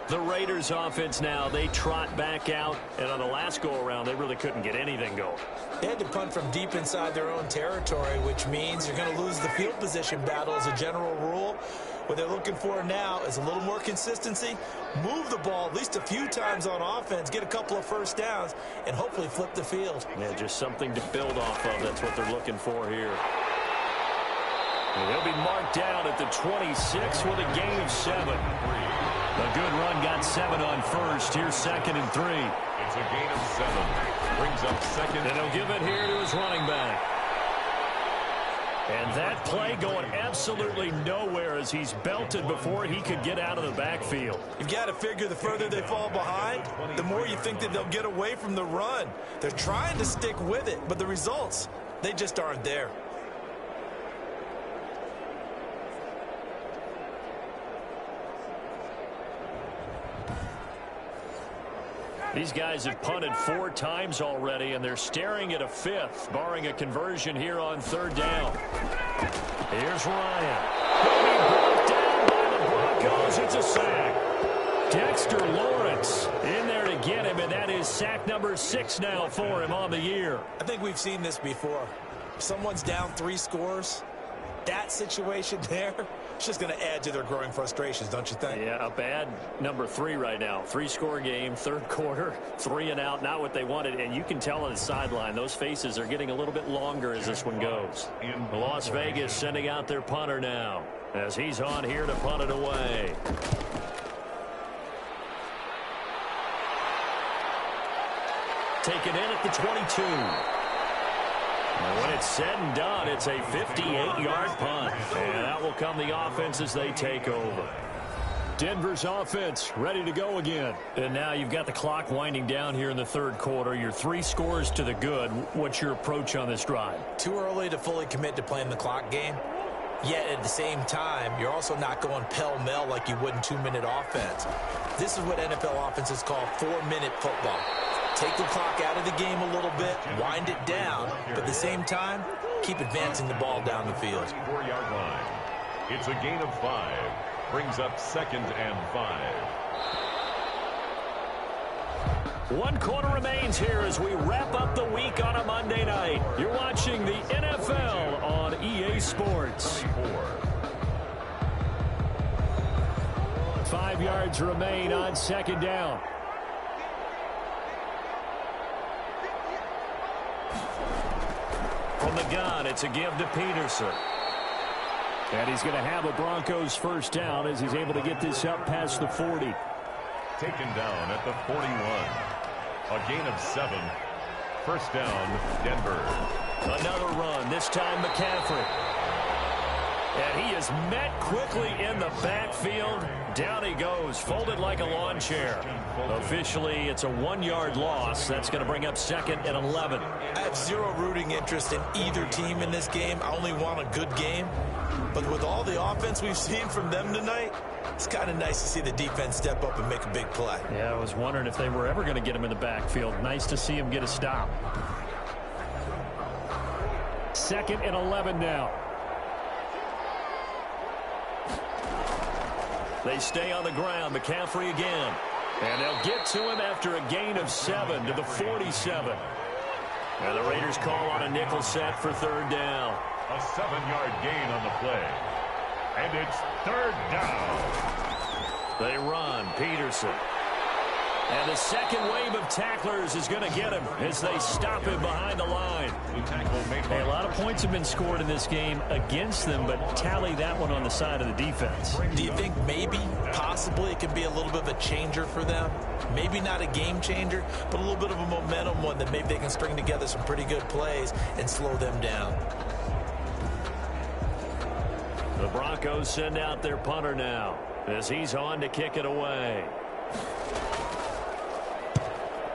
The Raiders offense now, they trot back out, and on the last go-around, they really couldn't get anything going. They had to punt from deep inside their own territory, which means you're going to lose the field position battle as a general rule. What they're looking for now is a little more consistency, move the ball at least a few times on offense, get a couple of first downs, and hopefully flip the field. Yeah, just something to build off of. That's what they're looking for here. And they'll be marked down at the 26 with a gain of 7. A good run got 7 on first. Here's 2nd and 3. It's a gain of 7. Brings up 2nd. And he'll give it here to his running back. And that play going absolutely nowhere as he's belted before he could get out of the backfield. You've got to figure the further they fall behind, the more you think that they'll get away from the run. They're trying to stick with it, but the results, they just aren't there. These guys have punted 4 times already, and they're staring at a 5th, barring a conversion here on 3rd down. Here's Ryan. He'll be brought down by the Broncos. It's a sack. Dexter Lawrence in there to get him, and that is sack number 6 now for him on the year. I think we've seen this before. If someone's down 3 scores, that situation there, it's just going to add to their growing frustrations, don't you think? Yeah, a bad number 3 right now. 3-score game, third quarter, 3 and out, not what they wanted. And you can tell on the sideline, those faces are getting a little bit longer as this one goes. Las Vegas sending out their punter now as he's on here to punt it away. Taken in at the 22. And when it's said and done, it's a 58-yard punt. And that will come the offense as they take over. Denver's offense ready to go again. And now you've got the clock winding down here in the third quarter. You're 3 scores to the good. What's your approach on this drive? Too early to fully commit to playing the clock game. Yet at the same time, you're also not going pell-mell like you would in 2-minute offense. This is what NFL offenses call 4-minute football. Take the clock out of the game a little bit, wind it down, but at the same time, keep advancing the ball down the field. 4-yard line. It's a gain of 5. Brings up 2nd and 5. 1 quarter remains here as we wrap up the week on a Monday night. You're watching the NFL on EA Sports. 5 yards remain on 2nd down. From the gun, it's a give to Peterson. And he's going to have a Broncos first down as he's able to get this up past the 40. Taken down at the 41. A gain of 7. First down, Denver. Another run, this time McCaffrey. And he is met quickly in the backfield. Down he goes, folded like a lawn chair. Officially, it's a 1-yard loss. That's going to bring up 2nd and 11. I have zero rooting interest in either team in this game. I only want a good game. But with all the offense we've seen from them tonight, it's kind of nice to see the defense step up and make a big play. Yeah, I was wondering if they were ever going to get him in the backfield. Nice to see him get a stop. 2nd and 11 now. They stay on the ground. McCaffrey again. And they'll get to him after a gain of 7 to the 47. And the Raiders call on a nickel set for 3rd down. A 7-yard gain on the play. And it's 3rd down. They run. Peterson. And the second wave of tacklers is going to get him as they stop him behind the line. Hey, a lot of points have been scored in this game against them, but tally that one on the side of the defense. Do you think maybe, possibly, it could be a little bit of a changer for them? Maybe not a game changer, but a little bit of a momentum one that maybe they can string together some pretty good plays and slow them down. The Broncos send out their punter now as he's on to kick it away.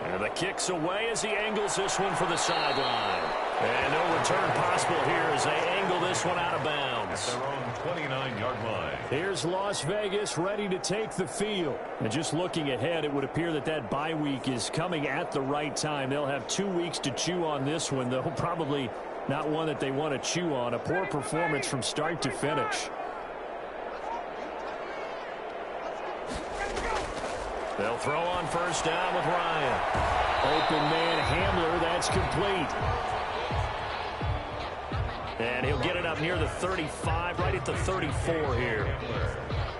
And the kick's away as he angles this one for the sideline. And no return possible here as they angle this one out of bounds. At their own 29-yard line. Here's Las Vegas ready to take the field. And just looking ahead, it would appear that that bye week is coming at the right time. They'll have 2 weeks to chew on this one, though probably not one that they want to chew on. A poor performance from start to finish. They'll throw on first down with Ryan. Open man Hamler, that's complete. And he'll get it up near the 35, right at the 34 here.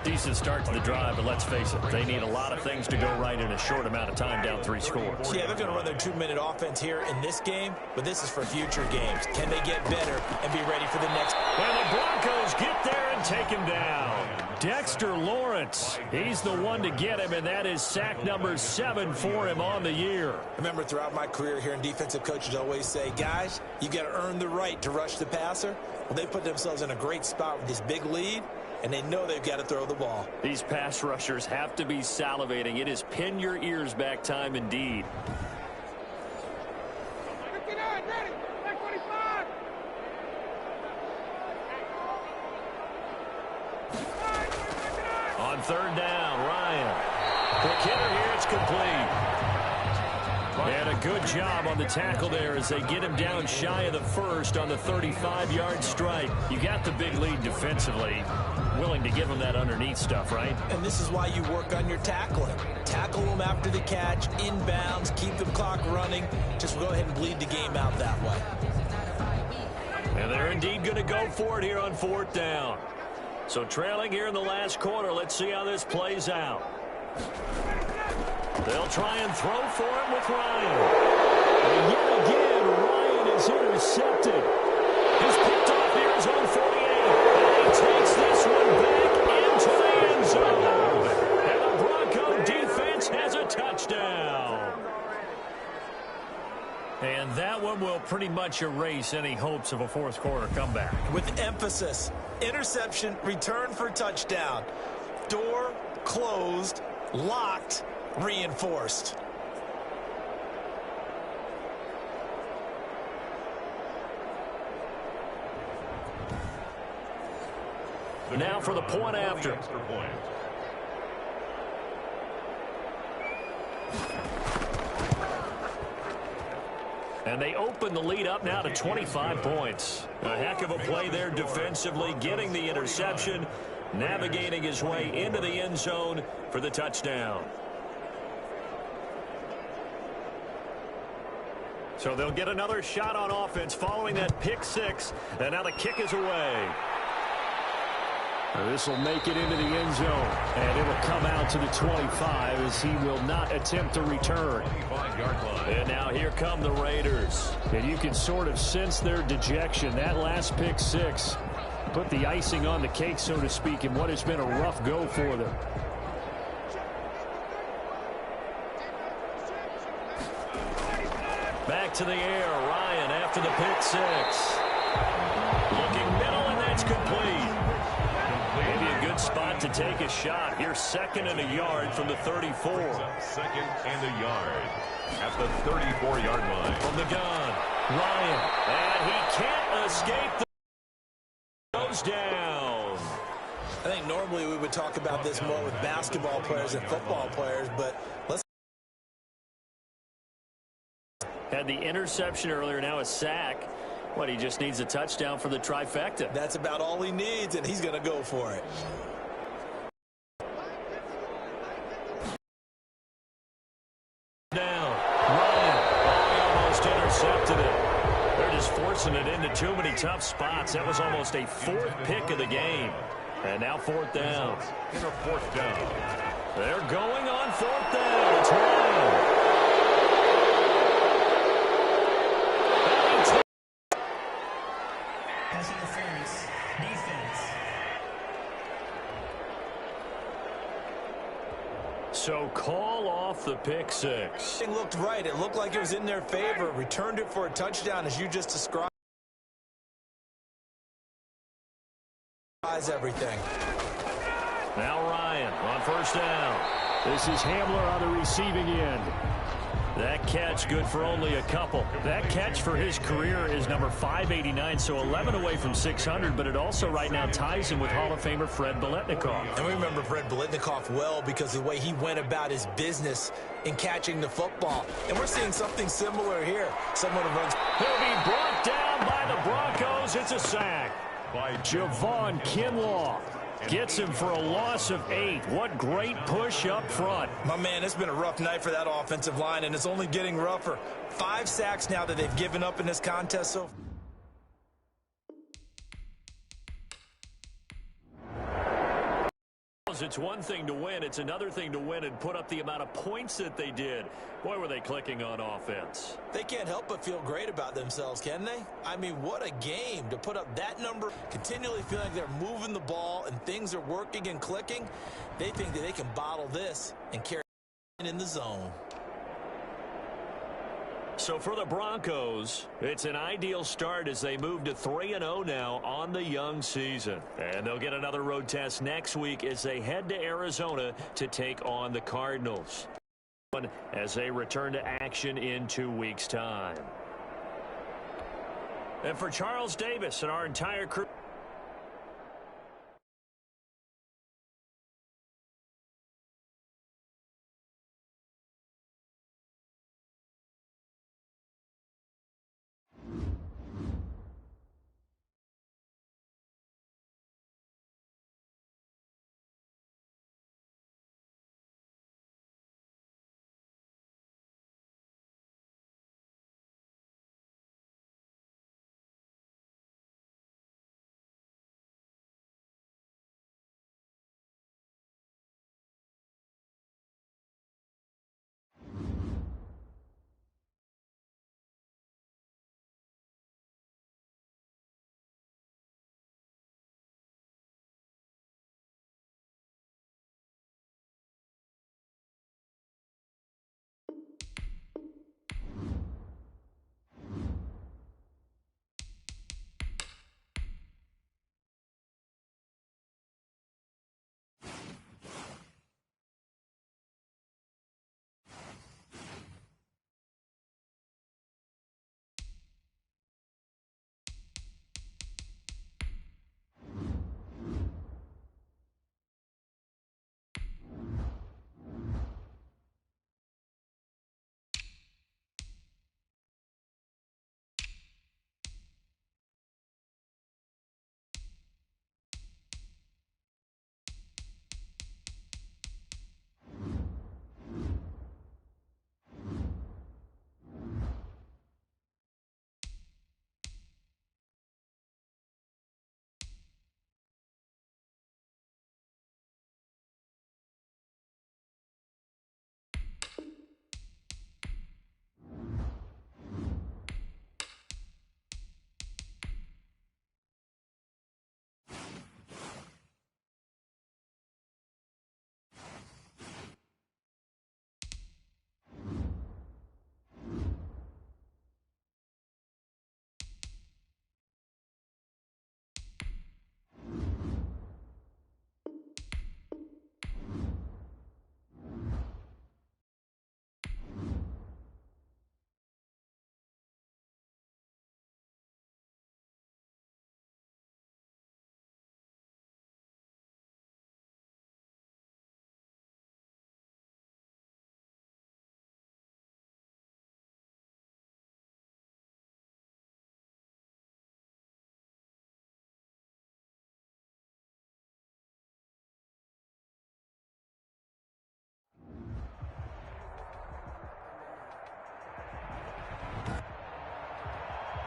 Decent start to the drive, but let's face it, they need a lot of things to go right in a short amount of time, down 3 scores. Yeah, they're going to run their 2-minute offense here in this game, but this is for future games. Can they get better and be ready for the next? And the Broncos get there and take him down. Dexter Lawrence, he's the one to get him, and that is sack number 7 for him on the year. I remember throughout my career here in defensive coaches always say, guys, you got to earn the right to rush the passer. Well, they put themselves in a great spot with this big lead, and they know they've got to throw the ball. These pass rushers have to be salivating. It is pin your ears back time indeed. 59, ready, 45. On 3rd down, Ryan. Quick hitter here, it's complete. And a good job on the tackle there as they get him down shy of the first on the 35-yard strike. You got the big lead defensively. Willing to give him that underneath stuff, right? And this is why you work on your tackling. Tackle them after the catch, inbounds, keep the clock running. Just go ahead and bleed the game out that way. And they're indeed going to go for it here on 4th down. So trailing here in the last quarter. Let's see how this plays out. They'll try and throw for it with Ryan. And yet again, Ryan is intercepted. He's picked off near his own 48. And he takes this one back into the end zone. And the Bronco defense has a touchdown. And that one will pretty much erase any hopes of a fourth quarter comeback. With emphasis, interception, return for touchdown. Door closed, locked, reinforced. Now for the point after. And they open the lead up now to 25 points. A heck of a play there defensively, getting the interception, navigating his way into the end zone for the touchdown. So they'll get another shot on offense following that pick six. And now the kick is away. This will make it into the end zone. And it will come out to the 25 as he will not attempt to return. And now here come the Raiders. And you can sort of sense their dejection. That last pick six put the icing on the cake, so to speak, in what has been a rough go for them. Back to the air. Ryan after the pick six. Looking middle, and that's complete. Maybe a good spot to take a shot. Here's 2nd and a yard from the 34. 2nd and a yard at the 34-yard line. From the gun, Ryan. And he can't escape the goes down. I think normally we would talk about this more with basketball players and football players, but let's. Had the interception earlier, now a sack. What, he just needs a touchdown for the trifecta. That's about all he needs, and he's going to go for it. Down. Ryan. Oh, he almost intercepted it. They're just forcing it into too many tough spots. That was almost a 4th pick of the game. And now 4th down. In a 4th down. They're going on 4th down. It's Ryan. So call off the pick six. It looked right. It looked like it was in their favor. Returned it for a touchdown, as you just described. Everything. Now Ryan on 1st down. This is Hamler on the receiving end. That catch good for only a couple. That catch for his career is number 589, so 11 away from 600, but it also right now ties him with Hall of Famer Fred Biletnikoff. And we remember Fred Biletnikoff well because of the way he went about his business in catching the football. And we're seeing something similar here. Someone who runs. He'll be brought down by the Broncos. It's a sack by Javon Kinlaw. Gets him for a loss of 8. What great push up front. My man, it's been a rough night for that offensive line, and it's only getting rougher. 5 sacks now that they've given up in this contest so far. It's one thing to win. It's another thing to win and put up the amount of points that they did. Boy, were they clicking on offense. They can't help but feel great about themselves, can they? I mean, what a game to put up that number. Continually feeling like they're moving the ball and things are working and clicking. They think that they can bottle this and carry it in the zone. So for the Broncos, it's an ideal start as they move to 3-0 now on the young season. And they'll get another road test next week as they head to Arizona to take on the Cardinals as they return to action in 2 weeks' time. And for Charles Davis and our entire crew,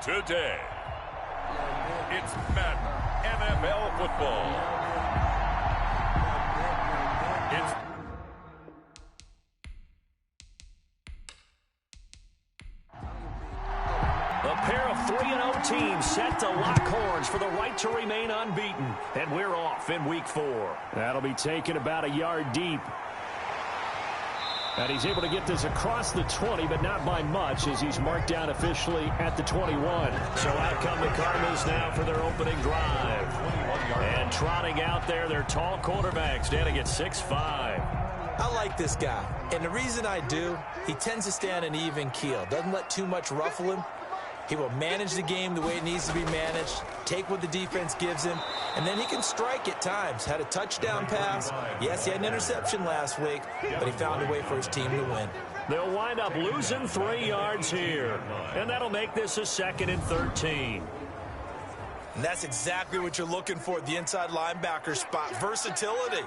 Today, it's Madden NFL football. A pair of 3-0 teams set to lock horns for the right to remain unbeaten. And we're off in week 4. That'll be taken about a yard deep. And he's able to get this across the 20, but not by much, as he's marked down officially at the 21. So out come the Cardinals now for their opening drive. And trotting out there, their tall quarterback standing at 6'5". I like this guy, and the reason I do, he tends to stay on an even keel. Doesn't let too much ruffle him. He will manage the game the way it needs to be managed, take what the defense gives him, and then he can strike at times. Had a touchdown pass. Yes, he had an interception last week, but he found a way for his team to win. They'll wind up losing 3 yards here, and that'll make this a 2nd and 13. And that's exactly what you're looking for at the inside linebacker spot, versatility.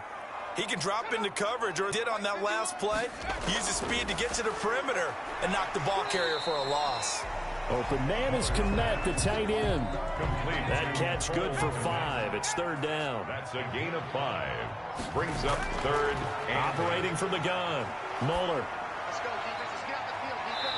He can drop into coverage, or did on that last play, use his speed to get to the perimeter and knock the ball carrier for a loss. Open man is Connect, the tight end. That catch good for 5. It's 3rd down. That's a gain of 5. Brings up 3rd. Operating from the gun. Muller.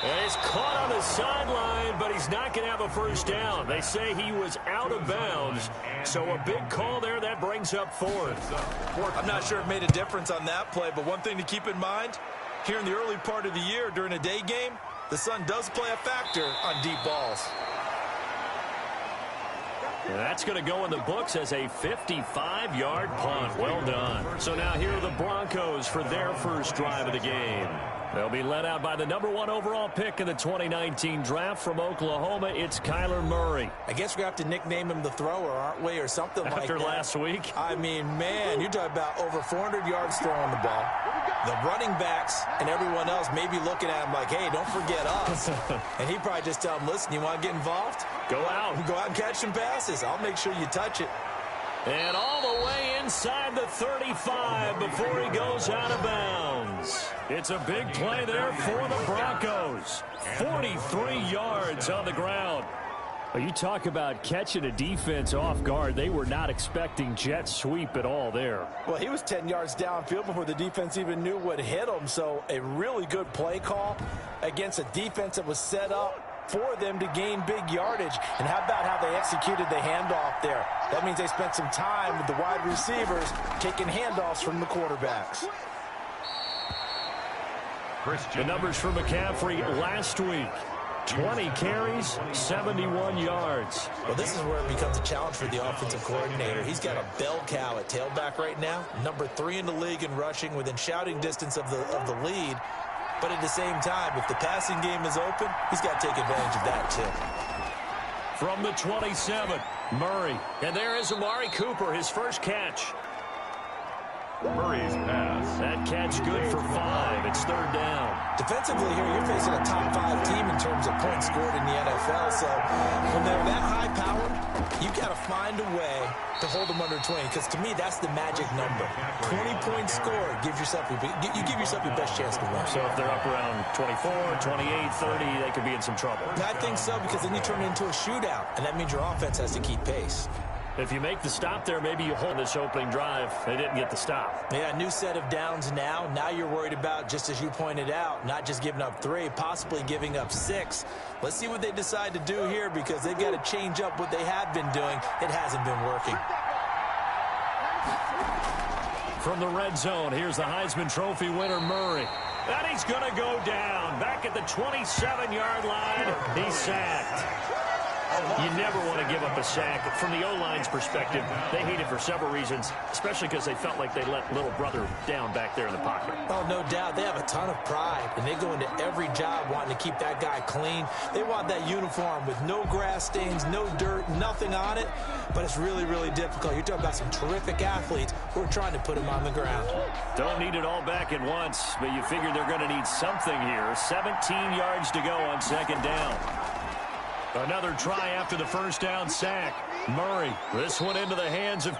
And he's caught on the sideline, but he's not going to have a first down. They say he was out of bounds. So a big call there. That brings up 4th. I'm not sure it made a difference on that play, but one thing to keep in mind, here in the early part of the year during a day game, the sun does play a factor on deep balls. And that's going to go in the books as a 55-yard punt. Well done. So now here are the Broncos for their first drive of the game. They'll be led out by the #1 overall pick in the 2019 draft from Oklahoma. It's Kyler Murray. I guess we have to nickname him the thrower, aren't we, or something like that. After last week? I mean, man, you're talking about over 400 yards throwing the ball. The running backs and everyone else may be looking at him like, hey, don't forget us. And he probably just tell them, listen, you want to get involved? Go out. Go out and catch some passes. I'll make sure you touch it. And all the way inside the 35 before he goes out of bounds. It's a big play there for the Broncos. 43 yards on the ground. Well, you talk about catching a defense off guard. They were not expecting jet sweep at all there. Well, he was 10 yards downfield before the defense even knew what hit him. So a really good play call against a defense that was set up for them to gain big yardage. And how about how they executed the handoff there? That means they spent some time with the wide receivers taking handoffs from the quarterbacks. The numbers for McCaffrey last week. 20 carries, 71 yards. Well, this is where it becomes a challenge for the offensive coordinator. He's got a bell cow at tailback right now. #3 in the league in rushing, within shouting distance of the lead. But at the same time, if the passing game is open, he's got to take advantage of that too. From the 27, Murray. And there is Amari Cooper, his first catch. Murray's pass. That catch good for 5. It's 3rd down. Defensively here, you're facing a top 5 team in terms of points scored in the NFL. So when they're that high powered, you got to find a way to hold them under 20. Because to me, that's the magic number. 20 points scored gives yourself you give yourself your best chance to win. So if they're up around 24, 28, 30, they could be in some trouble. I think so, because then you turn it into a shootout, and that means your offense has to keep pace. If you make the stop there, maybe you hold this opening drive. They didn't get the stop. Yeah, new set of downs now. Now you're worried about, just as you pointed out, not just giving up 3, possibly giving up 6. Let's see what they decide to do here, because they've got to change up what they have been doing. It hasn't been working. From the red zone, here's the Heisman Trophy winner, Murray. And he's going to go down. Back at the 27-yard line, he's sacked. You never want to give up a sack. From the O-line's perspective, they hate it for several reasons, especially because they felt like they let little brother down back there in the pocket. Oh, no doubt. They have a ton of pride, and they go into every job wanting to keep that guy clean. They want that uniform with no grass stains, no dirt, nothing on it, but it's really, really difficult. You're talking about some terrific athletes who are trying to put him on the ground. Don't need it all back at once, but you figure they're going to need something here. 17 yards to go on 2nd down. Another try after the first down sack. Murray, this one into the hands of